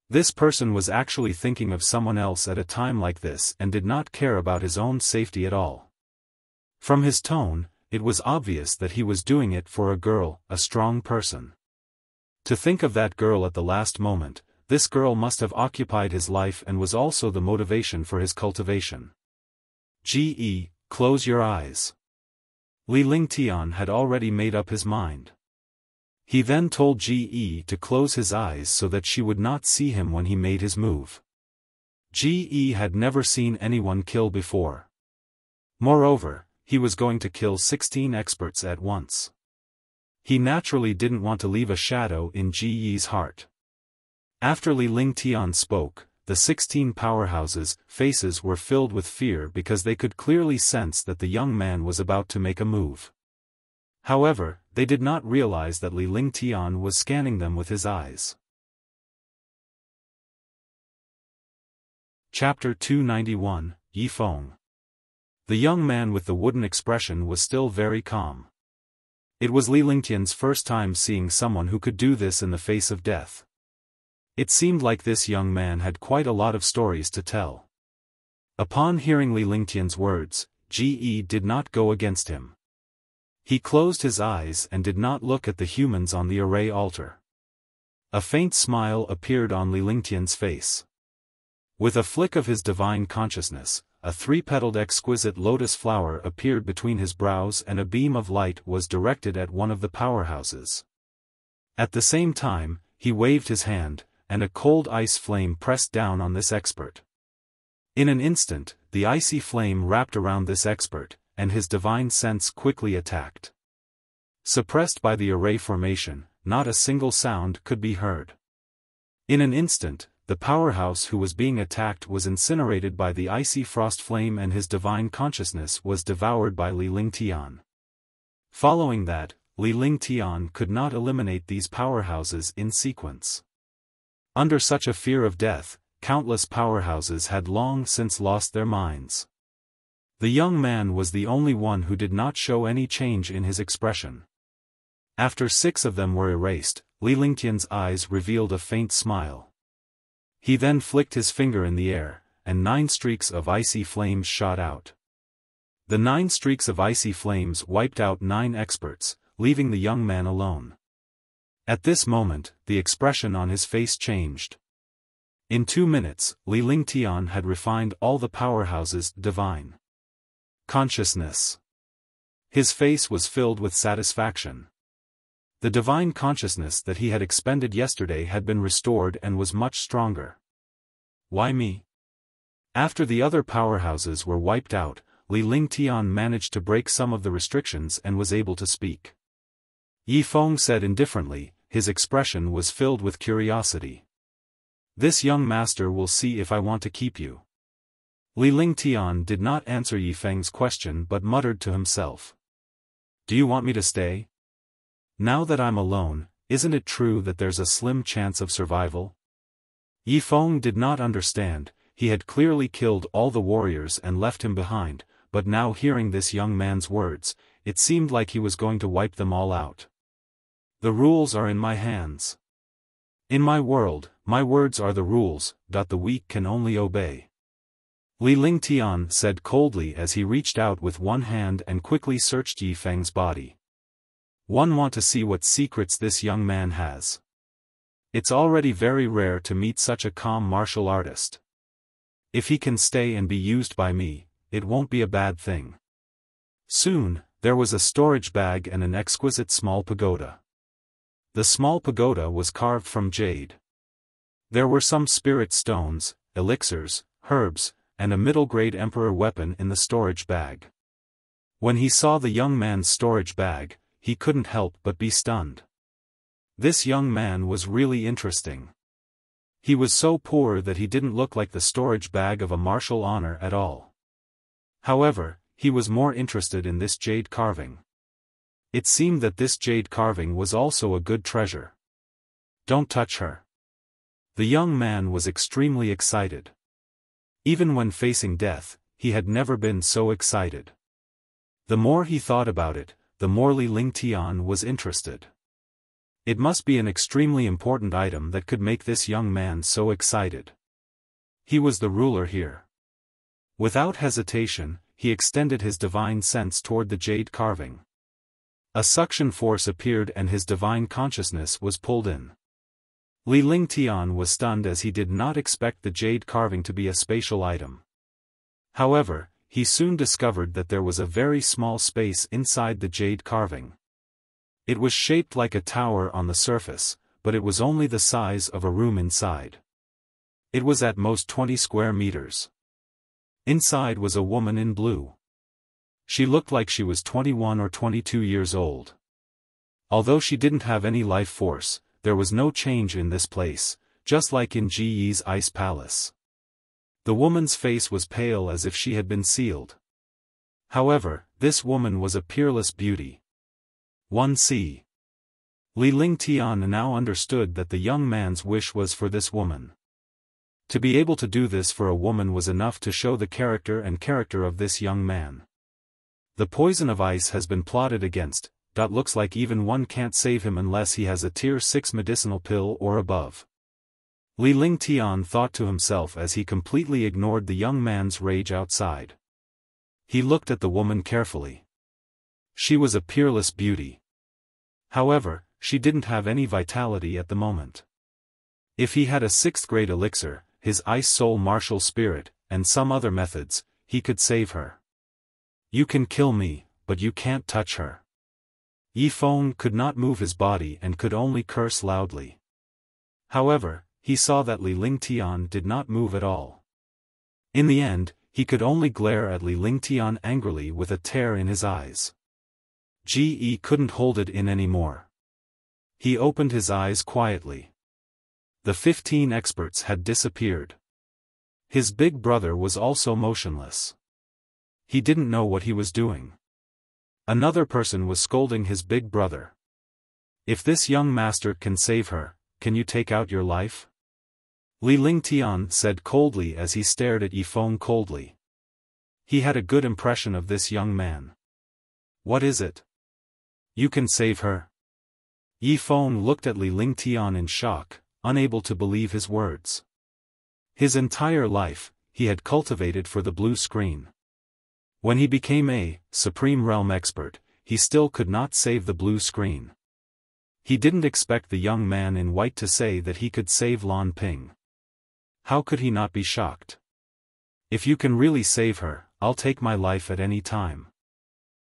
A: This person was actually thinking of someone else at a time like this and did not care about his own safety at all. From his tone, it was obvious that he was doing it for a girl, a strong person. To think of that girl at the last moment, this girl must have occupied his life and was also the motivation for his cultivation. Ge, close your eyes. Li Lingtian had already made up his mind. He then told Ge to close his eyes so that she would not see him when he made his move. Ge had never seen anyone kill before. Moreover, he was going to kill 16 experts at once. He naturally didn't want to leave a shadow in Ge's heart. After Li Lingtian spoke, the 16 powerhouses' faces were filled with fear because they could clearly sense that the young man was about to make a move. However, they did not realize that Li Lingtian was scanning them with his eyes. Chapter 291, Yi Feng. The young man with the wooden expression was still very calm. It was Li Lingtian's first time seeing someone who could do this in the face of death. It seemed like this young man had quite a lot of stories to tell. Upon hearing Li Lingtian's words, Ge did not go against him. He closed his eyes and did not look at the humans on the array altar. A faint smile appeared on Li Lingtian's face. With a flick of his divine consciousness, a three-petaled exquisite lotus flower appeared between his brows and a beam of light was directed at one of the powerhouses. At the same time, he waved his hand, and a cold ice flame pressed down on this expert. In an instant, the icy flame wrapped around this expert, and his divine sense quickly attacked. Suppressed by the array formation, not a single sound could be heard. In an instant, the powerhouse who was being attacked was incinerated by the icy frost flame and his divine consciousness was devoured by Li Lingtian. Following that, Li Lingtian could not eliminate these powerhouses in sequence. Under such a fear of death, countless powerhouses had long since lost their minds. The young man was the only one who did not show any change in his expression. After 6 of them were erased, Li Lingtian's eyes revealed a faint smile. He then flicked his finger in the air, and 9 streaks of icy flames shot out. The 9 streaks of icy flames wiped out 9 experts, leaving the young man alone. At this moment, the expression on his face changed. In 2 minutes, Li Lingtian had refined all the powerhouses' divine consciousness. His face was filled with satisfaction. The divine consciousness that he had expended yesterday had been restored and was much stronger. Why me? After the other powerhouses were wiped out, Li Lingtian managed to break some of the restrictions and was able to speak. Yi Feng said indifferently, his expression was filled with curiosity. This young master will see if I want to keep you. Li Lingtian did not answer Yi Feng's question but muttered to himself. Do you want me to stay? Now that I'm alone, isn't it true that there's a slim chance of survival? Yi Feng did not understand. He had clearly killed all the warriors and left him behind, but now hearing this young man's words, it seemed like he was going to wipe them all out. The rules are in my hands. In my world, my words are the rules, the weak can only obey. Li Lingtian said coldly as he reached out with one hand and quickly searched Yi Feng's body. One want to see what secrets this young man has. It's already very rare to meet such a calm martial artist. If he can stay and be used by me, it won't be a bad thing. Soon, there was a storage bag and an exquisite small pagoda. The small pagoda was carved from jade. There were some spirit stones, elixirs, herbs, and a middle-grade emperor weapon in the storage bag. When he saw the young man's storage bag, he couldn't help but be stunned. This young man was really interesting. He was so poor that he didn't look like the storage bag of a martial honor at all. However, he was more interested in this jade carving. It seemed that this jade carving was also a good treasure. Don't touch her. The young man was extremely excited. Even when facing death, he had never been so excited. The more he thought about it, the more Li Lingtian was interested. It must be an extremely important item that could make this young man so excited. He was the ruler here. Without hesitation, he extended his divine sense toward the jade carving. A suction force appeared and his divine consciousness was pulled in. Li Lingtian was stunned as he did not expect the jade carving to be a spatial item. However, he soon discovered that there was a very small space inside the jade carving. It was shaped like a tower on the surface, but it was only the size of a room inside. It was at most 20 square meters. Inside was a woman in blue. She looked like she was 21 or 22 years old. Although she didn't have any life force, there was no change in this place, just like in Ji Yi's ice palace. The woman's face was pale as if she had been sealed. However, this woman was a peerless beauty. 1c. Li Lingtian now understood that the young man's wish was for this woman. To be able to do this for a woman was enough to show the character of this young man. The poison of ice has been plotted against. Looks like even one can't save him unless he has a tier 6 medicinal pill or above. Li Lingtian thought to himself as he completely ignored the young man's rage outside. He looked at the woman carefully. She was a peerless beauty. However, she didn't have any vitality at the moment. If he had a 6th grade elixir, his ice soul martial spirit, and some other methods, he could save her. You can kill me, but you can't touch her. Yi Feng could not move his body and could only curse loudly. However, he saw that Li Lingtian did not move at all. In the end, he could only glare at Li Lingtian angrily with a tear in his eyes. Ji Yi couldn't hold it in anymore. He opened his eyes quietly. The 15 experts had disappeared. His big brother was also motionless. He didn't know what he was doing. Another person was scolding his big brother. If this young master can save her, can you take out your life? Li Lingtian said coldly as he stared at Yi Feng coldly. He had a good impression of this young man. What is it? You can save her? Yi Feng looked at Li Lingtian in shock, unable to believe his words. His entire life, he had cultivated for the blue screen. When he became a Supreme Realm expert, he still could not save the blue screen. He didn't expect the young man in white to say that he could save Lan Ping. How could he not be shocked? If you can really save her, I'll take my life at any time.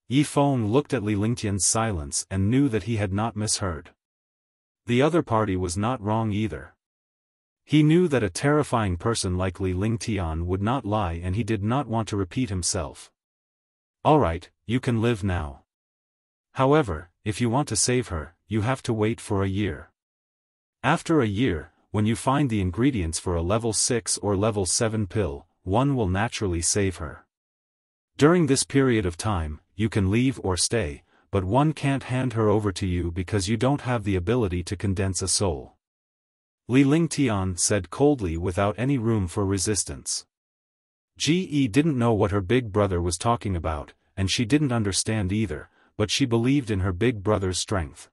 A: Yi Feng looked at Li Lingtian's silence and knew that he had not misheard. The other party was not wrong either. He knew that a terrifying person like Li Lingtian would not lie and he did not want to repeat himself. Alright, you can live now. However, if you want to save her, you have to wait for a year. After a year, when you find the ingredients for a level 6 or level 7 pill, one will naturally save her. During this period of time, you can leave or stay, but one can't hand her over to you because you don't have the ability to condense a soul. Li Lingtian said coldly without any room for resistance. Ge didn't know what her big brother was talking about, and she didn't understand either, but she believed in her big brother's strength.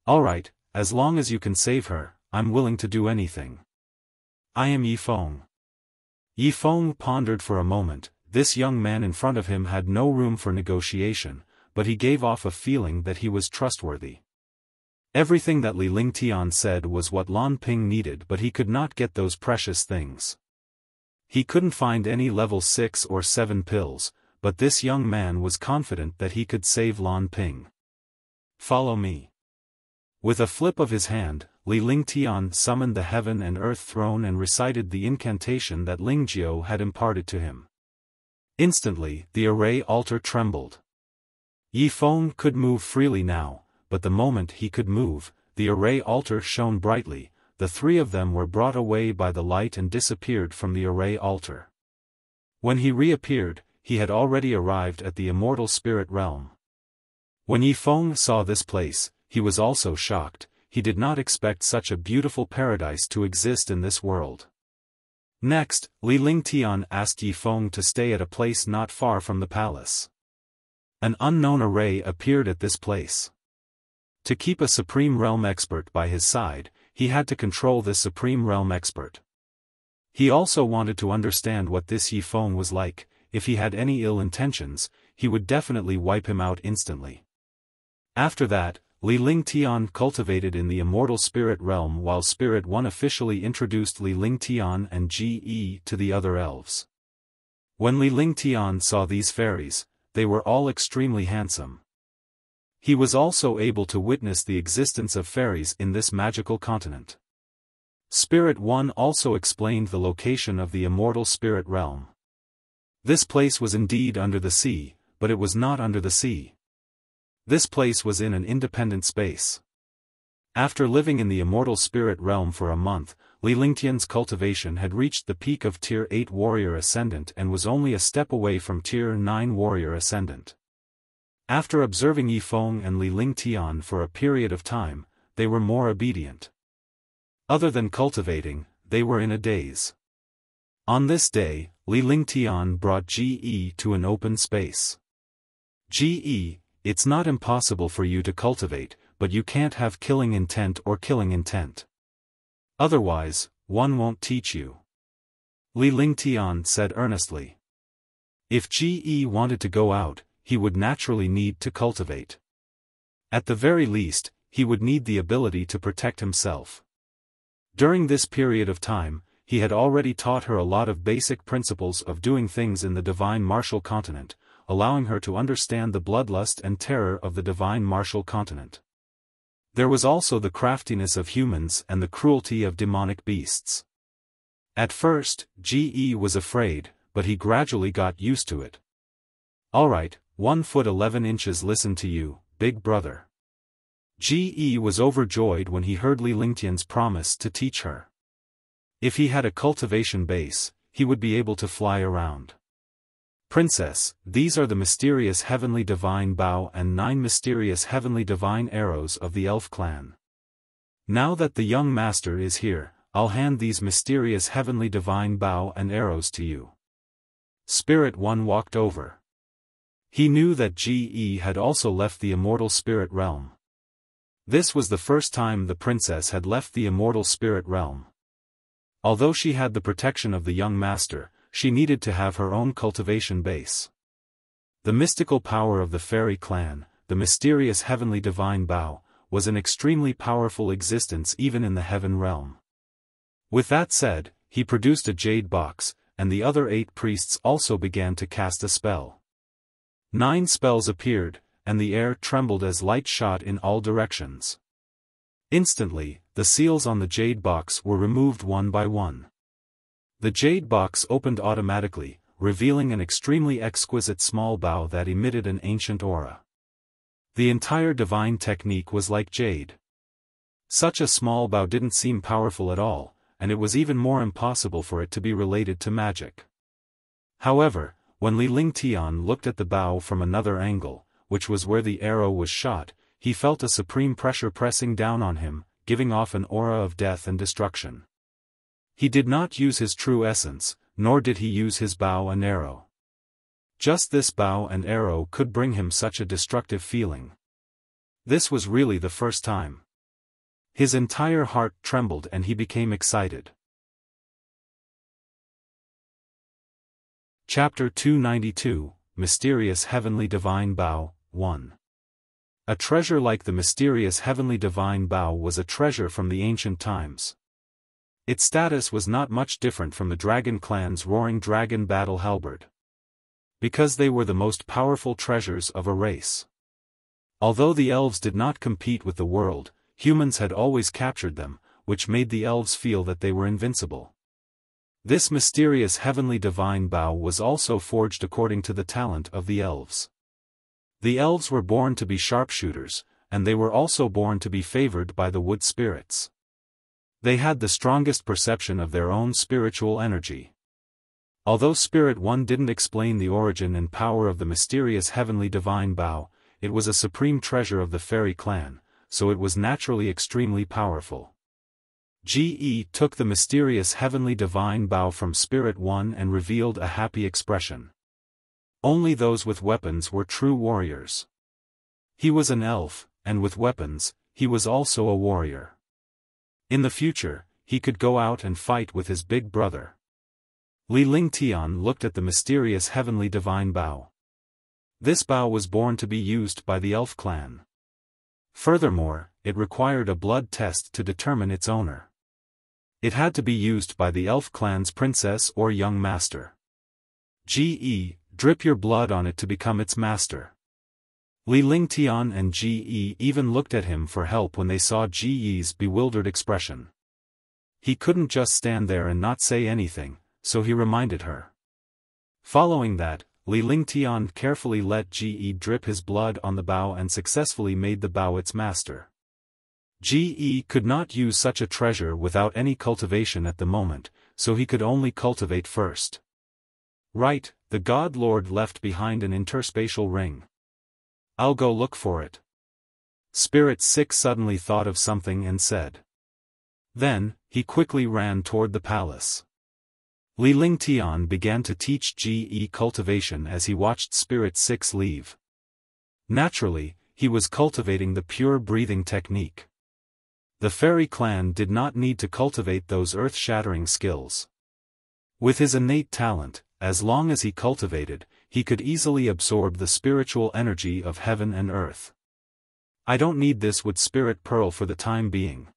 A: Alright, as long as you can save her, I'm willing to do anything. I am Yi Feng. Yi Feng pondered for a moment. This young man in front of him had no room for negotiation, but he gave off a feeling that he was trustworthy. Everything that Li Lingtian said was what Lan Ping needed, but he could not get those precious things. He couldn't find any level 6 or 7 pills, but this young man was confident that he could save Lan Ping. Follow me. With a flip of his hand, Li Lingtian summoned the heaven and earth throne and recited the incantation that Lingjiu had imparted to him. Instantly, the array altar trembled. Yi Feng could move freely now, but the moment he could move, the array altar shone brightly. The three of them were brought away by the light and disappeared from the array altar. When he reappeared, he had already arrived at the immortal spirit realm. When Yi Feng saw this place, he was also shocked. He did not expect such a beautiful paradise to exist in this world. Next, Li Lingtian asked Yi Feng to stay at a place not far from the palace. An unknown array appeared at this place. To keep a Supreme Realm expert by his side, he had to control this Supreme Realm expert. He also wanted to understand what this Yi Feng was like. If he had any ill intentions, he would definitely wipe him out instantly. After that, Li Lingtian cultivated in the immortal spirit realm while Spirit 1 officially introduced Li Lingtian and Ge to the other elves. When Li Lingtian saw these fairies, they were all extremely handsome. He was also able to witness the existence of fairies in this magical continent. Spirit 1 also explained the location of the immortal spirit realm. This place was indeed under the sea, but it was not under the sea. This place was in an independent space. After living in the immortal spirit realm for a month, Li Lingtian's cultivation had reached the peak of Tier 8 Warrior Ascendant and was only a step away from Tier 9 Warrior Ascendant. After observing Yi Feng and Li Lingtian for a period of time, they were more obedient. Other than cultivating, they were in a daze. On this day, Li Lingtian brought Ge to an open space. Ge, it's not impossible for you to cultivate, but you can't have killing intent or killing intent. Otherwise, one won't teach you. Li Lingtian said earnestly. If Ge wanted to go out, he would naturally need to cultivate. At the very least, he would need the ability to protect himself. During this period of time, he had already taught her a lot of basic principles of doing things in the divine martial continent, allowing her to understand the bloodlust and terror of the divine martial continent. There was also the craftiness of humans and the cruelty of demonic beasts. At first, Ge was afraid, but he gradually got used to it. Alright, 1 foot 11 inches listen to you, big brother. Ge was overjoyed when he heard Li Lingtian's promise to teach her. If he had a cultivation base, he would be able to fly around. Princess, these are the mysterious heavenly divine bow and 9 mysterious heavenly divine arrows of the elf clan. Now that the young master is here, I'll hand these mysterious heavenly divine bow and arrows to you. Spirit 1 walked over. He knew that Ge had also left the immortal spirit realm. This was the first time the princess had left the immortal spirit realm. Although she had the protection of the young master, she needed to have her own cultivation base. The mystical power of the fairy clan, the mysterious heavenly divine bow, was an extremely powerful existence even in the heaven realm. With that said, he produced a jade box, and the other 8 priests also began to cast a spell. 9 spells appeared, and the air trembled as light shot in all directions. Instantly, the seals on the jade box were removed one by one. The jade box opened automatically, revealing an extremely exquisite small bow that emitted an ancient aura. The entire divine technique was like jade. Such a small bow didn't seem powerful at all, and it was even more impossible for it to be related to magic. However, when Li Lingtian looked at the bow from another angle, which was where the arrow was shot, he felt a supreme pressure pressing down on him, giving off an aura of death and destruction. He did not use his true essence, nor did he use his bow and arrow. Just this bow and arrow could bring him such a destructive feeling. This was really the first time. His entire heart trembled and he became excited. Chapter 292, Mysterious Heavenly Divine Bow, 1. A treasure like the mysterious Heavenly Divine Bow was a treasure from the ancient times. Its status was not much different from the Dragon Clan's Roaring Dragon Battle Halberd. Because they were the most powerful treasures of a race. Although the elves did not compete with the world, humans had always captured them, which made the elves feel that they were invincible. This mysterious Heavenly Divine Bow was also forged according to the talent of the elves. The elves were born to be sharpshooters, and they were also born to be favored by the wood spirits. They had the strongest perception of their own spiritual energy. Although Spirit 1 didn't explain the origin and power of the mysterious Heavenly Divine Bow, it was a supreme treasure of the fairy clan, so it was naturally extremely powerful. GE took the mysterious Heavenly Divine Bow from Spirit 1 and revealed a happy expression. Only those with weapons were true warriors. He was an elf, and with weapons, he was also a warrior. In the future, he could go out and fight with his big brother. Li Lingtian looked at the mysterious Heavenly Divine Bow. This bow was born to be used by the elf clan. Furthermore, it required a blood test to determine its owner. It had to be used by the elf clan's princess or young master. GE, drip your blood on it to become its master. Li Lingtian and GE even looked at him for help when they saw GE's bewildered expression. He couldn't just stand there and not say anything, so he reminded her. Following that, Li Lingtian carefully let GE drip his blood on the bow and successfully made the bow its master. GE could not use such a treasure without any cultivation at the moment, so he could only cultivate first. Right, the God Lord left behind an interspatial ring. I'll go look for it. Spirit 6 suddenly thought of something and said. Then, he quickly ran toward the palace. Li Lingtian began to teach GE cultivation as he watched Spirit 6 leave. Naturally, he was cultivating the pure breathing technique. The fairy clan did not need to cultivate those earth-shattering skills. With his innate talent, as long as he cultivated, he could easily absorb the spiritual energy of heaven and earth. I don't need this wood spirit pearl for the time being.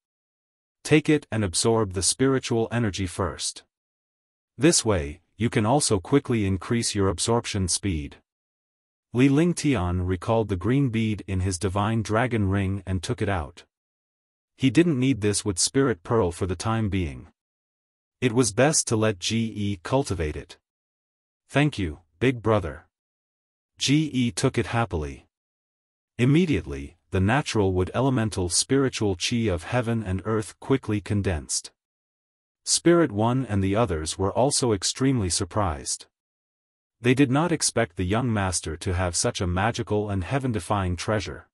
A: Take it and absorb the spiritual energy first. This way, you can also quickly increase your absorption speed. Li Lingtian recalled the green bead in his divine dragon ring and took it out. He didn't need this wood spirit pearl for the time being. It was best to let GE cultivate it. Thank you, big brother. GE took it happily. Immediately, the natural wood elemental spiritual chi of heaven and earth quickly condensed. Spirit 1 and the others were also extremely surprised. They did not expect the young master to have such a magical and heaven-defying treasure.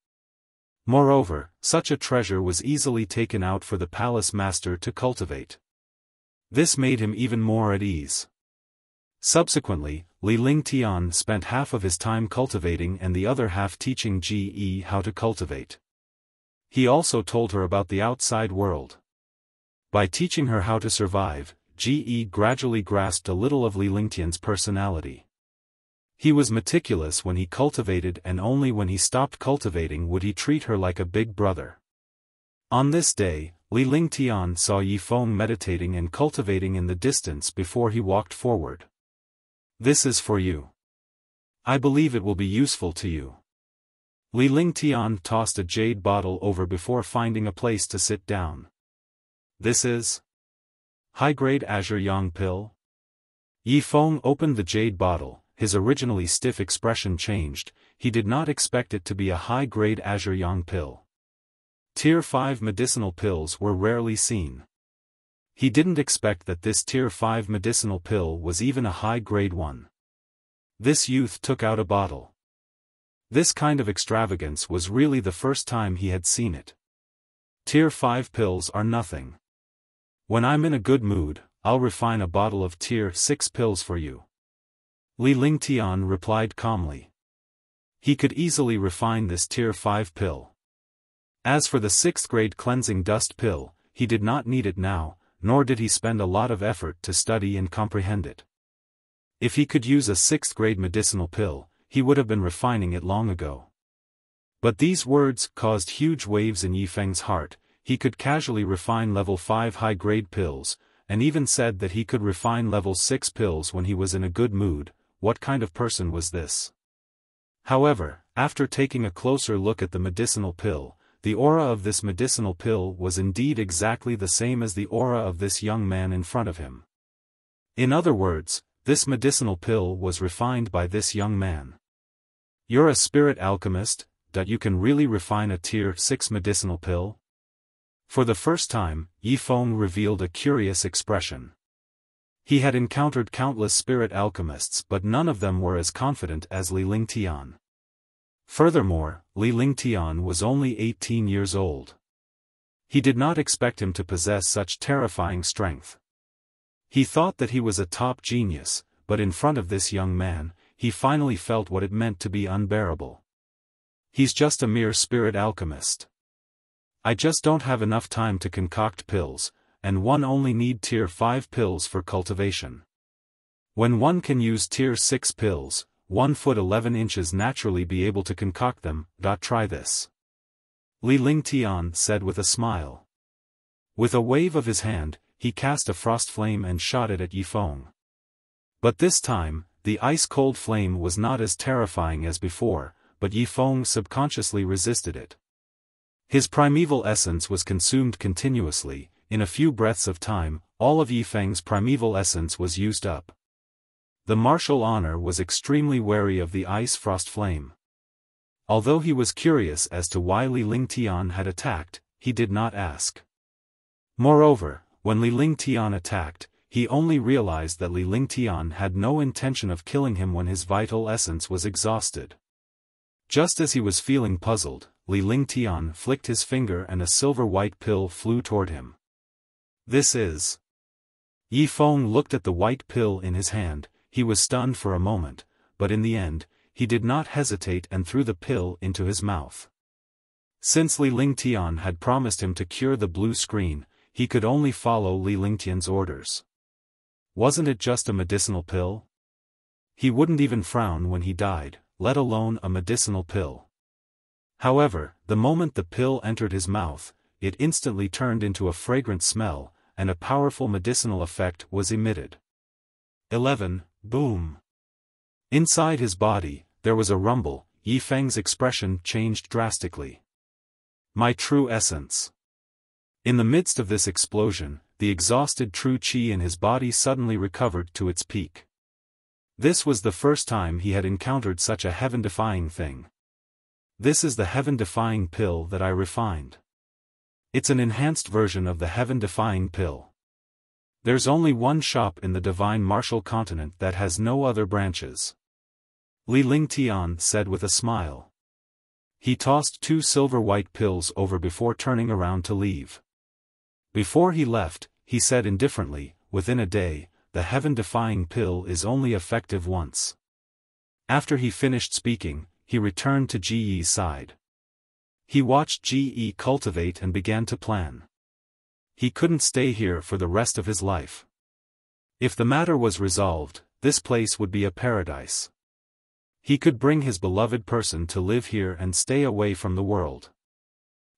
A: Moreover, such a treasure was easily taken out for the palace master to cultivate. This made him even more at ease. Subsequently, Li Lingtian spent half of his time cultivating and the other half teaching GE how to cultivate. He also told her about the outside world. By teaching her how to survive, GE gradually grasped a little of Li Lingtian's personality. He was meticulous when he cultivated and only when he stopped cultivating would he treat her like a big brother. On this day, Li Lingtian saw Yifeng meditating and cultivating in the distance before he walked forward. This is for you. I believe it will be useful to you. Li Lingtian tossed a jade bottle over before finding a place to sit down. This is high-grade Azure Yang pill? Yifeng opened the jade bottle, his originally stiff expression changed, he did not expect it to be a high-grade Azure Yang pill. Tier 5 medicinal pills were rarely seen. He didn't expect that this Tier 5 medicinal pill was even a high-grade one. This youth took out a bottle. This kind of extravagance was really the first time he had seen it. Tier 5 pills are nothing. When I'm in a good mood, I'll refine a bottle of Tier 6 pills for you. Li Lingtian replied calmly. He could easily refine this Tier 5 pill. As for the 6th grade cleansing dust pill, he did not need it now, nor did he spend a lot of effort to study and comprehend it. If he could use a 6th grade medicinal pill, he would have been refining it long ago. But these words caused huge waves in Yifeng's heart. He could casually refine level 5 high-grade pills, and even said that he could refine level 6 pills when he was in a good mood. What kind of person was this? However, after taking a closer look at the medicinal pill, the aura of this medicinal pill was indeed exactly the same as the aura of this young man in front of him. In other words, this medicinal pill was refined by this young man. You're a spirit alchemist, that you can really refine a Tier 6 medicinal pill? For the first time, Yifeng revealed a curious expression. He had encountered countless spirit alchemists, but none of them were as confident as Li Lingtian. Furthermore, Li Lingtian was only 18 years old. He did not expect him to possess such terrifying strength. He thought that he was a top genius, but in front of this young man, he finally felt what it meant to be unbearable. He's just a mere spirit alchemist. I just don't have enough time to concoct pills, and one only need Tier 5 pills for cultivation. When one can use Tier 6 pills, 1 foot 11 inches naturally be able to concoct them. Try this. Li Lingtian said with a smile. With a wave of his hand, he cast a frost flame and shot it at Yifeng. But this time, the ice-cold flame was not as terrifying as before, but Yifeng subconsciously resisted it. His primeval essence was consumed continuously. In a few breaths of time, all of Yifeng's primeval essence was used up. The martial honor was extremely wary of the ice-frost flame. Although he was curious as to why Li Lingtian had attacked, he did not ask. Moreover, when Li Lingtian attacked, he only realized that Li Lingtian had no intention of killing him when his vital essence was exhausted. Just as he was feeling puzzled, Li Lingtian flicked his finger and a silver-white pill flew toward him. This is... Yifeng looked at the white pill in his hand. He was stunned for a moment, but in the end, he did not hesitate and threw the pill into his mouth. Since Li Lingtian had promised him to cure the blue screen, he could only follow Li Lingtian's orders. Wasn't it just a medicinal pill? He wouldn't even frown when he died, let alone a medicinal pill. However, the moment the pill entered his mouth, it instantly turned into a fragrant smell, and a powerful medicinal effect was emitted. 11. Boom. Inside his body, there was a rumble. Yifeng's expression changed drastically. My true essence. In the midst of this explosion, the exhausted true qi in his body suddenly recovered to its peak. This was the first time he had encountered such a heaven-defying thing. This is the heaven-defying pill that I refined. It's an enhanced version of the heaven-defying pill. There's only one shop in the divine martial continent that has no other branches. Li Lingtian said with a smile. He tossed 2 silver-white pills over before turning around to leave. Before he left, he said indifferently, within a day, the heaven-defying pill is only effective once. After he finished speaking, he returned to Ji-Yi's side. He watched Ji-Yi cultivate and began to plan. He couldn't stay here for the rest of his life. If the matter was resolved, this place would be a paradise. He could bring his beloved person to live here and stay away from the world.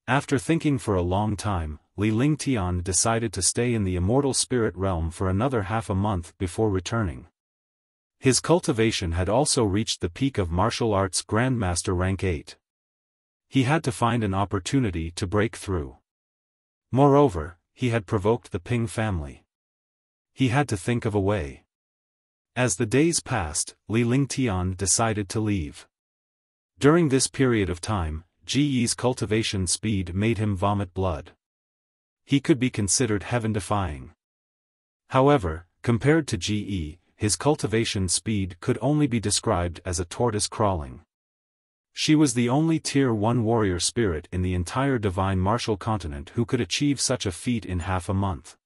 A: After thinking for a long time, Li Lingtian decided to stay in the immortal spirit realm for another half a month before returning. His cultivation had also reached the peak of martial arts Grandmaster rank 8. He had to find an opportunity to break through. Moreover, he had provoked the Ping family. He had to think of a way. As the days passed, Li Lingtian decided to leave. During this period of time, Ji's cultivation speed made him vomit blood. He could be considered heaven-defying. However, compared to Ji, his cultivation speed could only be described as a tortoise crawling. She was the only Tier 1 warrior spirit in the entire divine martial continent who could achieve such a feat in half a month.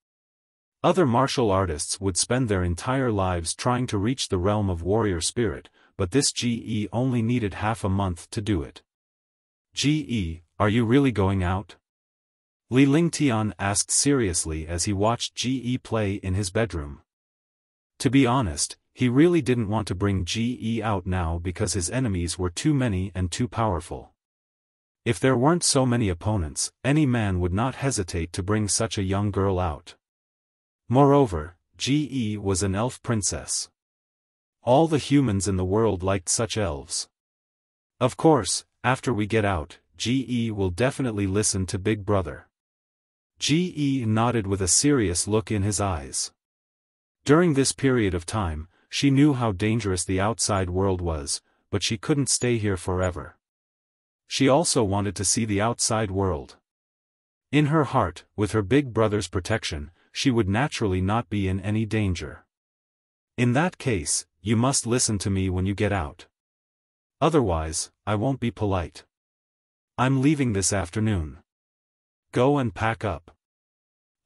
A: Other martial artists would spend their entire lives trying to reach the realm of warrior spirit, but this Ji only needed half a month to do it. Ji, are you really going out? Li Lingtian asked seriously as he watched Ji play in his bedroom. To be honest, he really didn't want to bring Ji out now because his enemies were too many and too powerful. If there weren't so many opponents, any man would not hesitate to bring such a young girl out. Moreover, Ji was an elf princess. All the humans in the world liked such elves. Of course, after we get out, Ji will definitely listen to Big Brother. Ji nodded with a serious look in his eyes. During this period of time, she knew how dangerous the outside world was, but she couldn't stay here forever. She also wanted to see the outside world. In her heart, with her big brother's protection, she would naturally not be in any danger. In that case, you must listen to me when you get out. Otherwise, I won't be polite. I'm leaving this afternoon. Go and pack up.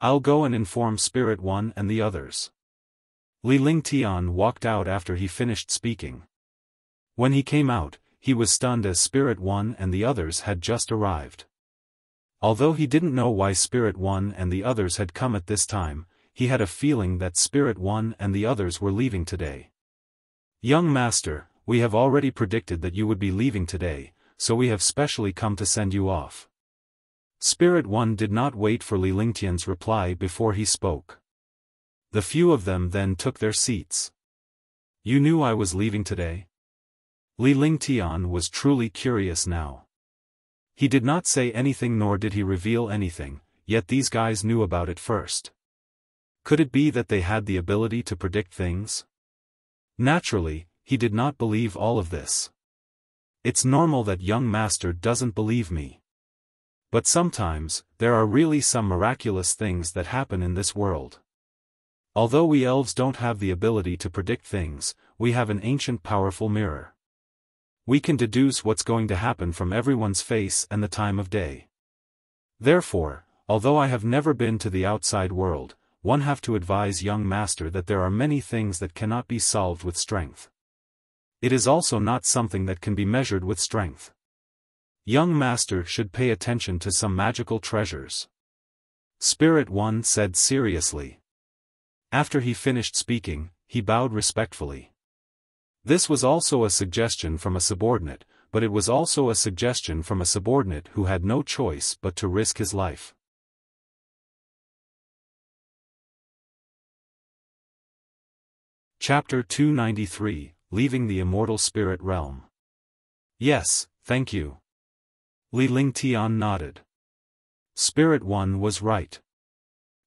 A: I'll go and inform Spirit One and the others. Li Lingtian walked out after he finished speaking. When he came out, he was stunned as Spirit One and the others had just arrived. Although he didn't know why Spirit One and the others had come at this time, he had a feeling that Spirit One and the others were leaving today. Young Master, we have already predicted that you would be leaving today, so we have specially come to send you off. Spirit One did not wait for Li Lingtian's reply before he spoke. The few of them then took their seats. You knew I was leaving today? Li Lingtian was truly curious now. He did not say anything nor did he reveal anything, yet these guys knew about it first. Could it be that they had the ability to predict things? Naturally, he did not believe all of this. It's normal that young master doesn't believe me. But sometimes, there are really some miraculous things that happen in this world. Although we elves don't have the ability to predict things, we have an ancient powerful mirror. We can deduce what's going to happen from everyone's face and the time of day. Therefore, although I have never been to the outside world, one have to advise young master that there are many things that cannot be solved with strength. It is also not something that can be measured with strength. Young master should pay attention to some magical treasures. Spirit One said seriously. After he finished speaking, he bowed respectfully. This was also a suggestion from a subordinate, but it was also a suggestion from a subordinate who had no choice but to risk his life. Chapter 293, Leaving the Immortal Spirit Realm. Yes, thank you. Li Lingtian nodded. Spirit One was right.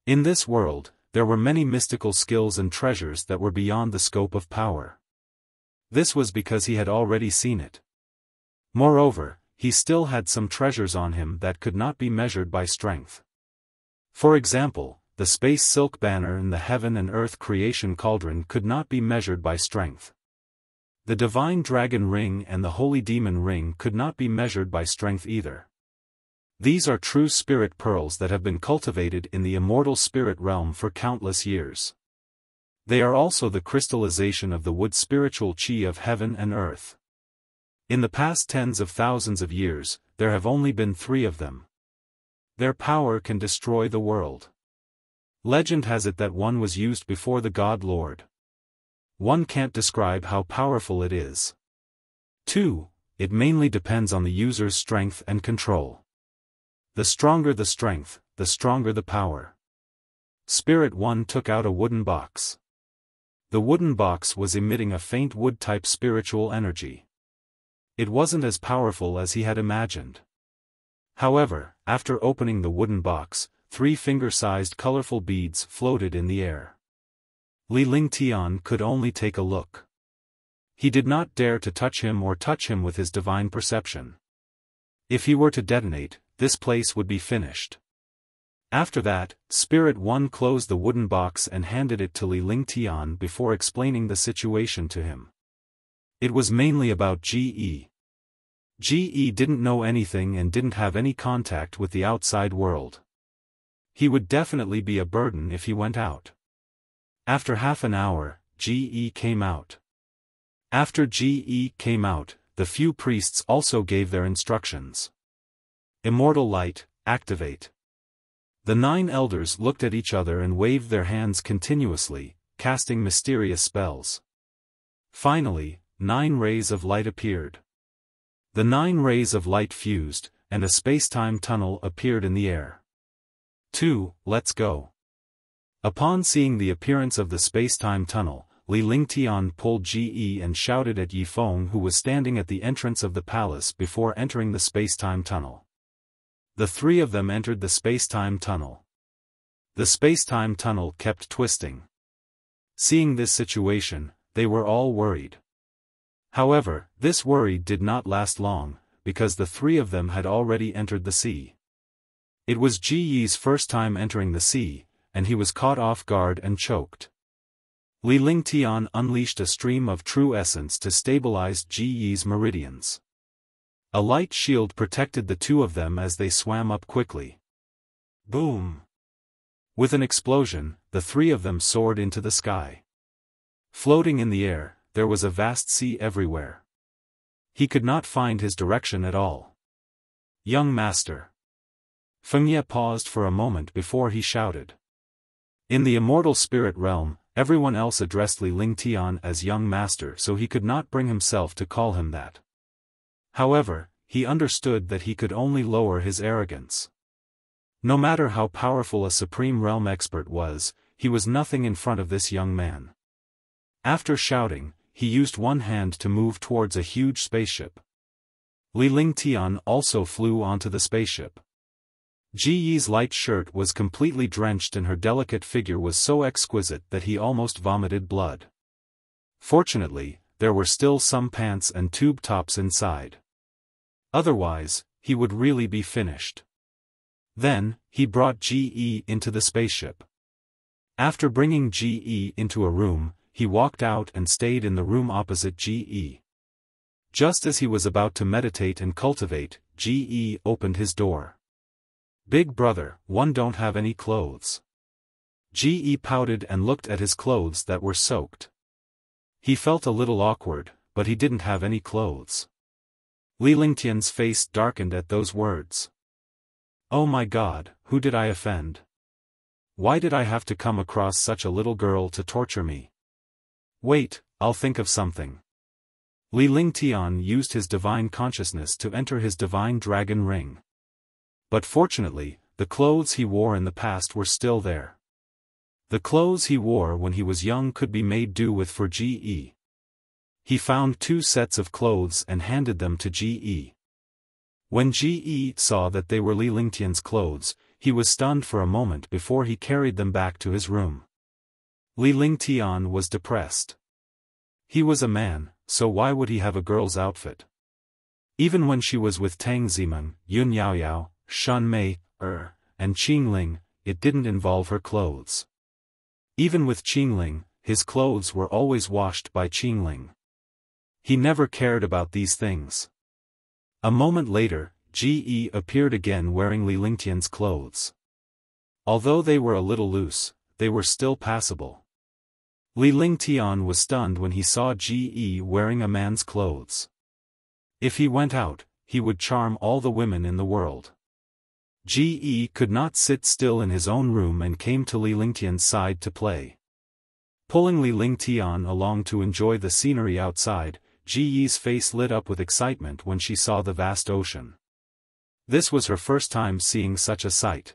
A: In this world, there were many mystical skills and treasures that were beyond the scope of power. This was because he had already seen it. Moreover, he still had some treasures on him that could not be measured by strength. For example, the space silk banner and the heaven and earth creation cauldron could not be measured by strength. The divine dragon ring and the holy demon ring could not be measured by strength either. These are true spirit pearls that have been cultivated in the immortal spirit realm for countless years. They are also the crystallization of the wood spiritual chi of heaven and earth. In the past tens of thousands of years, there have only been 3 of them. Their power can destroy the world. Legend has it that one was used before the God Lord. One can't describe how powerful it is. 2. It mainly depends on the user's strength and control. The stronger the strength, the stronger the power. Spirit One took out a wooden box. The wooden box was emitting a faint wood-type spiritual energy. It wasn't as powerful as he had imagined. However, after opening the wooden box, 3 finger-sized colorful beads floated in the air. Li Lingtian could only take a look. He did not dare to touch him or touch him with his divine perception. If he were to detonate, this place would be finished. After that, Spirit 1 closed the wooden box and handed it to Li Lingtian before explaining the situation to him. It was mainly about GE. GE didn't know anything and didn't have any contact with the outside world. He would definitely be a burden if he went out. After half an hour, GE came out. After GE came out, the few priests also gave their instructions. Immortal light, activate. The 9 elders looked at each other and waved their hands continuously, casting mysterious spells. Finally, 9 rays of light appeared. The 9 rays of light fused, and a space-time tunnel appeared in the air. 2, let's go. Upon seeing the appearance of the space-time tunnel, Li Lingtian pulled GE and shouted at Yifeng, who was standing at the entrance of the palace before entering the space-time tunnel. The 3 of them entered the space-time tunnel. The space-time tunnel kept twisting. Seeing this situation, they were all worried. However, this worry did not last long, because the 3 of them had already entered the sea. It was GE's first time entering the sea, and he was caught off guard and choked. Li Lingtian unleashed a stream of true essence to stabilize GE's meridians. A light shield protected the 2 of them as they swam up quickly. Boom! With an explosion, the 3 of them soared into the sky. Floating in the air, there was a vast sea everywhere. He could not find his direction at all. Young master. Fengye paused for a moment before he shouted. In the immortal spirit realm, everyone else addressed Li Lingtian as young master, so he could not bring himself to call him that. However, he understood that he could only lower his arrogance. No matter how powerful a supreme realm expert was, he was nothing in front of this young man. After shouting, he used one hand to move towards a huge spaceship. Li Lingtian also flew onto the spaceship. GE's light shirt was completely drenched and her delicate figure was so exquisite that he almost vomited blood. Fortunately, there were still some pants and tube tops inside. Otherwise, he would really be finished. Then, he brought GE into the spaceship. After bringing GE into a room, he walked out and stayed in the room opposite GE. Just as he was about to meditate and cultivate, GE opened his door. Big brother, one don't have any clothes. GE pouted and looked at his clothes that were soaked. He felt a little awkward, but he didn't have any clothes. Li Lingtian's face darkened at those words. Oh my God, who did I offend? Why did I have to come across such a little girl to torture me? Wait, I'll think of something. Li Lingtian used his divine consciousness to enter his divine dragon ring. But fortunately, the clothes he wore in the past were still there. The clothes he wore when he was young could be made do with for GE. He found 2 sets of clothes and handed them to GE. When GE saw that they were Li Lingtian's clothes, he was stunned for a moment before he carried them back to his room. Li Lingtian was depressed. He was a man, so why would he have a girl's outfit? Even when she was with Tang Zimeng, Yun Yaoyao, Shan Mei, and Qingling, it didn't involve her clothes. Even with Qingling, his clothes were always washed by Qingling. He never cared about these things. A moment later, GE appeared again wearing Li Lingtian's clothes. Although they were a little loose, they were still passable. Li Lingtian was stunned when he saw GE wearing a man's clothes. If he went out, he would charm all the women in the world. GE could not sit still in his own room and came to Li Lingtian's side to play. Pulling Li Lingtian along to enjoy the scenery outside, GE's face lit up with excitement when she saw the vast ocean. This was her first time seeing such a sight.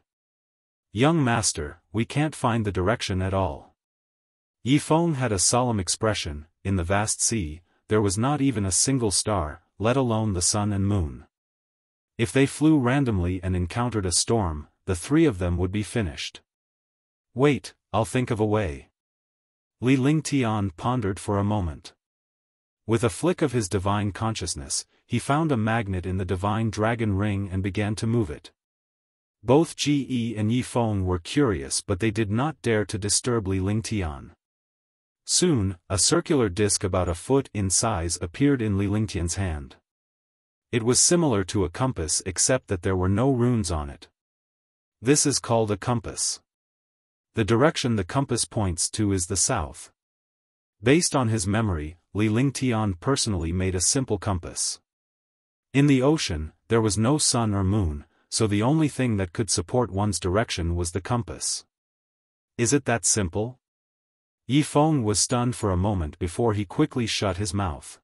A: Young master, we can't find the direction at all. Yifeng had a solemn expression. In the vast sea, there was not even a single star, let alone the sun and moon. If they flew randomly and encountered a storm, the 3 of them would be finished. Wait, I'll think of a way. Li Lingtian pondered for a moment. With a flick of his divine consciousness, he found a magnet in the divine dragon ring and began to move it. Both Ji and Yi Feng were curious, but they did not dare to disturb Li Lingtian. Soon, a circular disc about a foot in size appeared in Li Lingtian's hand. It was similar to a compass except that there were no runes on it. This is called a compass. The direction the compass points to is the south. Based on his memory, Li Lingtian personally made a simple compass. In the ocean, there was no sun or moon, so the only thing that could support one's direction was the compass. Is it that simple? Yi Feng was stunned for a moment before he quickly shut his mouth.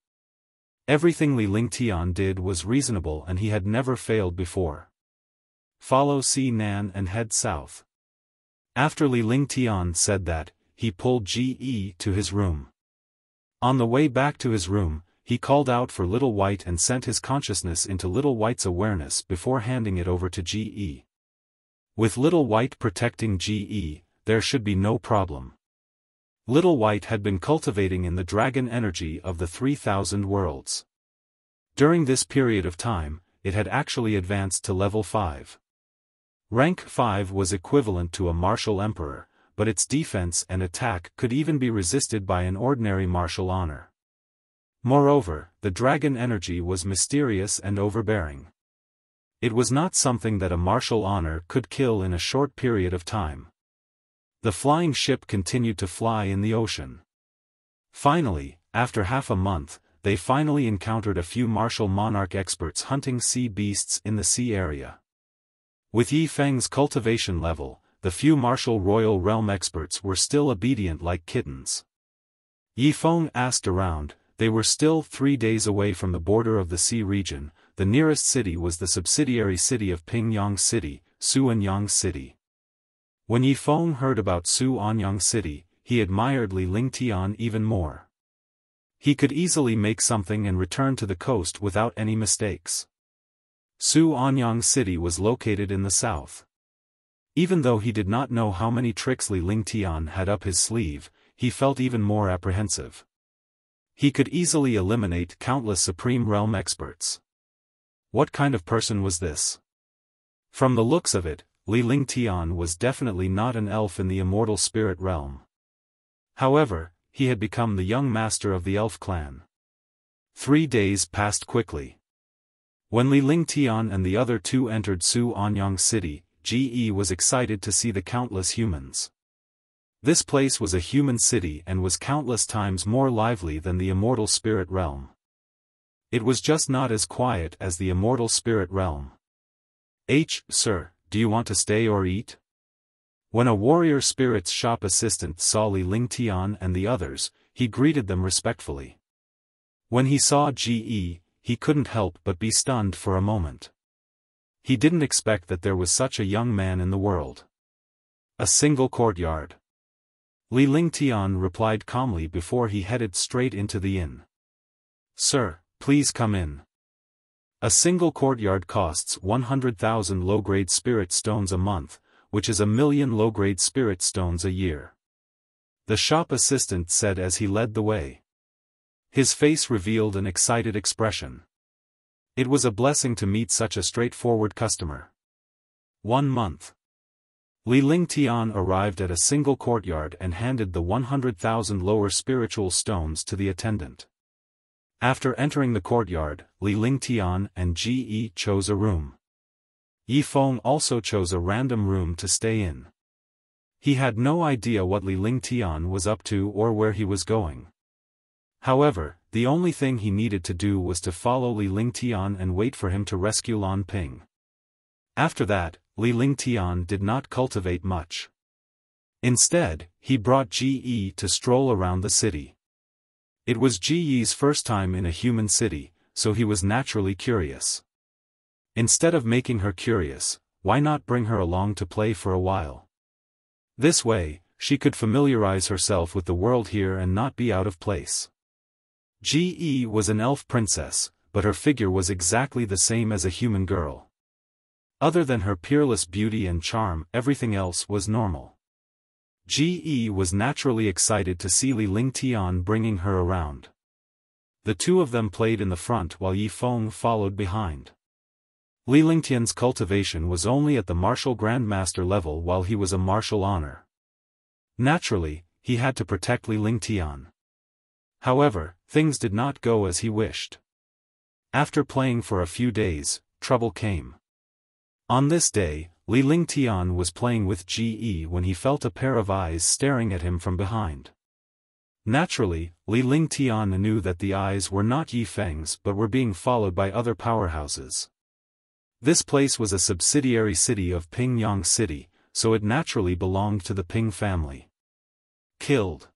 A: Everything Li Lingtian did was reasonable and he had never failed before. Follow Si Nan and head south. After Li Lingtian said that, he pulled Ji to his room. On the way back to his room, he called out for Little White and sent his consciousness into Little White's awareness before handing it over to Ji. With Little White protecting Ji, there should be no problem. Little White had been cultivating in the dragon energy of the 3,000 worlds. During this period of time, it had actually advanced to level 5. Rank 5 was equivalent to a martial emperor, but its defense and attack could even be resisted by an ordinary martial honor. Moreover, the dragon energy was mysterious and overbearing. It was not something that a martial honor could kill in a short period of time. The flying ship continued to fly in the ocean. Finally, after half a month, they finally encountered a few martial monarch experts hunting sea beasts in the sea area. With Yi Feng's cultivation level, the few martial royal realm experts were still obedient like kittens. Yi Feng asked around. They were still 3 days away from the border of the sea region. The nearest city was the subsidiary city of Pingyang City, Suanyang City. When Yi Feng heard about Suanyang City, he admired Li Lingtian even more. He could easily make something and return to the coast without any mistakes. Suanyang City was located in the south. Even though he did not know how many tricks Li Lingtian had up his sleeve, he felt even more apprehensive. He could easily eliminate countless Supreme Realm experts. What kind of person was this? From the looks of it, Li Lingtian was definitely not an elf in the immortal spirit realm. However, he had become the young master of the elf clan. 3 days passed quickly. When Li Lingtian and the other two entered Suanyang City, Ji was excited to see the countless humans. This place was a human city and was countless times more lively than the immortal spirit realm. It was just not as quiet as the immortal spirit realm. Sir, do you want to stay or eat? When a warrior spirit's shop assistant saw Li Lingtian and the others, he greeted them respectfully. When he saw Ji, he couldn't help but be stunned for a moment. He didn't expect that there was such a young man in the world. A single courtyard. Li Lingtian replied calmly before he headed straight into the inn. Sir, please come in. A single courtyard costs 100,000 low-grade spirit stones a month, which is 1,000,000 low-grade spirit stones a year. The shop assistant said as he led the way. His face revealed an excited expression. It was a blessing to meet such a straightforward customer. 1 month. Li Lingtian arrived at a single courtyard and handed the 100,000 lower spiritual stones to the attendant. After entering the courtyard, Li Lingtian and Ji chose a room. Yi Feng also chose a random room to stay in. He had no idea what Li Lingtian was up to or where he was going. However, the only thing he needed to do was to follow Li Lingtian and wait for him to rescue Lan Ping. After that, Li Lingtian did not cultivate much. Instead, he brought Ji to stroll around the city. It was Ji's first time in a human city, so he was naturally curious. Instead of making her curious, why not bring her along to play for a while? This way, she could familiarize herself with the world here and not be out of place. Ji was an elf princess, but her figure was exactly the same as a human girl. Other than her peerless beauty and charm, everything else was normal. Ji was naturally excited to see Li Lingtian bringing her around. The two of them played in the front while Yi Feng followed behind. Li Lingtian's cultivation was only at the martial grandmaster level while he was a martial honor. Naturally, he had to protect Li Lingtian. However, things did not go as he wished. After playing for a few days, trouble came. On this day, Li Lingtian was playing with Ge when he felt a pair of eyes staring at him from behind. Naturally, Li Lingtian knew that the eyes were not Yi Feng's but were being followed by other powerhouses. This place was a subsidiary city of Pingyang City, so it naturally belonged to the Ping family. Killed.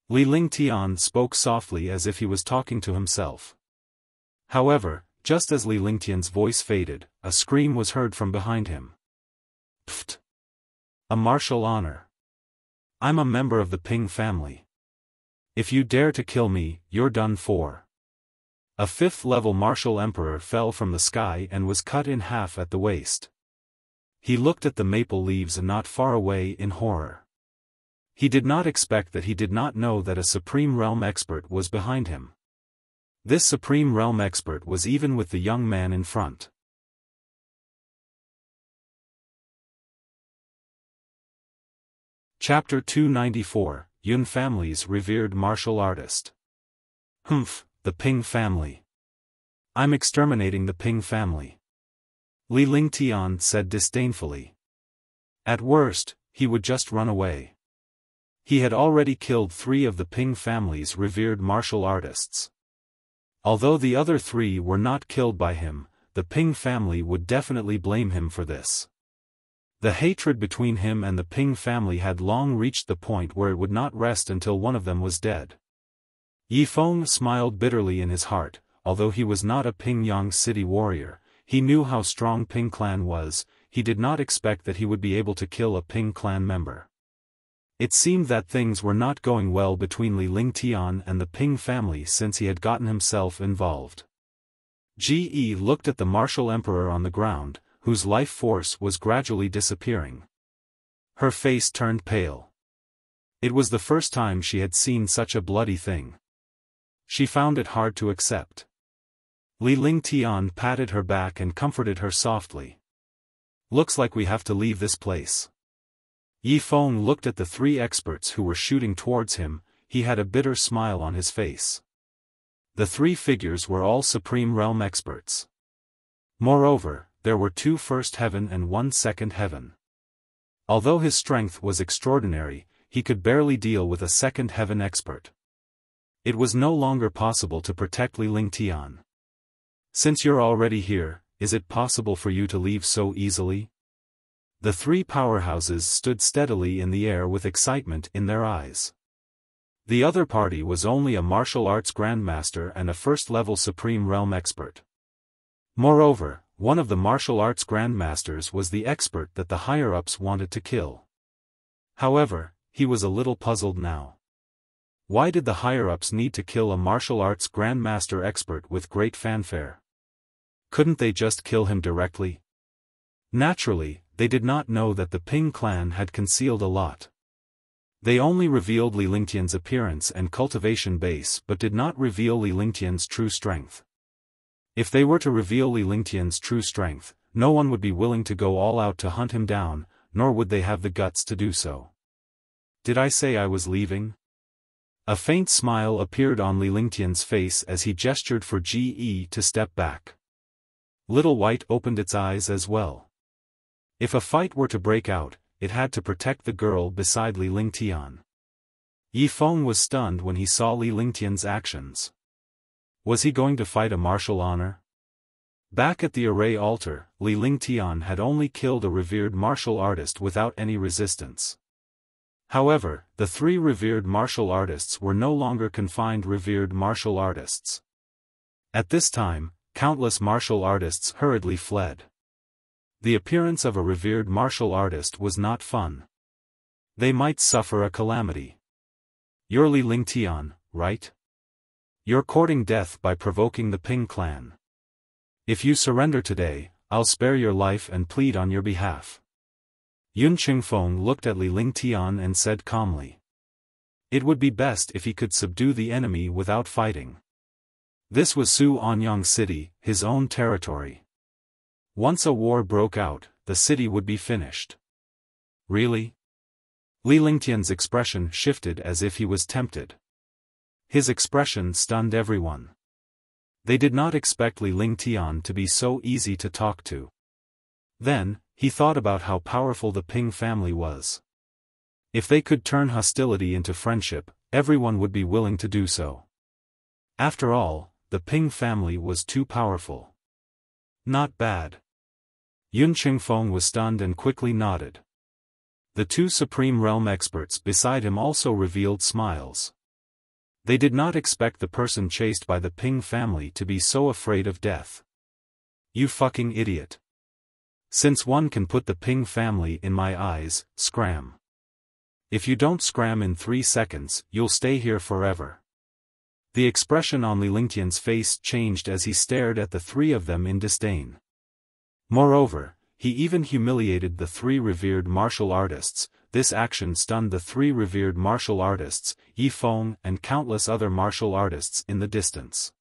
A: Li Lingtian spoke softly as if he was talking to himself. However, just as Li Lingtian's voice faded, a scream was heard from behind him. Pfft! A martial honor. I'm a member of the Ping family. If you dare to kill me, you're done for. A 5th-level martial emperor fell from the sky and was cut in half at the waist. He looked at the maple leaves not far away in horror. He did not expect that he did not know that a Supreme Realm expert was behind him. This Supreme Realm expert was even with the young man in front. Chapter 294, Yun Family's Revered Martial Artist. Humph, the Ping family. I'm exterminating the Ping family. Li Lingtian said disdainfully. At worst, he would just run away. He had already killed 3 of the Ping family's revered martial artists. Although the other 3 were not killed by him, the Ping family would definitely blame him for this. The hatred between him and the Ping family had long reached the point where it would not rest until one of them was dead. Yi Feng smiled bitterly in his heart. Although he was not a Pingyang City warrior, he knew how strong Ping clan was. He did not expect that he would be able to kill a Ping clan member. It seemed that things were not going well between Li Lingtian and the Ping family since he had gotten himself involved. Ge looked at the martial emperor on the ground, whose life force was gradually disappearing. Her face turned pale. It was the first time she had seen such a bloody thing. She found it hard to accept. Li Lingtian patted her back and comforted her softly. Looks like we have to leave this place. Yi Feng looked at the 3 experts who were shooting towards him. He had a bitter smile on his face. The 3 figures were all Supreme Realm experts. Moreover, there were 2 first heaven and 1 second heaven. Although his strength was extraordinary, he could barely deal with a second heaven expert. It was no longer possible to protect Li Lingtian. Since you're already here, is it possible for you to leave so easily? The 3 powerhouses stood steadily in the air with excitement in their eyes. The other party was only a martial arts grandmaster and a 1st-level Supreme Realm expert. Moreover, one of the martial arts grandmasters was the expert that the higher-ups wanted to kill. However, he was a little puzzled now. Why did the higher-ups need to kill a martial arts grandmaster expert with great fanfare? Couldn't they just kill him directly? Naturally, they did not know that the Ping clan had concealed a lot. They only revealed Li Lingtian's appearance and cultivation base but did not reveal Li Lingtian's true strength. If they were to reveal Li Lingtian's true strength, no one would be willing to go all out to hunt him down, nor would they have the guts to do so. Did I say I was leaving? A faint smile appeared on Li Lingtian's face as he gestured for Ge to step back. Little White opened its eyes as well. If a fight were to break out, it had to protect the girl beside Li Lingtian. Yi Feng was stunned when he saw Li Lingtian's actions. Was he going to fight a martial honor? Back at the array altar, Li Lingtian had only killed a revered martial artist without any resistance. However, the 3 revered martial artists were no longer confined revered martial artists. At this time, countless martial artists hurriedly fled. The appearance of a revered martial artist was not fun. They might suffer a calamity. You're Li Lingtian, right? You're courting death by provoking the Ping clan. If you surrender today, I'll spare your life and plead on your behalf. Yun Qingfeng looked at Li Lingtian and said calmly. It would be best if he could subdue the enemy without fighting. This was Su Anyang City, his own territory. Once a war broke out, the city would be finished. Really? Li Lingtian's expression shifted as if he was tempted. His expression stunned everyone. They did not expect Li Lingtian to be so easy to talk to. Then, he thought about how powerful the Ping family was. If they could turn hostility into friendship, everyone would be willing to do so. After all, the Ping family was too powerful. Not bad. Yun Qingfeng was stunned and quickly nodded. The two Supreme Realm experts beside him also revealed smiles. They did not expect the person chased by the Ping family to be so afraid of death. You fucking idiot. Since one can put the Ping family in my eyes, scram. If you don't scram in 3 seconds, you'll stay here forever. The expression on Li Lingtian's face changed as he stared at the three of them in disdain. Moreover, he even humiliated the three revered martial artists. This action stunned the three revered martial artists, Yi Feng and countless other martial artists in the distance.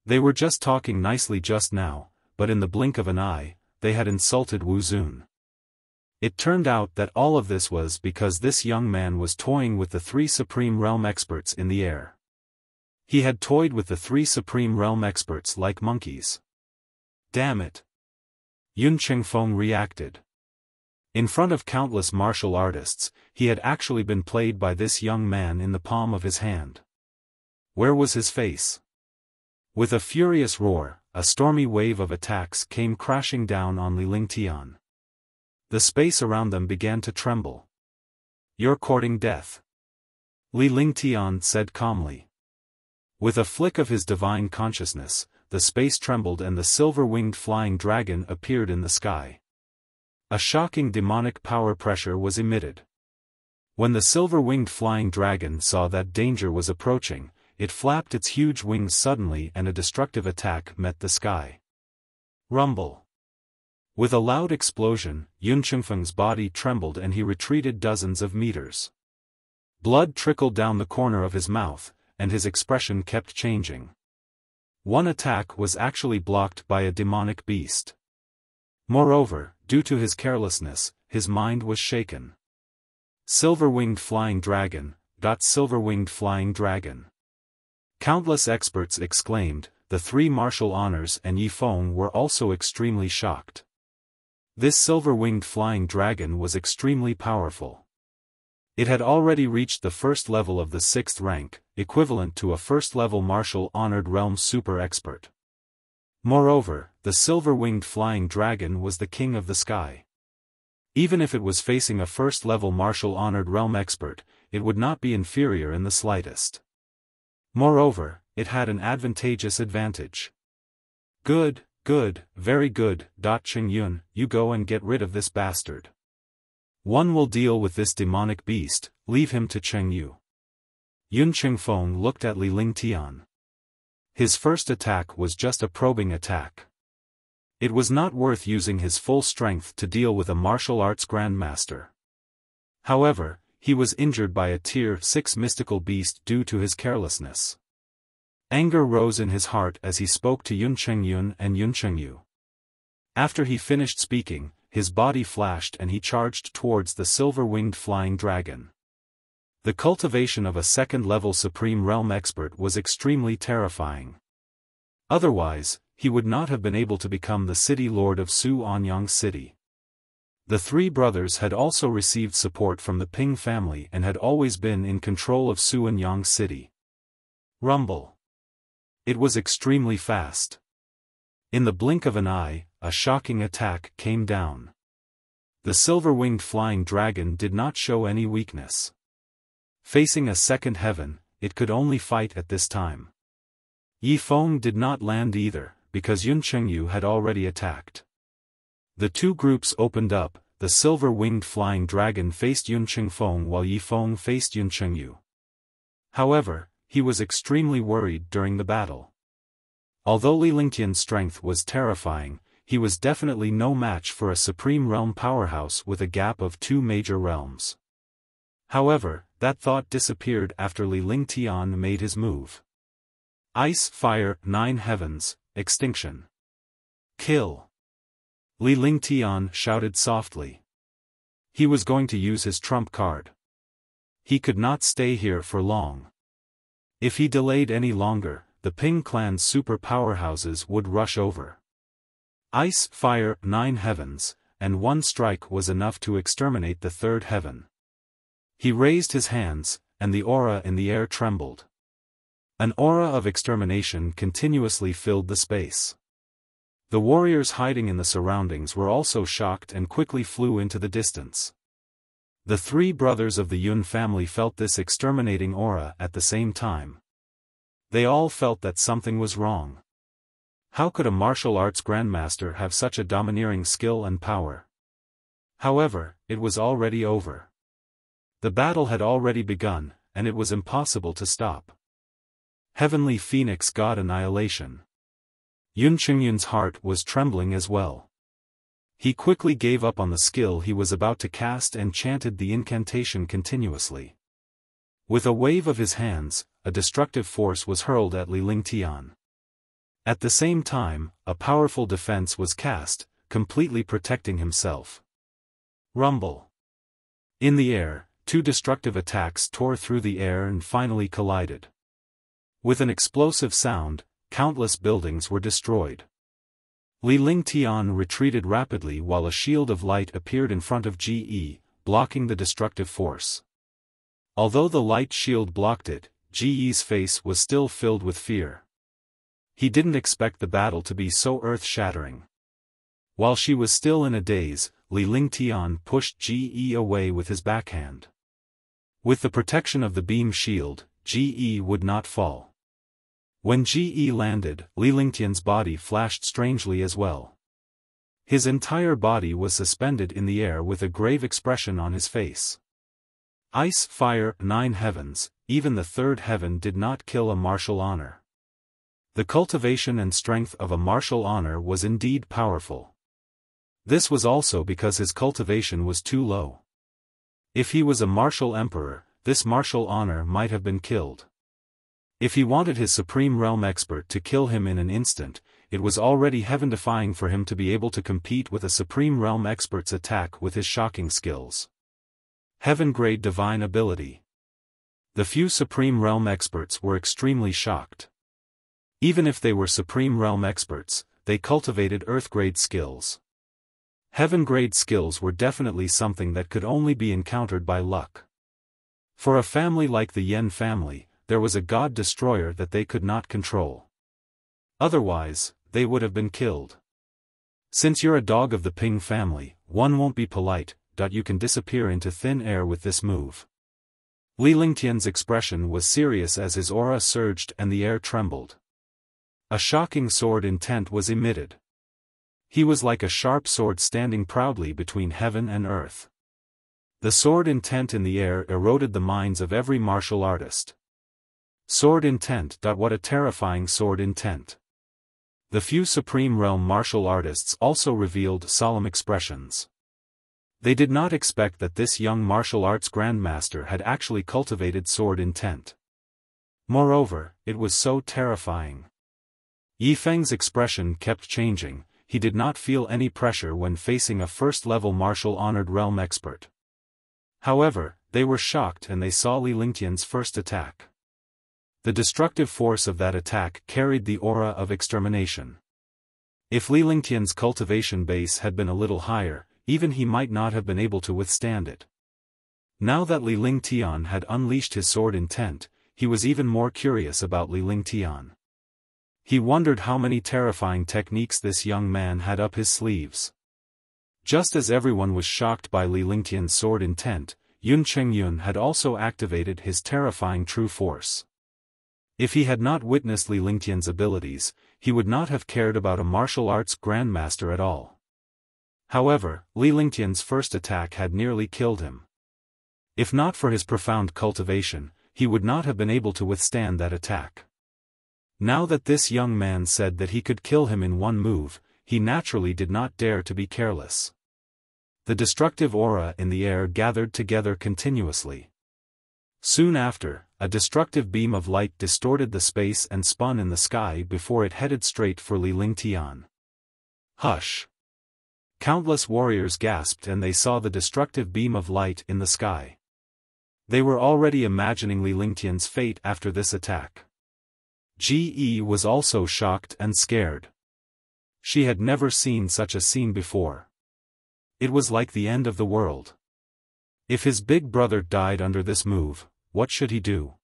A: They were just talking nicely just now, but in the blink of an eye, they had insulted Wu Zun. It turned out that all of this was because this young man was toying with the three Supreme Realm experts in the air. He had toyed with the three Supreme Realm experts like monkeys. Damn it! Yun Qingfeng reacted. In front of countless martial artists, he had actually been played by this young man in the palm of his hand. Where was his face? With a furious roar, a stormy wave of attacks came crashing down on Li Lingtian. The space around them began to tremble. You're courting death. Li Lingtian said calmly. With a flick of his divine consciousness, the space trembled and the silver-winged flying dragon appeared in the sky. A shocking demonic power pressure was emitted. When the silver-winged flying dragon saw that danger was approaching, it flapped its huge wings suddenly and a destructive attack met the sky. Rumble. With a loud explosion, Yun Qingfeng's body trembled and he retreated dozens of meters. Blood trickled down the corner of his mouth, and his expression kept changing. One attack was actually blocked by a demonic beast. Moreover, due to his carelessness, his mind was shaken. Silver-winged flying dragon, silver-winged flying dragon. Countless experts exclaimed, the three martial honors and Yi Feng were also extremely shocked. This silver-winged flying dragon was extremely powerful. It had already reached the first level of the 6th rank, equivalent to a first-level martial honored realm super expert. Moreover, the silver-winged flying dragon was the king of the sky. Even if it was facing a first-level martial honored realm expert, it would not be inferior in the slightest. Moreover, it had an advantageous advantage. Good, very good, Qing Yun, you go and get rid of this bastard. One will deal with this demonic beast, leave him to Cheng Yu. Yun Qingfeng looked at Li Lingtian. His first attack was just a probing attack. It was not worth using his full strength to deal with a martial arts grandmaster. However, he was injured by a Tier 6 mystical beast due to his carelessness. Anger rose in his heart as he spoke to Yun Qingyun and Yun Qingyu. After he finished speaking, his body flashed and he charged towards the silver-winged flying dragon. The cultivation of a second-level Supreme Realm expert was extremely terrifying. Otherwise, he would not have been able to become the city lord of Su Anyang City. The three brothers had also received support from the Ping family and had always been in control of Su Anyang City. Rumble. It was extremely fast. In the blink of an eye, a shocking attack came down. The silver-winged flying dragon did not show any weakness. Facing a second heaven, it could only fight at this time. Yi Feng did not land either, because Yun Qingyu had already attacked. The two groups opened up, the silver-winged flying dragon faced Yun Qingfeng while Yi Feng faced Yun Qingyu. However, he was extremely worried during the battle. Although Li Lingtian's strength was terrifying, he was definitely no match for a Supreme Realm powerhouse with a gap of 2 major realms. However, that thought disappeared after Li Lingtian made his move. Ice, fire, 9 heavens, extinction. Kill. Li Lingtian shouted softly. He was going to use his trump card. He could not stay here for long. If he delayed any longer, the Ping clan's super powerhouses would rush over. Ice, fire, 9 heavens, and one strike was enough to exterminate the third heaven. He raised his hands, and the aura in the air trembled. An aura of extermination continuously filled the space. The warriors hiding in the surroundings were also shocked and quickly flew into the distance. The 3 brothers of the Yun family felt this exterminating aura at the same time. They all felt that something was wrong. How could a martial arts grandmaster have such a domineering skill and power? However, it was already over. The battle had already begun, and it was impossible to stop. Heavenly Phoenix God Annihilation. Yun Qingyun's heart was trembling as well. He quickly gave up on the skill he was about to cast and chanted the incantation continuously. With a wave of his hands, a destructive force was hurled at Li Lingtian. At the same time, a powerful defense was cast, completely protecting himself. Rumble. In the air, 2 destructive attacks tore through the air and finally collided. With an explosive sound, countless buildings were destroyed. Li Lingtian retreated rapidly while a shield of light appeared in front of GE, blocking the destructive force. Although the light shield blocked it, GE's face was still filled with fear. He didn't expect the battle to be so earth-shattering. While she was still in a daze, Li Lingtian pushed GE away with his backhand. With the protection of the beam shield, GE would not fall. When GE landed, Li Lingtian's body flashed strangely as well. His entire body was suspended in the air with a grave expression on his face. Ice, fire, 9 heavens, even the third heaven did not kill a martial honor. The cultivation and strength of a martial honor was indeed powerful. This was also because his cultivation was too low. If he was a martial emperor, this martial honor might have been killed. If he wanted his Supreme Realm expert to kill him in an instant, it was already heaven-defying for him to be able to compete with a Supreme Realm expert's attack with his shocking skills. Heaven-grade divine ability. The few Supreme Realm experts were extremely shocked. Even if they were Supreme Realm experts, they cultivated Earth-grade skills. Heaven-grade skills were definitely something that could only be encountered by luck. For a family like the Yen family, there was a god destroyer that they could not control. Otherwise, they would have been killed. Since you're a dog of the Ping family, one won't be polite, you can disappear into thin air with this move. Li Lingtian's expression was serious as his aura surged and the air trembled. A shocking sword intent was emitted. He was like a sharp sword standing proudly between heaven and earth. The sword intent in the air eroded the minds of every martial artist. Sword intent. What a terrifying sword intent. The few Supreme Realm martial artists also revealed solemn expressions. They did not expect that this young martial arts grandmaster had actually cultivated sword intent. Moreover, it was so terrifying. Yifeng's expression kept changing. He did not feel any pressure when facing a first-level martial honored realm expert. However, they were shocked and they saw Li Lingtian's first attack. The destructive force of that attack carried the aura of extermination. If Li Lingtian's cultivation base had been a little higher, even he might not have been able to withstand it. Now that Li Lingtian had unleashed his sword intent, he was even more curious about Li Lingtian. He wondered how many terrifying techniques this young man had up his sleeves. Just as everyone was shocked by Li Lingtian's sword intent, Yun Qingyun had also activated his terrifying true force. If he had not witnessed Li Lingtian's abilities, he would not have cared about a martial arts grandmaster at all. However, Li Lingtian's first attack had nearly killed him. If not for his profound cultivation, he would not have been able to withstand that attack. Now that this young man said that he could kill him in one move, he naturally did not dare to be careless. The destructive aura in the air gathered together continuously. Soon after, a destructive beam of light distorted the space and spun in the sky before it headed straight for Li Lingtian. Hush! Countless warriors gasped and they saw the destructive beam of light in the sky. They were already imagining Li Lingtian's fate after this attack. Ge was also shocked and scared. She had never seen such a scene before. It was like the end of the world. If his big brother died under this move, what should he do?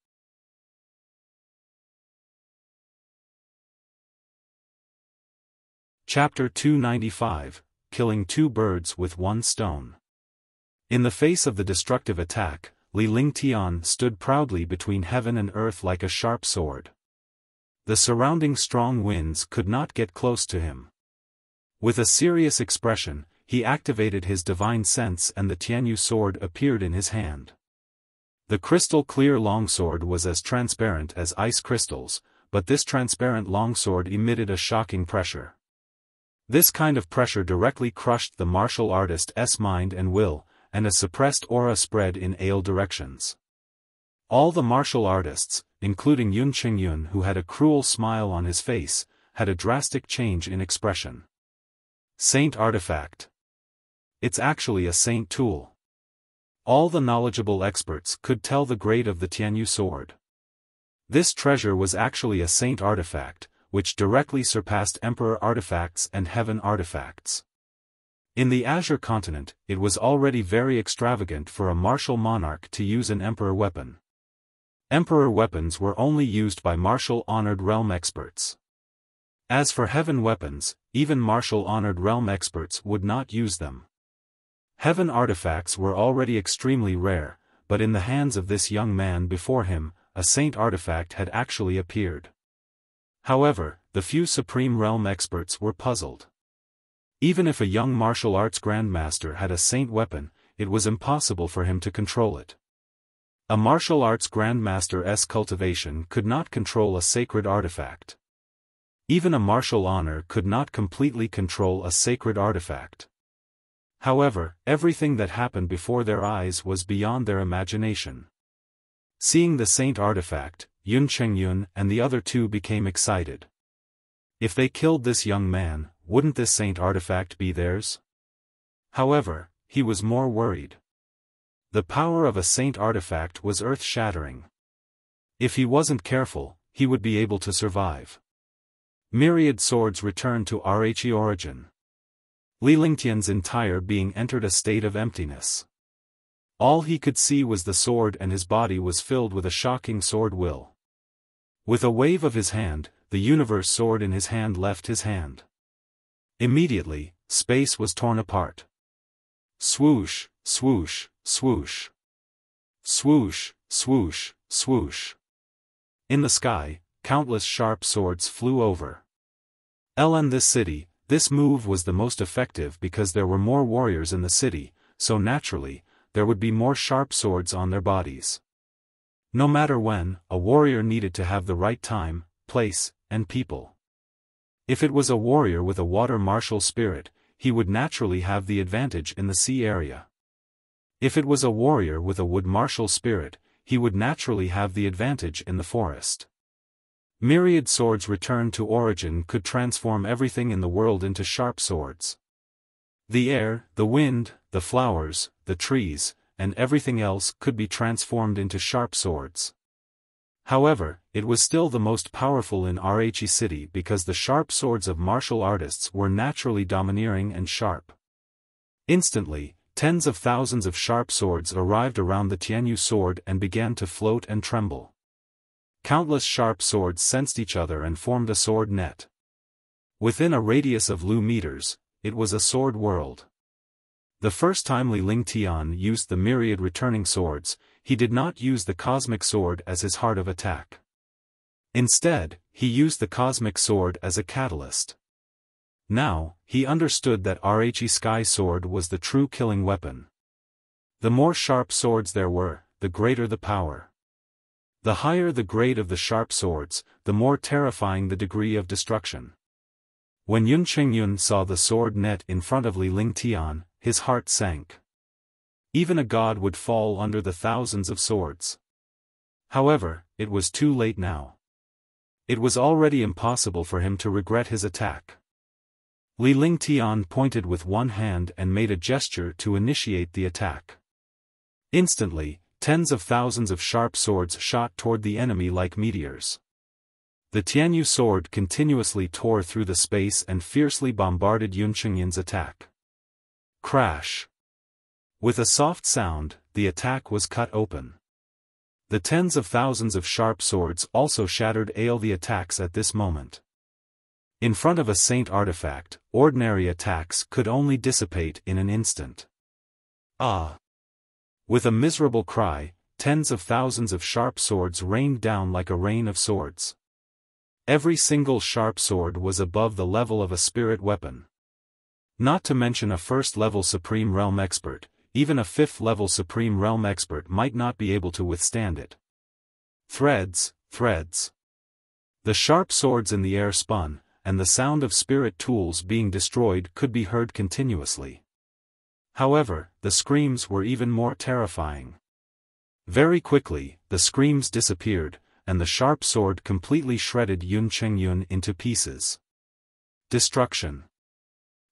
A: Chapter 295, Killing Two Birds with One Stone. In the face of the destructive attack, Li Lingtian stood proudly between heaven and earth like a sharp sword. The surrounding strong winds could not get close to him. With a serious expression, he activated his divine sense and the Tianyu sword appeared in his hand. The crystal-clear longsword was as transparent as ice crystals, but this transparent longsword emitted a shocking pressure. This kind of pressure directly crushed the martial artist's mind and will, and a suppressed aura spread in all directions. All the martial artists, including Yun Qingyun who had a cruel smile on his face, had a drastic change in expression. Saint artifact. It's actually a saint tool. All the knowledgeable experts could tell the grade of the Tianyu sword. This treasure was actually a saint artifact, which directly surpassed emperor artifacts and heaven artifacts. In the Azure continent, it was already very extravagant for a martial monarch to use an emperor weapon. Emperor weapons were only used by martial honored realm experts. As for heaven weapons, even martial honored realm experts would not use them. Heaven artifacts were already extremely rare, but in the hands of this young man before him, a saint artifact had actually appeared. However, the few supreme realm experts were puzzled. Even if a young martial arts grandmaster had a saint weapon, it was impossible for him to control it. A martial arts grandmaster's cultivation could not control a sacred artifact. Even a martial honor could not completely control a sacred artifact. However, everything that happened before their eyes was beyond their imagination. Seeing the saint artifact, Yun Qingyun and the other two became excited. If they killed this young man, wouldn't this saint artifact be theirs? However, he was more worried. The power of a saint artifact was earth-shattering. If he wasn't careful, he would be able to survive. Myriad swords returned to Rhe origin. Li Lingtian's entire being entered a state of emptiness. All he could see was the sword and his body was filled with a shocking sword will. With a wave of his hand, the universe sword in his hand left his hand. Immediately, space was torn apart. Swoosh, swoosh, swoosh. Swoosh, swoosh, swoosh. In the sky, countless sharp swords flew over. In this city, this move was the most effective because there were more warriors in the city, so naturally, there would be more sharp swords on their bodies. No matter when, a warrior needed to have the right time, place, and people. If it was a warrior with a water martial spirit, he would naturally have the advantage in the sea area. If it was a warrior with a wood martial spirit, he would naturally have the advantage in the forest. Myriad swords returned to origin could transform everything in the world into sharp swords. The air, the wind, the flowers, the trees, and everything else could be transformed into sharp swords. However, it was still the most powerful in Rhe city because the sharp swords of martial artists were naturally domineering and sharp. Instantly, tens of thousands of sharp swords arrived around the Tianyu sword and began to float and tremble. Countless sharp swords sensed each other and formed a sword net. Within a radius of Lu meters, it was a sword world. The first time Li Lingtian used the myriad returning swords, he did not use the cosmic sword as his heart of attack. Instead, he used the cosmic sword as a catalyst. Now, he understood that Rhe Sky Sword was the true killing weapon. The more sharp swords there were, the greater the power. The higher the grade of the sharp swords, the more terrifying the degree of destruction. When Yun Qingyun saw the sword net in front of Li Lingtian, his heart sank. Even a god would fall under the thousands of swords. However, it was too late now. It was already impossible for him to regret his attack. Li Lingtian pointed with one hand and made a gesture to initiate the attack. Instantly, tens of thousands of sharp swords shot toward the enemy like meteors. The Tianyu sword continuously tore through the space and fiercely bombarded Yun Chengyun's attack. Crash! With a soft sound, the attack was cut open. The tens of thousands of sharp swords also shattered all the attacks at this moment. In front of a saint artifact, ordinary attacks could only dissipate in an instant. Ah! With a miserable cry, tens of thousands of sharp swords rained down like a rain of swords. Every single sharp sword was above the level of a spirit weapon. Not to mention a first-level Supreme Realm expert, even a fifth-level Supreme Realm expert might not be able to withstand it. Threads, threads. The sharp swords in the air spun, and the sound of spirit tools being destroyed could be heard continuously. However, the screams were even more terrifying. Very quickly, the screams disappeared, and the sharp sword completely shredded Yun Chengyun into pieces. Destruction.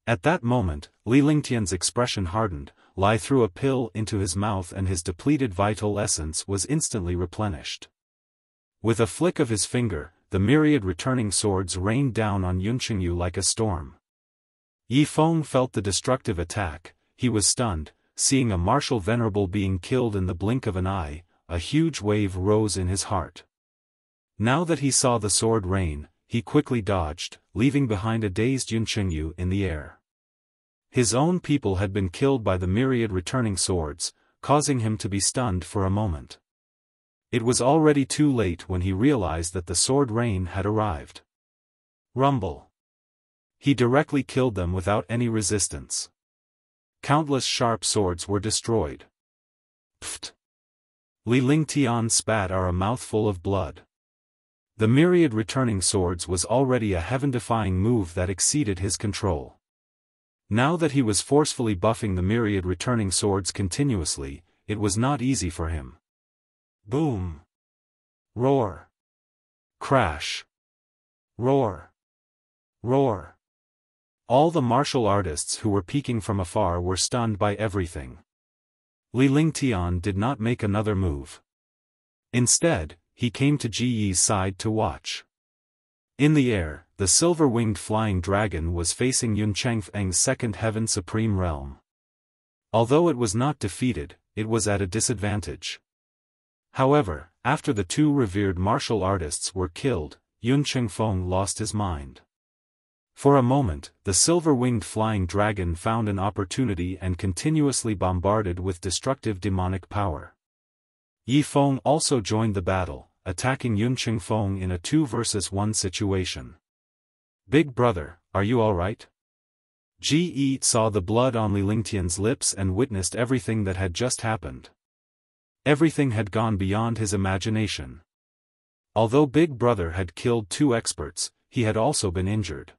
A: At that moment, Li Lingtian's expression hardened. Li threw a pill into his mouth and his depleted vital essence was instantly replenished. With a flick of his finger, the myriad returning swords rained down on Yun Chengyu like a storm. Yi Feng felt the destructive attack. He was stunned, seeing a martial venerable being killed in the blink of an eye. A huge wave rose in his heart. Now that he saw the sword rain, he quickly dodged, leaving behind a dazed Yun Chengyu in the air. His own people had been killed by the myriad returning swords, causing him to be stunned for a moment. It was already too late when he realized that the sword rain had arrived. Rumble. He directly killed them without any resistance. Countless sharp swords were destroyed. Pfft! Li Lingtian spat out a mouthful of blood. The myriad returning swords was already a heaven-defying move that exceeded his control. Now that he was forcefully buffing the myriad returning swords continuously, it was not easy for him. Boom! Roar! Crash! Roar! Roar! All the martial artists who were peeking from afar were stunned by everything. Li Lingtian did not make another move. Instead, he came to Ji Yi's side to watch. In the air, the silver-winged flying dragon was facing Yun Chengfeng's second heaven supreme realm. Although it was not defeated, it was at a disadvantage. However, after the two revered martial artists were killed, Yun Chengfeng lost his mind. For a moment, the silver-winged flying dragon found an opportunity and continuously bombarded with destructive demonic power. Yi Feng also joined the battle, attacking Yun Chengfeng in a 2 versus 1 situation. Big brother, are you alright? Ji Yi saw the blood on Li Lingtian's lips and witnessed everything that had just happened. Everything had gone beyond his imagination. Although Big Brother had killed 2 experts, he had also been injured.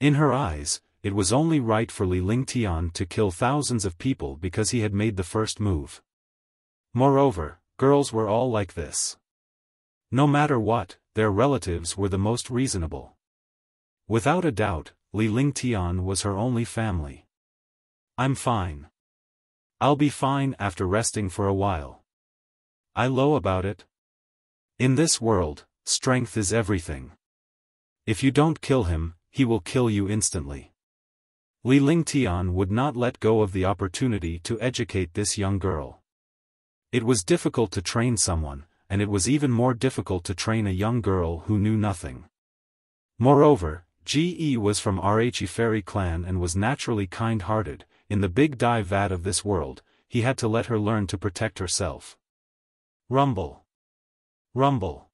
A: In her eyes, it was only right for Li Lingtian to kill thousands of people because he had made the first move. Moreover, girls were all like this. No matter what, their relatives were the most reasonable. Without a doubt, Li Lingtian was her only family. I'm fine. I'll be fine after resting for a while. I know about it. In this world, strength is everything. If you don't kill him, he will kill you instantly. Li Lingtian would not let go of the opportunity to educate this young girl. It was difficult to train someone, and it was even more difficult to train a young girl who knew nothing. Moreover, Ji Yi was from Rhe Fairy clan and was naturally kind-hearted. In the big dye vat of this world, he had to let her learn to protect herself. Rumble. Rumble.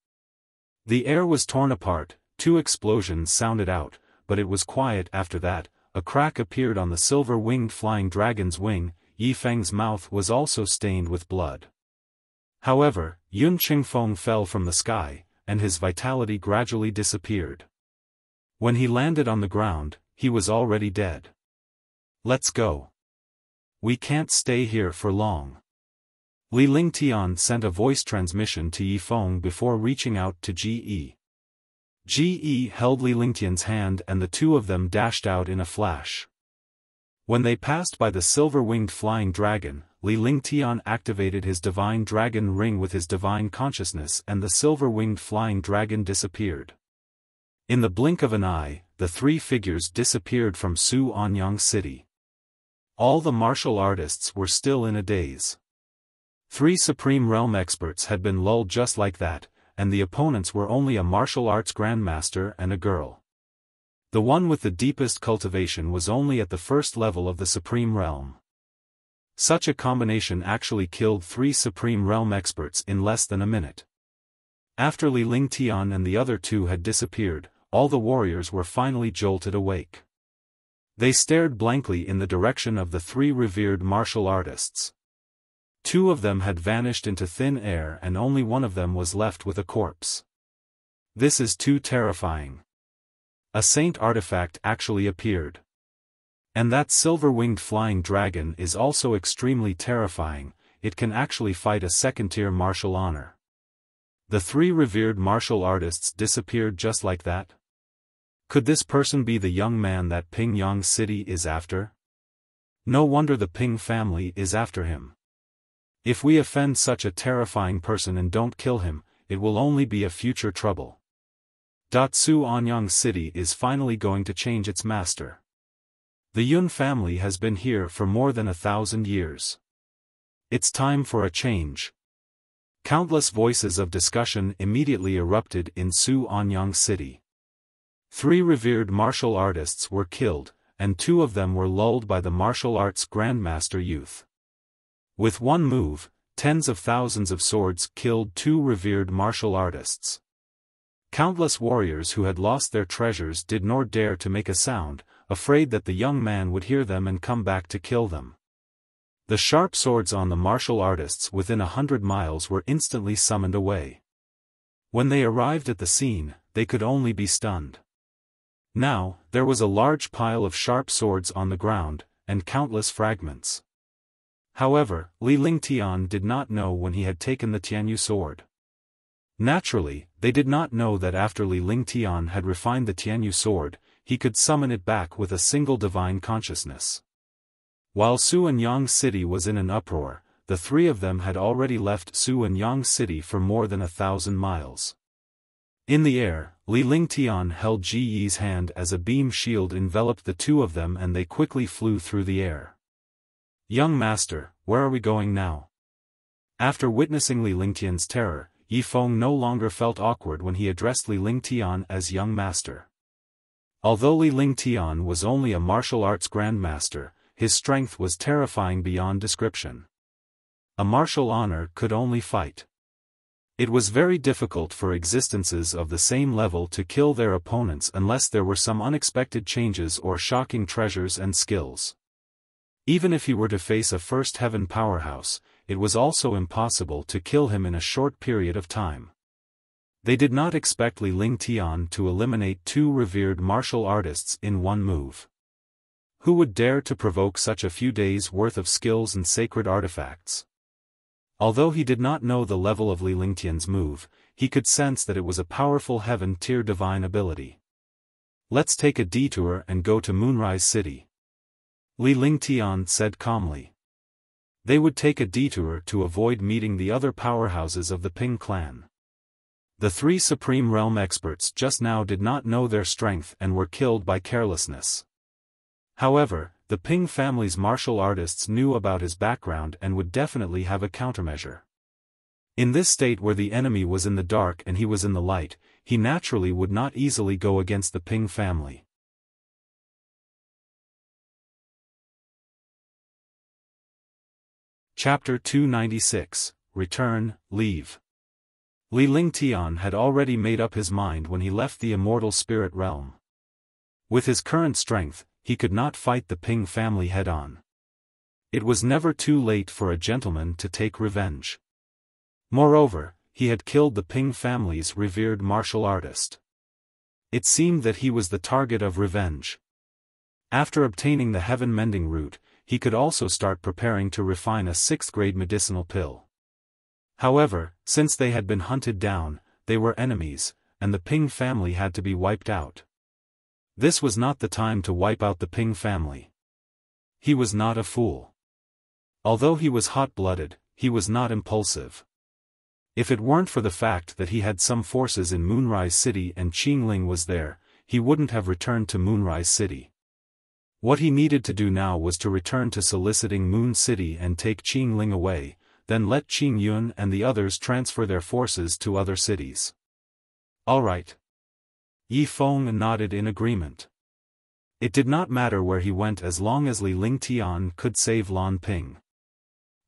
A: The air was torn apart, 2 explosions sounded out, but it was quiet after that. A crack appeared on the silver-winged flying dragon's wing. Yi Feng's mouth was also stained with blood. However, Yun Chengfeng fell from the sky, and his vitality gradually disappeared. When he landed on the ground, he was already dead. Let's go. We can't stay here for long. Li Lingtian sent a voice transmission to Yifeng before reaching out to Ge. Ge held Li Lingtian's hand and the two of them dashed out in a flash. When they passed by the silver-winged flying dragon, Li Lingtian activated his divine dragon ring with his divine consciousness and the silver-winged flying dragon disappeared. In the blink of an eye, the three figures disappeared from Su Anyang City. All the martial artists were still in a daze. 3 Supreme Realm experts had been lulled just like that, and the opponents were only a martial arts grandmaster and a girl. The one with the deepest cultivation was only at the first level of the Supreme Realm. Such a combination actually killed 3 Supreme Realm experts in less than a minute. After Li Lingtian and the other 2 had disappeared, all the warriors were finally jolted awake. They stared blankly in the direction of the 3 revered martial artists. 2 of them had vanished into thin air and only one of them was left with a corpse. This is too terrifying. A saint artifact actually appeared. And that silver-winged flying dragon is also extremely terrifying, it can actually fight a second-tier martial honor. The 3 revered martial artists disappeared just like that? Could this person be the young man that Pingyang City is after? No wonder the Ping family is after him. If we offend such a terrifying person and don't kill him, it will only be a future trouble. Su Anyang City is finally going to change its master. The Yun family has been here for more than 1,000 years. It's time for a change. Countless voices of discussion immediately erupted in Su Anyang City. 3 revered martial artists were killed, and 2 of them were lulled by the martial arts grandmaster youth. With one move, tens of thousands of swords killed 2 revered martial artists. Countless warriors who had lost their treasures did nor dare to make a sound, afraid that the young man would hear them and come back to kill them. The sharp swords on the martial artists within 100 miles were instantly summoned away. When they arrived at the scene, they could only be stunned. Now, there was a large pile of sharp swords on the ground, and countless fragments. However, Li Lingtian did not know when he had taken the Tianyu sword. Naturally, they did not know that after Li Lingtian had refined the Tianyu sword, he could summon it back with a single divine consciousness. While Su Anyang City was in an uproar, the 3 of them had already left Su Anyang City for more than 1,000 miles. In the air, Li Lingtian held Ji Yi's hand as a beam shield enveloped the 2 of them and they quickly flew through the air. Young master, where are we going now? After witnessing Li Lingtian's terror, Yifeng no longer felt awkward when he addressed Li Lingtian as young master. Although Li Lingtian was only a martial arts grandmaster, his strength was terrifying beyond description. A martial honor could only fight. It was very difficult for existences of the same level to kill their opponents unless there were some unexpected changes or shocking treasures and skills. Even if he were to face a first heaven powerhouse, it was also impossible to kill him in a short period of time. They did not expect Li Lingtian to eliminate 2 revered martial artists in one move. Who would dare to provoke such a few days' worth of skills and sacred artifacts? Although he did not know the level of Li Lingtian's move, he could sense that it was a powerful heaven-tier divine ability. Let's take a detour and go to Moonrise City. Li Lingtian said calmly. They would take a detour to avoid meeting the other powerhouses of the Ping clan. The 3 Supreme Realm experts just now did not know their strength and were killed by carelessness. However, the Ping family's martial artists knew about his background and would definitely have a countermeasure. In this state where the enemy was in the dark and he was in the light, he naturally would not easily go against the Ping family. Chapter 296, Return, Leave. Li Lingtian had already made up his mind when he left the immortal spirit realm. With his current strength, he could not fight the Ping family head-on. It was never too late for a gentleman to take revenge. Moreover, he had killed the Ping family's revered martial artist. It seemed that he was the target of revenge. After obtaining the heaven-mending root, he could also start preparing to refine a 6th-grade medicinal pill. However, since they had been hunted down, they were enemies, and the Ping family had to be wiped out. This was not the time to wipe out the Ping family. He was not a fool. Although he was hot-blooded, he was not impulsive. If it weren't for the fact that he had some forces in Moonrise City and Qingling was there, he wouldn't have returned to Moonrise City. What he needed to do now was to return to soliciting Moon City and take Qingling away, then let Qing Yun and the others transfer their forces to other cities. All right. Yi Feng nodded in agreement. It did not matter where he went as long as Li Lingtian could save Lan Ping.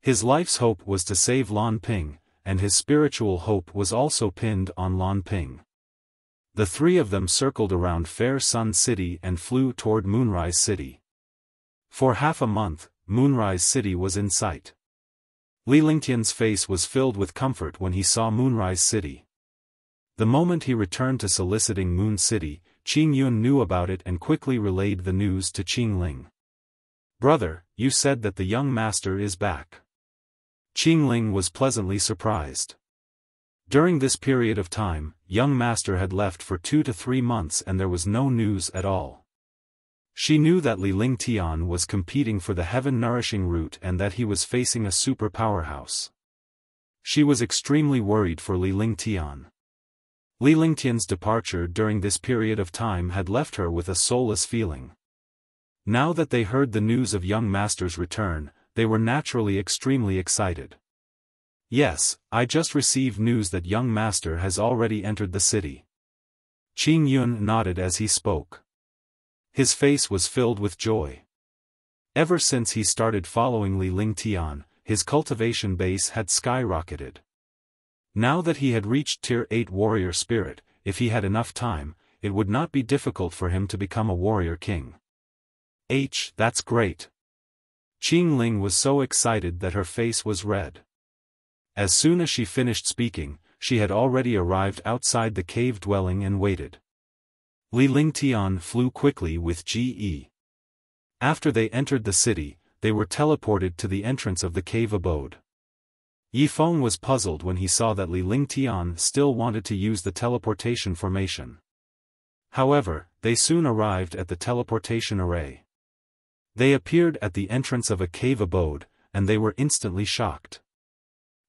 A: His life's hope was to save Lan Ping, and his spiritual hope was also pinned on Lan Ping. The three of them circled around Fair Sun City and flew toward Moonrise City. For half a month, Moonrise City was in sight. Li Lingtian's face was filled with comfort when he saw Moonrise City. The moment he returned to soliciting Moon City, Qing Yun knew about it and quickly relayed the news to Qingling. "Brother, you said that the young master is back." Qingling was pleasantly surprised. During this period of time, young master had left for 2 to 3 months and there was no news at all. She knew that Li Lingtian was competing for the heaven-nourishing root and that he was facing a super powerhouse. She was extremely worried for Li Lingtian. Li Lingtian's departure during this period of time had left her with a soulless feeling. Now that they heard the news of young master's return, they were naturally extremely excited. "Yes, I just received news that young master has already entered the city." Qing Yun nodded as he spoke. His face was filled with joy. Ever since he started following Li Lingtian, his cultivation base had skyrocketed. Now that he had reached Tier 8 warrior spirit, if he had enough time, it would not be difficult for him to become a warrior king. That's great. Qingling was so excited that her face was red. As soon as she finished speaking, she had already arrived outside the cave dwelling and waited. Li Lingtian flew quickly with Ge. After they entered the city, they were teleported to the entrance of the cave abode. Yi Feng was puzzled when he saw that Li Lingtian still wanted to use the teleportation formation. However, they soon arrived at the teleportation array. They appeared at the entrance of a cave abode, and they were instantly shocked.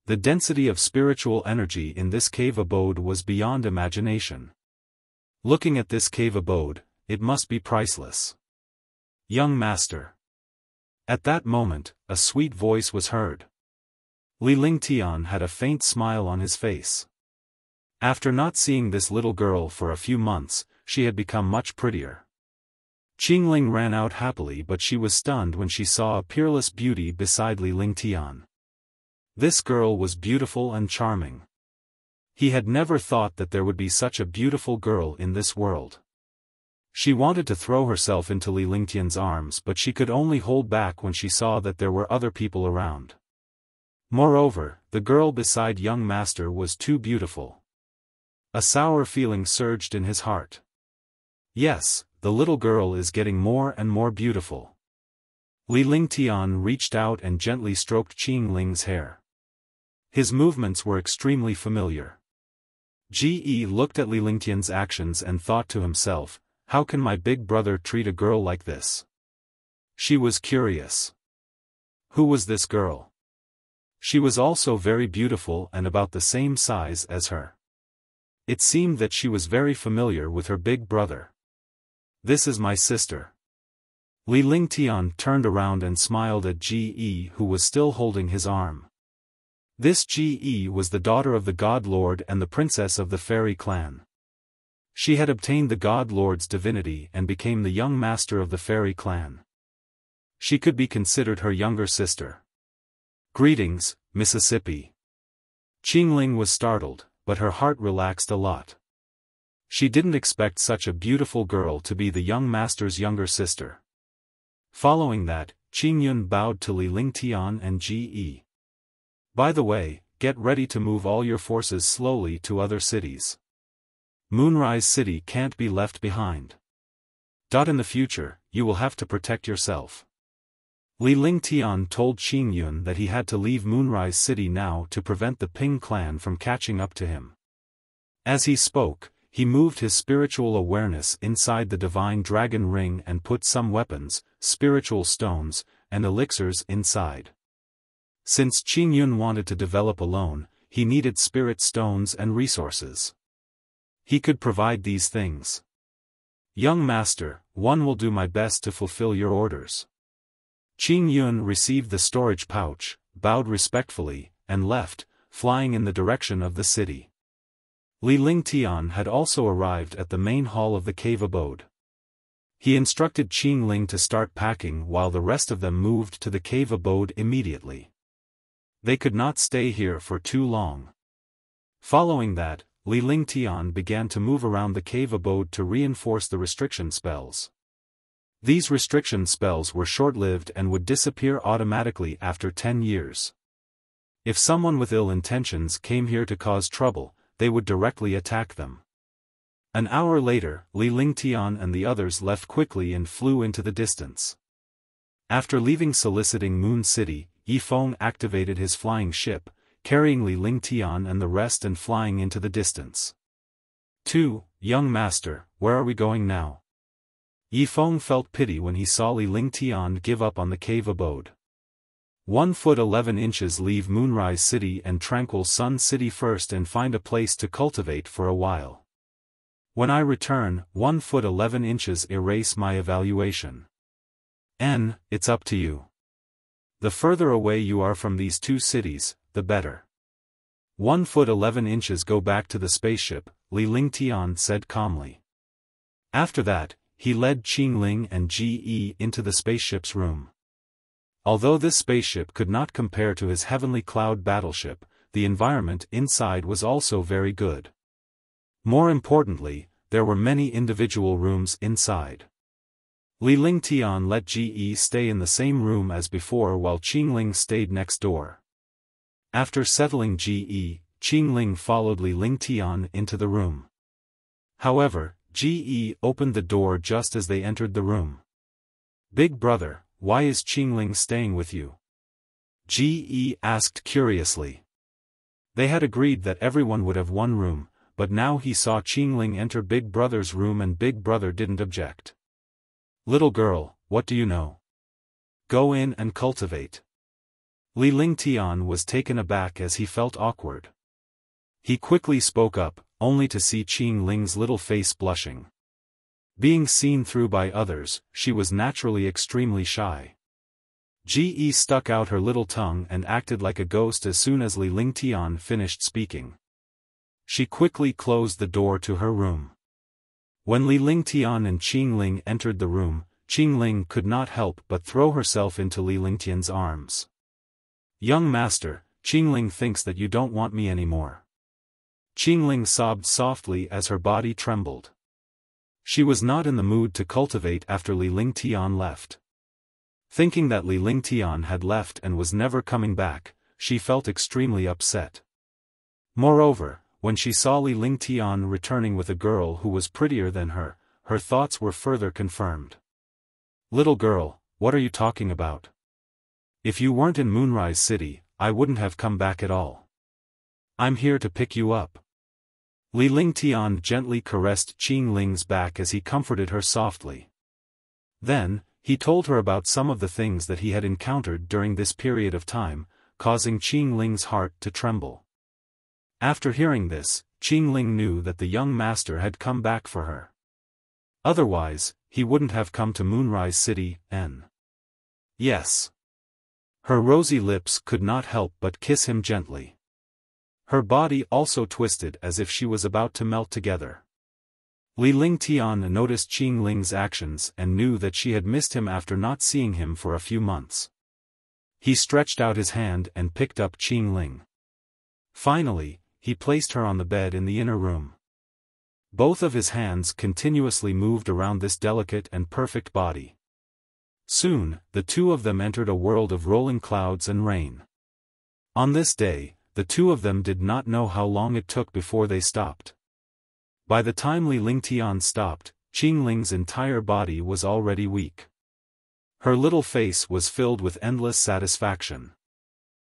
A: The density of spiritual energy in this cave abode was beyond imagination. Looking at this cave abode, it must be priceless. "Young master." At that moment, a sweet voice was heard. Li Lingtian had a faint smile on his face. After not seeing this little girl for a few months, she had become much prettier. Qingling ran out happily, but she was stunned when she saw a peerless beauty beside Li Lingtian. This girl was beautiful and charming. He had never thought that there would be such a beautiful girl in this world. She wanted to throw herself into Li Lingtian's arms, but she could only hold back when she saw that there were other people around. Moreover, the girl beside young master was too beautiful. A sour feeling surged in his heart. Yes, the little girl is getting more and more beautiful. Li Lingtian reached out and gently stroked Qingling's hair. His movements were extremely familiar. Ge looked at Li Lingtian's actions and thought to himself, how can my big brother treat a girl like this? She was curious. Who was this girl? She was also very beautiful and about the same size as her. It seemed that she was very familiar with her big brother. "This is my sister." Li Lingtian turned around and smiled at Ge, who was still holding his arm. This Ge was the daughter of the God Lord and the princess of the fairy clan. She had obtained the God Lord's divinity and became the young master of the fairy clan. She could be considered her younger sister. "Greetings, Mississippi." Qingling was startled, but her heart relaxed a lot. She didn't expect such a beautiful girl to be the young master's younger sister. Following that, Qingyun bowed to Li Lingtian and Ge. "By the way, get ready to move all your forces slowly to other cities. Moonrise City can't be left behind. In the future, you will have to protect yourself." Li Lingtian told Qing Yun that he had to leave Moonrise City now to prevent the Ping clan from catching up to him. As he spoke, he moved his spiritual awareness inside the divine dragon ring and put some weapons, spiritual stones, and elixirs inside. Since Qing Yun wanted to develop alone, he needed spirit stones and resources. He could provide these things. Young master, one will do my best to fulfill your orders. Qing Yun received the storage pouch, bowed respectfully, and left, flying in the direction of the city. Li Lingtian had also arrived at the main hall of the cave abode. He instructed Qing Ling to start packing while the rest of them moved to the cave abode immediately. They could not stay here for too long. Following that, Li Lingtian began to move around the cave abode to reinforce the restriction spells. These restriction spells were short-lived and would disappear automatically after 10 years. If someone with ill intentions came here to cause trouble, they would directly attack them. An hour later, Li Lingtian and the others left quickly and flew into the distance. After leaving soliciting Moon City, Yifeng activated his flying ship, carrying Li Lingtian and the rest and flying into the distance. 2. Young master, where are we going now? Yifeng felt pity when he saw Li Lingtian give up on the cave abode. 1 foot 11 inches leave Moonrise City and Tranquil Sun City first and find a place to cultivate for a while. When I return, 1 foot 11 inches erase my evaluation. It's up to you. The further away you are from these two cities, the better. 1 foot 11 inches go back to the spaceship, Li Lingtian said calmly. After that, he led Qing Ling and Ge into the spaceship's room. Although this spaceship could not compare to his heavenly cloud battleship, the environment inside was also very good. More importantly, there were many individual rooms inside. Li Lingtian let Ge stay in the same room as before while Qing Ling stayed next door. After settling Ge, Qing Ling followed Li Lingtian into the room. However, Ge opened the door just as they entered the room. Big brother, why is Qing Ling staying with you? Ge asked curiously. They had agreed that everyone would have one room, but now he saw Qing Ling enter Big Brother's room and Big Brother didn't object. Little girl, what do you know? Go in and cultivate. Li Lingtian was taken aback as he felt awkward. He quickly spoke up, only to see Qing Ling's little face blushing. Being seen through by others, she was naturally extremely shy. Ge stuck out her little tongue and acted like a ghost as soon as Li Lingtian finished speaking. She quickly closed the door to her room. When Li Lingtian and Qing Ling entered the room, Qing Ling could not help but throw herself into Li Lingtian's arms. Young master, Qing Ling thinks that you don't want me anymore. Qing Ling sobbed softly as her body trembled. She was not in the mood to cultivate after Li Lingtian left. Thinking that Li Lingtian had left and was never coming back, she felt extremely upset. Moreover, when she saw Li Lingtian returning with a girl who was prettier than her, her thoughts were further confirmed. Little girl, what are you talking about? If you weren't in Moonrise City, I wouldn't have come back at all. I'm here to pick you up. Li Lingtian gently caressed Qing Ling's back as he comforted her softly. Then, he told her about some of the things that he had encountered during this period of time, causing Qing Ling's heart to tremble. After hearing this, Qing Ling knew that the young master had come back for her. Otherwise, he wouldn't have come to Moonrise City, Yes. Her rosy lips could not help but kiss him gently. Her body also twisted as if she was about to melt together. Li Lingtian noticed Qing Ling's actions and knew that she had missed him after not seeing him for a few months. He stretched out his hand and picked up Qing Ling. Finally, he placed her on the bed in the inner room. Both of his hands continuously moved around this delicate and perfect body. Soon, the two of them entered a world of rolling clouds and rain. On this day, the two of them did not know how long it took before they stopped. By the time Li Lingtian stopped, Qing Ling's entire body was already weak. Her little face was filled with endless satisfaction.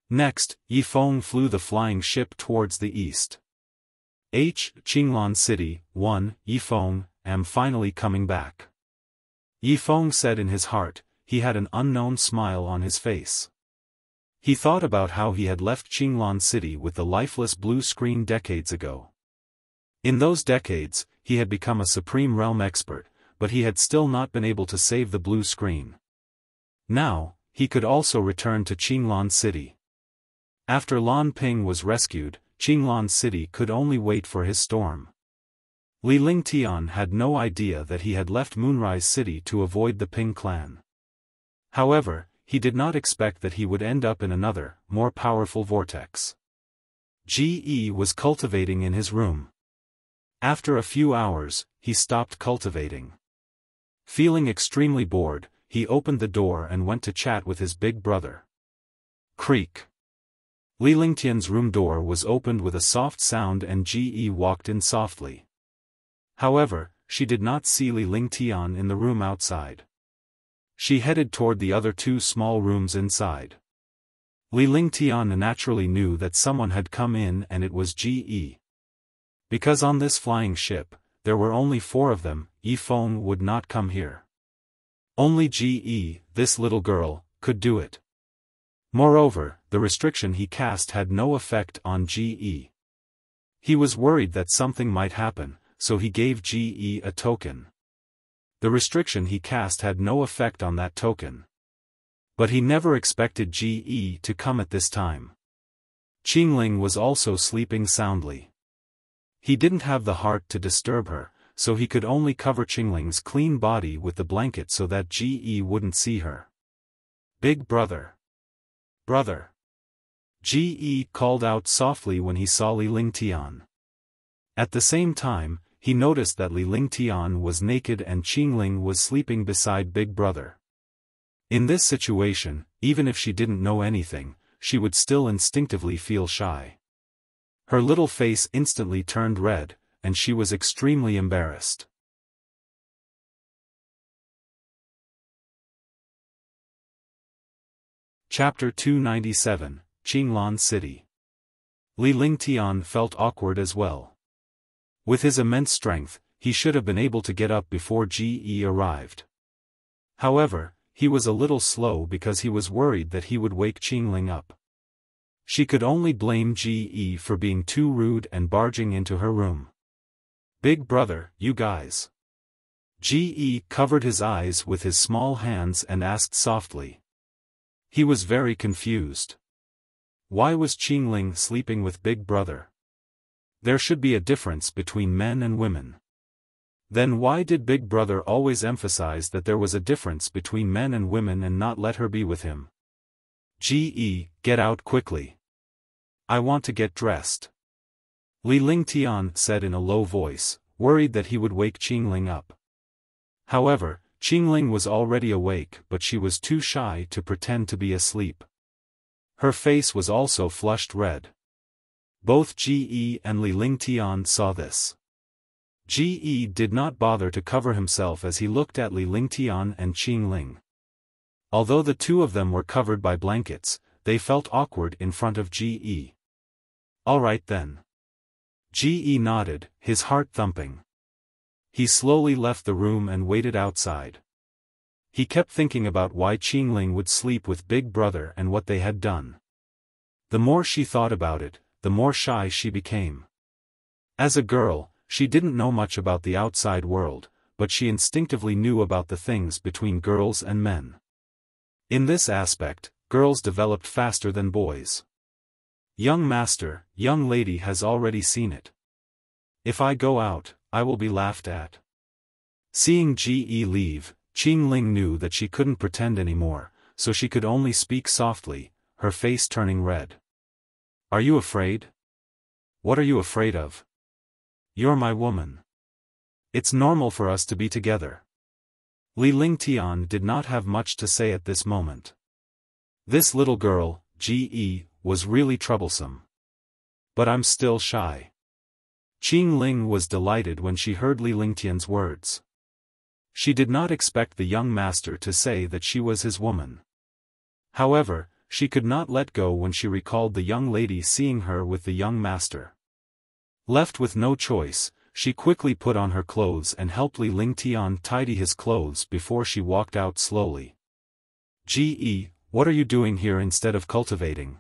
A: Next, Yifeng flew the flying ship towards the east. Qinglan City, 1, Yifeng, am finally coming back. Yifeng said in his heart. He had an unknown smile on his face. He thought about how he had left Qinglan City with the lifeless blue screen decades ago. In those decades, he had become a supreme realm expert, but he had still not been able to save the blue screen. Now, he could also return to Qinglan City. After Lan Ping was rescued, Qinglan City could only wait for his storm. Li Lingtian had no idea that he had left Moonrise City to avoid the Ping clan. However, he did not expect that he would end up in another, more powerful vortex. Ge was cultivating in his room. After a few hours, he stopped cultivating. Feeling extremely bored, he opened the door and went to chat with his big brother. Creak. Li Lingtian's room door was opened with a soft sound and Ge walked in softly. However, she did not see Li Lingtian in the room outside. She headed toward the other two small rooms inside. Li Lingtian naturally knew that someone had come in and it was Ge. Because on this flying ship, there were only 4 of them, Yifeng would not come here. Only Ge, this little girl, could do it. Moreover, the restriction he cast had no effect on Ge. He was worried that something might happen, so he gave Ge a token. The restriction he cast had no effect on that token. But he never expected Ge to come at this time. Qingling was also sleeping soundly. He didn't have the heart to disturb her, so he could only cover Qingling's clean body with the blanket so that Ge wouldn't see her. Big brother. Brother. Ge called out softly when he saw Li Lingtian. At the same time, he noticed that Li Lingtian was naked and Qingling was sleeping beside Big Brother. In this situation, even if she didn't know anything, she would still instinctively feel shy. Her little face instantly turned red, and she was extremely embarrassed. Chapter 297, Qinglan City. Li Lingtian felt awkward as well. With his immense strength, he should have been able to get up before Ge arrived. However, he was a little slow because he was worried that he would wake Qingling up. She could only blame Ge for being too rude and barging into her room. Big brother, you guys. Ge covered his eyes with his small hands and asked softly. He was very confused. Why was Qingling sleeping with Big Brother? There should be a difference between men and women. Then why did Big Brother always emphasize that there was a difference between men and women and not let her be with him? Ge, get out quickly. I want to get dressed. Li Lingtian said in a low voice, worried that he would wake Qingling up. However, Qingling was already awake but she was too shy to pretend to be asleep. Her face was also flushed red. Both Ge and Li Lingtian saw this. Ge did not bother to cover himself as he looked at Li Lingtian and Qingling. Although the two of them were covered by blankets, they felt awkward in front of Ge. Alright then. Ge nodded, his heart thumping. He slowly left the room and waited outside. He kept thinking about why Qingling would sleep with Big Brother and what they had done. The more she thought about it, the more shy she became. As a girl, she didn't know much about the outside world, but she instinctively knew about the things between girls and men. In this aspect, girls developed faster than boys. Young master, young lady has already seen it. If I go out, I will be laughed at. Seeing Ge leave, Qingling knew that she couldn't pretend anymore, so she could only speak softly, her face turning red. Are you afraid? What are you afraid of? You're my woman. It's normal for us to be together. Li Lingtian did not have much to say at this moment. This little girl, Ge, was really troublesome. But I'm still shy. Qingling was delighted when she heard Li Lingtian's words. She did not expect the young master to say that she was his woman. However, she could not let go when she recalled the young lady seeing her with the young master. Left with no choice, she quickly put on her clothes and helped Li Lingtian tidy his clothes before she walked out slowly. "Ge, what are you doing here instead of cultivating?"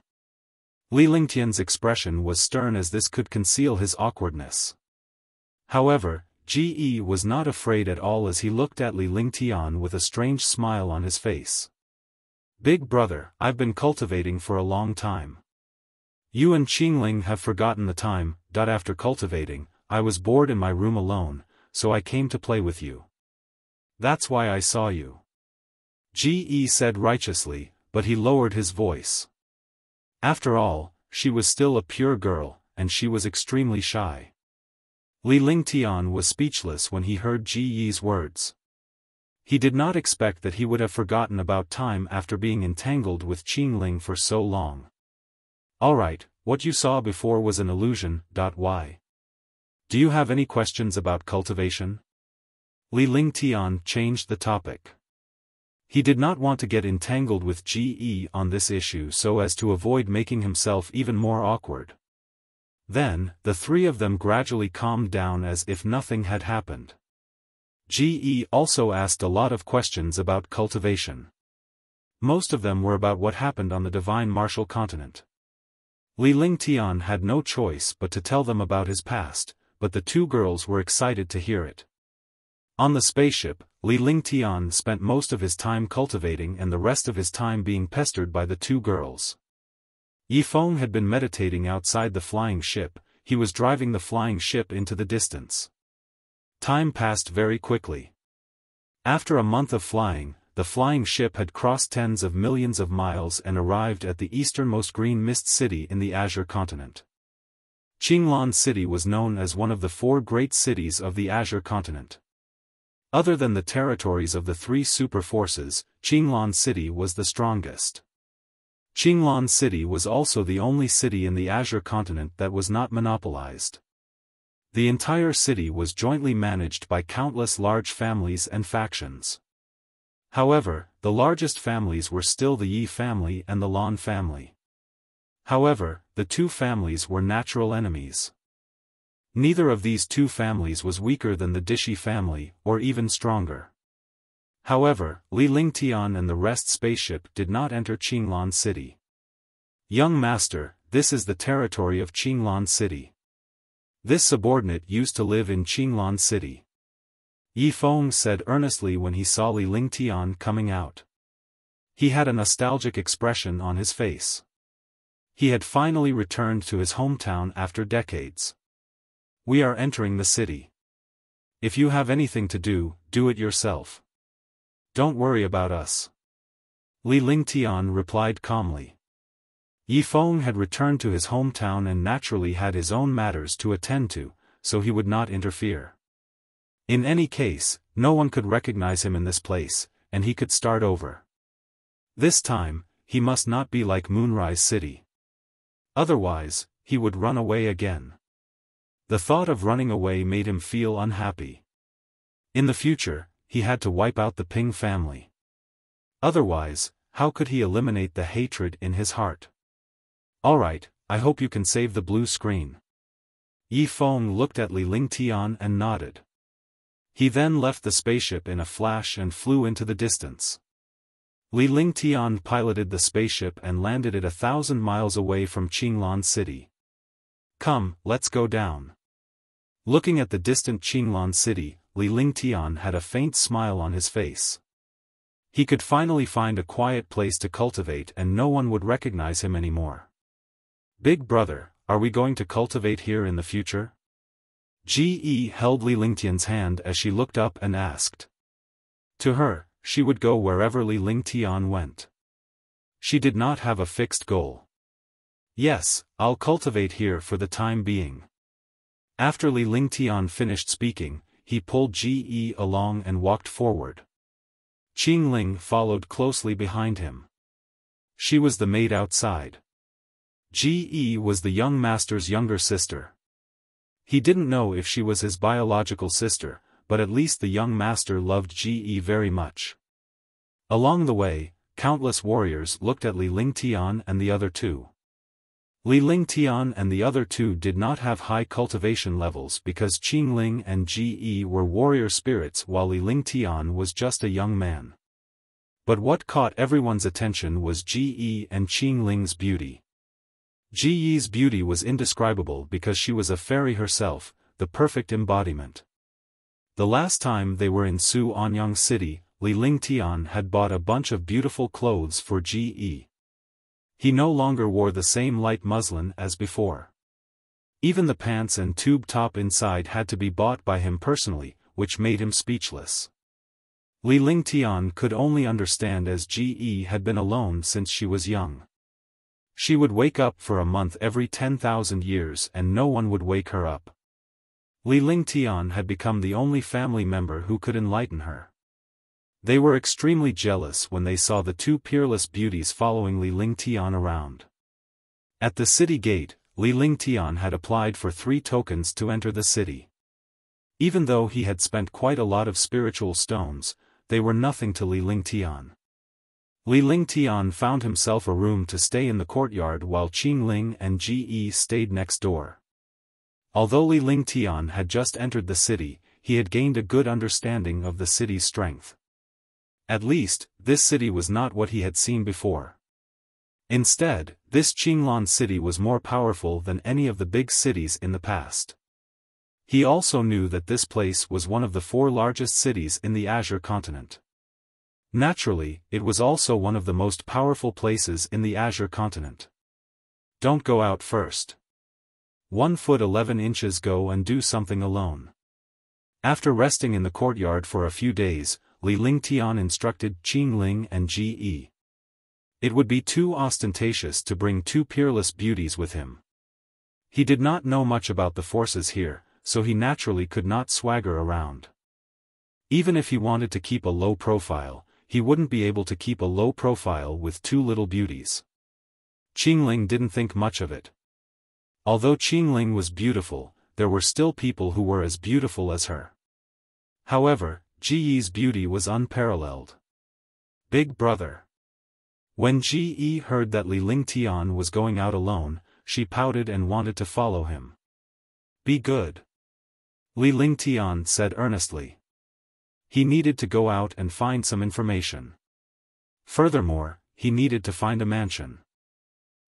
A: Li Lingtian's expression was stern as this could conceal his awkwardness. However, Ge was not afraid at all as he looked at Li Lingtian with a strange smile on his face. "Big brother, I've been cultivating for a long time. You and Qingling have forgotten the time. After cultivating, I was bored in my room alone, so I came to play with you. That's why I saw you," Ge said righteously, but he lowered his voice. After all, she was still a pure girl, and she was extremely shy. Li Lingtian was speechless when he heard Ge's words. He did not expect that he would have forgotten about time after being entangled with Qingling for so long. "Alright, what you saw before was an illusion. Why? Do you have any questions about cultivation?" Li Lingtian changed the topic. He did not want to get entangled with Ge on this issue so as to avoid making himself even more awkward. Then, the three of them gradually calmed down as if nothing had happened. Ge also asked a lot of questions about cultivation. Most of them were about what happened on the Divine Martial Continent. Li Lingtian had no choice but to tell them about his past, but the two girls were excited to hear it. On the spaceship, Li Lingtian spent most of his time cultivating and the rest of his time being pestered by the two girls. Yifeng had been meditating outside the flying ship. He was driving the flying ship into the distance. Time passed very quickly. After a month of flying, the flying ship had crossed tens of millions of miles and arrived at the easternmost green mist city in the Azure continent. Qinglan City was known as one of the 4 great cities of the Azure continent. Other than the territories of the 3 super forces, Qinglan City was the strongest. Qinglan City was also the only city in the Azure continent that was not monopolized. The entire city was jointly managed by countless large families and factions. However, the largest families were still the Yi family and the Lan family. However, the two families were natural enemies. Neither of these two families was weaker than the Dishi family, or even stronger. However, Li Lingtian and the rest spaceship did not enter Qinglan City. "Young master, this is the territory of Qinglan City. This subordinate used to live in Qinglan City," Yifeng said earnestly when he saw Li Lingtian coming out. He had a nostalgic expression on his face. He had finally returned to his hometown after decades. "We are entering the city. If you have anything to do, do it yourself. Don't worry about us," Li Lingtian replied calmly. Yifeng had returned to his hometown and naturally had his own matters to attend to, so he would not interfere. In any case, no one could recognize him in this place, and he could start over. This time, he must not be like Moonrise City. Otherwise, he would run away again. The thought of running away made him feel unhappy. In the future, he had to wipe out the Ping family. Otherwise, how could he eliminate the hatred in his heart? "Alright, I hope you can save the blue screen." Yifeng looked at Li Lingtian and nodded. He then left the spaceship in a flash and flew into the distance. Li Lingtian piloted the spaceship and landed it 1,000 miles away from Qinglan City. "Come, let's go down." Looking at the distant Qinglan City, Li Lingtian had a faint smile on his face. He could finally find a quiet place to cultivate and no one would recognize him anymore. "Big brother, are we going to cultivate here in the future?" Ge held Li Lingtian's hand as she looked up and asked. To her, she would go wherever Li Lingtian went. She did not have a fixed goal. "Yes, I'll cultivate here for the time being." After Li Lingtian finished speaking, he pulled Ge along and walked forward. Qingling followed closely behind him. She was the maid outside. Ge was the young master's younger sister. He didn't know if she was his biological sister, but at least the young master loved Ge very much. Along the way, countless warriors looked at Li Lingtian and the other two. Li Lingtian and the other two did not have high cultivation levels because Qingling and Ge were warrior spirits while Li Lingtian was just a young man. But what caught everyone's attention was Ge and Qingling's beauty. Ge's beauty was indescribable because she was a fairy herself, the perfect embodiment. The last time they were in Su Anyang City, Li Lingtian had bought a bunch of beautiful clothes for Ge. He no longer wore the same light muslin as before. Even the pants and tube top inside had to be bought by him personally, which made him speechless. Li Lingtian could only understand as Ge had been alone since she was young. She would wake up for a month every 10,000 years and no one would wake her up. Li Lingtian had become the only family member who could enlighten her. They were extremely jealous when they saw the two peerless beauties following Li Lingtian around. At the city gate, Li Lingtian had applied for 3 tokens to enter the city. Even though he had spent quite a lot of spiritual stones, they were nothing to Li Lingtian. Li Lingtian found himself a room to stay in the courtyard while Qingling and Ge stayed next door. Although Li Lingtian had just entered the city, he had gained a good understanding of the city's strength. At least, this city was not what he had seen before. Instead, this Qinglan city was more powerful than any of the big cities in the past. He also knew that this place was one of the 4 largest cities in the Azure continent. Naturally, it was also one of the most powerful places in the Azure continent. Don't go out first. 1 foot 11 inches go and do something alone. After resting in the courtyard for a few days, Li Lingtian instructed Qingling and Ge. It would be too ostentatious to bring 2 peerless beauties with him. He did not know much about the forces here, so he naturally could not swagger around. Even if he wanted to keep a low profile, he wouldn't be able to keep a low profile with 2 little beauties. Qingling didn't think much of it. Although Qingling was beautiful, there were still people who were as beautiful as her. However, Ge's beauty was unparalleled. Big brother. When Ge heard that Li Lingtian was going out alone, she pouted and wanted to follow him. Be good. Li Lingtian said earnestly. He needed to go out and find some information. Furthermore, he needed to find a mansion.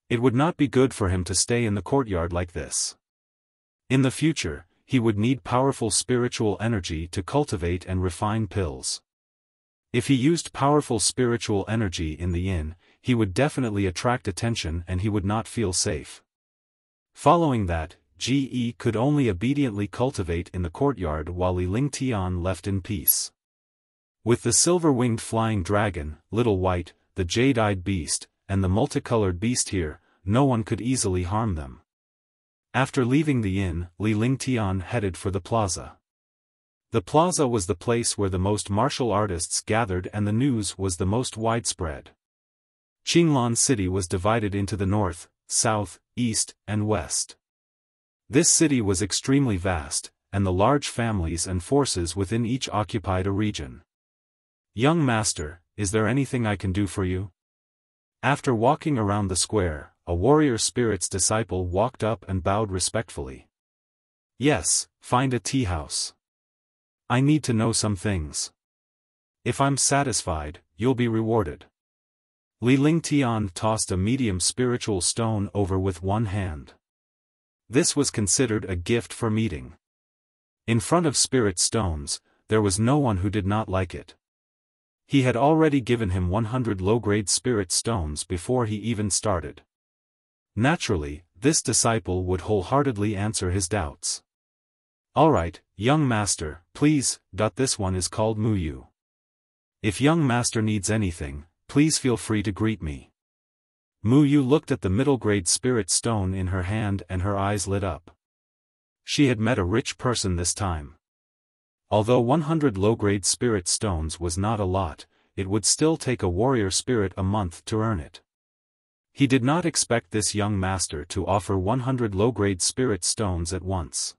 A: It would not be good for him to stay in the courtyard like this. In the future, he would need powerful spiritual energy to cultivate and refine pills. If he used powerful spiritual energy in the inn, he would definitely attract attention and he would not feel safe. Following that, Ge could only obediently cultivate in the courtyard while Li Lingtian left in peace. With the silver-winged flying dragon, Little White, the jade-eyed beast, and the multicolored beast here, no one could easily harm them. After leaving the inn, Li Lingtian headed for the plaza. The plaza was the place where the most martial artists gathered and the news was the most widespread. Qinglan City was divided into the north, south, east, and west. This city was extremely vast, and the large families and forces within each occupied a region. Young master, is there anything I can do for you? After walking around the square, a warrior spirit's disciple walked up and bowed respectfully. Yes, find a tea house. I need to know some things. If I'm satisfied, you'll be rewarded. Li Lingtian tossed a medium spiritual stone over with one hand. This was considered a gift for meeting. In front of spirit stones, there was no one who did not like it. He had already given him 100 low-grade spirit stones before he even started. Naturally, this disciple would wholeheartedly answer his doubts. Alright, young master, please, this one is called Muyu. If young master needs anything, please feel free to greet me. Muyu looked at the middle-grade spirit stone in her hand and her eyes lit up. She had met a rich person this time. Although 100 low-grade spirit stones was not a lot, it would still take a warrior spirit a month to earn it. He did not expect this young master to offer 100 low-grade spirit stones at once.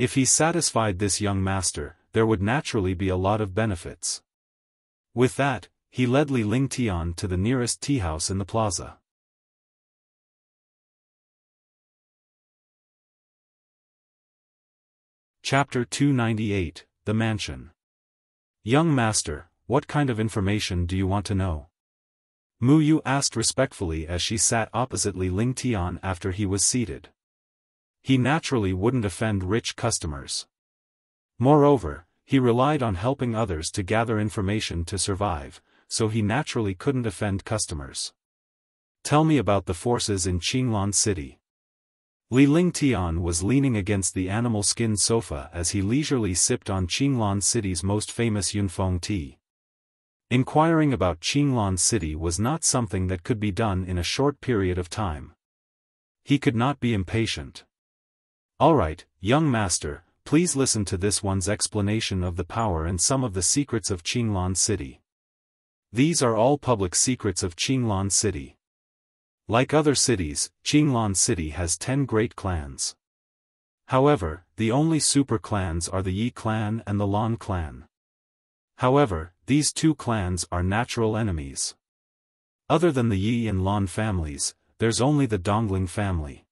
A: If he satisfied this young master, there would naturally be a lot of benefits. With that, he led Li Lingtian to the nearest tea house in the plaza. Chapter 298, The Mansion. Young master, what kind of information do you want to know? Mu Yu asked respectfully as she sat opposite Li Lingtian after he was seated. He naturally wouldn't offend rich customers. Moreover, he relied on helping others to gather information to survive, so he naturally couldn't offend customers. Tell me about the forces in Qinglan City. Li Lingtian was leaning against the animal skin sofa as he leisurely sipped on Qinglan City's most famous Yunfeng tea. Inquiring about Qinglan City was not something that could be done in a short period of time. He could not be impatient. Alright, young master, please listen to this one's explanation of the power and some of the secrets of Qinglan City. These are all public secrets of Qinglan City. Like other cities, Qinglan City has 10 great clans. However, the only super clans are the Yi clan and the Lan clan. However, these two clans are natural enemies. Other than the Yi and Lan families, there's only the Dongling family.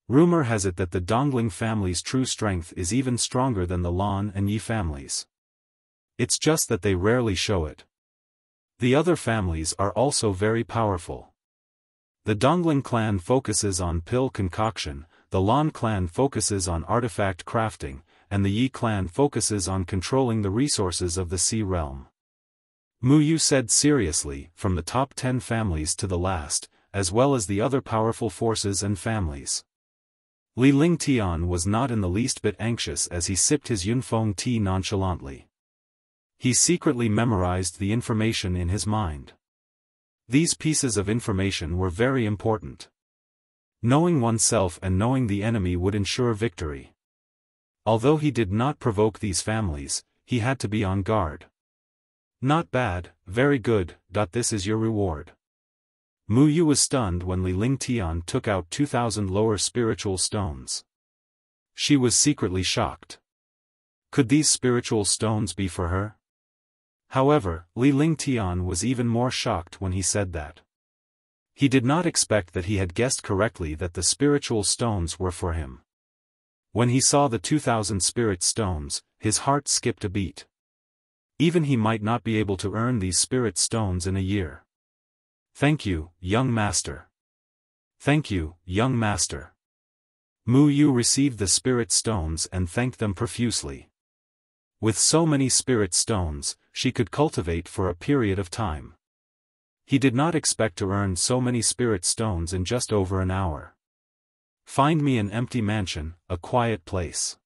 A: Rumor has it that the Dongling family's true strength is even stronger than the Lan and Yi families. It's just that they rarely show it. The other families are also very powerful. The Dongling clan focuses on pill concoction, the Lan clan focuses on artifact crafting, and the Yi clan focuses on controlling the resources of the Sea realm. Mu Yu said seriously, from the top 10 families to the last, as well as the other powerful forces and families. Li Lingtian was not in the least bit anxious as he sipped his Yunfeng tea nonchalantly. He secretly memorized the information in his mind. These pieces of information were very important. Knowing oneself and knowing the enemy would ensure victory. Although he did not provoke these families, he had to be on guard. Not bad, very good, this is your reward. Mu Yu was stunned when Li Lingtian took out 2,000 lower spiritual stones. She was secretly shocked. Could these spiritual stones be for her? However, Li Lingtian was even more shocked when he said that. He did not expect that he had guessed correctly that the spiritual stones were for him. When he saw the 2,000 spirit stones, his heart skipped a beat. Even he might not be able to earn these spirit stones in a year. Thank you, young master. Thank you, young master. Mu Yu received the spirit stones and thanked them profusely. With so many spirit stones, she could cultivate for a period of time. He did not expect to earn so many spirit stones in just over an hour. Find me an empty mansion, a quiet place.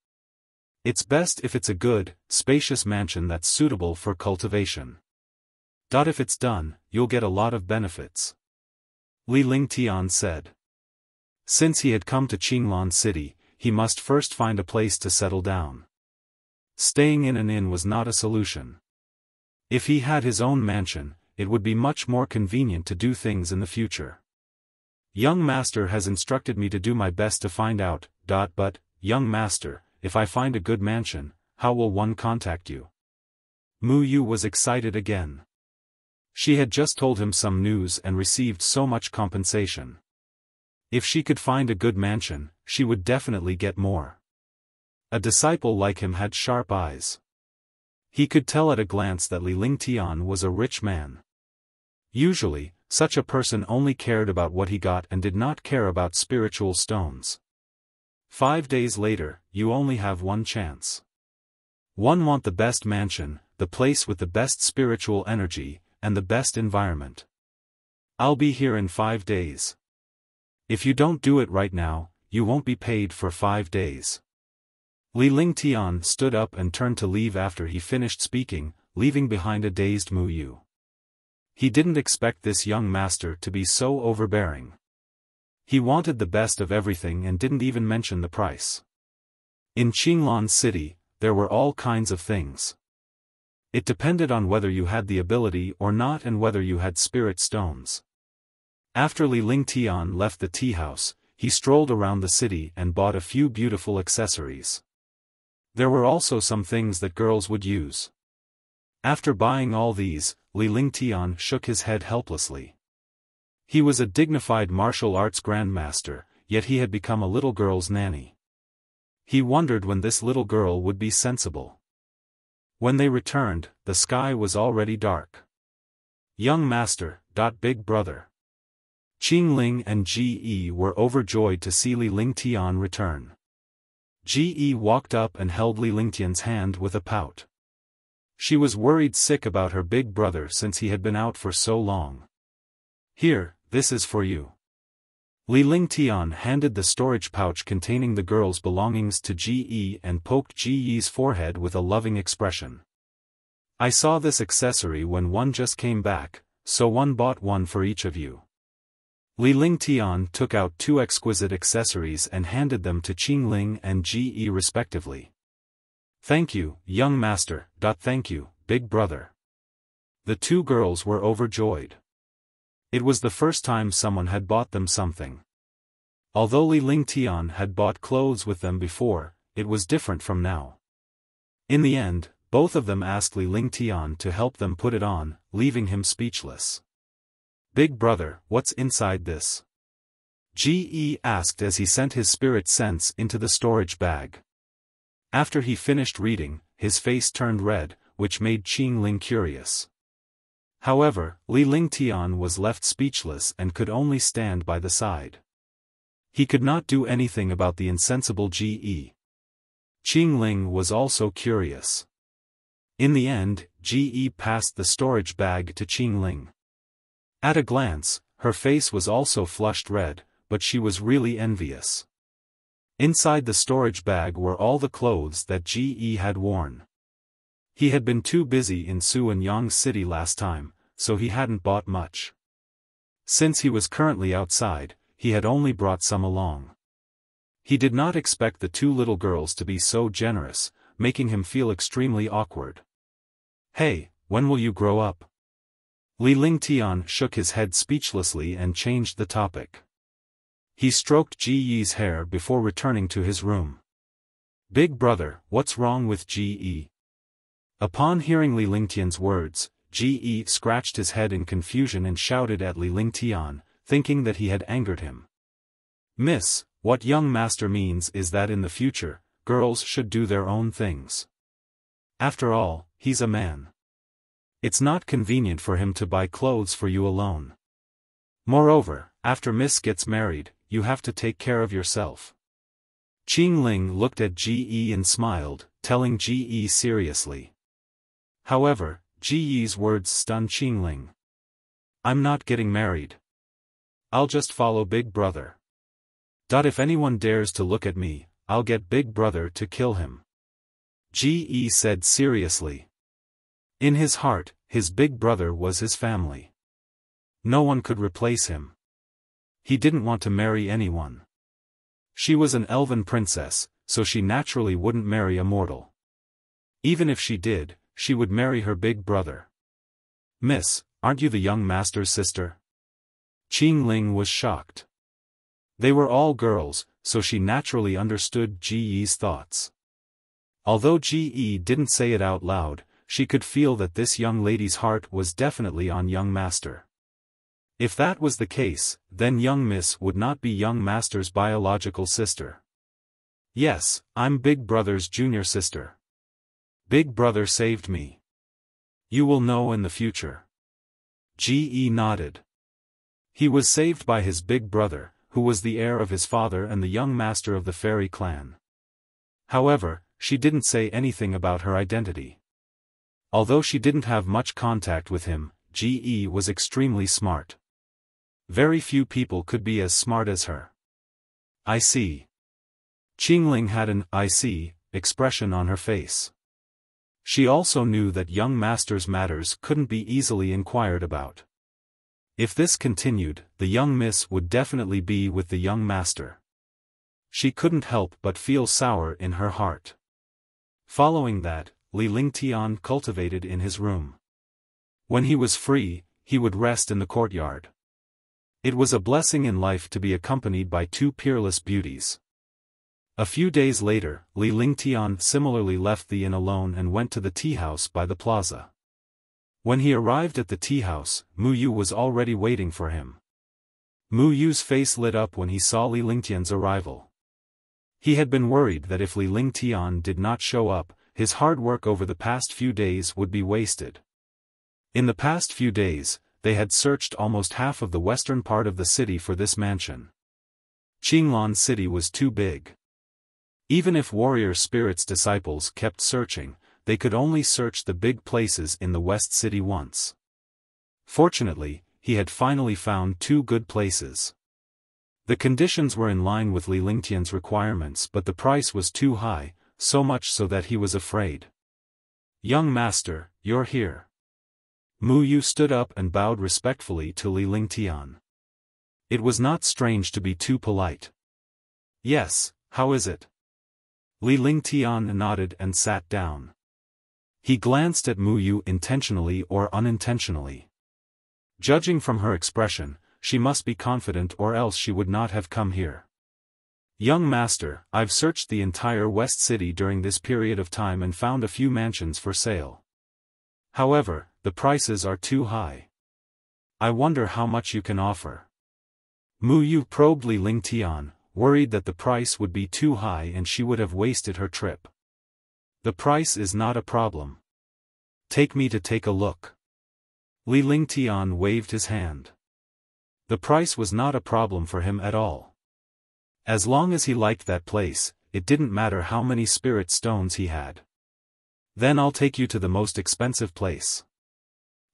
A: It's best if it's a good, spacious mansion that's suitable for cultivation. If it's done, you'll get a lot of benefits. Li Lingtian said. Since he had come to Qinglan City, he must first find a place to settle down. Staying in an inn was not a solution. If he had his own mansion, it would be much more convenient to do things in the future. Young master has instructed me to do my best to find out, but, young master, if I find a good mansion, how will one contact you? Mu Yu was excited again. She had just told him some news and received so much compensation. If she could find a good mansion, she would definitely get more. A disciple like him had sharp eyes. He could tell at a glance that Li Lingtian was a rich man. Usually, such a person only cared about what he got and did not care about spiritual stones. 5 days later, you only have one chance. One want the best mansion, the place with the best spiritual energy, and the best environment. I'll be here in 5 days. If you don't do it right now, you won't be paid for 5 days. Li Lingtian stood up and turned to leave after he finished speaking, leaving behind a dazed Mu Yu. He didn't expect this young master to be so overbearing. He wanted the best of everything and didn't even mention the price. In Qinglan City, there were all kinds of things. It depended on whether you had the ability or not and whether you had spirit stones. After Li Lingtian left the tea house, he strolled around the city and bought a few beautiful accessories. There were also some things that girls would use. After buying all these, Li Lingtian shook his head helplessly. He was a dignified martial arts grandmaster, yet he had become a little girl's nanny. He wondered when this little girl would be sensible. When they returned, the sky was already dark. Young master, big brother. Qingling and Ji were overjoyed to see Li Lingtian return. Ji walked up and held Li Lingtian's hand with a pout. She was worried sick about her big brother since he had been out for so long. Here, this is for you. Li Lingtian handed the storage pouch containing the girl's belongings to Ji and poked Ji's forehead with a loving expression. I saw this accessory when one just came back, so one bought one for each of you. Li Lingtian took out 2 exquisite accessories and handed them to Qingling and Ji respectively. Thank you, young master. Thank you, big brother. The 2 girls were overjoyed. It was the first time someone had bought them something. Although Li Lingtian had bought clothes with them before, it was different from now. In the end, both of them asked Li Lingtian to help them put it on, leaving him speechless. Big brother, what's inside this? Ji asked as he sent his spirit sense into the storage bag. After he finished reading, his face turned red, which made Qingling curious. However, Li Lingtian was left speechless and could only stand by the side. He could not do anything about the insensible Ji. Qingling was also curious. In the end, Ji passed the storage bag to Qingling. At a glance, her face was also flushed red, but she was really envious. Inside the storage bag were all the clothes that Ji had worn. He had been too busy in Suanyang City last time, so he hadn't bought much. Since he was currently outside, he had only brought some along. He did not expect the 2 little girls to be so generous, making him feel extremely awkward. Hey, when will you grow up? Li Lingtian shook his head speechlessly and changed the topic. He stroked Ji's hair before returning to his room. Big brother, what's wrong with Ji? Upon hearing Li Lingtian's words, Ji scratched his head in confusion and shouted at Li Lingtian, thinking that he had angered him. Miss, what young master means is that in the future, girls should do their own things. After all, he's a man. It's not convenient for him to buy clothes for you alone. Moreover, after Miss gets married, you have to take care of yourself. Qingling looked at Ji and smiled, telling Ji seriously. However, Ji's words stunned Qingling. I'm not getting married. I'll just follow big brother. If anyone dares to look at me, I'll get big brother to kill him. Ji said seriously. In his heart, his big brother was his family. No one could replace him. He didn't want to marry anyone. She was an elven princess, so she naturally wouldn't marry a mortal. Even if she did, she would marry her big brother. Miss, aren't you the young master's sister? Qingling was shocked. They were all girls, so she naturally understood Ji's thoughts. Although Ji didn't say it out loud, she could feel that this young lady's heart was definitely on young master. If that was the case, then young miss would not be young master's biological sister. Yes, I'm big brother's junior sister. Big brother saved me. You will know in the future. Ji nodded. He was saved by his big brother, who was the heir of his father and the young master of the fairy clan. However, she didn't say anything about her identity. Although she didn't have much contact with him, Ji was extremely smart. Very few people could be as smart as her. I see. Qingling had an I see expression on her face. She also knew that young master's matters couldn't be easily inquired about. If this continued, the young miss would definitely be with the young master. She couldn't help but feel sour in her heart. Following that, Li Lingtian cultivated in his room. When he was free, he would rest in the courtyard. It was a blessing in life to be accompanied by 2 peerless beauties. A few days later, Li Lingtian similarly left the inn alone and went to the tea house by the plaza. When he arrived at the tea house, Mu Yu was already waiting for him. Mu Yu's face lit up when he saw Li Lingtian's arrival. He had been worried that if Li Lingtian did not show up, his hard work over the past few days would be wasted. In the past few days, they had searched almost half of the western part of the city for this mansion. Qinglan City was too big. Even if warrior spirit's disciples kept searching, they could only search the big places in the West City once. Fortunately, he had finally found 2 good places. The conditions were in line with Li Lingtian's requirements, but the price was too high, so much so that he was afraid. "Young master, you're here." Mu Yu stood up and bowed respectfully to Li Lingtian. It was not strange to be too polite. "Yes, how is it?" Li Lingtian nodded and sat down. He glanced at Mu Yu intentionally or unintentionally. Judging from her expression, she must be confident or else she would not have come here. "Young master, I've searched the entire West City during this period of time and found a few mansions for sale. However, the prices are too high. I wonder how much you can offer." Mu Yu probed Li Lingtian, worried that the price would be too high and she would have wasted her trip. "The price is not a problem. Take me to take a look." Li Lingtian waved his hand. The price was not a problem for him at all. As long as he liked that place, it didn't matter how many spirit stones he had. "Then I'll take you to the most expensive place.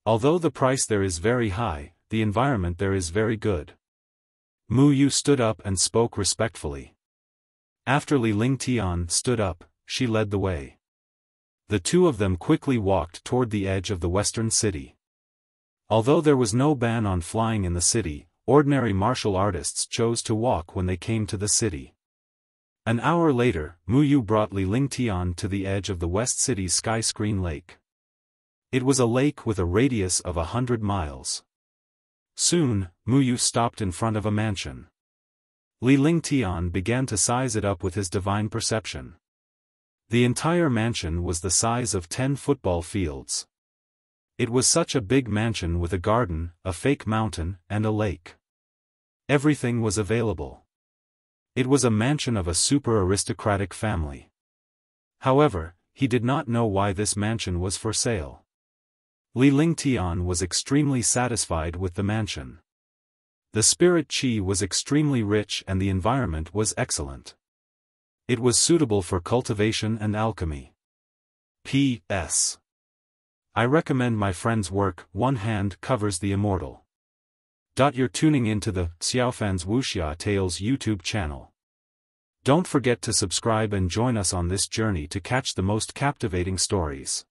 A: Although the price there is very high, the environment there is very good." Mu Yu stood up and spoke respectfully. After Li Lingtian stood up, she led the way. The 2 of them quickly walked toward the edge of the western city. Although there was no ban on flying in the city, ordinary martial artists chose to walk when they came to the city. An hour later, Mu Yu brought Li Lingtian to the edge of the West City's skyscreen lake. It was a lake with a radius of 100 miles. Soon, Mu Yu stopped in front of a mansion. Li Lingtian began to size it up with his divine perception. The entire mansion was the size of 10 football fields. It was such a big mansion with a garden, a fake mountain, and a lake. Everything was available. It was a mansion of a super aristocratic family. However, he did not know why this mansion was for sale. Li Lingtian was extremely satisfied with the mansion. The spirit qi was extremely rich and the environment was excellent. It was suitable for cultivation and alchemy. P.S. I recommend my friend's work, One Hand Covers the Immortal. You're tuning into the Xiaofan's Wuxia Tales YouTube channel. Don't forget to subscribe and join us on this journey to catch the most captivating stories.